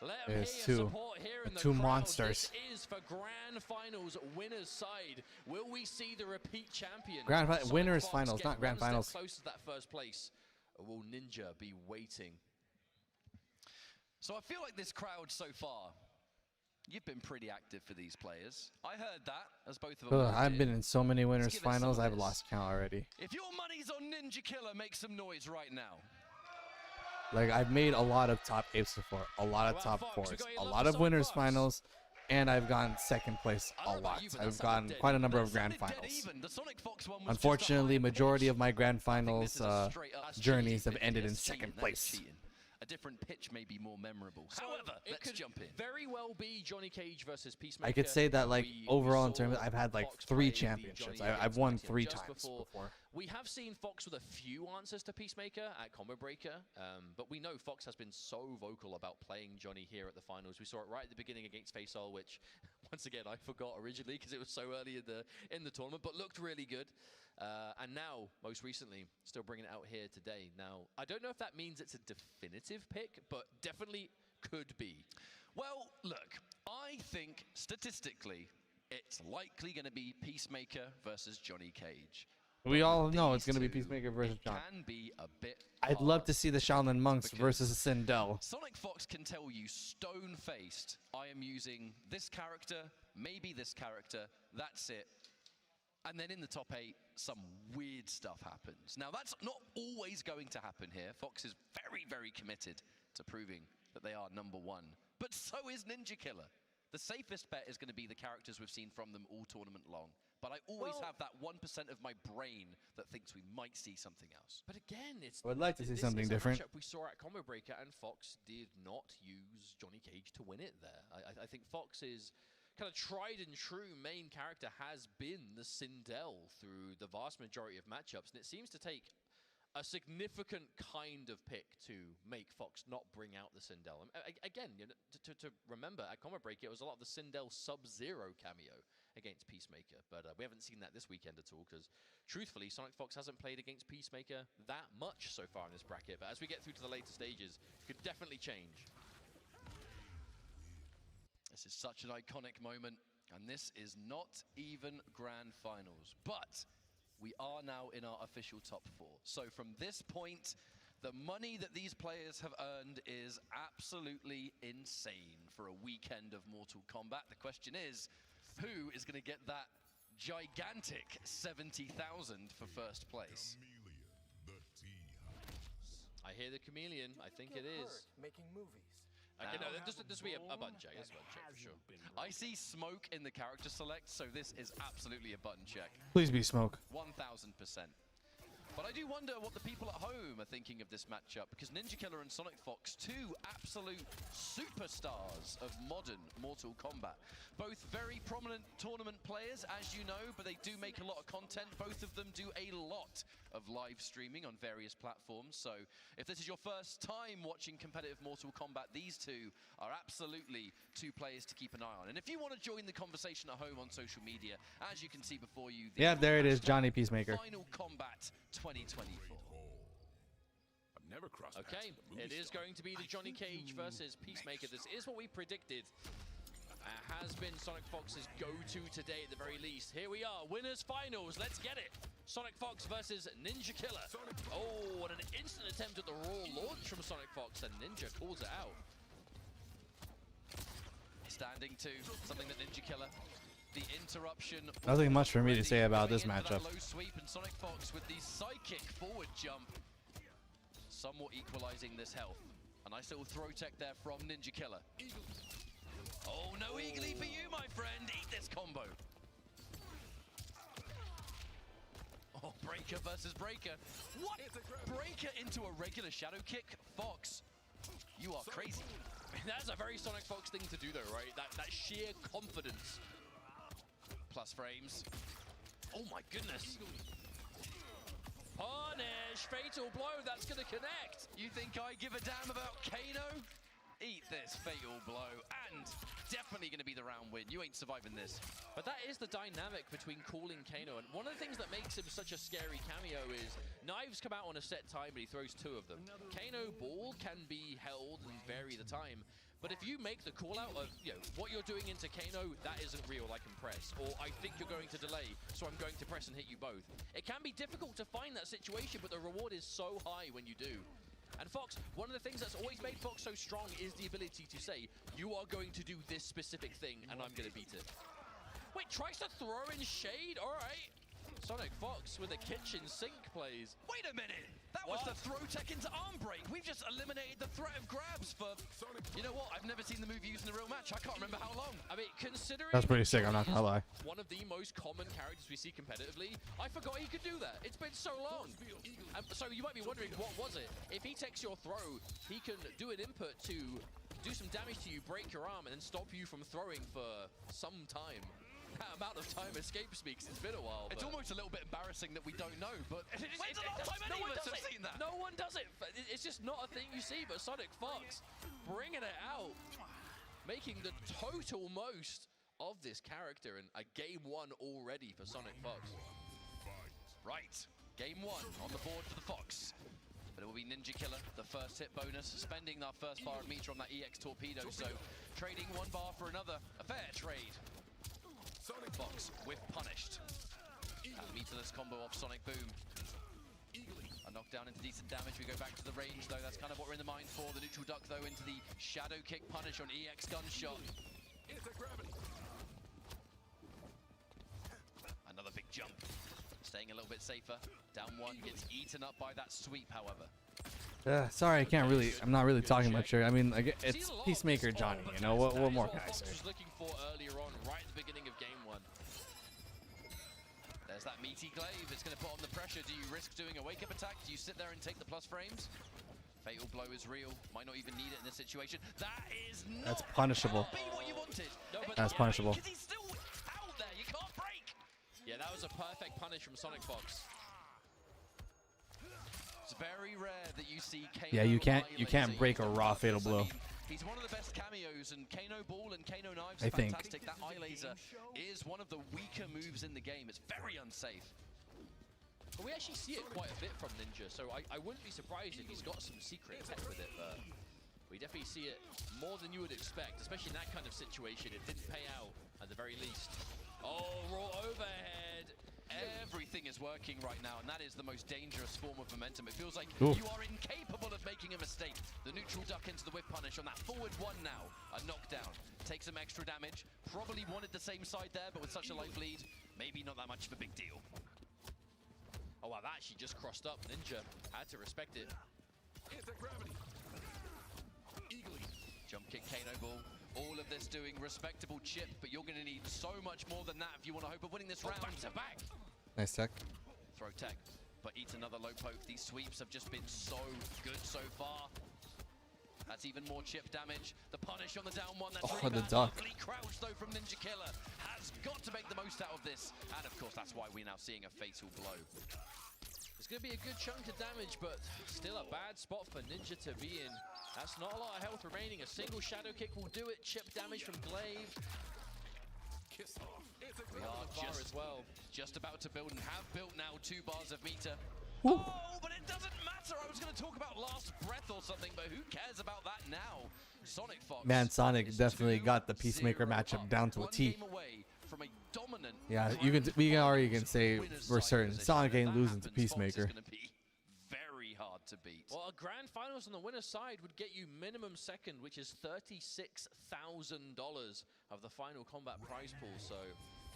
Let them hear There's your two. support here in the Two crowd. monsters. This is for Grand Finals winners side. Will we see the repeat champion? Winners Fox finals, get not Grand one step Finals. close to that first place. Or will Ninja be waiting? So I feel like this crowd so far, you've been pretty active for these players. I heard that, as both of them Ugh, I've been in so many winners give it some finals, of I've this. lost count already. If your money's on Ninja Killer, make some noise right now. Like, I've made a lot of top 8s before, a lot of top 4s, a lot of winners finals, and I've gone second place a lot. I've gotten quite a number of grand finals. Unfortunately, majority of my grand finals journeys have ended in second place. A different pitch may be more memorable. So However, it let's could jump in. very well be Johnny Cage versus Peacemaker. I could say that, like, We overall in saw terms, I've had like Fox 3 play the championships. Johnny I've won against 3 just times before. We have seen Fox with a few answers to Peacemaker at Combo Breaker, but we know Fox has been so vocal about playing Johnny here at the finals. We saw it right at the beginning against Faisal, which, once again, I forgot originally because it was so early in the tournament, but looked really good. And now, most recently, still bringing it out here today. Now, I don't know if that means it's a definitive pick, but definitely could be. Well, look, I think statistically, it's likely going to be Peacemaker versus Johnny Cage. We all know it's These going to be two, Peacemaker versus it John. can be a bit I'd love hard to see the Shaolin Monks versus Sindel. Sonic Fox can tell you stone-faced, I am using this character, maybe this character, that's it. And then in the top 8, some weird stuff happens. Now, that's not always going to happen here. Fox is very, very committed to proving that they are number 1. But so is Ninja Killer. The safest bet is going to be the characters we've seen from them all tournament long. But I always have that 1% of my brain that thinks we might see something else. But again, it's I would like to see this something is a different. matchup we saw at Combo Breaker, and Fox did not use Johnny Cage to win it there. I think Fox's kind of tried and true main character has been the Sindel through the vast majority of matchups, and it seems to take a significant kind of pick to make Fox not bring out the Sindel. Again, you know, to remember, at Combat Break, it was a lot of the Sindel Sub-Zero cameo. against Peacemaker. But we haven't seen that this weekend at all because, truthfully, Sonic Fox hasn't played against Peacemaker that much so far in this bracket. But as we get through to the later stages, it could definitely change. This is such an iconic moment, and this is not even Grand Finals. But we are now in our official top 4. So from this point, the money that these players have earned is absolutely insane for a weekend of Mortal Kombat. The question is, who is going to get that gigantic 70,000 for first place? I hear the Chameleon. I think it is. Making movies. Okay, no, this will be a button check. It's a button check for sure. I see smoke in the character select, so this is absolutely a button check. Please be smoke. 1,000%. But I do wonder what the people at home are thinking of this matchup, because Ninja Killer and Sonic Fox, two absolute superstars of modern Mortal Kombat. Both very prominent tournament players, as you know, but they do make a lot of content. Both of them do a lot of live streaming on various platforms. So if this is your first time watching competitive Mortal Kombat, these two are absolutely two players to keep an eye on. And if you want to join the conversation at home on social media, as you can see before you... Yeah, there it is, Johnny Peacemaker. Final Kombat 2024. I've never crossed Okay, it is going to be the Johnny Cage versus Peacemaker. This is what we predicted. Has been Sonic Fox's go-to today at the very least. Here we are, winners finals. Let's get it. Sonic Fox versus Ninja Killer. Oh, and an instant attempt at the raw launch from Sonic Fox, and Ninja calls it out. Standing to something that Ninja Killer. The interruption. Nothing much for me to say about this matchup. Low sweep, and Sonic Fox with the psychic forward jump, somewhat equalizing this health. A nice little throw tech there from Ninja Killer. Oh, no eagly for you, my friend. Eat this combo. Oh, Breaker versus Breaker. What? Breaker into a regular shadow kick? Fox, you are crazy. That's a very Sonic Fox thing to do, though, right? That sheer confidence. Plus frames. Oh my goodness. Punish! Fatal blow, that's gonna connect! You think I give a damn about Kano? Eat this fatal blow, and definitely gonna be the round win. You ain't surviving this. But that is the dynamic between Cool and Kano, and one of the things that makes him such a scary cameo is knives come out on a set time, but he throws 2 of them. Kano ball can be held and vary the time. But if you make the call out of, you know, what you're doing into Kano, that isn't real, I can press. Or I think you're going to delay, so I'm going to press and hit you both. It can be difficult to find that situation, but the reward is so high when you do. And Fox, one of the things that's always made Fox so strong is the ability to say, you are going to do this specific thing, and I'm going to beat it. Wait, tries to throw in shade? All right. Sonic Fox with a kitchen sink plays. Wait a minute! That was the throw tech into arm break. We've just eliminated the threat of grabs for... You know what? I've never seen the move used in a real match. I can't remember how long. I mean, considering... That's pretty sick, I'm not gonna lie. One of the most common characters we see competitively, I forgot he could do that. It's been so long. So you might be wondering, what was it? If he takes your throw, he can do an input to do some damage to you, break your arm, and then stop you from throwing for some time. That amount of time escapes me because it's been a while. It's almost a little bit embarrassing that we don't know, but when's the last time any of us have seen that? No one does it. It's just not a thing you see, but Sonic Fox bringing it out, making the total most of this character, and a game 1 already for Sonic Fox. Right, game 1 on the board for the Fox. But it will be Ninja Killer, the first hit bonus, spending our first bar of meter on that EX Torpedo, so trading 1 bar for another, a fair trade. Sonic Fox with punished. Meterless combo off Sonic Boom. A knockdown into decent damage. We go back to the range though. That's kind of what we're in the mind for. The neutral duck though into the shadow kick punish on EX gunshot. Another big jump. Staying a little bit safer. Down 1, gets eaten up by that sweep, however. Sorry, I'm not really talking much here. I mean, like, it's Peacemaker Johnny, you know, what more can I say? Was looking for earlier on, right at the beginning of game 1. There's that meaty glaive. It's going to put on the pressure. Do you risk doing a wake-up attack? Do you sit there and take the plus frames? Fatal blow is real. Might not even need it in this situation. That is not... That's punishable. Be what you wanted. No, but that's punishable. Because he's still out there. You can't break. Yeah, that was a perfect punish from Sonic Fox. It's very rare that you see Kano. Yeah, you can't break a raw fatal blow. He's one of the best cameos, and Kano Ball and Kano Knives I are think. fantastic. That eye laser is one of the weaker moves in the game. It's very unsafe. But we actually see it quite a bit from Ninja, so I wouldn't be surprised if he's got some secret tech with it, but we definitely see it more than you would expect, especially in that kind of situation. It didn't pay out at the very least. Oh, raw overhead. Everything is working right now, and that is the most dangerous form of momentum. It feels like Ooh. you are incapable of making a mistake. The neutral duck into the whip punish on that forward one now. A knockdown. Takes some extra damage. Probably wanted the same side there, but with such a light bleed, maybe not that much of a big deal. Oh, wow, that actually just crossed up. Ninja had to respect it. Anti-gravity. Eagly. Jump kick, Kano Ball. All of this doing respectable chip, but you're going to need so much more than that if you want to hope of winning this round. Back to back. Nice tech. Throw tech, but eats another low poke. These sweeps have just been so good so far. That's even more chip damage. The punish on the down one. That's really the bad. duck. Lovely crouch though from Ninja Killer. Has got to make the most out of this. And of course, that's why we're now seeing a fatal blow. It's going to be a good chunk of damage, but still a bad spot for Ninja to be in. That's not a lot of health remaining. A single shadow kick will do it. Chip damage from Glaive. Kiss off. We are Far as well. just about to build and have built now 2 bars of meter. Woo. Oh, but it doesn't matter. I was going to talk about last breath or something, but who cares about that now? Sonic Fox. Man, Sonic is definitely got the 2-0 Peacemaker matchup up, down to a 1 T. game away from a dominant Yeah, we already can say winner's we're side certain position. Sonic If ain't that losing to happens, Fox is Peacemaker. gonna be very hard to beat. Well, a grand finals on the winner's side would get you minimum second, which is $36,000 of the final combat prize pool. So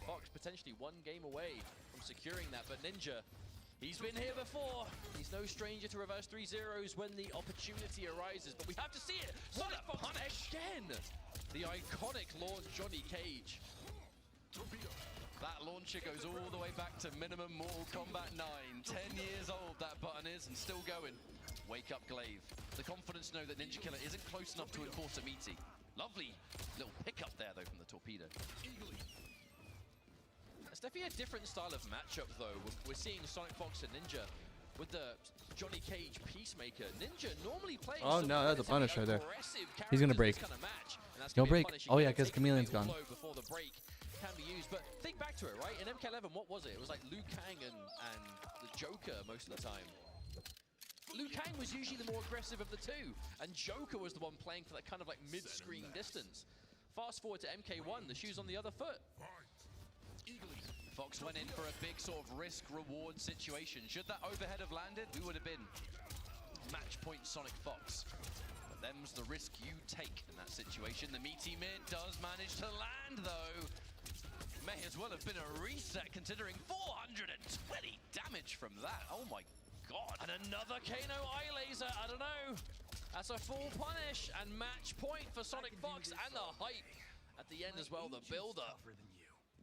Fox potentially 1 game away from securing that. But Ninja, he's been here before. He's no stranger to reverse 3-0s when the opportunity arises. But we have to see it. Sonic Fox again. The iconic launch Johnny Cage. That launcher goes all the way back to minimum Mortal Kombat 9. 10 years old that button is and still going. Wake up Glaive. The confidence to know that Ninja Killer isn't close enough to enforce a meaty. Lovely little pickup there though from the torpedo. It's definitely a different style of matchup though. We're seeing Sonic Fox and Ninja with the Johnny Cage Peacemaker. Ninja normally plays Oh, some no, that's a relatively punish right there. aggressive He's gonna characters in break. this kind of match, and that's He'll gonna be a break. punish. Oh, You yeah, gotta 'cause take Chameleon's the gone. blow before the break can be used. But think back to it, right? In MK11, what was it? It was like Liu Kang and the Joker most of the time. Liu Kang was usually the more aggressive of the two, and Joker was the one playing for that kind of like mid-screen distance. Fast forward to MK1, the shoe's on the other foot. Fox went in for a big sort of risk-reward situation. Should that overhead have landed, we would have been match point Sonic Fox. But them's the risk you take in that situation. The meaty mid does manage to land though. May as well have been a reset considering 420 damage from that. Oh my god. And another Kano eye laser, I don't know. That's a full punish and match point for Sonic Fox and the hype at the end as well, the build-up.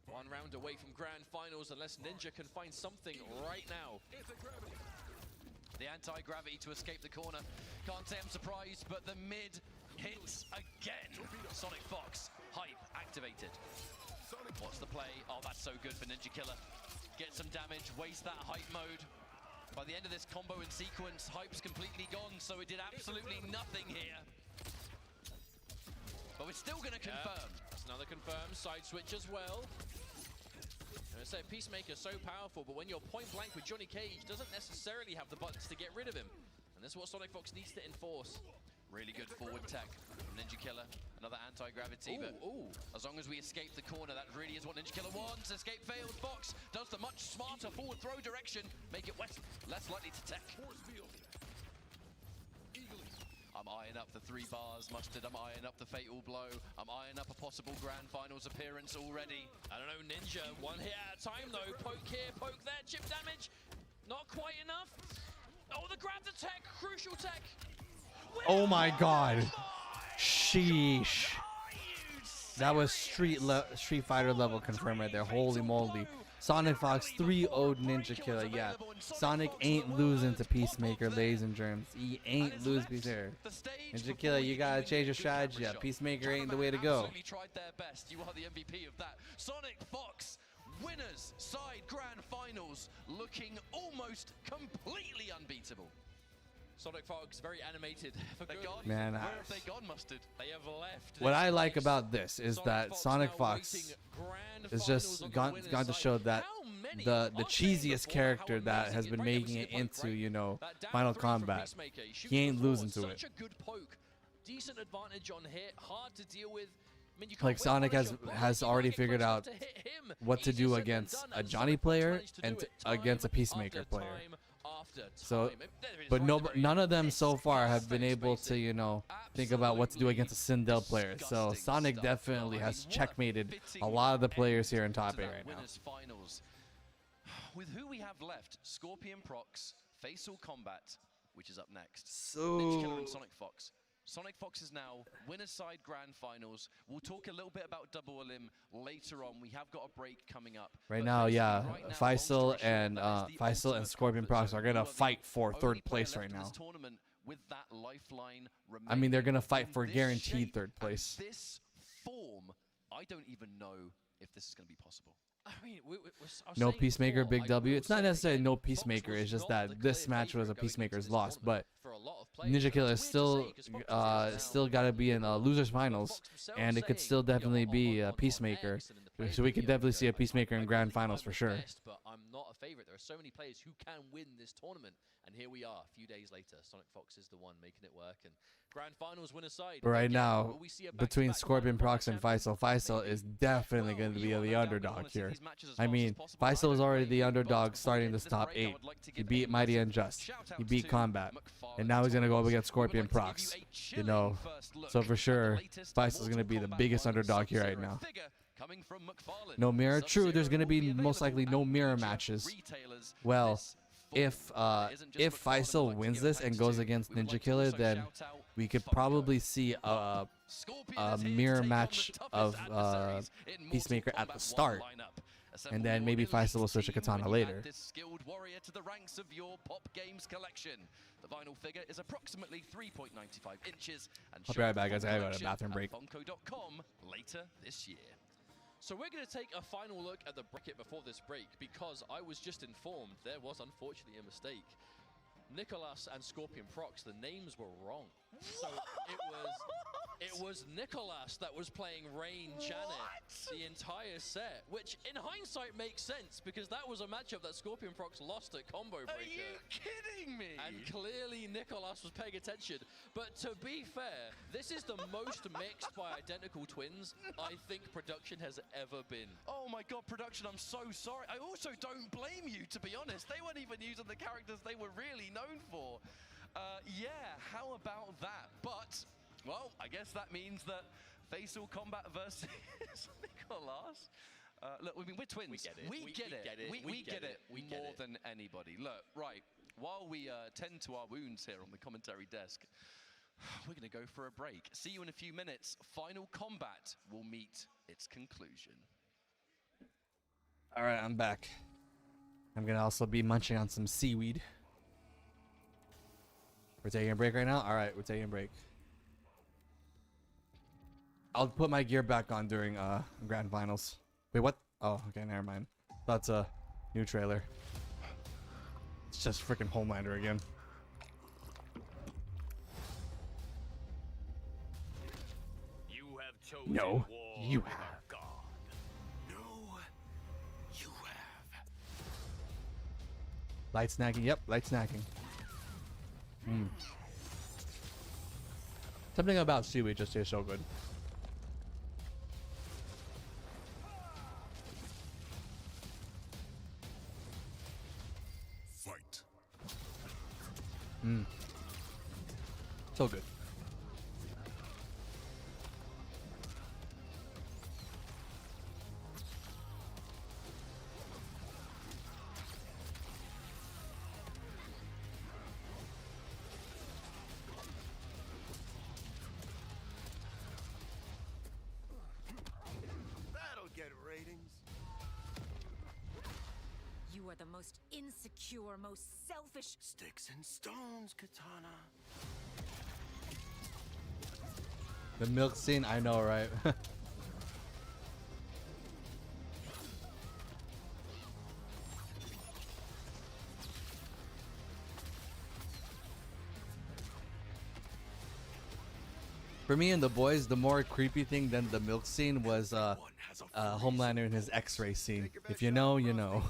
1 round away from grand finals unless Ninja can find something right now. The anti-gravity to escape the corner. Can't say I'm surprised, but the mid hits again. Sonic Fox, hype activated. What's the play? Oh, that's so good for Ninja Killer. Get some damage, waste that hype mode. By the end of this combo and sequence, hype's completely gone, so it did absolutely nothing here. But we're still gonna confirm. That's another confirm, side switch as well. And I say Peacemaker's so powerful, but when you're point blank with Johnny Cage, doesn't necessarily have the buttons to get rid of him. And this is what Sonic Fox needs to enforce. Really good forward tech from Ninja Killer. Another anti-gravity, but as long as we escape the corner, that really is what Ninja Killer wants. Escape failed. Fox does the much smarter forward throw direction. Make it less likely to tech. I'm eyeing up the 3 bars, Mustard. I'm eyeing up the fatal blow. I'm eyeing up a possible grand finals appearance already. I don't know, Ninja, 1 hit at a time though. Poke here, poke there, chip damage. Not quite enough. Oh, the grab the tech, crucial tech. Oh my god. Sheesh. That was Street Fighter level confirmed right there. Holy moly. Sonic Fox 3-0'd Ninja Killer. Yeah. Sonic ain't losing to Peacemaker, ladies and germs. He ain't losing Peacemaker. Ninja Killer, you gotta change your strategy. Yeah, Peacemaker ain't the way to go. Absolutely tried their best. You are the MVP of that. Sonic Fox, winners side grand finals, looking almost completely unbeatable. Sonic Fox, very animated. For They're good. gone. Man, Where have they gone, Mustard? They have left. What this I like place. about this is that Sonic now Fox waiting grand is finals just on the gone winner's to side. show that How many the are saying cheesiest before character how that amazing has it- been right, yeah, we making see it the poke, into, right? you know, That down Final 3 from Combat. Peacemaker. Shooting He ain't the floor, losing to it. Such a good poke. Decent advantage on hit. Hard to deal with. I mean, you Like can't Sonic punish your bullet, has you gotta already get figured close out enough to hit him. what to Easier do said than against done, a and Johnny Sonic Fox player managed to do and it against a time Peacemaker after player. time after So, time. but It's no, very none of them so far have been fast-paced, able to, you know, think about what to do against a Sindel player. So disgusting Sonic stuff. definitely I mean, has what a checkmated a fitting lot of the players end here in top to 8 that right now. winners finals. With who we have left, Scorpion Prox, Facial Combat, which is up next. Ninja Killer and Sonic Fox. Sonic Fox is now winner's side grand finals. We'll talk a little bit about Double Elim later on. We have got a break coming up. Right But now, basically, yeah, right now, Faisal long story and short, that is the Faisal and ultimate Scorpion comfort Prox zone. are gonna You the fight for only third player place left right in now. this tournament with that lifeline I mean, they're remaining. gonna fight In for this guaranteed shape third and place. This form, I don't even know if this is going to be possible. I mean, I was No saying Peacemaker, before, big I W. will It's not say necessarily again, no Fox Peacemaker. was It's just not that the this clear match was a favourite going into Peacemaker's this loss. But tournament for a lot of players. Ninja And Killer it's is weird to say, 'cause Fox was just still now got to be in winning losers the finals, Fox himself and it could saying, still definitely you know, be a on Peacemaker. X and in the So we could video, definitely you see know, a Peacemaker in I grand believe finals I'm for the sure. best, but I'm not a favorite. There are so many players who can win this tournament, and here we are, a few days later. Sonic Fox is the one making it work, and grand finals winner side. But right Again, now, will we see a between back-to-back Scorpion Final Prox and Combat Faisal, champion? Faisal Maybe. is definitely Well, going to be you are the no doubt underdog gonna see here. these matches as I fast as mean, possible, and I Faisal is don't already blame the you. But underdog before starting we get this to top break, I 8. would like to He give beat a Mighty massive Unjust. shout-out He beat to Combat. McFarlane And now he's going to go up Thomas. against We would Scorpion like to give Prox. you a You know, chilling first look so for at the sure, latest Faisal's going to Mortal be the Kombat biggest 1 underdog here right Sub-Zero now. figure coming from McFarlane. No mirror. True, Sub-Zero there's going to will be be most likely available no at mirror major matches. retailers Well, this fall. It isn't just if McFarlane we'd Faisal like to wins give this thanks and goes to. against We would Ninja like to Killer, also then shout out we could Funko. probably see a Scorpion is here to mirror take on match the toughest of adversaries in Mortal Peacemaker at Kombat the 1 start. lineup. And Assemble then your maybe elite Faisal will switch a team katana when you add later. this skilled warrior to the ranks of your Pop Games collection. The vinyl figure is approximately 3.95 inches and I'll be right shown back, guys. I gotta go to collection the bathroom at break. Funko.com later this year. So we're going to take a final look at the bracket before this break, because I was just informed there was unfortunately a mistake. Nicholas and Scorpion Prox, the names were wrong. So it was Nicholas that was playing Rain Janet the entire set, which in hindsight makes sense because that was a matchup that Scorpion Prox lost at Combo Breaker. Are you kidding me? And clearly Nicholas was paying attention. But to be fair, this is the most mixed by identical twins I think production has ever been. Oh my god, production, I'm so sorry. I also don't blame you, to be honest. They weren't even using the characters they were really known for. Yeah, how about that? But, well, I guess that means that Facial Combat versus Nicholas. Look, I mean, we're twins. We get it. We get it. We get it We get more it. than anybody. Look, right, while we tend to our wounds here on the commentary desk, we're going to go for a break. See you in a few minutes. Final Combat will meet its conclusion. All right, I'm back. I'm going to also be munching on some seaweed. We're taking a break right now? All right, we're taking a break. I'll put my gear back on during grand finals. Wait, what? Oh, okay, never mind. That's a new trailer. It's just freaking Homelander again. You have chosen No, war you with a have. god. No, you have. Light snacking. Yep, light snacking. Something about seaweed just tastes so good. Fight. So good. That'll get ratings. You are the most insecure, most selfish. Sticks and stones, Katana. The milk scene, I know, right? For me and the boys, the more creepy thing than the milk scene was Homelander in his X-ray scene. If you know, you know.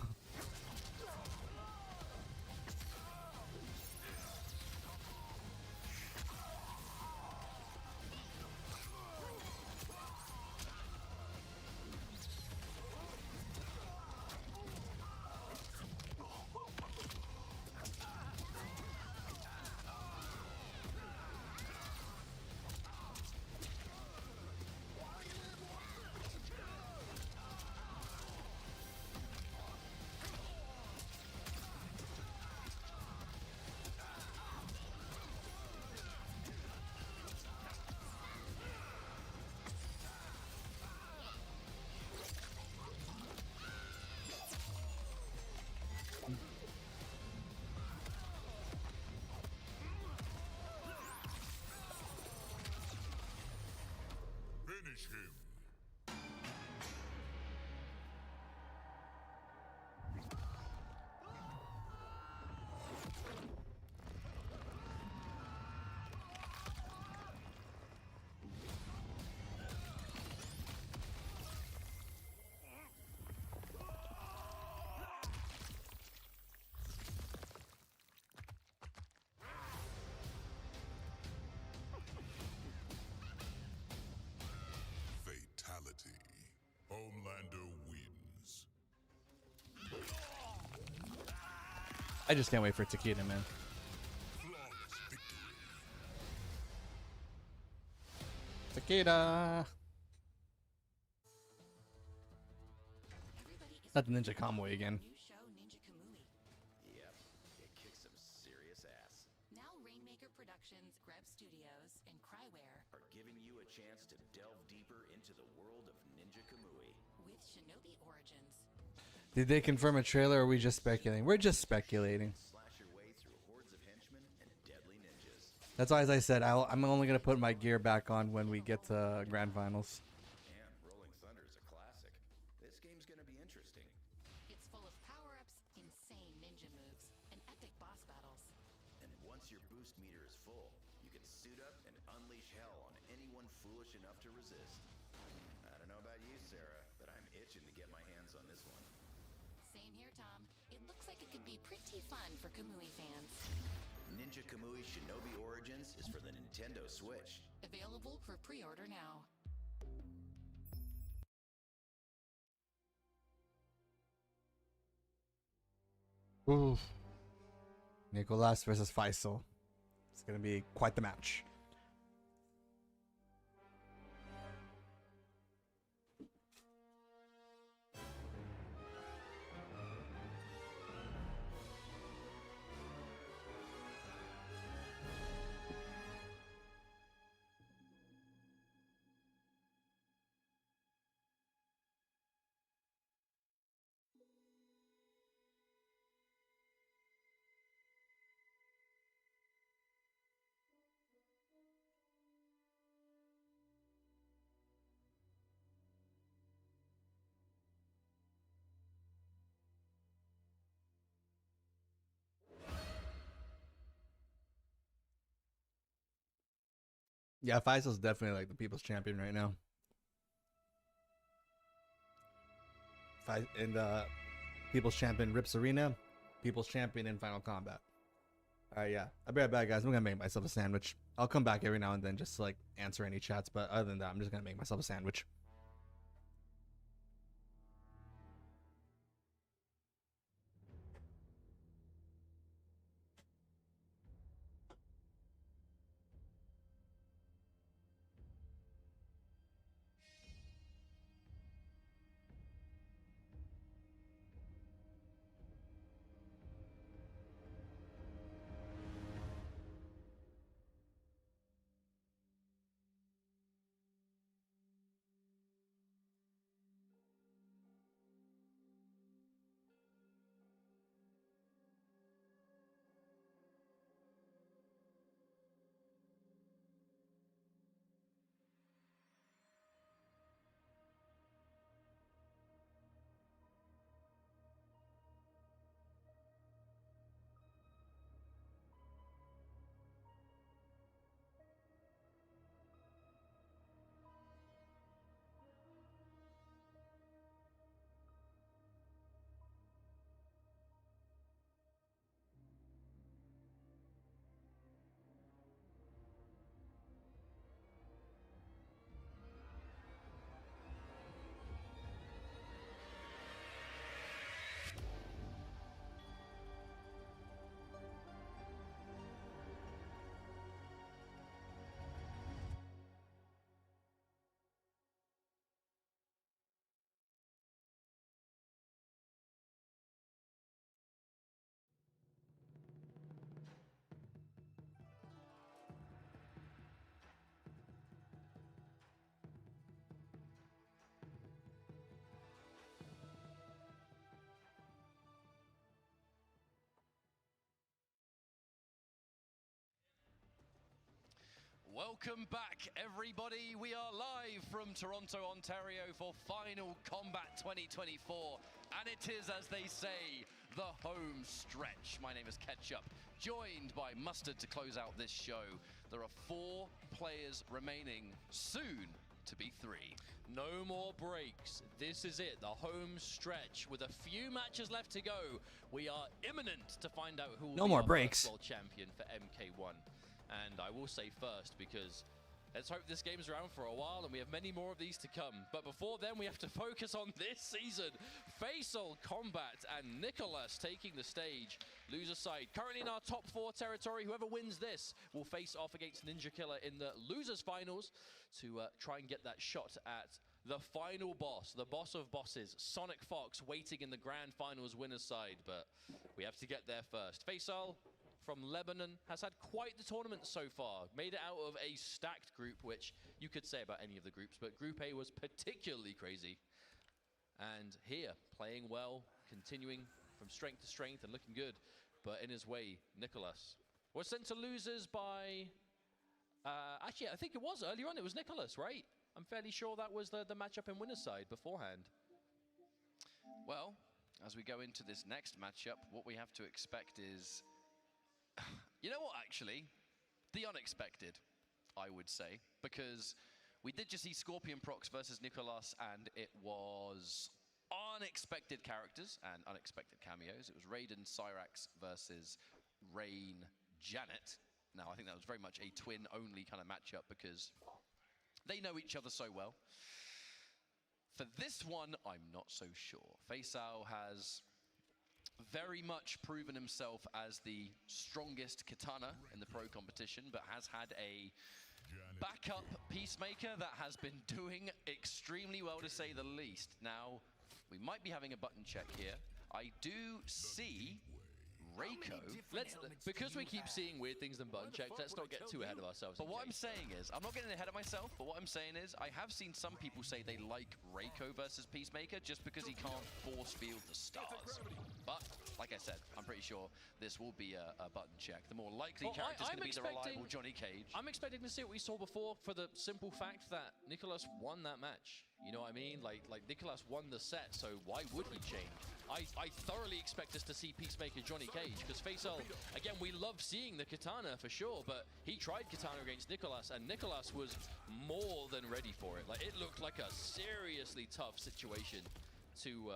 Finish him. Fatality. Homelander wins. I just can't wait for Takeda, man. Flawless victory. Takeda. Not the Ninja Kamui again. Yep, it kicks some serious ass. Now Rainmaker Productions, Greb Studios, and Cryware Are giving you a chance to delve deeper into the world of Ninja Kamui. with Shinobi Origins. Did they confirm a trailer or are we just speculating? We're just speculating. Slash your way through hordes of henchmen and deadly ninjas. That's why, as I said, I'm only going to put my gear back on when we get to Grand Finals. Man, Rolling Thunder is a classic. This game's gonna be interesting. It's full of power-ups, insane ninja moves, and epic boss battles. And once your boost meter is full, you can suit up and unleash hell on anyone foolish enough to resist. I don't know about you, Sarah, but I'm itching to get my hands on this one. Same here, Tom. It looks like it could be pretty fun for Kamui fans. Ninja Kamui Shinobi Origins is for the Nintendo Switch. Available for pre-order now. Oof. Nicolas versus Faisal. It's going to be quite the match. Yeah, Faisal's definitely like the people's champion right now. And people's champion Rips Arena, people's champion in Final Combat. Alright, yeah. I'll be right back, guys. I'm gonna make myself a sandwich. I'll come back every now and then just to like answer any chats, but other than that, I'm just gonna make myself a sandwich. Welcome back, everybody. We are live from Toronto, Ontario for Final Kombat 2024. And it is, as they say, the home stretch. My name is Ketchup, joined by Mustard to close out this show. There are 4 players remaining, soon to be 3. No more breaks. This is it, the home stretch. With a few matches left to go, we are imminent to find out who will No be more our breaks. first world champion for MK1. And I will say first, because let's hope this game's around for a while and we have many more of these to come. But before then, we have to focus on this season. Faisal, Kombat, and Nicholas taking the stage. Loser side, currently in our top 4 territory. Whoever wins this will face off against Ninja Killer in the losers finals to try and get that shot at the final boss, the boss of bosses, Sonic Fox, waiting in the grand finals winners side. But we have to get there first. Faisal from Lebanon has had quite the tournament so far. Made it out of a stacked group, which you could say about any of the groups, but Group A was particularly crazy. And here, playing well, continuing from strength to strength and looking good. But in his way, Nicholas was sent to losers by... actually, I think it was earlier on. It was Nicholas, right? I'm fairly sure that was the matchup in winner's side beforehand. Well, as we go into this next matchup, what we have to expect is... You know what, actually? The unexpected, I would say. Because we did just see Scorpion Prox versus Nicholas, and it was unexpected characters and unexpected cameos. It was Raiden Cyrax versus Rain Janet. Now, I think that was very much a twin-only kind of matchup because they know each other so well. For this one, I'm not so sure. Faisal has very much proven himself as the strongest katana in the pro competition, but has had a backup Peacemaker that has been doing extremely well, to say the least. Now, we might be having a button check here. I do see Reiko. Because we keep seeing weird things in button checks, let's not get too ahead of ourselves. But what I'm saying is, I'm not getting ahead of myself, but what I'm saying is, I have seen some people say they like Reiko versus Peacemaker just because he can't force field the stars. But, like I said, I'm pretty sure this will be a button check. The more likely character is going to be the reliable Johnny Cage. I'm expecting to see what we saw before for the simple fact that Nicholas won that match. You know what I mean? Like Nicholas won the set, so why would he change? I thoroughly expect us to see Peacemaker Johnny Cage, because Faisal, again, we love seeing the katana for sure, but he tried katana against Nicholas, and Nicholas was more than ready for it. Like, it looked like a seriously tough situation to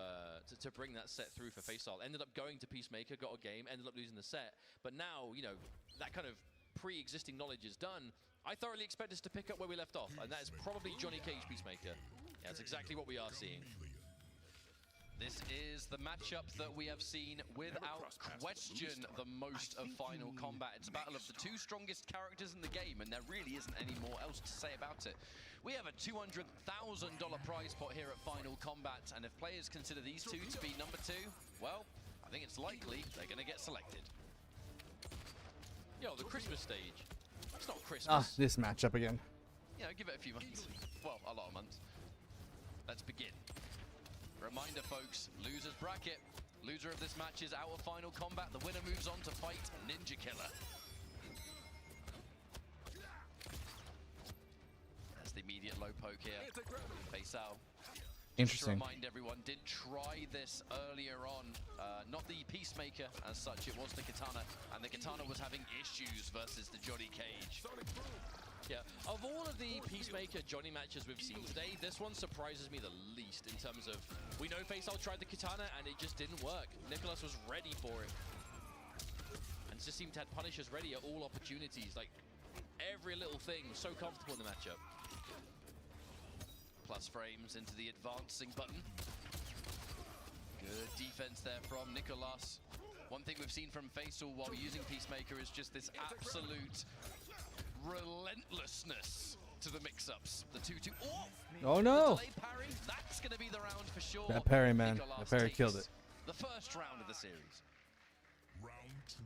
bring that set through for Faisal. Ended up going to Peacemaker, got a game, ended up losing the set, but now, you know, that kind of pre-existing knowledge is done. I thoroughly expect us to pick up where we left off, and that is probably Johnny Cage Peacemaker. Yeah, that's exactly what we are seeing. This is the matchup that we have seen without question the most of Final Kombat. It's a battle of the 2 strongest characters in the game, and there really isn't any more else to say about it. We have a $200,000 prize pot here at Final Kombat, and if players consider these 2 to be number 2, well, I think it's likely they're going to get selected. Yo, the Christmas stage. It's not Christmas. Ah, this matchup again. You know, give it a few months. Well, a lot of months. Let's begin. Reminder, folks, loser's bracket. Loser of this match is out of Final Kombat. The winner moves on to fight Ninja Killer. That's the immediate low poke here. Faisal. Interesting. Just to remind everyone, did try this earlier on. Not the Peacemaker as such, it was the Katana. And the Katana was having issues versus the Johnny Cage. Yeah, of all of the Peacemaker Johnny matches we've seen today, this one surprises me the least in terms of, we know Faisal tried the Katana and it just didn't work. Nicholas was ready for it. And just seemed to have Punishers ready at all opportunities. Like, every little thing, so comfortable in the matchup. Plus frames into the advancing button. Good defense there from Nicholas. One thing we've seen from Faisal while using Peacemaker is just this absolute relentlessness to the mix-ups. The 2-2. Oh no! The delay parry, that's going to be the round for sure. That parry, man. Nicholas That parry killed it. The first round of the series. Round 2.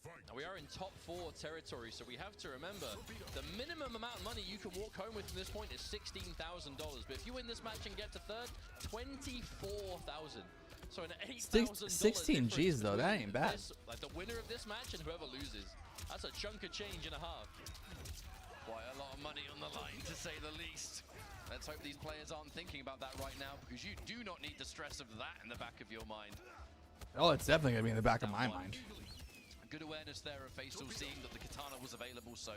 Fight. Now we are in top 4 territory, so we have to remember the minimum amount of money you can walk home with from this point is $16,000. But if you win this match and get to third, $24,000. So an $8,000 16 G's though, that ain't bad. Like the winner of this match and whoever loses. That's a chunk of change and a half. the line, to say the least. Let's hope these players aren't thinking about that right now, because you do not need the stress of that in the back of your mind. Oh, it's definitely going to be in the back of my mind. Good awareness there of Faisal, seeing that the katana was available, so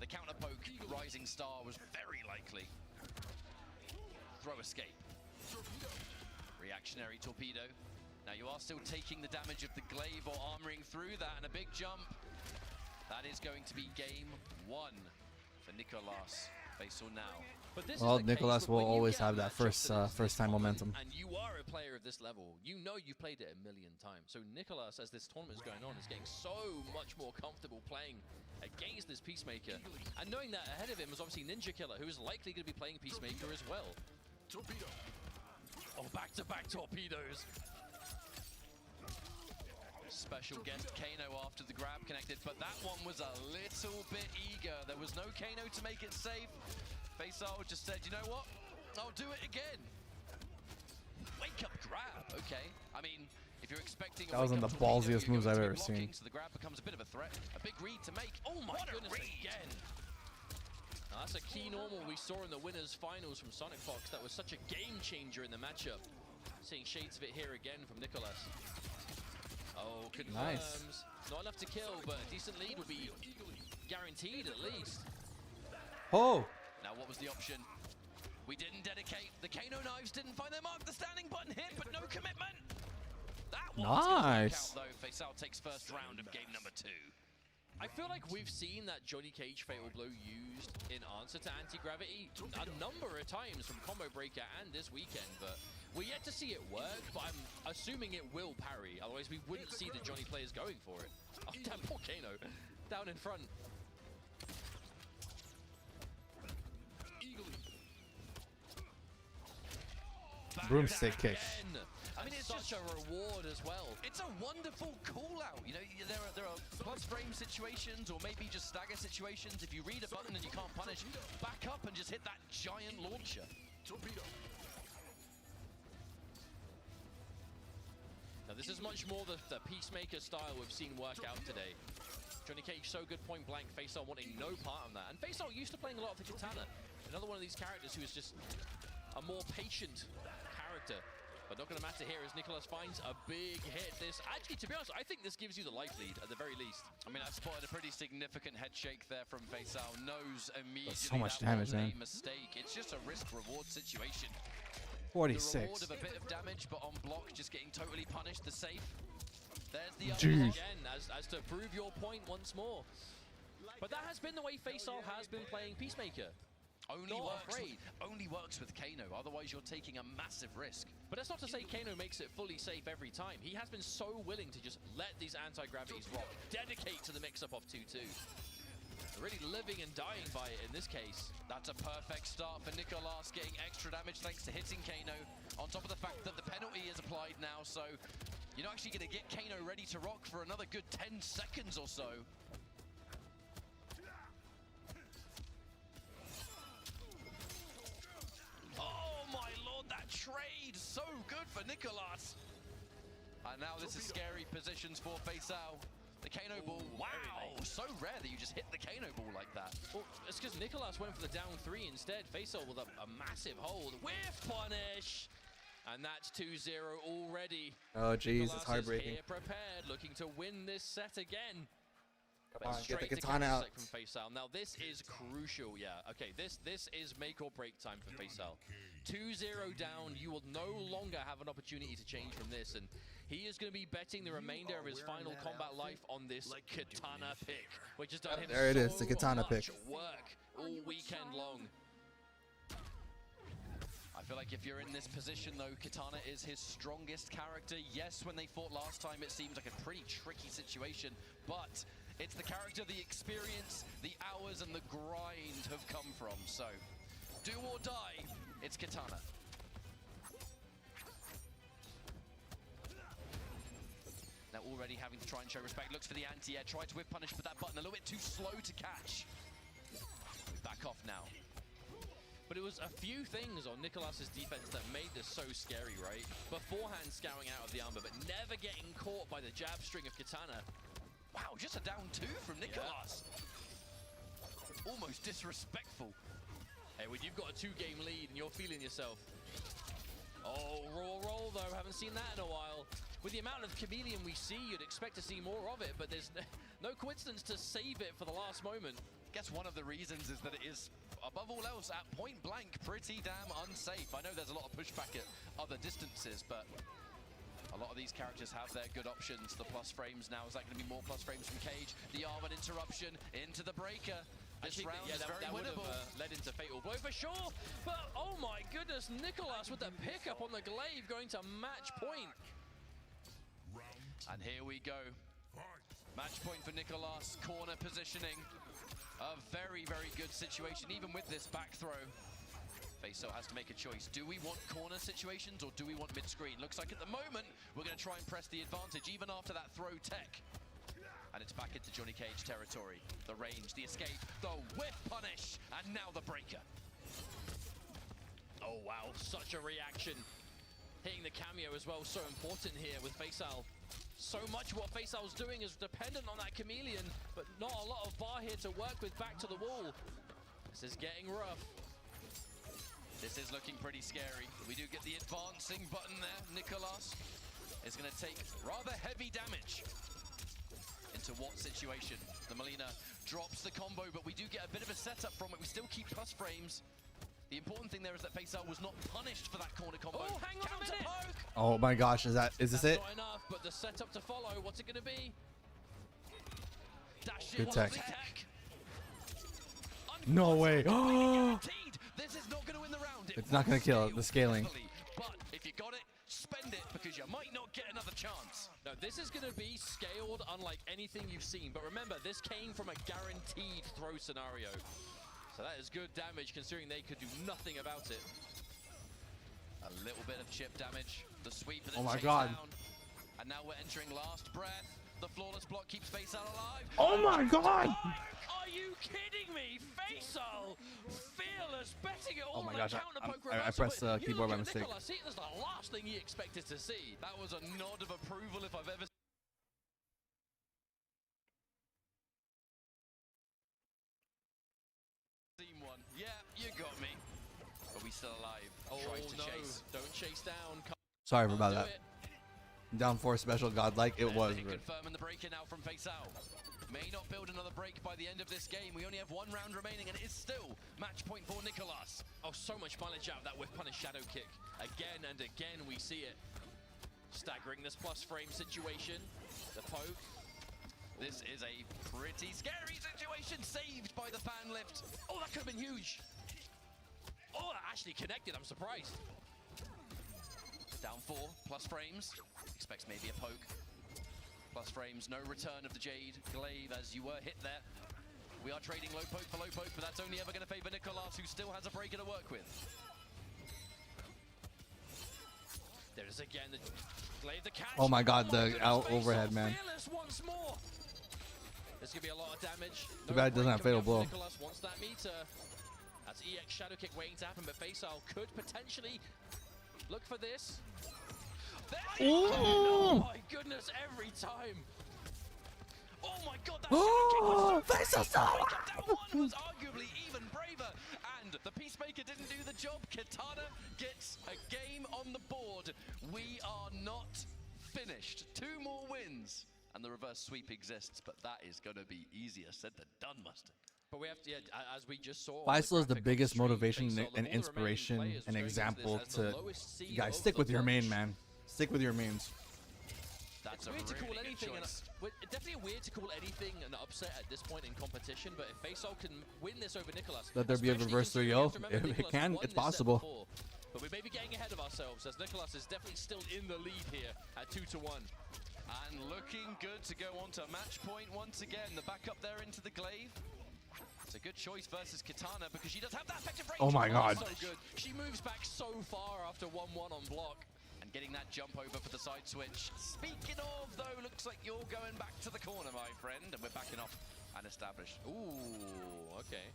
the counter poke Rising Star was very likely. Throw escape. Reactionary torpedo. Now you are still taking the damage of the glaive or armoring through that, and a big jump. That is going to be game 1 for Nicolas. Faisal now. But this Well, is the Nicolas case will when you always get a have that matchup first time common momentum. And you are a player of this level. You know you've played it a million times. So Nicolas, as this tournament is going on, is getting so much more comfortable playing against this Peacemaker. And knowing that ahead of him is obviously Ninja Killer, who is likely going to be playing Peacemaker as well. Torpedo. Oh, back-to-back torpedoes. Special guest Kano after the grab connected, but that one was a little bit eager. There was no Kano to make it safe. Faisal just said, you know what? I'll do it again. Wake up grab, okay. I mean, if you're expecting a That was one of the ballsiest moves I've ever seen. So the grab becomes a bit of a threat. A big read to make. Oh my goodness, again. Now, that's a key normal we saw in the winners finals from Sonic Fox. That was such a game changer in the matchup. Seeing shades of it here again from Nicolas. Oh, confirms. Nice. Not enough to kill, but a decent lead will be guaranteed at least. Oh! Now, what was the option? We didn't dedicate. The Kano knives didn't find their mark. The standing button hit, but no commitment. That one's gonna work out, though. Faisal takes first round of game number 2. I feel like we've seen that Johnny Cage Fatal Blow used in answer to anti-gravity a number of times from Combo Breaker and this weekend, but we're yet to see it work, but I'm assuming it will parry, otherwise we wouldn't see the Johnny players going for it. Oh, damn, poor Kano. Down in front. Broomstick kick. I mean, it's such a reward as well. It's a wonderful call-out. You know, there are plus frame situations or maybe just stagger situations. If you read a button and you can't punish, back up and just hit that giant launcher. Torpedo. Now, this is much more the Peacemaker style we've seen work out today. Johnny Cage so good point blank, Faisal wanting no part of that. And Faisal used to playing a lot of the Katana. Another one of these characters who is just a more patient character. But not going to matter here as Nicolas finds a big hit. This, actually, to be honest, I think this gives you the life lead at the very least. I mean, I spotted a pretty significant head shake there from Faisal. Knows immediately so much that damage, was man. a mistake. It's just a risk-reward situation. 46. The reward of a bit of damage, but on block, just getting totally punished. The safe. There's the other Jeez. again, as to prove your point once more. But that has been the way Faisal has been playing Peacemaker. Only works with Kano, otherwise you're taking a massive risk. But that's not to say Kano makes it fully safe every time. He has been so willing to just let these anti-gravities rock, dedicate to the mix-up of 2-2. Really living and dying by it in this case. That's a perfect start for Nicolas, getting extra damage thanks to hitting Kano, on top of the fact that the penalty is applied now, so you're not actually going to get Kano ready to rock for another good 10 seconds or so. Oh my lord, that trade! So good for Nicolas! And now this is scary positions for Faisal. The Kano ball, wow! So rare that you just hit the Kano ball like that. Well, it's because Nicolas went for the down 3 instead. Faisal with a massive hold. Whiff punish! And that's 2-0 already. Oh, jeez, Nicolas it's heartbreaking. is here prepared, looking to win this set again. Come on, get the Straight to katana out. counter-sec from Faisal. Now this is crucial, yeah. Okay, this is make or break time for Faisal. 2-0 down, you will no longer have an opportunity to change from this, and he is going to be betting the remainder of his final combat life on this katana pick, which has done him There it is, the so katana pick. much work all weekend long. I feel like if you're in this position though, Katana is his strongest character. Yes, when they fought last time, it seems like a pretty tricky situation, but it's the character, the experience, the hours, and the grind have come from. So, do or die, it's Katana. Now already having to try and show respect, looks for the anti-air, tried to whip punish, but that button a little bit too slow to catch. Back off now. But it was a few things on Nicolas's defense that made this so scary, right? Beforehand scouring out of the armor, but never getting caught by the jab string of Katana. Wow, just a down 2 from Nicolas. almost disrespectful. Hey, when you've got a 2-game lead and you're feeling yourself. Oh, raw roll though, haven't seen that in a while. With the amount of Chameleon we see, you'd expect to see more of it, but there's no coincidence to save it for the last moment. Guess one of the reasons is that it is, above all else, at point blank, pretty damn unsafe. I know there's a lot of pushback at other distances, but a lot of these characters have their good options. The plus frames now, is that going to be more plus frames from Cage? The arm and interruption into the breaker. This round is very winnable. Led into Fatal Blow for sure, but oh my goodness, Nicholas with the pickup on the glaive going to match point. And here we go. Match point for Nicholas, corner positioning. A very, very good situation, even with this back throw. Faisal has to make a choice. Do we want corner situations or do we want mid-screen? Looks like at the moment, we're going to try and press the advantage, even after that throw tech. And it's back into Johnny Cage territory. The range, the escape, the whiff punish, and now the breaker. Oh wow, such a reaction. Hitting the cameo as well, so important here with Faisal. So much what Faisal's doing is dependent on that Chameleon, but not a lot of bar here to work with back to the wall. This is getting rough. This is looking pretty scary. We do get the advancing button there. Nicholas is going to take rather heavy damage. Into what situation? The Molina drops the combo, but we do get a bit of a setup from it. We still keep plus frames. The important thing there is that Faisal was not punished for that corner combo. Oh, hang on a minute! Poke. Oh my gosh, is this it? Not enough, but the setup to follow, what's it going to be? Dash Good in, tech. No way. This is not going to win the round. It's not going to kill it, the scaling. But if you got it, spend it, because you might not get another chance. No, this is going to be scaled unlike anything you've seen. But remember, this came from a guaranteed throw scenario. So that is good damage, considering they could do nothing about it. A little bit of chip damage. The sweep and Oh my chase God. down. And now we're entering last breath. The flawless block keeps Faisal alive. Oh my God! Are you kidding me? Faisal, fearless, betting it all. Oh my gosh, I I pressed the keyboard by mistake. Nicholas, see, that's the last thing he expected to see. That was a nod of approval if I've ever seen one. Yeah, you got me. But we still alive. Tries to chase. Don't chase down. Sorry about that. Down 4 special godlike, it was. Confirming the break now from Faisal. May not build another break by the end of this game. We only have 1 round remaining and it is still match point for Nicholas. Oh, so much mileage out of that whiff punish shadow kick. Again and again we see it. Staggering this plus frame situation. The poke. This is a pretty scary situation, saved by the fan lift. Oh, that could have been huge. Oh, that actually connected, I'm surprised. Down 4, plus frames. Expects maybe a poke. Plus frames, no return of the Jade glaive as you were hit there. We are trading low poke for low poke, but that's only ever going to favor Nicholas, who still has a breaker to work with. There is again the glaive, the catch. Oh my God, the goodness, out overhead, man. Fearless once more. There's going to be a lot of damage. Too bad it doesn't have fatal blow. Nicholas wants that meter. That's EX shadow kick waiting to happen, but Faisal could potentially look for this. Oh my goodness, every time. Oh my God, that Oh, Faisal! That one was arguably even braver, and the Peacemaker didn't do the job. Kitana gets a game on the board. We are not finished. 2 more wins, and the reverse sweep exists, but that is going to be easier said than done, Mustard. But we have to, as we just saw. Faisal is the biggest motivation and inspiration and example to you guys stick with your main, man. Stick with your mains. That's weird to call anything, definitely weird to call anything an upset at this point in competition. But if Faisal can win this over Nicholas, Let there be a reverse 3-0. If it can, it's possible. But we may be getting ahead of ourselves as Nicholas is definitely still in the lead here at 2-1. And looking good to go on to match point once again. The backup there into the glaive. It's a good choice versus Kitana because she does have that effective range. Oh my God. So good. She moves back so far after 1-1 on block. And getting that jump over for the side switch. Speaking of, though, looks like you're going back to the corner, my friend. And we're backing off and established. Ooh, okay.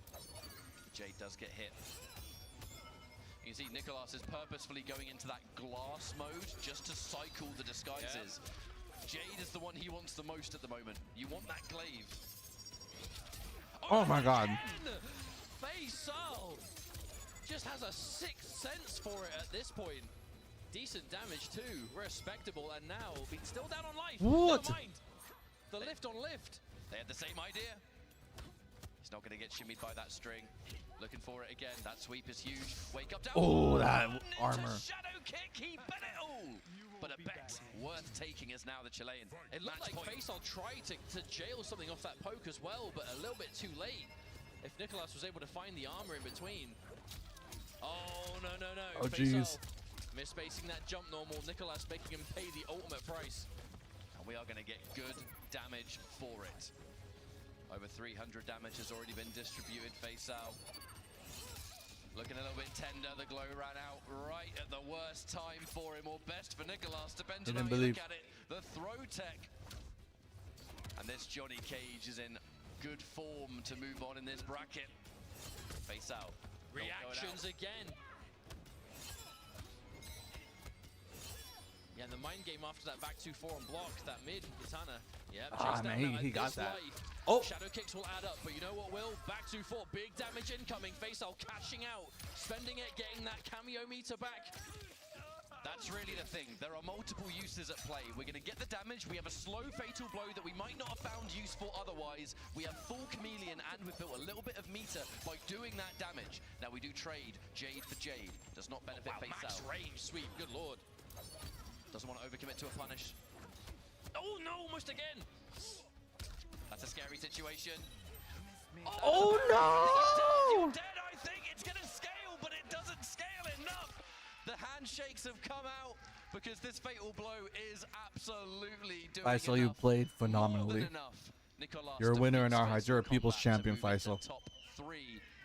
Jade does get hit. You can see Nicholas is purposefully going into that glass mode just to cycle the disguises. Yeah. Jade is the one he wants the most at the moment. You want that glaive. Oh my God. Faisal just has a sixth sense for it at this point. Decent damage too, respectable, and now being still down on life. What? Never mind. The lift on lift. They had the same idea. He's not going to get shimmied by that string. Looking for it again. That sweep is huge. Wake up down. Oh, that Ninja armor. Shadow kick. He bet it all. But a bet worth taking is now the Chilean. It looked Match like point. Faisal tried to jail something off that poke as well, but a little bit too late. If Nicolas was able to find the armor in between. Oh, no, no, no. Oh, Faisal jeez. misspacing that jump normal. Nicolas making him pay the ultimate price. And we are going to get good damage for it. Over 300 damage has already been distributed. Faisal looking a little bit tender. The glow ran out right at the worst time for him, or best for Nicolas, depends on how you look at it. The throw tech. And this Johnny Cage is in good form to move on in this bracket. Faisal. Reactions again. Yeah, and the mind game after that back 2-4 on block, that mid Katana. Yeah, Ah, man, he got that. Oh! Shadow kicks will add up, but you know what, Will? Back 2-4, big damage incoming. Faisal cashing out, spending it, getting that cameo meter back. That's really the thing. There are multiple uses at play. We're going to get the damage. We have a slow fatal blow that we might not have found useful otherwise. We have full chameleon, and we've built a little bit of meter by doing that damage. Now we do trade Jade for Jade. Does not benefit Faisal. Max range sweep, good lord. Doesn't want to overcommit to a punish. Oh no, almost again. That's a scary situation. Oh no! You're dead, I think. It's going to scale, but it doesn't scale enough. The handshakes have come out because this fatal blow is absolutely doing Faisal, you enough. played More phenomenally. than enough. Nicolas You're a winner in defeats our hearts. You're a Faisal people's Kombat champion, to move into Faisal. top 3,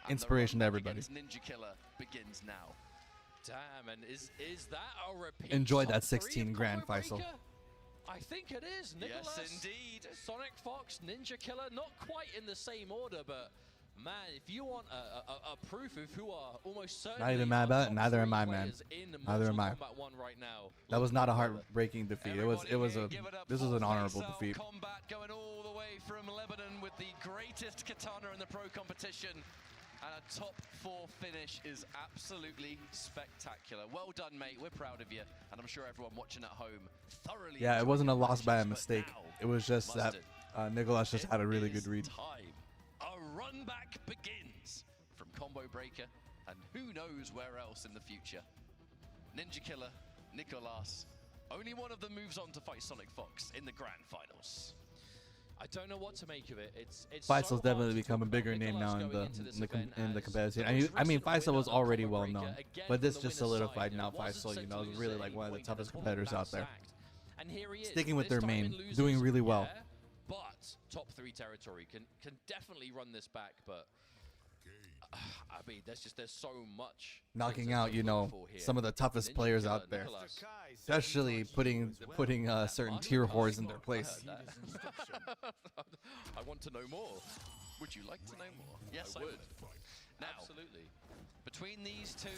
and Inspiration the to run everybody. against Ninja Killer begins now. Damn, and is that a repeat? Enjoy top that 3 16 of grand, Combo Faisal. Breaker? I think it is. Nicolas, Yes, indeed. Sonic Fox, Ninja Killer, not quite in the same order, but man, if you want a proof of who are almost certainly Not even mad about it. top Neither 3 am I, man. players in Neither am I. Mortal Kombat 1 right now. That was not a heartbreaking defeat. It was a this was an honorable Faisal defeat. Kombat going all the way from Lebanon with the greatest katana in the pro competition. And a top 4 finish is absolutely spectacular. Well done, mate. We're proud of you. And I'm sure everyone watching at home thoroughly Yeah, it enjoyed wasn't a the loss by a matches, but mistake. now, It was just that Mustard, Nicolas just had a really it good is read. Time. A run back begins from Combo Breaker, and who knows where else in the future. Ninja Killer, Nicolas, only one of them moves on to fight Sonic Fox in the grand finals. I don't know what to make of it. It's Faisal's so hard definitely to become a talk bigger about name Nicolas now going into this event in the as competitive. the I most mean, recent Faisal winner was of already Combo well Breaker, known, again but this from the just winner's solidified side. now It wasn't Faisal, you know, is essentially really a like one of the point toughest and a competitors out there. sacked. And here he is, Sticking with this their time main, in losers, doing really well. yeah, but top 3 territory can definitely run this back, but I mean, there's so much Knocking to out, you look know, for here. some of the toughest Ninja players Killer, out there. Nicolas. Especially putting certain tier whores in their place. I want to know more. Would you like to know more? Yes, I would. Now, Absolutely. between these two,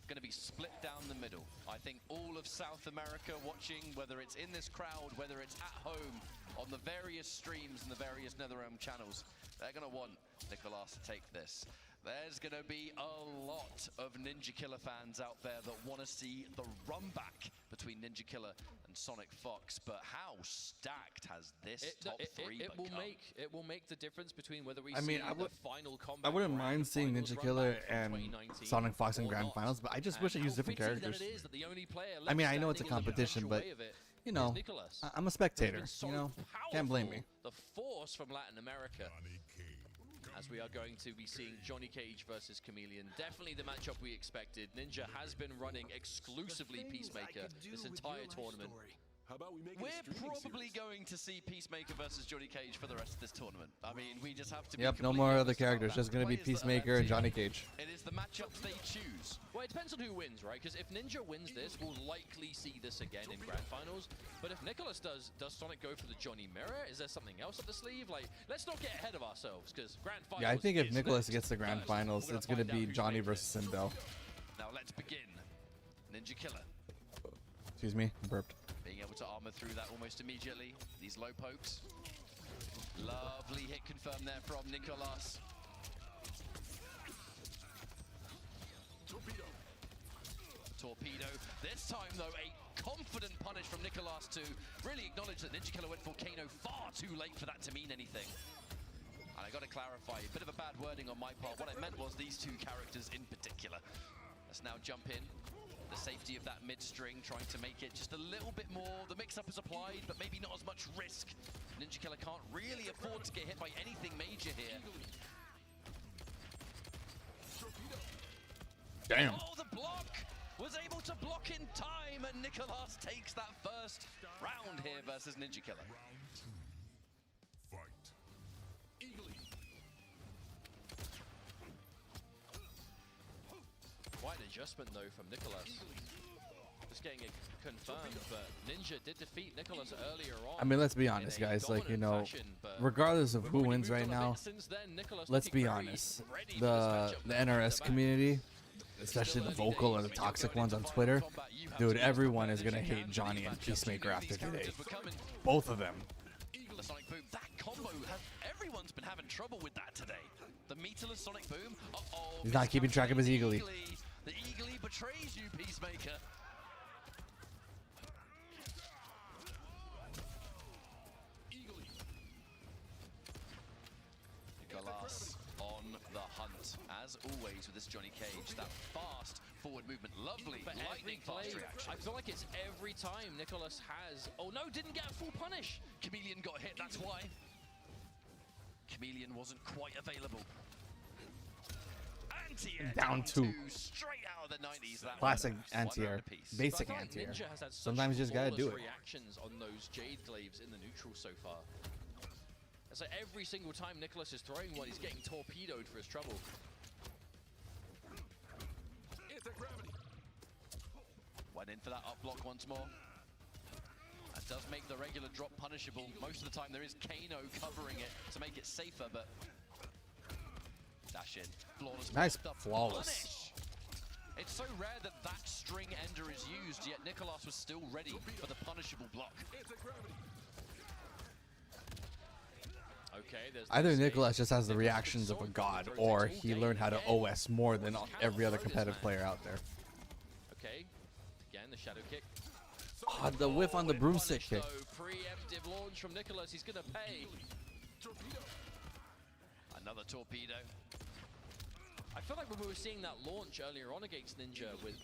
going to be split down the middle. I think all of South America watching, whether it's in this crowd, whether it's at home, on the various streams and the various NetherRealm channels, they're going to want Nicolas to take this. There's going to be a lot of Ninja Killer fans out there that want to see the run back between Ninja Killer and Sonic Fox, but how stacked has this top 3 become? It will make the difference between whether we I mean, see I would- the final combat. I wouldn't grand mind seeing finals Ninja run Killer back from and 2019 Sonic Fox in or grand not. finals, but I just And wish it used how different fitting characters. That it is that the only player I mean, left I know it's a standing in the competition, potential but way of it you is know, Nicolas. I'm a Has spectator. been so You know, can't blame me. powerful, The force from Latin America. As we are going to be seeing Johnny Cage versus Chameleon. Definitely the matchup we expected. Ninja has been running exclusively Peacemaker this entire tournament. How about we make We're it a streaming probably series? going to see Peacemaker versus Johnny Cage for the rest of this tournament. I mean, we just have to be Yep, no completely more other honest about characters. that. Just gonna be Players that are Peacemaker and that Johnny team, Cage. It is the matchups they choose. Well, it depends on who wins, right? Because if Ninja wins this, we'll likely see this again in grand finals. But if Nicolas does Sonic go for the Johnny Mirror? Is there something else up the sleeve? Like, let's not get ahead of ourselves, because grand finals. Yeah, I think if is Nicolas next. gets the grand First, finals, we're it's gonna find out be who's Johnny made versus this. Sindel. Now let's begin. Ninja Killer Excuse me, burped. being able to armor through that almost immediately. These low pokes. Lovely hit confirmed there from Nicolas. Torpedo. This time, though, a confident punish from Nicolas to really acknowledge that Ninja Killer went for Kano far too late for that to mean anything. And I got to clarify, a bit of a bad wording on my part. What I meant was these two characters in particular. Let's now jump in. The safety of that mid-string, trying to make it just a little bit more. The mix-up is applied, but maybe not as much risk. Ninja Killer can't really afford to get hit by anything major here. Damn. Oh, the block! Was able to block in time, and Nicolas takes that first round here versus Ninja Killer. Round 2. Fight. Quite an adjustment, though, from Nicolas. Just getting it confirmed, but Ninja did defeat Nicolas earlier on. I mean, let's be honest, guys. Like, you know, regardless of who wins right now, let's be honest. The NRS community, especially the vocal or the toxic ones on Twitter, dude, everyone is gonna hate Johnny and Peacemaker after today. Both of them. The Sonic Boom, that combo, everyone's been having trouble with that today. The meterless Sonic Boom. Uh-oh. He's not keeping track of his Eagly. The Eagly betrays you, Peacemaker. Nicolas on the hunt, as always with this Johnny Cage. That fast forward movement, lovely, lightning fast reaction. I feel like it's every time Nicolas has... Oh no, didn't get a full punish. Chameleon got hit, that's why. Chameleon wasn't quite available. Anti-air Down two. Straight out of the 90s. That Classic one. anti-air. Basic I feel like anti-air. Ninja has had such Sometimes you just gotta do it. flawless reactions on those Jade Glaives in the neutral so far. It's like every single time Nicolas is throwing one, he's getting torpedoed for his trouble. Went in for that up block once more. That does make the regular drop punishable. Most of the time there is Kano covering it to make it safer, but dash in. Flawless. Nice, the flawless. punish. It's so rare that that string ender is used, yet Nicolas was still ready for the punishable block. Okay, there's Either Nicolas just has the reactions of a god, or he learned how to OS more than every other competitive player out there. Okay, again the shadow kick. Oh, the whiff on the broomstick kick. Preemptive launch from Nicolas, he's gonna pay. Another torpedo. I feel like when we were seeing that launch earlier on against Ninja with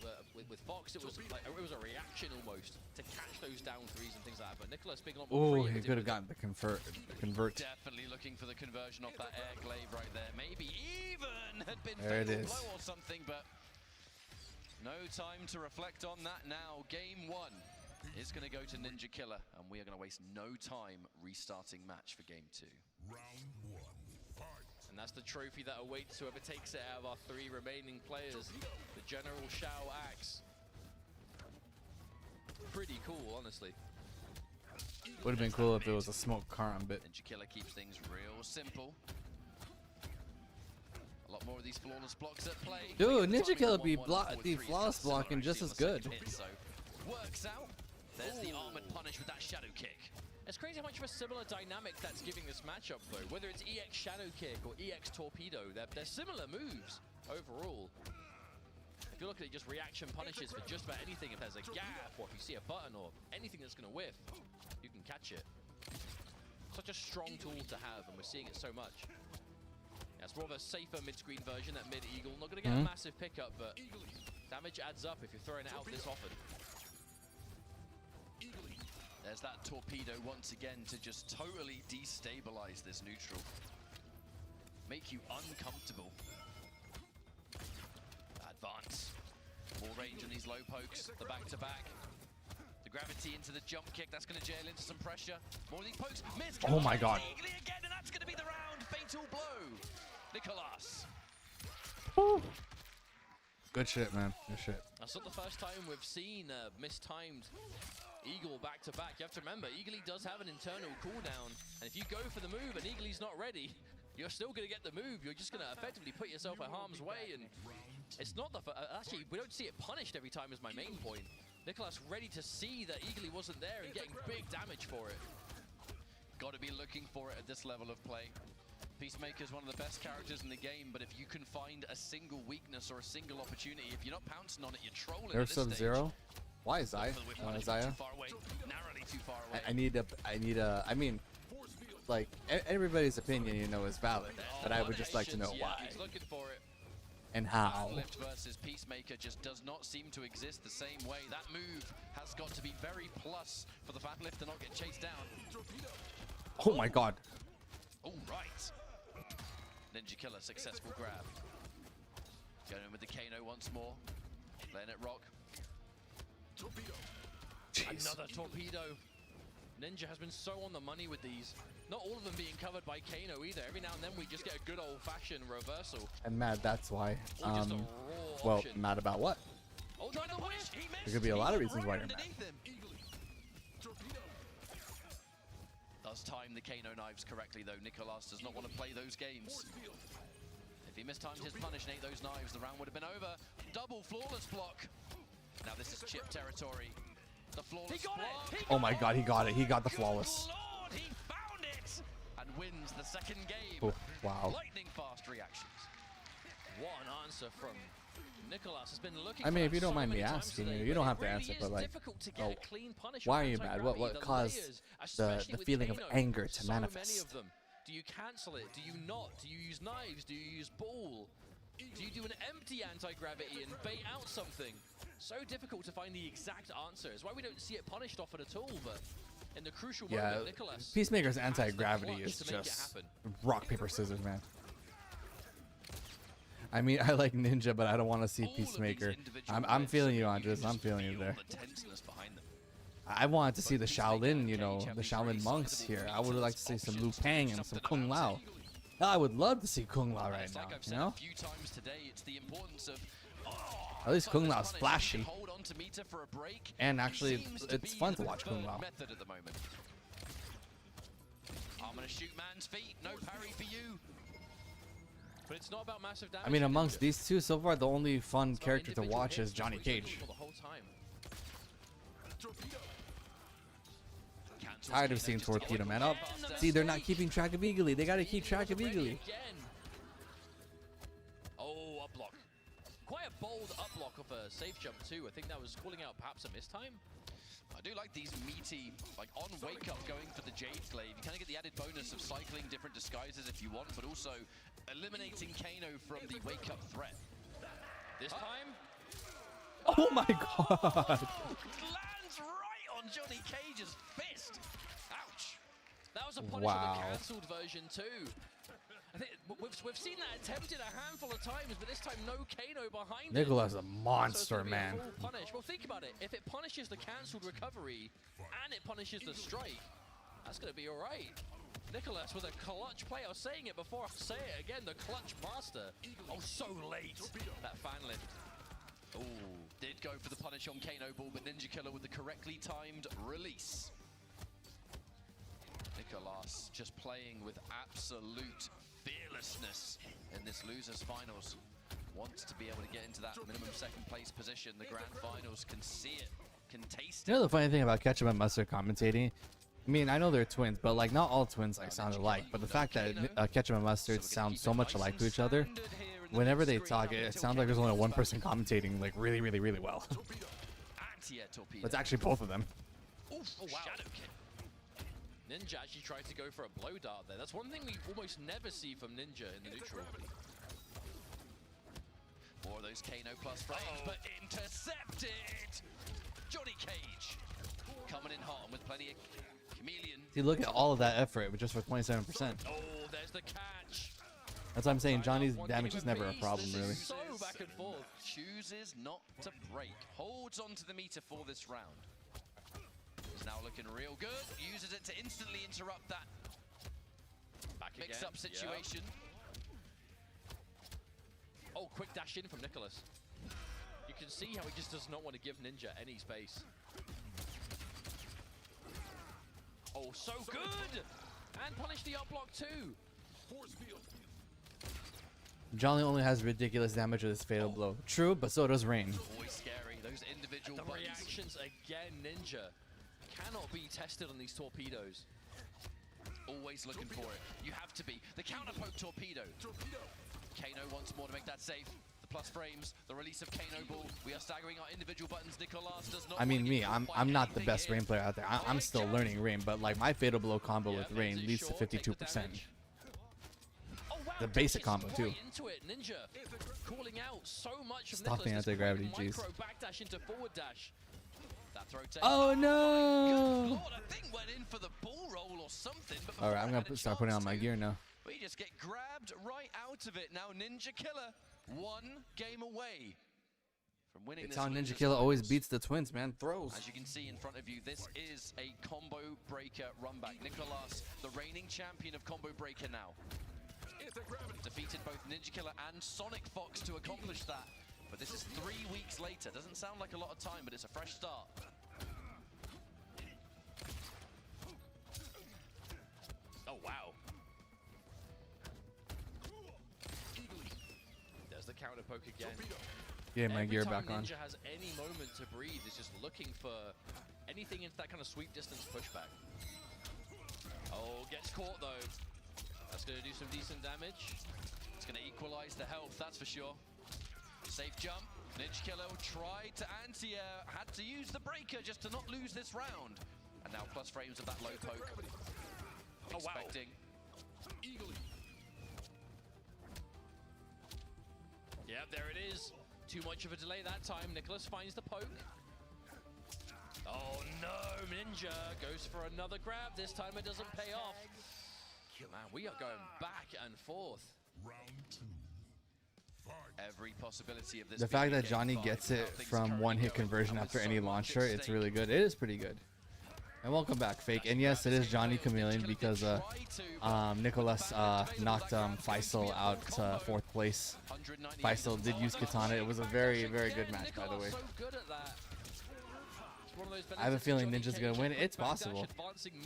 Fox, it was like it was a reaction almost to catch those down threes and things like that. But Nicolas being a lot more Oh, he preemptive could have with gotten the convert. Definitely looking for the conversion off that air glaive right there. Maybe even had been There it fatal is. blow or something, but no time to reflect on that now. Game 1 is going to go to Ninja Killer, and we are going to waste no time restarting match for Game 2. Round 1. Fight. And that's the trophy that awaits whoever takes it out of our 3 remaining players. The General Shao axe. Pretty cool, honestly. Would have been cool if it was a smoke karambit. Ninja Killer keeps things real simple. A lot more of these flawless blocks at play. Dude, Ninja Killer be the flawless blocking just as good. So works out. There's the armored punish with that shadow kick. It's crazy how much of a similar dynamic that's giving this matchup, though. Whether it's EX Shadow Kick or EX Torpedo, they're similar moves overall. If you look at it, just reaction punishes for just about anything. If there's a gap, or if you see a button, or anything that's going to whiff, you can catch it. Such a strong tool to have, and we're seeing it so much. Yeah, it's more of a safer mid-screen version, that mid-eagle. Not going to get a massive pickup, but damage adds up if you're throwing it out this often. There's that torpedo once again to just totally destabilize this neutral. Make you uncomfortable. Advance. More range on these low pokes. The back-to-back. The gravity into the jump kick. That's going to jail into some pressure. More of these pokes. Miss. Oh my god. Again, and that's going to be the round. Fatal blow. Nicolas. Good shit, man. Good shit. That's not the first time we've seen mistimed Eagle back-to-back. You have to remember, Eagly does have an internal cooldown, and if you go for the move and Eagly's not ready, you're still going to get the move. You're just going to effectively put yourself at harm's way, and it's not the... actually, we don't see it punished every time is my main point. Nicolas ready to see that Eagly wasn't there and getting big damage for it. Got to be looking for it at this level of play. Peacemaker's one of the best characters in the game, but if you can find a single weakness or a single opportunity, if you're not pouncing on it, you're trolling at Nerf this Sub-Zero? Why Zaya? Zaya? Too far away, narrowly too far away. I mean, like, everybody's opinion, you know, is valid, but I would just like to know why. He's looking for it. And how. Lift versus Peacemaker just does not seem to exist the same way. That move has got to be very plus for the Fat Lift to not get chased down. Oh my god. All right. Ninja Killer, successful grab. Going in with the Kano once more. Letting it rock. Jeez. Another torpedo. Ninja has been so on the money with these. Not all of them being covered by Kano either. Every now and then we just get a good old-fashioned reversal. I'm mad, that's why. Or just a raw Well, option. mad about what? Oh, trying to whiff. He There could be a lot of reasons why you're mad. Does time the Kano knives correctly though. Nicolas does not want to play those games. If he mistimed his punish and ate those knives, the round would have been over. Double flawless block. Now this is chip territory. The flawless block. Oh my god, he got it. He got the flawless. Lord, he found it! And wins the second game. Oh, wow. Lightning fast reactions. What an answer from Nicolas. Has been looking I mean, for if that you don't so mind me many times asking today, you, you but don't it have to really answer, is but like, difficult to get oh, a clean punish why are with you mad? anti-gravity. What The caused layers, the especially with feeling of Kano, anger to so many manifest? of them. Do you cancel it? Do you not? Do you use knives? Do you use ball? Do you do an empty anti-gravity and bait out something? So difficult to find the exact answer. It's why we don't see it punished often at all, but in the crucial Yeah, moment, Nicolas Peacemaker's has the anti-gravity clutch is to make it just happen. rock, paper, scissors, man. I mean, I like Ninja, but I don't want to see Peacemaker. I'm feeling you, Andres. I'm feeling you there. The tenseness behind them. I wanted to see the Shaolin, you know, the Shaolin monks here. I would like to see some Liu Kang and some Kung Lao. I would love to see Kung Lao right now, you know? A few times today, it's the importance of At least Kung Lao's flashy. hold on to Mita for a break. And actually, Seems it's be fun to the watch Kung Lao. method at the moment. I'm gonna shoot man's feet. No parry for you. But it's not about massive damage. I mean, to amongst Ninja. these two, so far, the only fun It's about character to individual watch hits is Johnny that we Cage. for the whole time. Tired of seeing Torpedo, man. Oh, see, they're not keeping track of Eagly. They gotta keep track of Eagly. Again. Oh, up block. Quite a bold up block of a safe jump too. I think that was calling out perhaps a mistime. I do like these meaty, like on wake up going for the Jade Glaive. You kind of get the added bonus of cycling different disguises if you want, but also eliminating Kano from the wake up threat. This time, Oh my god. lands right on Johnny Cage's fist. Ouch. That was a punish Wow. of the cancelled version too. I think we've seen that attempted a handful of times, but this time no Kano behind it. Nicolas is a So it's monster, gonna be a man. full punish. Well, think about it. If it punishes the cancelled recovery and it punishes the strike, that's going to be all right. Nicolas with a clutch play. I was saying it before. I'll say it again. The clutch master. Oh, so late. That fan lift. Ooh, did go for the punish on Kano Ball, but Ninja Killer with the correctly timed release. Nicolas just playing with absolute fearlessness in this losers finals. Wants to be able to get into that minimum second place position. The grand finals can see it, can taste You it. know the funny thing about Ketchup and Mustard commentating? I mean, I know they're twins, but like not all twins like sound alike. But the fact that Ketchup and Mustard sound so much alike to each other, whenever they talk, it sounds like there's only one person commentating like really, really, really well. Anti-air torpedo. But it's actually both of them. Oof, oh, wow. Shadow kick. Ninja actually tried to go for a blow dart there. That's one thing we almost never see from Ninja in the neutral. More of those Kano plus frames, but intercepted! Johnny Cage coming in hot and with plenty of chameleon. See, look at all of that effort just for 27%. Oh, there's the catch. That's what I'm saying. Johnny's damage is never a problem, really. So back and forth. Chooses not to break. Holds on to the meter for this round. He's now looking real good. Uses it to instantly interrupt that Back again. mix-up situation. Oh, quick dash in from Nicolas. You can see how he just does not want to give Ninja any space. Oh, so good! And punish the up block too. Johnny only has ridiculous damage with his fatal blow. True, but so does Rain. Always scary. Those individual The buttons. reactions again, Ninja. Cannot be tested on these torpedoes. Always looking for it. You have to be. The counter poke torpedo. Kano wants more to make that safe. The plus frames, the release of Kano ball. We are staggering our individual buttons. Nicolas does not. I mean, me, I'm not the best Rain player out there. I'm still learning Rain, but like my fatal blow combo with Rain leads to 52%. The basic combo too. Into it, Ninja calling out so much of Stopping Nicholas. anti-gravity, jeez. Micro backdash into forward dash. That throw take. Oh no! Lord, I think went in for the ball roll or something. But All right, I'm gonna start putting on my gear now. We just get grabbed right out of it. Now Ninja Killer, one game away from winning It's this. how Ninja losers Killer always finals. beats the twins, man. Throws. As you can see in front of you, this is a combo breaker run back. Nicolas, the reigning champion of combo breaker now. Defeated both Ninja Killer and Sonic Fox to accomplish that. But this is 3 weeks later. Doesn't sound like a lot of time, but it's a fresh start. Oh wow. There's the counter poke again. Get my Every gear time back on. Ninja has any moment to breathe, is just looking for anything into that kind of sweep distance pushback. Oh, gets caught though. That's going to do some decent damage. It's going to equalize the health, that's for sure. Safe jump. Ninja Killer tried to anti-air, had to use the breaker just to not lose this round. And now plus frames of that low poke. Oh, wow. Expecting. Yeah, there it is. Too much of a delay that time. Nicholas finds the poke. Oh no, Ninja goes for another grab. This time it doesn't pay off. Man, we are going back and forth. Round 2. Fight. Every possibility of this. The fact that Johnny gets it from one-hit conversion after any launcher, it's really good. It is pretty good. And welcome back, Fake. And yes, it is Johnny Chameleon because Nicholas knocked Faisal out to 4th place. Faisal did use Katana. It was a very, very good match, by the way. I have a feeling Ninja's gonna win. It's possible.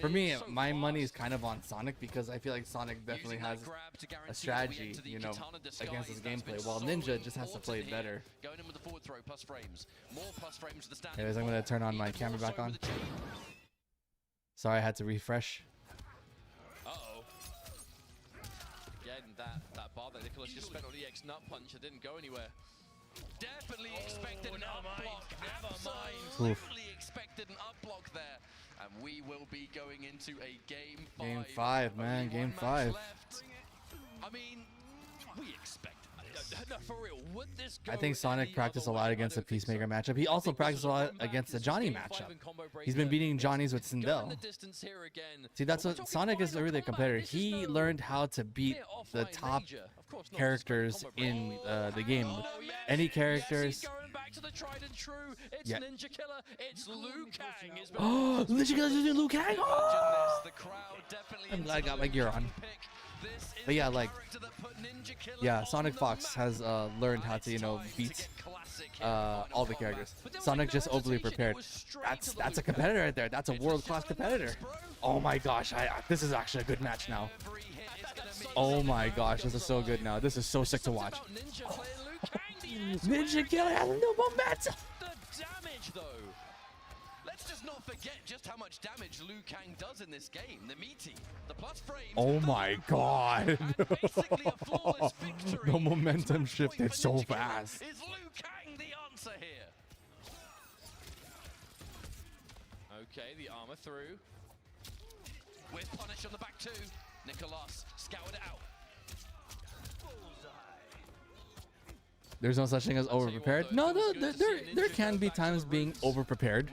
For me, my money is kind of on Sonic because I feel like Sonic definitely has a strategy, you know, against his gameplay, while Ninja just has to play it better. Going in with the forward throw, plus frames. More plus frames to the stand. Anyways, I'm gonna turn on my camera back on. Sorry, I had to refresh. Uh-oh. Again, that bar that Nicholas just spent on the X nut punch, it didn't go anywhere. Definitely expected an up block. Oof. Absolutely expected an up block there. And we will be going into a game 5. Game 5, man. Only Game one 5. match left. I mean, we expect this. No, for real, would this go I think Sonic any practiced a other lot way? against I the don't think Peacemaker so. matchup. He also practiced a lot against the Johnny matchup. He's been beating Johnnies with Sindel. See, that's what Sonic is really a competitor. He learned how to beat the top characters in the game. Any characters. It's Ninja Killer. It's Liu Kang. Oh, Ninja Killer's using Liu Kang. Oh! I'm glad I got my gear on. But yeah, like, yeah, Sonic Fox has learned how to, you know, beat all the characters. Sonic just overly prepared. That's a competitor right there. That's a world-class competitor. Oh my gosh, this is actually a good match now. Oh my gosh, this is so good now. This is so sick to watch. Ninja Killer has no momentum. The damage, though. Let's just not forget just how much damage Liu Kang does in this game. The meaty, the plus frames. Oh my god. Basically a flawless victory. The momentum shifted so fast. Is Liu Kang the answer here? Okay, the armor through. With punish on the back too. Nicolas scoured it out. There's no such thing as over-prepared. No, there can be times being over-prepared.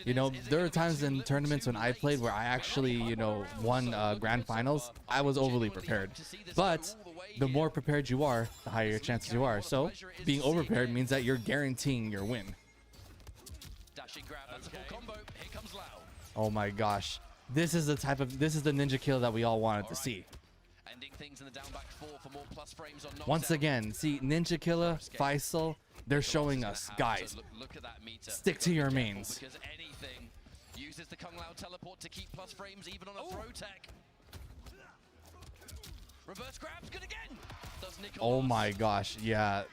You know, there are times in tournaments when I played where I actually, you know, won grand finals. I was overly prepared. But the more prepared you are, the higher your chances you are. So being over-prepared means that you're guaranteeing your win. Dashing grab, that's a full combo. Here comes Lau. Oh my gosh. This is the Ninja Kill that we all wanted to see. Ending things in the down back 4 for more plus frames on knockdown. Once again, see, Ninja Killer, Faisal, they're showing us, guys, Look at that meter. stick to your mains. Because anything uses the Kung Lao teleport to keep plus frames even on a throw tech. Reverse grab's good again. Does Nicolas Oh my gosh, yeah.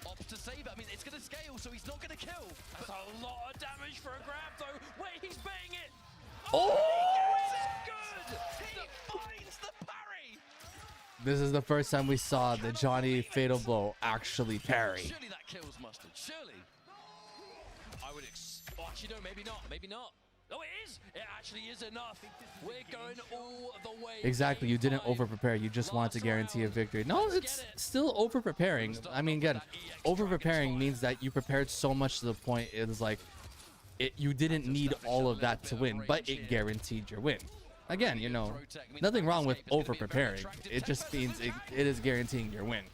opts to save it? I mean, it's going to scale, so he's not going to kill. That's a lot of damage for a grab, though. Wait, he's betting it. Oh! Good. Defines the parry. This is the first time we saw the Johnny Fatal Blow actually parry. Surely that kills Mustard. Surely. I would actually, no, maybe not. Maybe not. Oh, it is. It actually is enough. We're going all the way. Exactly. You didn't over-prepare. You just wanted to guarantee a victory. No, it's still over-preparing. I mean, again, over-preparing means that you prepared so much to the point it was like you didn't need all of that to win, but it guaranteed your win. Again, you know, nothing wrong with over-preparing. It just means it is guaranteeing your win.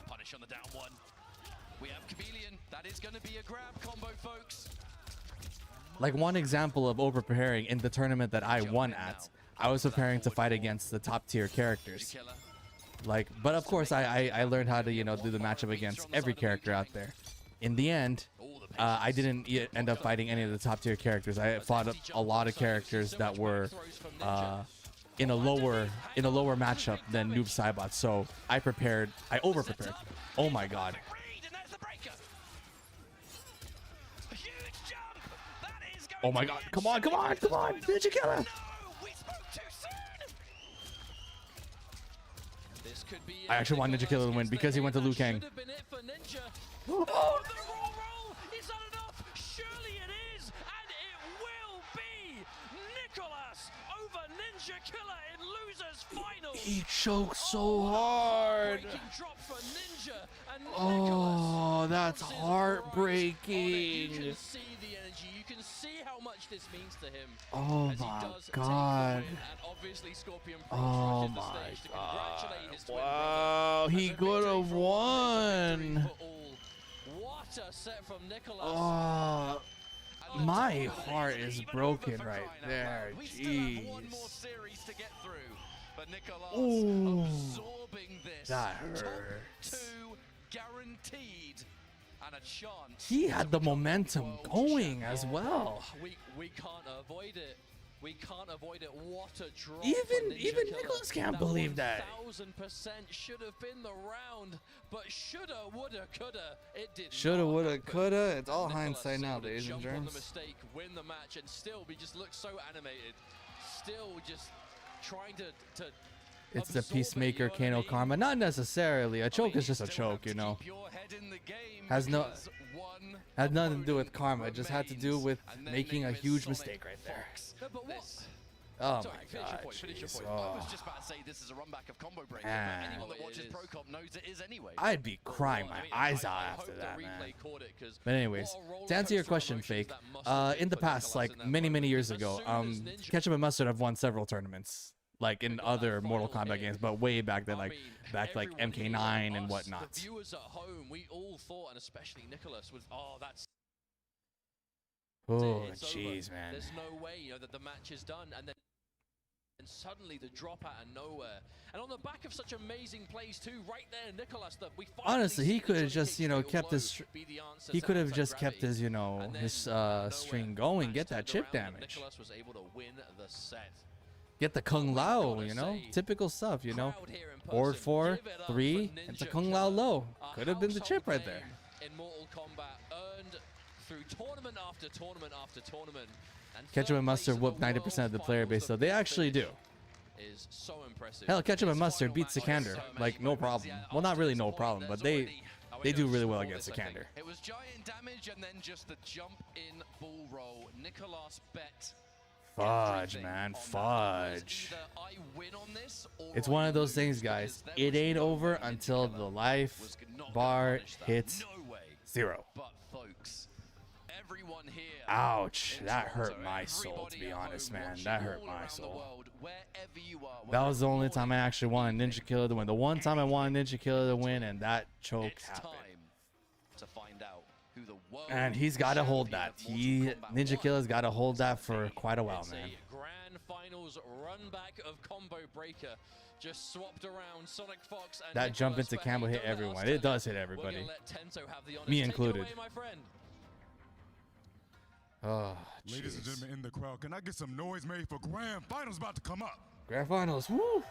Punish on the down one. We have Chameleon. That is going to be a grab combo, folks. Like one example of over-preparing in the tournament that I won at, I was preparing to fight against the top-tier characters. Like, but of course, I learned how to, you know, do the matchup against every character out there. In the end, I didn't end up fighting any of the top-tier characters. I fought a lot of characters that were in a lower matchup than Noob Saibot. So I over-prepared. Oh my god. Oh my god. Come on, come on, come on. Ninja Killer. I actually want Ninja Killer to win because he went to Liu Kang. Oh, the raw roll! Is that enough? Surely it is, and it will be Nicholas over Ninja Killer in losers final. He choked so hard. Drop for Ninja and Oh, that's heartbreaking. You can see the energy. You can see how much this means to him. Oh my god. Oh my god. Wow, he could have won. What a set from Nicholas. Oh, my heart is broken right there. Jeez. Ooh, that hurts. Guaranteed. And a chance. He had the momentum going as well. We can't avoid it. We can't avoid it. What a drop. Even Nicholas can't believe that. 1000% should have been the round, but shoulda, woulda, coulda. It did. Shoulda, woulda, coulda. It's all hindsight now, ladies and jump on the germs. mistake, win the match, and still we just look so animated. Still just trying to It's the Peacemaker Kano karma. Not necessarily. A choke is just a choke, you know. Has nothing to do with karma. It just had to do with making a huge mistake right there. Oh my god. Jeez. I was just about to say this is a run back of Combo Breaker, but anyone that watches Pro Comp knows it is anyway. I'd be crying my eyes out after that, man. But anyways, to answer your question, Fake, in the past, like many years ago, Ketchup and Mustard have won several tournaments. Like in other Mortal Kombat games, but way back then, like MK9 and whatnot. The viewers at home, we all thought, and especially Nicholas, was that's. Oh, jeez, man. There's no way, you know, that the match is done, and then suddenly the drop out of nowhere, and on the back of such amazing plays too, right there, Nicholas. That we honestly, he could have just, you know, kept his. He could have just kept his, you know, his string going, get that chip damage. Nicholas was able to win the set. Get the Kung Lao, you know, typical stuff, you know. Board 4, 3, it's a Kung Lao low. Could have been the chip right there. In Mortal Kombat, earned through tournament after tournament after tournament. Ketchup and Mustard whoop 90% of the player base, so they actually do. Is so impressive. Hell, Ketchup and Mustard beat Sikander, like no problem. Well, not really no problem, but they do really well against Sikander. It was giant damage and then just the jump in bull roll. Nicholas bet. Fudge, man, fudge. It's one of those things, guys. It ain't over until the life bar hits 0. Ouch, that hurt my soul, to be honest, man. That hurt my soul. That was the only time I actually wanted Ninja Killer to win. The one time I wanted Ninja Killer to win, and that choke happened. And he's got to hold that. Ninja Killer's got to hold that for quite a while, man. Grand finals run back of Combo Breaker. Just swapped around Sonic Fox and that jump into Campbell hit everyone. It does hit everybody. Me included. Oh, ladies and gentlemen in the crowd, can I get some noise made for Grand Finals about to come up? Grand Finals, woo!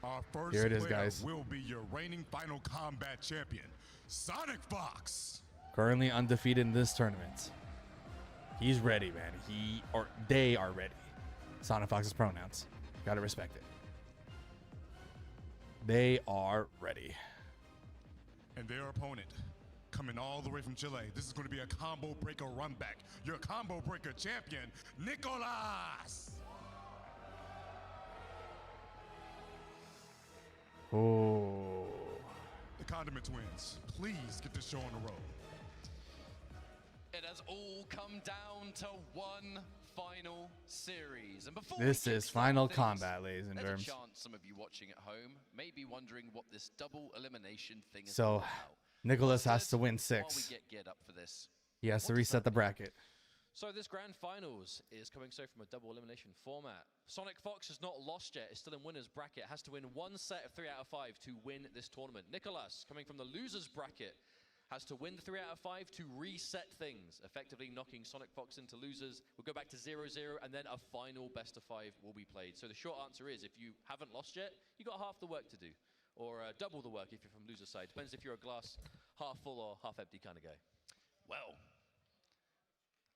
Our first Here it is, player guys. will be your reigning Final Combat champion, Sonic Fox. Currently undefeated in this tournament. He's ready, man. They are ready. Sonic Fox's pronouns. Gotta respect it. They are ready. And their opponent, coming all the way from Chile, this is going to be a combo breaker run back. Your combo breaker champion, Nicolas. Oh. The Condiment Twins, please get this show on the road. It has all come down to one final series. And before This we is kickstart Final things, Combat, ladies and there's a germs. chance some of you watching at home may be wondering what this double elimination thing is So, all about. Nicholas has to win While we 6. get geared up for this, He has to what does reset that the mean? bracket. So this grand finals is coming so from a double elimination format. Sonic Fox has not lost yet, is still in winner's bracket, has to win one set of 3 out of 5 to win this tournament. Nicholas, coming from the loser's bracket, has to win the 3 out of 5 to reset things, effectively knocking Sonic Fox into losers. We'll go back to 0-0, and then a final best of 5 will be played. So the short answer is, if you haven't lost yet, you got half the work to do, or double the work if you're from loser side. Depends if you're a glass half full or half empty kind of guy. Well,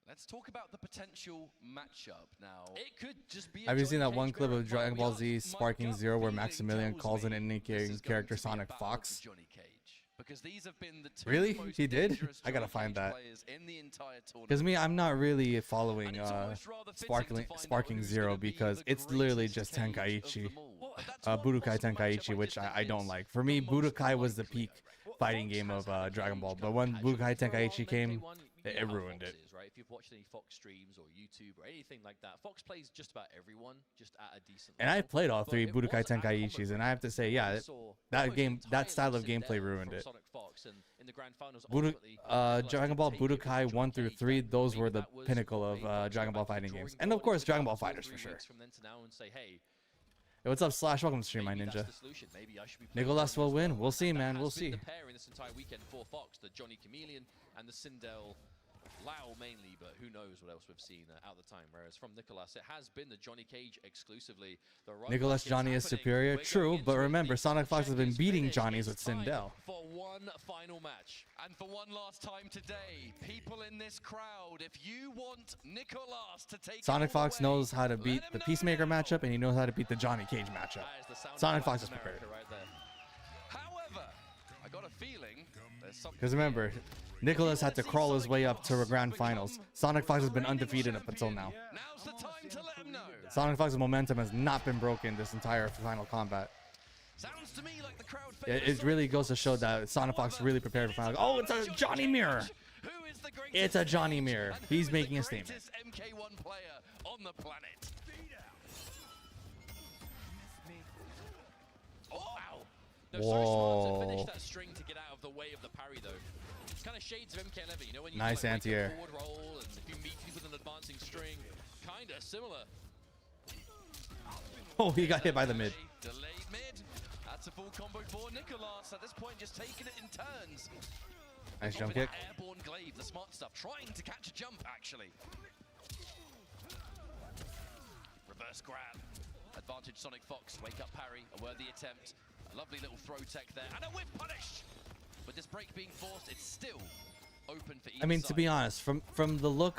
let's talk about the potential matchup now. It could just be. Have you seen that one clip of Dragon Ball Z Sparking Zero where Maximilian calls an Indian character Sonic Fox? Johnny Cage. Because these have been the two Really? most He did? dangerous I gotta Johnny find Cage that. players in the entire tournament. Because me, I'm not really following And it's almost rather fitting to find out Sparking who's Zero gonna be because the it's literally greatest just Cage of Tenkaichi. them all. But that's one Budokai possible matchup Tenkaichi, which just I think don't is like. For me, the most Budokai was the likely. peak fighting game of Dragon Ball. But when Budokai Tenkaichi came, it ruined it. Right? If you've watched any Fox streams or YouTube or anything like that, Fox plays just about everyone, just at a decent And level. I played all But 3 it Budokai was at Tenkaichis, Kombat and I have to say, yeah, we saw that almost game, that entirely style of Sindel gameplay ruined from it. Sonic Fox, and in the grand finals, ultimately, Dragon Ball Budokai 1 through 3, those were the pinnacle of Dragon Ball fighting games. And of course, Dragon Ball Fighters for sure. From then to now and say, hey, Hey, what's up, Slash? Welcome to stream, my maybe ninja. that's the solution. Maybe I should be playing Nicholas will Sonic as win. well. We'll see, That man. has We'll been see. the pair in this entire weekend for Fox, the Johnny Chameleon and the Sindel Lao mainly, but who knows what else we've seen out the time. Whereas from Nicholas, it has been the Johnny Cage exclusively. The run Nicholas back Johnny is happening. superior, We're true, going but into it. remember, The Sonic Fox has check been is beating finished. Johnny's with It's time Sindel. for one final match. And for one last time today, people in this crowd, if you want Nicolas to take Sonic it all Fox the way, knows how to beat let the him know Peacemaker now. matchup, and he knows how to beat the Johnny Cage matchup. That is the sound Sonic of Fox is America prepared. right there. However, I got a feeling there's something. Because remember, Nicholas had to crawl his way up to the grand finals. Sonic Fox has been undefeated up until now. Now's the time to let him know. Sonic Fox's momentum has not been broken this entire final combat. Sounds to me like the crowd It really goes to show that Sonic Fox really prepared for final. Oh, it's a Johnny Mirror. Who is the greatest It's a Johnny Mirror. and who He's is making the a statement. greatest MK1 player on the planet. Oh, wow. No, so smart to Whoa. finish that string to get out of the way of the parry, though. It's kind of shades of MK11, you know, when you Nice do, like, wake anti-air. up forward roll, and if you meet people with an advancing string, kind of similar. Oh, he got hit by the mid. Delayed mid. That's a full combo for Nicolas. At this point, just taking it in turns. Nice Off jump with an kick. Airborne glaive, the smart stuff. Trying to catch a jump, actually. Reverse grab. Advantage Sonic Fox. Wake up parry. A worthy attempt. A lovely little throw tech there. And a whip punish. With this break being forced, it's still open for either I mean, to be side. honest, from the look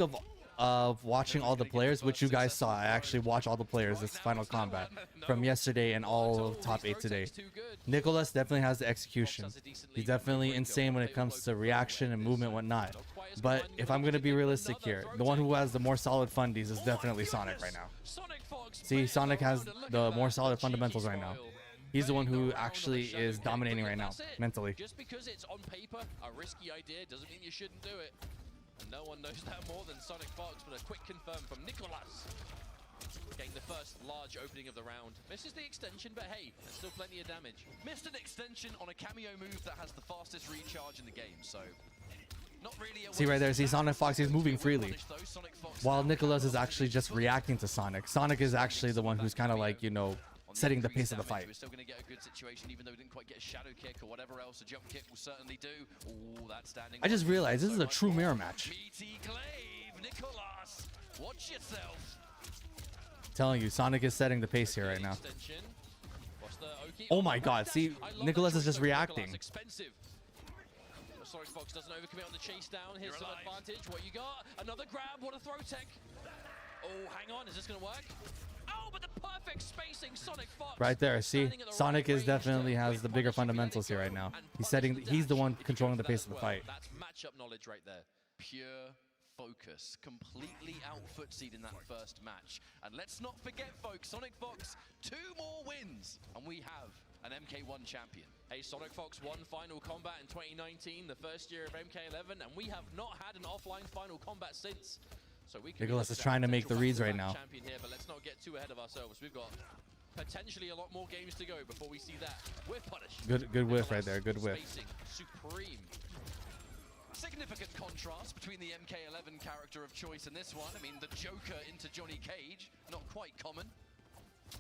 of watching all the players, which you guys saw, I actually watched all the players this final combat from yesterday and all of top 8 today. Nicholas definitely has the execution. He's definitely insane when it comes to reaction and movement and whatnot. But if I'm going to be realistic here, the one who has the more solid fundies is definitely Sonic right now. See, Sonic has the more solid fundamentals right now. He's the one who actually is dominating right now, mentally. Just because it's on paper a risky idea doesn't mean you shouldn't do it. And no one knows that more than Sonic Fox, but a quick confirm from Nicholas. Getting the first large opening of the round. Misses the extension, but hey, there's still plenty of damage. Missed an extension on a cameo move that has the fastest recharge in the game, so not really a See right there, see Sonic Fox, he's moving freely. Sonic Fox While Nicholas is actually just reacting to Sonic. Sonic is actually the one who's kind of like, you know, setting the pace of the fight. We're still going to get a good situation, even though we didn't quite get a shadow kick or whatever else. A jump kick will certainly do. Oh, that's standing. I just realized this is a true mirror match. Meaty glaive, Nicholas, watch yourself. Telling you, Sonic is setting the pace here right now. Extension. What's the Oki? Oh my god, see, I love Nicholas the is just choice of Nicholas. reacting. Expensive. Sonic Fox doesn't overcommit on the chase down. Here's some advantage. What you got? Another grab. What a throw tech. Oh, hang on. Is this going to work? Oh, but the perfect spacing. Sonic Fox. Right there. See, Sonic is definitely has the bigger fundamentals here right now. He's the one controlling the pace of the fight. That's matchup knowledge right there. Pure focus, completely out footsied in that first match. And let's not forget, folks, Sonic Fox, 2 more wins, and we have an MK1 champion. Hey, Sonic Fox won Final Combat in 2019, the first year of MK11, and we have not had an offline Final Combat since. So we can Nicholas is trying to make the reads right now. Champion here, but let's not get too ahead of ourselves. We've got potentially a lot more games to go before we see that. We're punished. Good whiff right there. Good whiff. Spacing, supreme. Significant contrast between the MK11 character of choice and this one. I mean, the Joker into Johnny Cage, not quite common.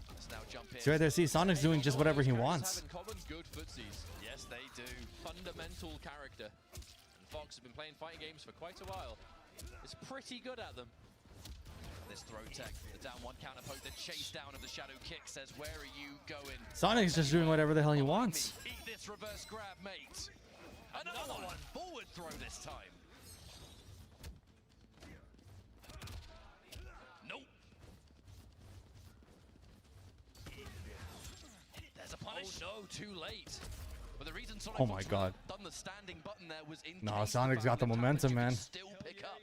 Let's now jump in. See right there, see, Sonic's doing just whatever he wants. Good footsies. Yes, they do. Fundamental character. And Fox has been playing fighting games for quite a while. Is pretty good at them. This throw tech, the down one counter poke, the chase down of the shadow kick says, where are you going? Sonic's just doing whatever the hell he wants. Eat this reverse grab, mate. Another one. Forward throw this time. Nope. There's a punish. Oh no, too late. But the reason Sonic Oh my God. done the standing button there was in No, case Sonic's got the momentum, man. Still pick up,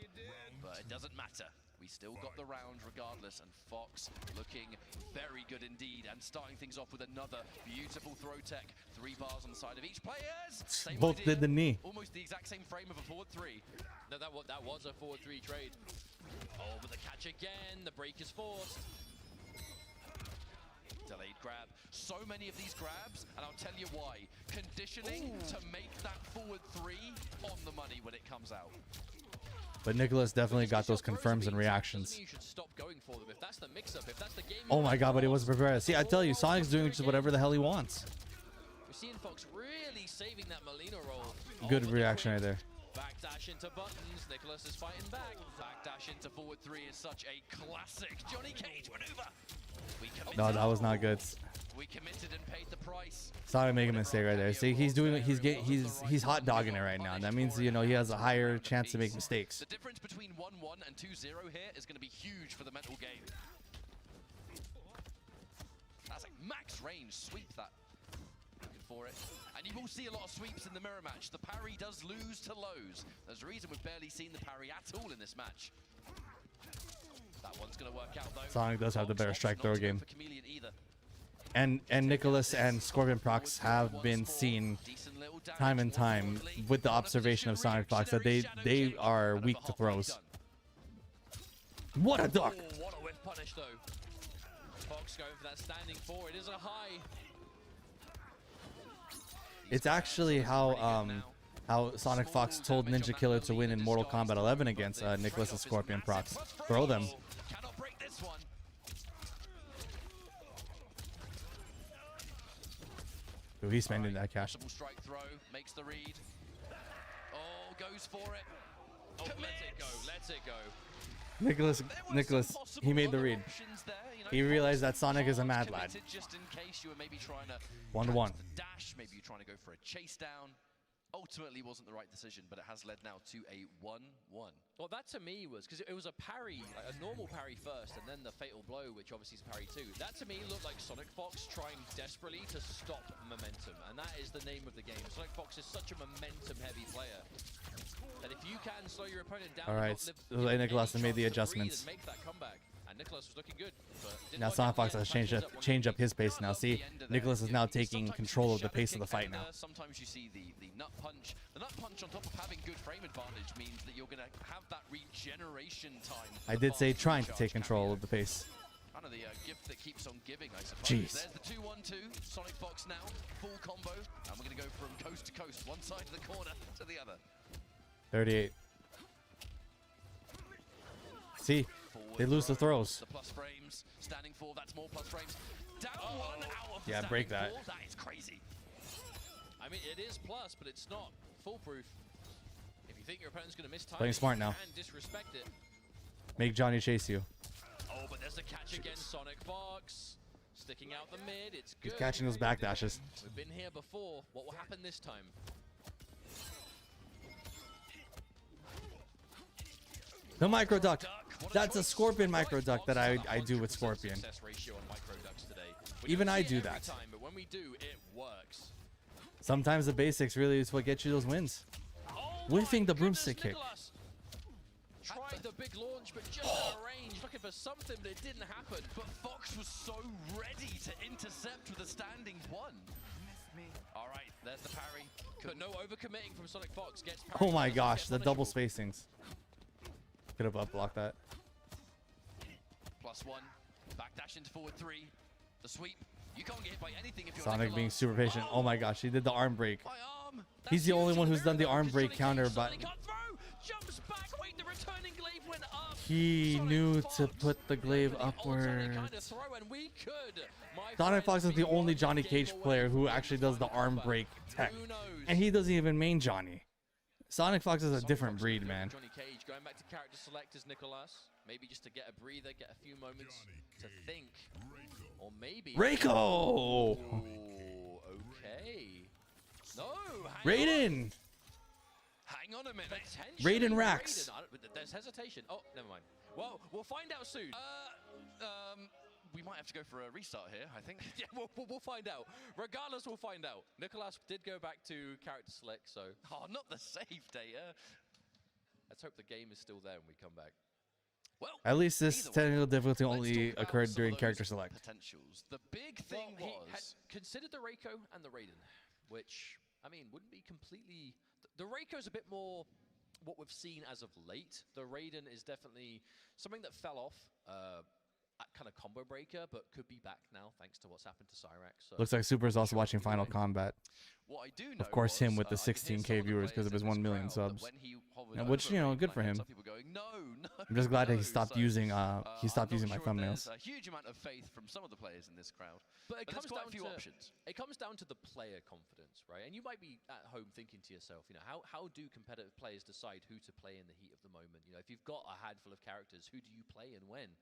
but it doesn't matter. We still got the round regardless, and Fox looking very good indeed, and starting things off with another beautiful throw tech. 3 bars on the side of each players. Same Both idea. did the knee. Almost the exact same frame of a forward 3. No, that was a forward 3 trade. Oh, but the catch again. The break is forced. Delayed grab. So many of these grabs, and I'll tell you why. Conditioning to make that forward 3 on the money when it comes out. But Nicholas definitely got those confirms and reactions. You should stop going for them. If that's the mix-up, if that's the game. Oh my God, but he wasn't prepared. See, I tell you, Sonic's doing just whatever the hell he wants. We're seeing Fox really saving that Molina roll. Good reaction right there. Backdash into buttons. Nicholas is fighting back. Backdash into forward 3 is such a classic Johnny Cage maneuver. No, that was not good. We committed and paid the price. Sonic making a mistake right there. See, he's hot dogging it right now. And that means, you know, he has a higher chance to make mistakes. The difference between 1-1 and 2-0 here is going to be huge for the mental game. That's like max range. Sweep that. Looking for it. And you will see a lot of sweeps in the mirror match. The parry does lose to lows. There's a reason we've barely seen the parry at all in this match. That one's going to work out though. Sonic does have the better strike throw game. And Nicholas and Scorpion Prox have been seen time and time with the observation of Sonic Fox that they are weak to throws. What a duck! Oh, what a whiff punish though. Fox going for that standing four. It is a high. It's actually how Sonic Fox told Ninja Killer to win in Mortal Kombat 11 against Nicholas and Scorpion Prox. Throw them. Cannot break this one. Ooh, he's spending that cash. Strike throw makes the read. Oh, goes for it. Oh, let it go. Let it go. Nicholas, he made the read. He realized that Sonic is a mad lad. Just in case you were maybe trying to 1-1. dash, maybe you're trying to go for a chase down. Ultimately wasn't the right decision, but it has led now to a 1-1. Well, that to me was, because it was a parry, like a normal parry first, and then the fatal blow, which obviously is parry too. That to me looked like Sonic Fox trying desperately to stop momentum, and that is the name of the game. Sonic Fox is such a momentum-heavy player that if you can slow your opponent down, All right, Nicholas has made the adjustments. Make that comeback. And Nicholas was looking good. Now Sonic Fox has changed up his pace now. See, Nicholas is now taking control of the pace of the fight now. Sometimes you see the nut punch. The nut punch on top of having good frame advantage means that you're going to have that regeneration time. I did say trying to take control of the pace. Kind of the gift that keeps on giving, I suppose. Jeez. There's the 2-1-2. Sonic Fox now, full combo. And we're going to go from coast to coast, one side of the corner to the other. 38. See, they lose the throws. The plus frames, standing four, that's more plus frames. Down one out of the Yeah, break that. four, that is crazy. I mean, it is plus, but it's not foolproof. If you think your opponent's going to miss time, Playing smart now. and disrespect it. Make Johnny chase you. Oh, but there's a catch again, Sonic Fox. Sticking out the mid, it's good. He's catching those backdashes. We've been here before. What will happen this time? The micro duck. That's a Scorpion micro duck that I do with Scorpion. Success ratio on micro ducks today. We Even don't I see it do every that. time, but when we do, it works. Sometimes the basics really is what gets you those wins. Whiffing the broomstick kick. Nicholas tried the big launch, but just out of range, looking for something, but it didn't happen. But Fox was so ready to intercept with a standing one. All right, there's the parry. But no overcommitting from Sonic Fox. Gets Oh my gosh, the double spacings. Could have up blocked that. +1. Backdash into forward 3. The sweep. You can't get hit by anything if you're Sonic being Nicholas. super patient. Oh my gosh, he did the arm break. My arm. He's the only one who's done the arm break counter, but Jumps back, wait, the returning glaive went up. he knew to put the glaive upwards. Sonic Fox is the only Johnny Cage player who actually does the arm break tech. And he doesn't even main Johnny. Sonic Fox is a different breed, man. Johnny Cage going back to character select as Nicholas. Maybe just to get a breather, get a few moments to think. Or maybe... Reiko! Ooh, okay. No! Raiden! Hang on a minute. Raiden Rax. There's hesitation. Oh, never mind. Well, we'll find out soon. We might have to go for a restart here, I think. Yeah, we'll find out. Regardless, we'll find out. Nicholas did go back to character select, so... Oh, not the save data. Let's hope the game is still there when we come back. Well, At least this technical difficulty only occurred during character select. Potentials. The big thing He had was considered the Reiko and the Raiden, which, I mean, wouldn't be completely... The Reiko's a bit more what we've seen as of late. The Raiden is definitely something that fell off, kind of combo breaker, but could be back now thanks to what's happened to Cyrax. So Looks like Super is also watching Final Combat. what I do know. Of course, him with the I could hear 16K some of the viewers because of players his in 1 this million crowd that subs. when he hovered Yeah, which, over you know, Raiden, good I for heard him. Some people going, no. I'm just glad that he no." stopped So, using I'm my not thumbnails. There's a huge amount of faith from some of the players in this crowd. But it there's comes quite down a few to options. It comes down to the player confidence, right? And you might be at home thinking to yourself, you know, how do competitive players decide who to play in the heat of the moment? You know, if you've got a handful of characters, who do you play and when?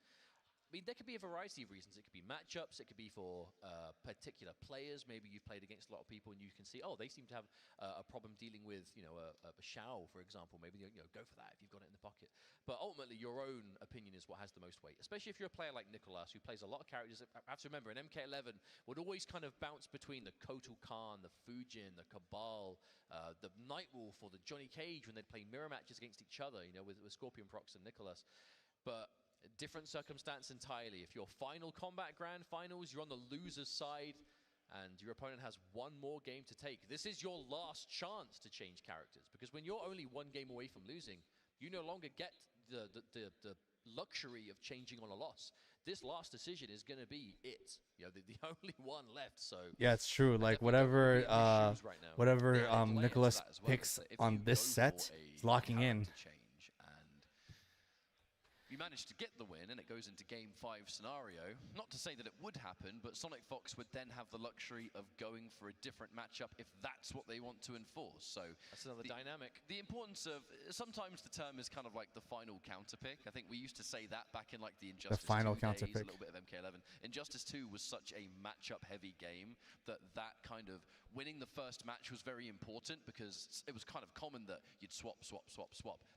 I mean, there could be a variety of reasons. It could be matchups. It could be for particular players. Maybe you've played against a lot of people and you can see, oh, they seem to have a problem dealing with, you know, a Shao, for example. Maybe, you know, go for that if you've got it in the pocket. But ultimately, your own opinion is what has the most weight, especially if you're a player like Nicholas, who plays a lot of characters. I have to remember, an MK11 would always kind of bounce between the Kotal Khan, the Fujin, the Cabal, the Nightwolf, or the Johnny Cage when they'd play mirror matches against each other, you know, with Scorpion Prox and Nicholas. But different circumstance entirely. If you're final combat grand finals, you're on the loser's side and your opponent has one more game to take. This is your last chance to change characters, because when you're only one game away from losing, you no longer get the luxury of changing on a loss. This last decision is going to be it. You know, the only one left. So Yeah, it's true. Like whatever Nicholas picks on this set is locking in. You managed to get the win, and it goes into Game 5 scenario. Not to say that it would happen, but Sonic Fox would then have the luxury of going for a different matchup if that's what they want to enforce. So that's another dynamic. The importance of, sometimes the term is kind of like the final counter pick. I think we used to say that back in like the Injustice 2 days, a little bit of MK11. Injustice 2 was such a matchup-heavy game that kind of winning the first match was very important, because it was kind of common that you'd swap.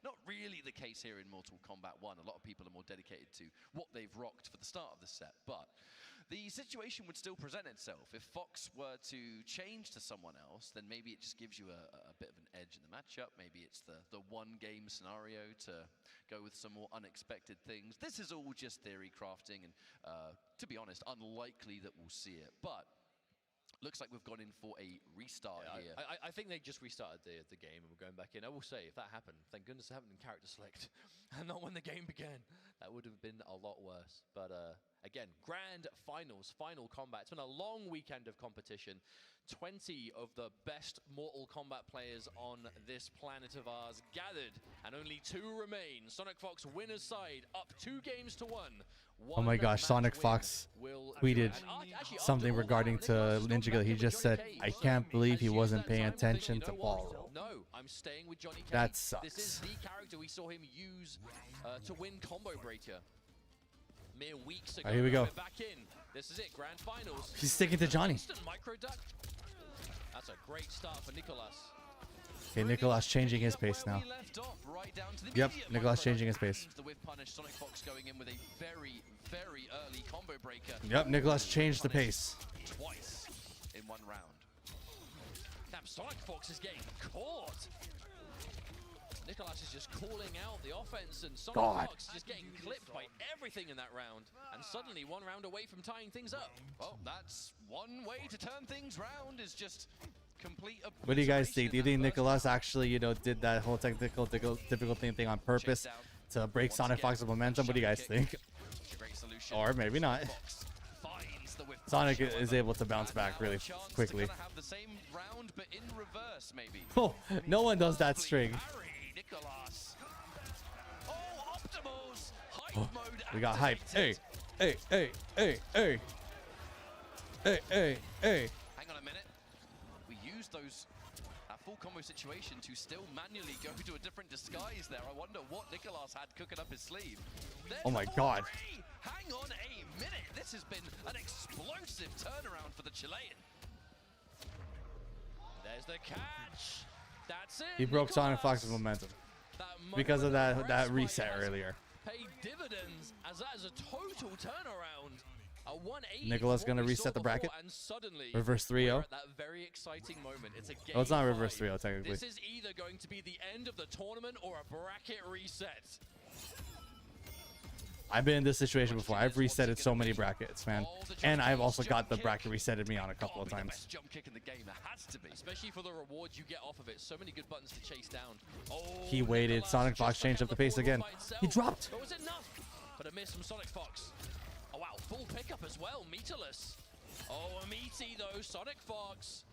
Not really the case here in Mortal Kombat 1. A lot of people are more dedicated to what they've rocked for the start of the set, but the situation would still present itself. If Fox were to change to someone else, then maybe it just gives you a bit of an edge in the matchup. Maybe it's the one-game scenario to go with some more unexpected things. This is all just theory crafting, and to be honest, unlikely that we'll see it, but looks like we've gone in for a restart here. I think they just restarted the game and we're going back in. I will say, if that happened, thank goodness it happened in character select and not when the game began. That would have been a lot worse. But again, grand finals, final combat. It's been a long weekend of competition. 20 of the best Mortal Kombat players on this planet of ours gathered, and only 2 remain. Sonic Fox winner's side, up 2 games to 1. Oh my gosh, Sonic Fox tweeted something regarding to Ninja Gill. He just said, I can't believe he wasn't paying attention to Ball. No, I'm staying with Johnny Cage. That sucks. This is the character we saw him use to win Combo Breaker mere weeks ago. Right, here we go. We're back in. This is it, grand finals. He's sticking to Johnny. Instant micro duck. That's a great start for Nicholas. Okay, Nicholas changing his pace now. Yep, Nicholas changing his pace. The whiff punish, Sonic Fox going in with a very, very early combo breaker. Yep, Nicholas changed the pace. Twice in one round. Damn, Sonic Fox is getting caught. Nicholas is just calling out the offense, and Sonic Fox is just getting clipped by everything in that round. And suddenly, one round away from tying things up. Well, that's one way to turn things round, is just complete. What do you guys think? Do you think Nicholas actually, you know, did that whole technical difficulty thing on purpose to break Sonic Fox's momentum? What do you guys think? Or maybe not. Sonic is able to bounce back really quickly. Oh, no one does that string. Oh, we got hype. Hey, hey, hey, hey, hey. Hey, hey, hey. Hang on a minute. We used those full combo situation to still manually go to a different disguise there. I wonder what Nicholas had cooking up his sleeve. There's Oh my god. Hang on a minute. This has been an explosive turnaround for the Chilean. There's the catch. That's it. He broke Sonic Fox's momentum because of that reset earlier. Pay dividends, as that is a total turnaround. A 180 Nicholas gonna reset the bracket. And suddenly, Reverse 3-0. we're at that very exciting moment. It's a game Oh, it's not five. reverse 3-0 technically. This is either going to be the end of the tournament or a bracket reset. I've been in this situation before. I've resetted so many brackets, man. And I've also got the bracket resetted me on a couple of times. Jump kick in the game. It has to be. Especially for the rewards you get off of it. So many good buttons to chase down. Oh, He waited. Nicholas Sonic just Fox changed up the pace forward again. by itself. He dropped. But was it enough? But a miss from Sonic Fox. Oh, wow. Full pickup as well. Meterless. Oh, a meaty, though. Sonic Fox.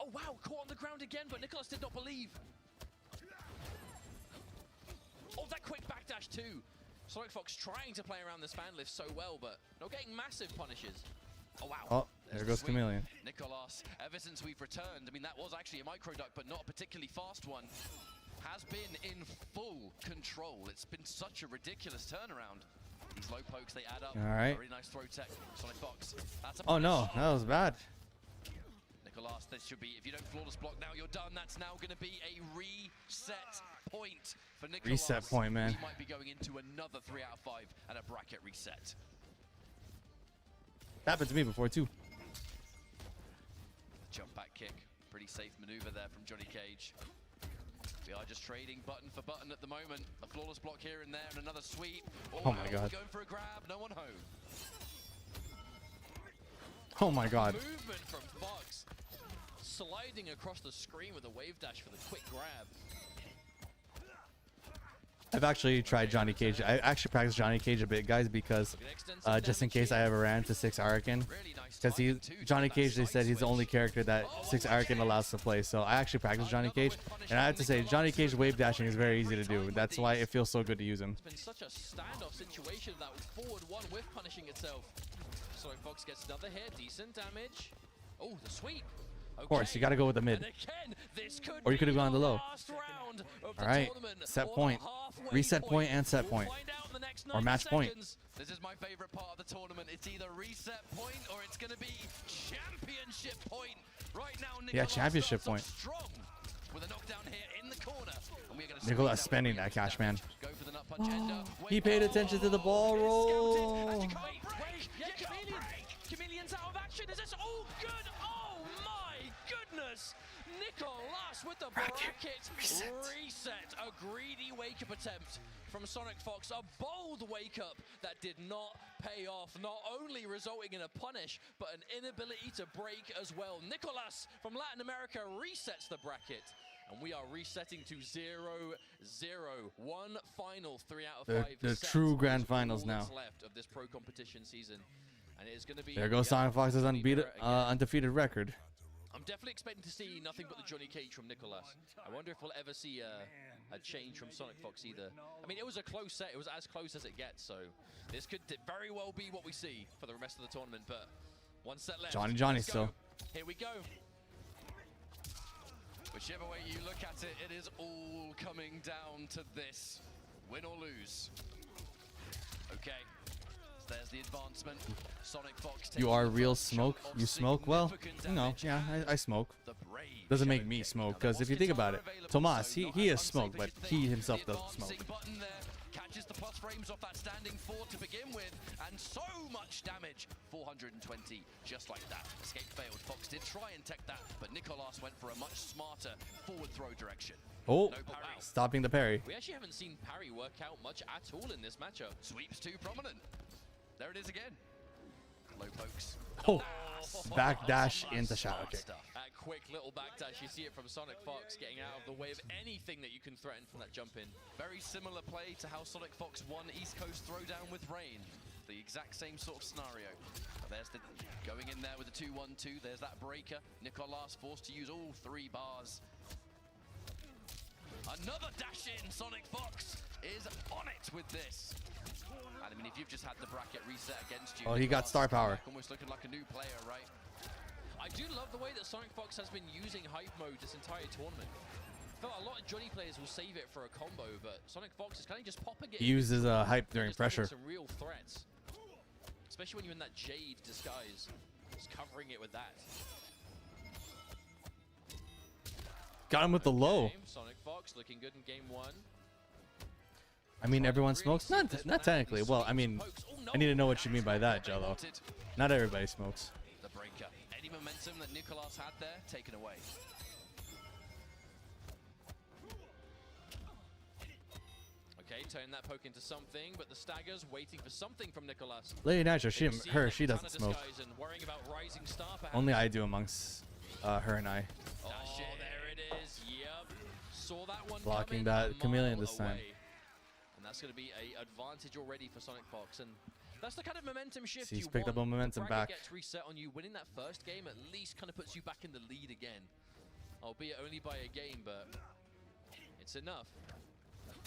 Oh, wow. Caught on the ground again, but Nicholas did not believe. Oh, that quick backdash, too. Sonic Fox trying to play around this fan lift so well, but not getting massive punishes. Oh, wow. Oh, there goes Chameleon. Nicholas, ever since we've returned, I mean, that was actually a micro duck, but not a particularly fast one, has been in full control. It's been such a ridiculous turnaround. These low pokes, they add up. All right. Very nice throw tech. Sonic Fox. That's a Oh, no. That was bad. Nicholas, this should be, if you don't flawless block now, you're done. That's now going to be a reset point for Nicholas. Reset point, man. We might be going into another 3 out of 5 and a bracket reset. Happened to me before, too. Jump back kick. Pretty safe maneuver there from Johnny Cage. We are just trading button for button at the moment. A flawless block here and there and another sweep. Oh my god. Going for a grab. No one home. Oh my god. Movement from Fox. Sliding across the screen with a wave dash for the quick grab. I've actually tried Johnny Cage. I actually practiced Johnny Cage a bit, guys, because just in case I ever ran to 6 Arakan. Because Johnny Cage, they said he's the only character that 6 Arakan allows to play. So I actually practiced Johnny Cage. And I have to say, Johnny Cage wave dashing is very easy to do. That's why it feels so good to use him. It's been such a standoff situation, that forward one whiff punishing itself. Sonic Fox gets another hit, decent damage. Oh, the sweep. Of course, you got to go with the mid. Again, Or you could have gone the low. All right, set point. Reset point and set point. Or match point. This is my favorite part of the tournament. It's either reset point or it's going to be championship point. Right now, Nicholas Yeah, championship point. strong with a knockdown here in the corner. And we're going to Nicholas spending that cash, man. Go for the nut punch ender. He paid attention to the ball roll. Wait, yeah, Chameleon's out of action. Is this all good? Oh my goodness! Nicholas with the bracket reset. A greedy wake-up attempt from Sonic Fox. A bold wake-up that did not pay off. Not only resulting in a punish, but an inability to break as well. Nicholas from Latin America resets the bracket. And we are resetting to 0-0. One final 3 out of 5. The true grand finals now. Left of this pro competition season. And it is going to be... There goes Sonic Fox's undefeated record. I'm definitely expecting to see nothing but the Johnny Cage from Nicholas. I wonder if we'll ever see a change from Sonic Fox either. I mean, it was a close set. It was as close as it gets. So this could very well be what we see for the rest of the tournament. But one set left. Johnny still. Here we go. Whichever way you look at it, it is all coming down to this. Win or lose. Okay. So there's the advancement. Sonic Fox. You are real smoke. You smoke well. You know, yeah, I smoke. The break doesn't make me smoke. Because if you think about it, Tomas, he is smoked, but he himself doesn't smoke. Button there. Catches the plus frames off that standing 4 to begin with, and so much damage. 420, just like that. Escape failed. Fox did try and tech that, but Nicolas went for a much smarter forward throw direction. Oh, No parry. stopping the parry. We actually haven't seen parry work out much at all in this matchup. Sweeps too prominent. There it is again. Low pokes. Oh, backdash into shadow kick. That quick little backdash, you see it from Sonic Fox getting out of the way of anything that you can threaten from that jump in. Very similar play to how Sonic Fox won East Coast Throwdown with Rain. The exact same sort of scenario. But there's the going in there with the 2-1-2. There's that breaker. Nicolas forced to use all 3 bars. Another dash in. Sonic Fox is on it with this. And I mean, if you've just had the bracket reset against you, Oh, he got star power. Almost looking like a new player, right? I do love the way that Sonic Fox has been using hype mode this entire tournament. I feel like a lot of Johnny players will save it for a combo, but Sonic Fox is kind of just popping it. He uses hype during just having pressure. Some real threats, especially when you're in that Jade disguise, just covering it with that. Got him with the low. Sonic Fox looking good in game 1. I mean, everyone smokes? Not technically. Well, I mean, I need to know what you mean by that, Jello. Not everybody smokes. The breaker. Any momentum that Nicolas had there, taken away. Okay, turn that poke into something, but the staggers waiting for something from Nicolas. Lady Nitro, she doesn't smoke. Only I do amongst her and I. Oh, there it is. Yep. Saw that one Blocking coming that chameleon this time. away. And that's going to be an advantage already for Sonic Fox. And that's the kind of momentum shift He's you picked up want. a momentum The back. bracket gets reset on you. Winning that first game at least kind of puts you back in the lead again. Albeit only by a game, but it's enough. Okay.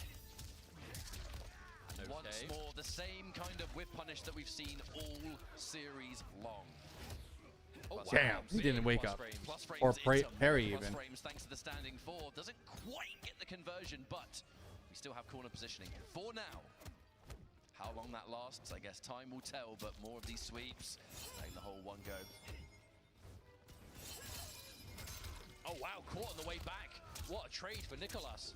Once more, the same kind of whip punish that we've seen all series long. Oh, Damn, he didn't wake Plus up. frames. Plus frames Or into parry plus even. frames thanks to the standing 4. Doesn't quite get the conversion, but we still have corner positioning for now. How long that lasts, I guess time will tell, but more of these sweeps, letting the whole one go. Oh, wow, caught on the way back. What a trade for Nicolas.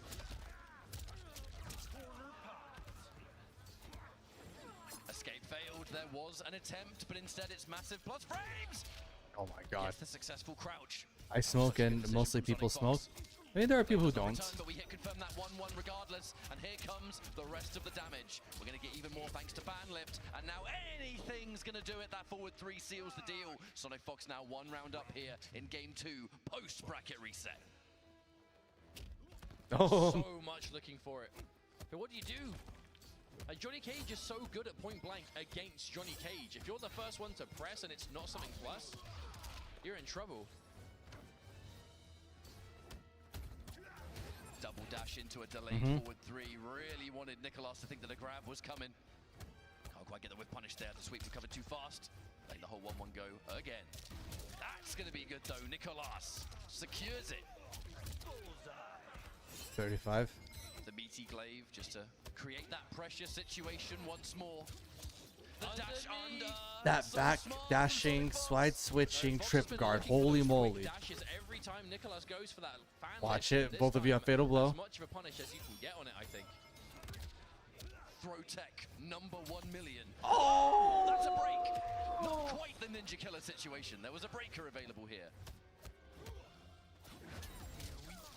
Escape failed, there was an attempt, but instead it's massive plus frames! Oh my god. Gets the successful crouch. I smoke and mostly people smoke. I mean, there are people who don't. But we hit confirm that 1-1 regardless, and here comes the rest of the damage. We're going to get even more thanks to fan lift, and now anything's going to do it. That forward 3 seals the deal. Sonic Fox now 1 round up here in game 2, post bracket reset. Oh. So much looking for it. But what do you do? Johnny Cage is so good at point blank against Johnny Cage. If you're the first one to press and it's not something plus, you're in trouble. Double dash into a delayed forward 3. Really wanted Nicolas to think that a grab was coming. Can't quite get the whip punish there. The sweep recovered too fast. Letting the whole 1-1 go again. That's going to be good though. Nicolas secures it. 35. The meaty glaive just to create that pressure situation once more. The dash under. That back dashing, slide switching, trip guard. Holy moly. Dashes every time Nicolas goes for that fan Watch lift. it. Both of you have fatal blow. As much of a punish as you can get on it, I think. Throw tech, number 1 million. Oh! That's a break. Not quite the Ninja Killer situation. There was a breaker available here.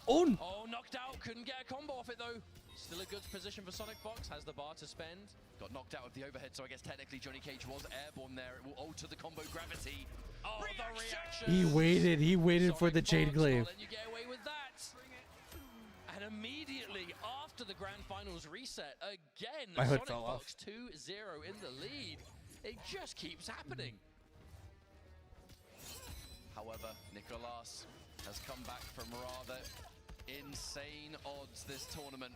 Oh! Oh, knocked out. Couldn't get a combo off it, though. Still a good position for Sonic Fox. Has the bar to spend. Got knocked out of the overhead, so I guess technically Johnny Cage was airborne there. It will alter the combo gravity. Oh, the reaction. He waited for the Jade Glaive. Letting you get away with that. And immediately after the Grand Finals reset, again, My hood Sonic fell off. Fox 2-0 in the lead. It just keeps happening. However, Nicolas has come back from rather insane odds this tournament.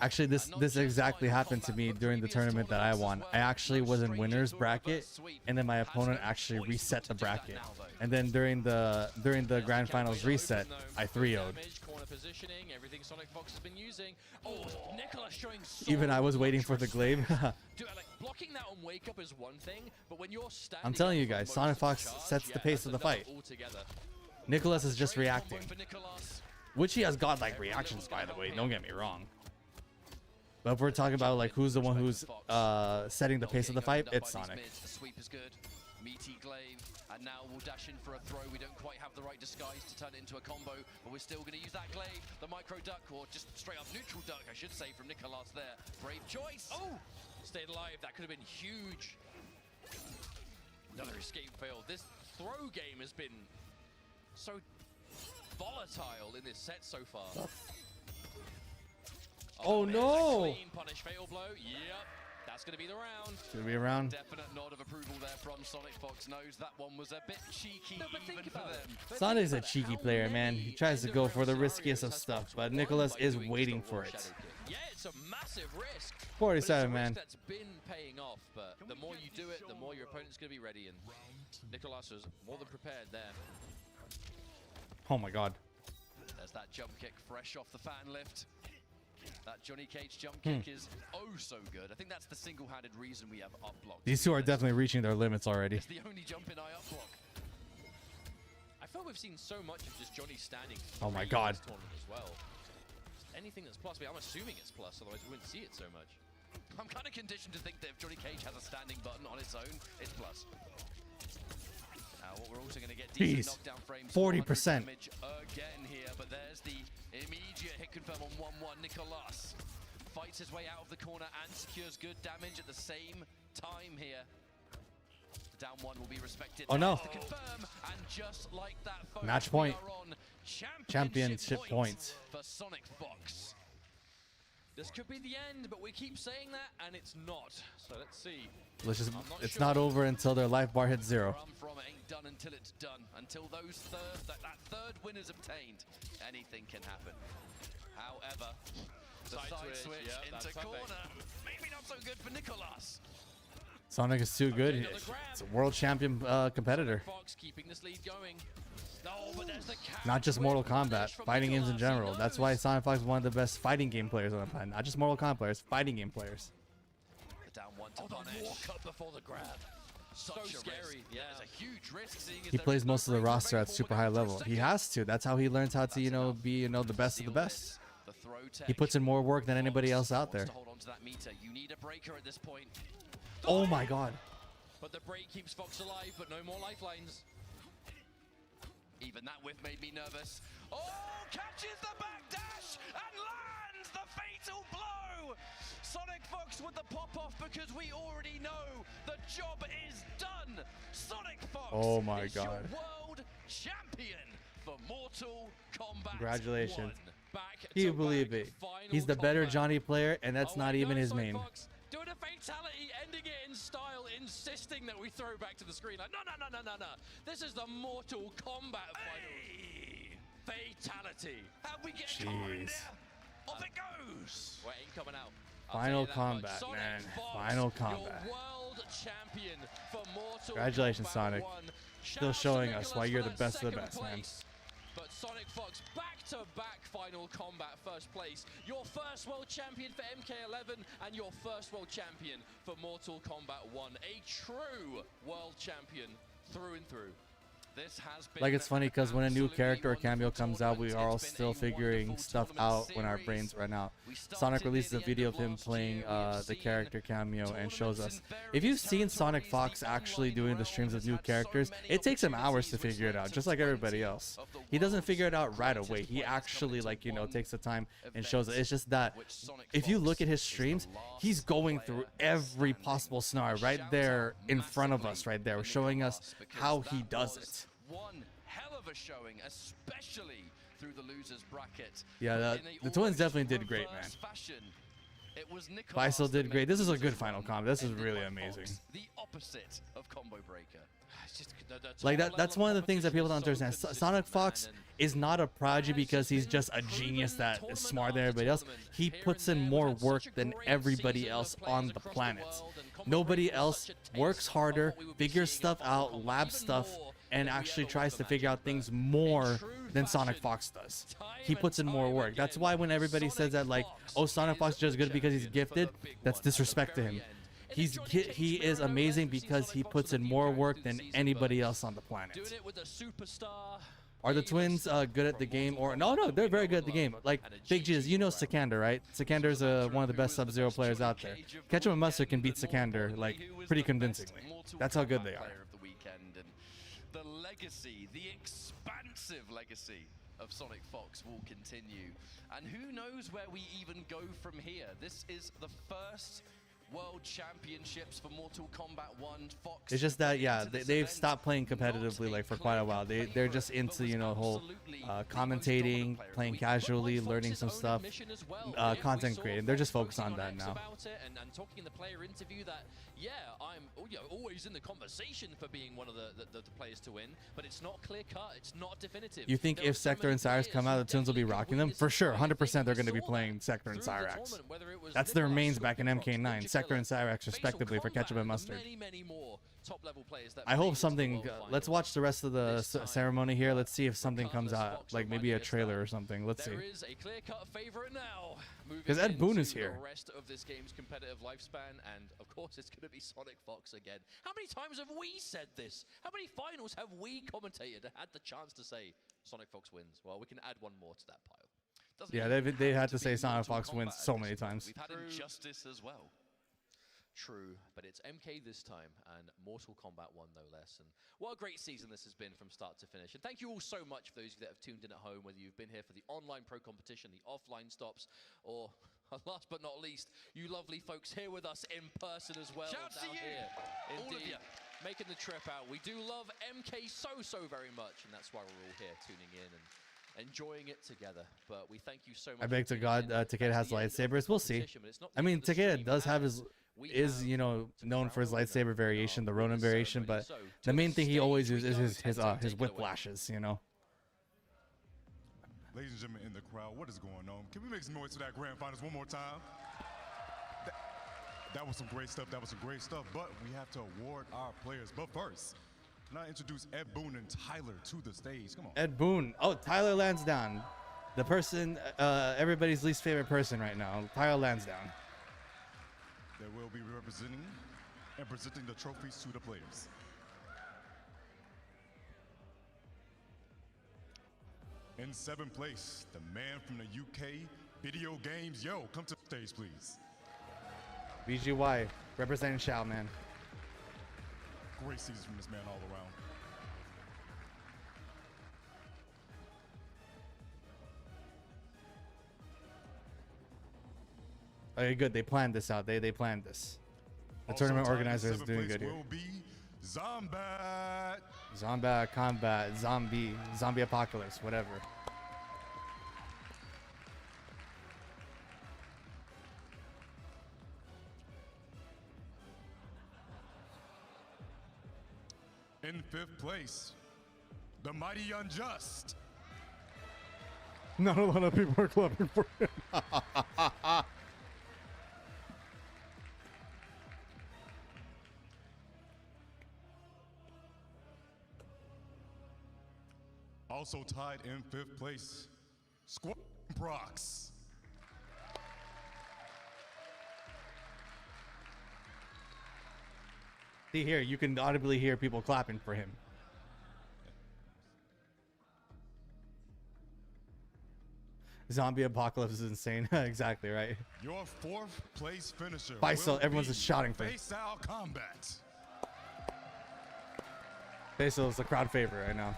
Actually, this exactly happened to me during the tournament that I won. I actually was in winner's bracket, and then my opponent actually reset the bracket. And then during the grand finals reset, I 3-0'd. Corner positioning, everything Sonic Fox has been using. Oh, Nicolas showing so Even I was waiting for the glaive. Dude, like, blocking that on wake up is one thing, but when you're standing I'm telling you up for guys, most Sonic of the Fox charge, sets the yeah, pace that's of the another fight. altogether. Nicholas is just Great reacting, combo for Nicolas. which he has godlike reactions, by the way. Don't get me wrong. But if we're talking about like who's the one who's setting the pace of the fight, it's Sonic. The sweep is good. Meaty glaive, and now we'll dash in for a throw. We don't quite have the right disguise to turn it into a combo, but we're still going to use that glaive. The micro duck, or just straight up neutral duck, I should say, from Nicolas there. Brave choice. Oh, stayed alive. That could have been huge. Another escape fail. This throw game has been so volatile in this set so far. Oh no! Clean punish fatal blow. Yep, that's going to be the round. It's gonna be around. Definite nod of approval there from Sonic Fox. Knows that one was a bit cheeky even for them. Sonic's a cheeky player, man. He tries to go for the riskiest of stuff, but Nicholas is waiting for it. Yeah, it's a massive risk. 47, man. That's been paying off, but the more you do it, the more your opponent's going to be ready, and Nicolas was more than prepared there. Oh my god. There's that jump kick fresh off the fan lift. That Johnny Cage jump kick is oh so good. I think that's the single-handed reason we have up block. These two are definitely reaching their limits already. It's the only jump in eye up block. I feel we've seen so much of just Johnny standing. Oh my in god. this tournament as well. Anything that's plus, I'm assuming it's plus, otherwise we wouldn't see it so much. I'm kind of conditioned to think that if Johnny Cage has a standing button on its own, it's plus. Now what we're also going to get decent knockdown frames. 40%. Damage again here, but there's the immediate hit confirm on 1-1. Nicolas fights his way out of the corner and secures good damage at the same time here. The down one will be respected. Oh no. To confirm, and just like that, folks, Match point. we are on Championship points for Sonic Fox. This could be the end, but we keep saying that, and it's not. So let's see. Let's just, I'm not it's sure. not over until their life bar hits 0. Where I'm from, it ain't done until it's done. Until those that third win is obtained, anything can happen. However, the side switch into corner, maybe not so good for Nicolas. Sonic is too good. It's a world champion competitor. Fox keeping this lead going. No, but there's the Not just Mortal Kombat, fighting games in general. That's why Sonic Fox is one of the best fighting game players on the planet. Not just Mortal Kombat players, fighting game players. The down one to the punish. walk up before the grab. So Such a scary. risk. Yeah, There's a huge risk seeing as He there plays is no most of the break roster at available super with high that level. first He second. has to. That's how he learns how to, you know, be, you know, the best of the Seal best. this. The throw tech. He puts in more work than anybody else out Wants there. to hold on to that meter. You need a breaker at this point. Oh my god. but the break keeps Fox alive, but no more lifelines. Even that whiff made me nervous. Oh, catches the backdash and lands the fatal blow. Sonic Fox with the pop-off because we already know the job is done. Sonic Fox Oh my is god. your world champion for Mortal Kombat. Congratulations. 1. Can you believe it? He's the better Johnny player, and that's not even his main. Doing a fatality, ending it in style, insisting that we throw back to the screen. Like, no. This is the Mortal Kombat final. Fatality. And we get Jeez. caught in there. Off it goes. Well, it ain't coming out. I'll Final tell you that much. Kombat, Sonic man. Fox, Final your Kombat. world champion for Mortal Congratulations, Kombat Sonic. 1. Still Shout out to showing us why Nicolas you're for the that best of the second best, man. place. But Sonic Fox back-to-back Final Kombat first place. Your first world champion for MK11 and your first world champion for Mortal Kombat 1. A true world champion through and through. This has been Like, it's funny because when a new absolutely character or cameo wonderful comes out, we tournament. are all It's been still a figuring wonderful stuff tournament out when our series. brains run out. We started Sonic near releases the a end video of of him last playing year. We have the seen character cameo and shows tournaments us. in If you've various seen Sonic territories, Fox the actually online doing the realm streams of has new had so characters, many it takes him hours to opportunities figure it which out, led just to like everybody 20 else. of the He doesn't world's figure it out right greatest away. He players actually, coming like, you to know, one takes the time and event, shows it. It's just that which Sonic if you Fox look at his is the streams, last he's going player through every standing. possible scenario right Shouts there out in front of massively us, right there, for showing us Nicolas, because how he that does was it. One hell of a showing, especially through the losers bracket. Yeah, But the in a twins almost definitely did great, man. reverse fashion, it was Nicolas Faisal that did great. made This is a losers good Final run, Kombat. This is ended really by amazing. Fox, the opposite of Combo Breaker. It's just the Like, top that's level one of the things that people don't competition understand. is so Sonic consistent, man, Fox and is not a prodigy because he's just a proven genius that is tournament smarter than after everybody else. tournament. He Here puts and in there, more we've had work such a than great everybody season of else players on the across planet. world, and Combo Nobody Breaker was else such a works taste of harder, what we would be figures seeing stuff at Mortal out, Kombat, labs even stuff, more and than we actually ever tries would to figure out imagine, things but more in true than Sonic fashion, Fox does. time He puts in and more time work. That's again, why when everybody says that, like, Fox oh, Sonic is Fox is just the good because he's champion for gifted, the big that's one at the disrespect to very him. end. And then Johnny Cage He is mirror amazing events, we've seen because Sonic he Fox puts with in a more few work characters than this season, anybody but else on the planet. doing it with a superstar Are the twins good at the game? Or no, they're very good at the game. Like Big G is, you know Sikander, right? Sikander's one of the best Sub-Zero players out there. Ketchup and Mustard can beat Sikander like pretty convincingly. That's how good they are. Of the weekend, and the legacy, the expansive legacy of Sonic Fox will continue. And who knows where we even go from here? This is the first World Championships for Mortal Kombat 1. Fox. It's just that, yeah, they've stopped playing competitively like for quite a while. They're just into, you know, whole commentating, playing casually, learning some stuff, content creating. They're just focused on that now. And talking in the player interview that, yeah, I'm always in the conversation for being one of the players to win, but it's not clear cut, it's not definitive. You think if Sector and Cyrax come out, the Toons will be rocking them? For sure, 100% they're going to be playing Sector and Cyrax. That's their mains back in MK9, Sector and Cyrax respectively for Ketchup and Mustard. Many more top-level players that I hope something, let's watch the rest of the ceremony here. Let's see if something comes out, like maybe a trailer or something. Let's see. There is a clear-cut favorite now. Because Ed Boon is here. The rest of this game's competitive lifespan, and of course it's going to be Sonic Fox again. How many times have we said this? How many finals have we commentated and had the chance to say Sonic Fox wins? Well, we can add one more to that pile. Yeah, they had to say Sonic Fox wins so many times. We've had Injustice as well. True, but it's MK this time, and Mortal Kombat 1 no less. And what a great season this has been from start to finish. And thank you all so much for those of you that have tuned in at home, whether you've been here for the online pro competition, the offline stops, or last but not least, you lovely folks here with us in person as well. Shouts to you! Here. All of you. Making the trip out. We do love MK so very much, and that's why we're all here tuning in and enjoying it together. But we thank you so much. I beg to God, Takeda has lightsabers. We'll see. I mean, Takeda does have is you know known for his lightsaber variation, the Ronin variation, but the main thing he always uses is his whiplashes, you know. Ladies and gentlemen in the crowd, what is going on? Can we make some noise for that grand finals one more time? That was some great stuff. That was some great stuff. But we have to award our players. But first, can I introduce Ed Boon and Tyler to the stage? Come on. Ed Boon. Oh, Tyler Lansdowne, the person, everybody's least favorite person right now. Tyler Lansdowne. They will be representing and presenting the trophies to the players. In 7th place, the man from the UK, video games. Yo, come to the stage, please. BGY, representing Shao, man. Great season from this man all around. Okay, good. They planned this out. They planned this. The tournament organizer is doing good here. Will be Zombat. Zombat, Combat, Zombie Apocalypse, whatever. In 5th place, the Mighty Unjust. Not a lot of people are clapping for him. Also tied in 5th place, Squad Prox. See here, you can audibly hear people clapping for him. Zombie Apocalypse is insane. Exactly right. Your 4th place finisher. Faisal, everyone's just shouting for him. Faisal Kombat. Faisal is the crowd favorite right now.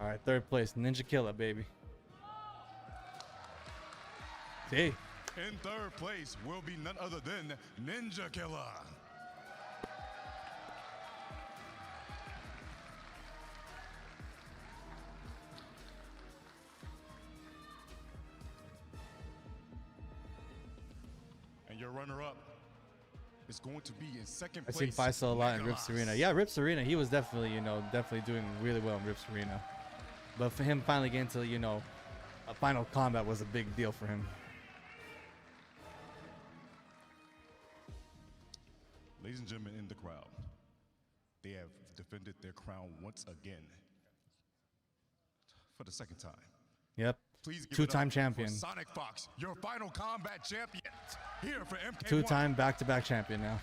All right, 3rd place, Ninja Killer, baby. See? In 3rd place will be none other than Ninja Killer. And your runner-up is going to be in 2nd place. I've seen Faisal a lot in Rips Arena. Yeah, Rips Arena, he was definitely, definitely doing really well in Rips Arena. But for him finally getting to, a final combat was a big deal for him. Ladies and gentlemen in the crowd, they have defended their crown once again for the 2nd time. Yep. Please give Two-time it up champion. for Sonic Fox, your final combat champion, here for MK1. 2-time back-to-back champion now.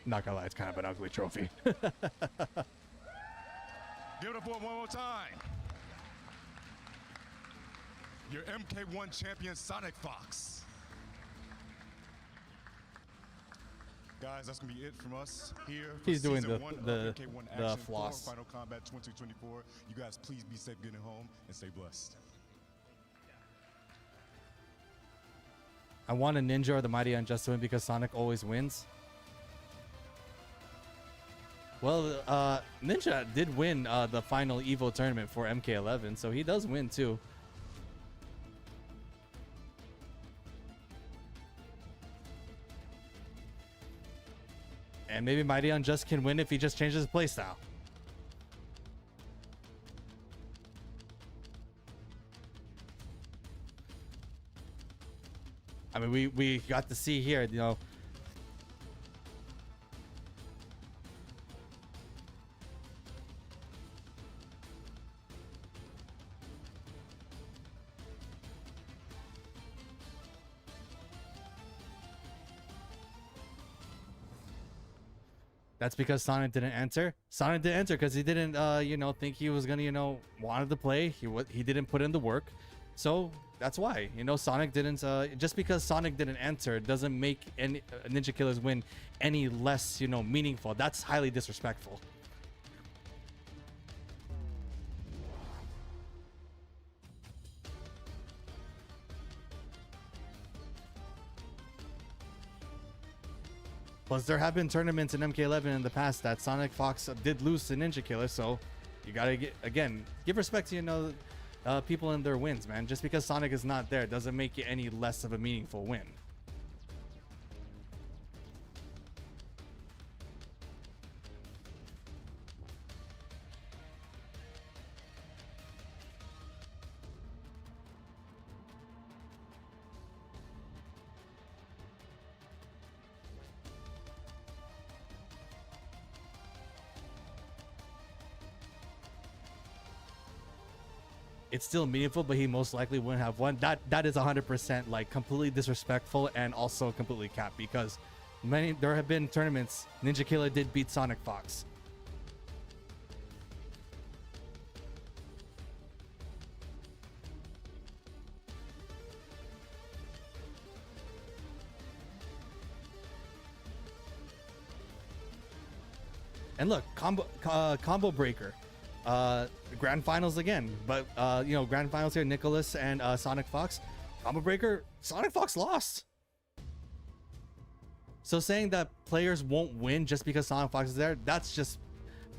Not gonna lie, it's kind of an ugly trophy. Give it up for him one more time. Your MK1 champion, Sonic Fox. Guys, that's gonna be it from us here. For He's doing season one of the MK1 Action floss. 4 Final Combat 2024. You guys, please be safe getting home and stay blessed. I want a Ninja or the Mighty Unjust to win because Sonic always wins. Well, Ninja did win the final Evo tournament for MK11, so he does win too. And maybe Mighty Unjust can win if he just changes his playstyle. I mean, we got to see here, you know. That's because Sonic didn't enter. Sonic didn't enter because he didn't, you know, think he was gonna, you know, wanted to play. He didn't put in the work, so that's why. You know, Sonic didn't. Just because Sonic didn't enter doesn't make any Ninja Killer's win any less, you know, meaningful. That's highly disrespectful. Plus, there have been tournaments in MK11 in the past that Sonic Fox did lose to Ninja Killer, so you gotta give respect to, you know, people in their wins, man. Just because Sonic is not there doesn't make it any less of a meaningful win. It's still meaningful, but he most likely wouldn't have won. That is 100% like completely disrespectful and also completely capped, because there have been tournaments Ninja Killer did beat Sonic Fox. And look, combo breaker. Grand finals again, but you know, grand finals here, Nicholas and Sonic Fox. Combo breaker, Sonic Fox lost. So saying that players won't win just because Sonic Fox is there, that's just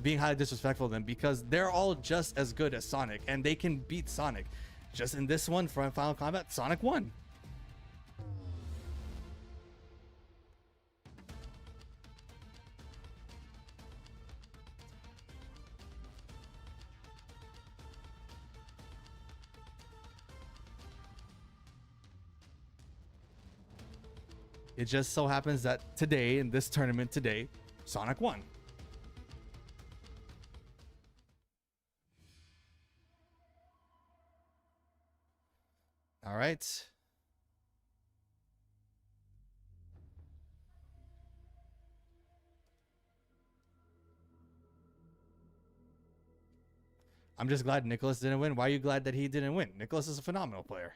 being highly disrespectful to them, because they're all just as good as Sonic and they can beat Sonic. Just in this one, for Final Combat, Sonic won. It just so happens that today, in this tournament today, Sonic won. All right. I'm just glad Nicholas didn't win. Why are you glad that he didn't win? Nicholas is a phenomenal player,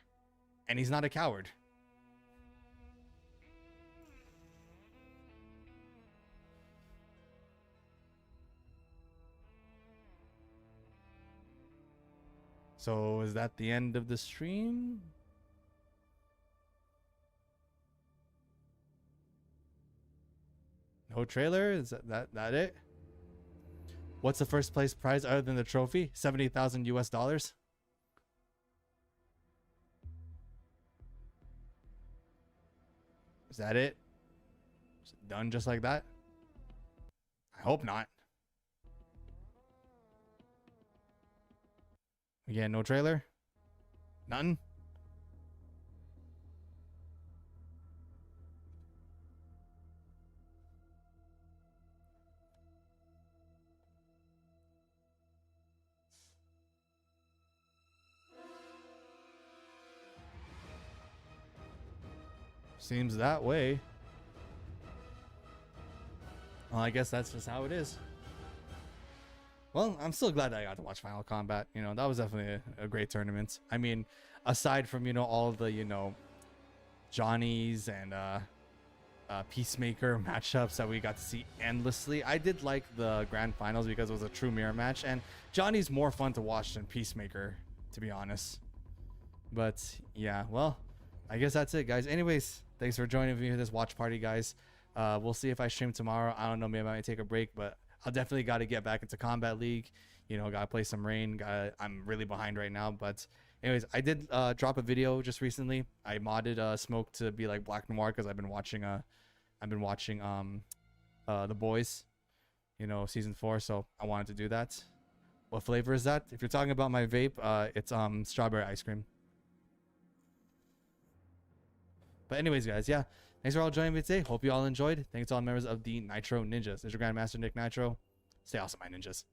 and he's not a coward. So is that the end of the stream? No trailer? Is that it? What's the first place prize other than the trophy? 70,000 US dollars. Is that it? Is it done just like that? I hope not. Again, no trailer? Nothing? Seems that way. Well, I guess that's just how it is. Well, I'm still glad that I got to watch Final Kombat. You know, that was definitely a great tournament. I mean, aside from, you know, all the, you know, Johnny's and Peacemaker matchups that we got to see endlessly, I did like the grand finals because it was a true mirror match, and Johnny's more fun to watch than Peacemaker, to be honest. But yeah, well, I guess that's it, guys. Anyways, thanks for joining me for this watch party, guys. We'll see if I stream tomorrow. I don't know, maybe I might take a break, but I'll definitely got to get back into Combat League. You know, gotta play some Rain. I'm really behind right now, but anyways, I did drop a video just recently. I modded Smoke to be like Black Noir because I've been watching The Boys, you know, season 4. So I wanted to do that. What flavor is that? If you're talking about my vape, it's strawberry ice cream. But anyways, guys, yeah, thanks for all joining me today. Hope you all enjoyed. Thanks to all members of the Nitro Ninjas. This is your Grandmaster Nick Nitro. Stay awesome, my ninjas.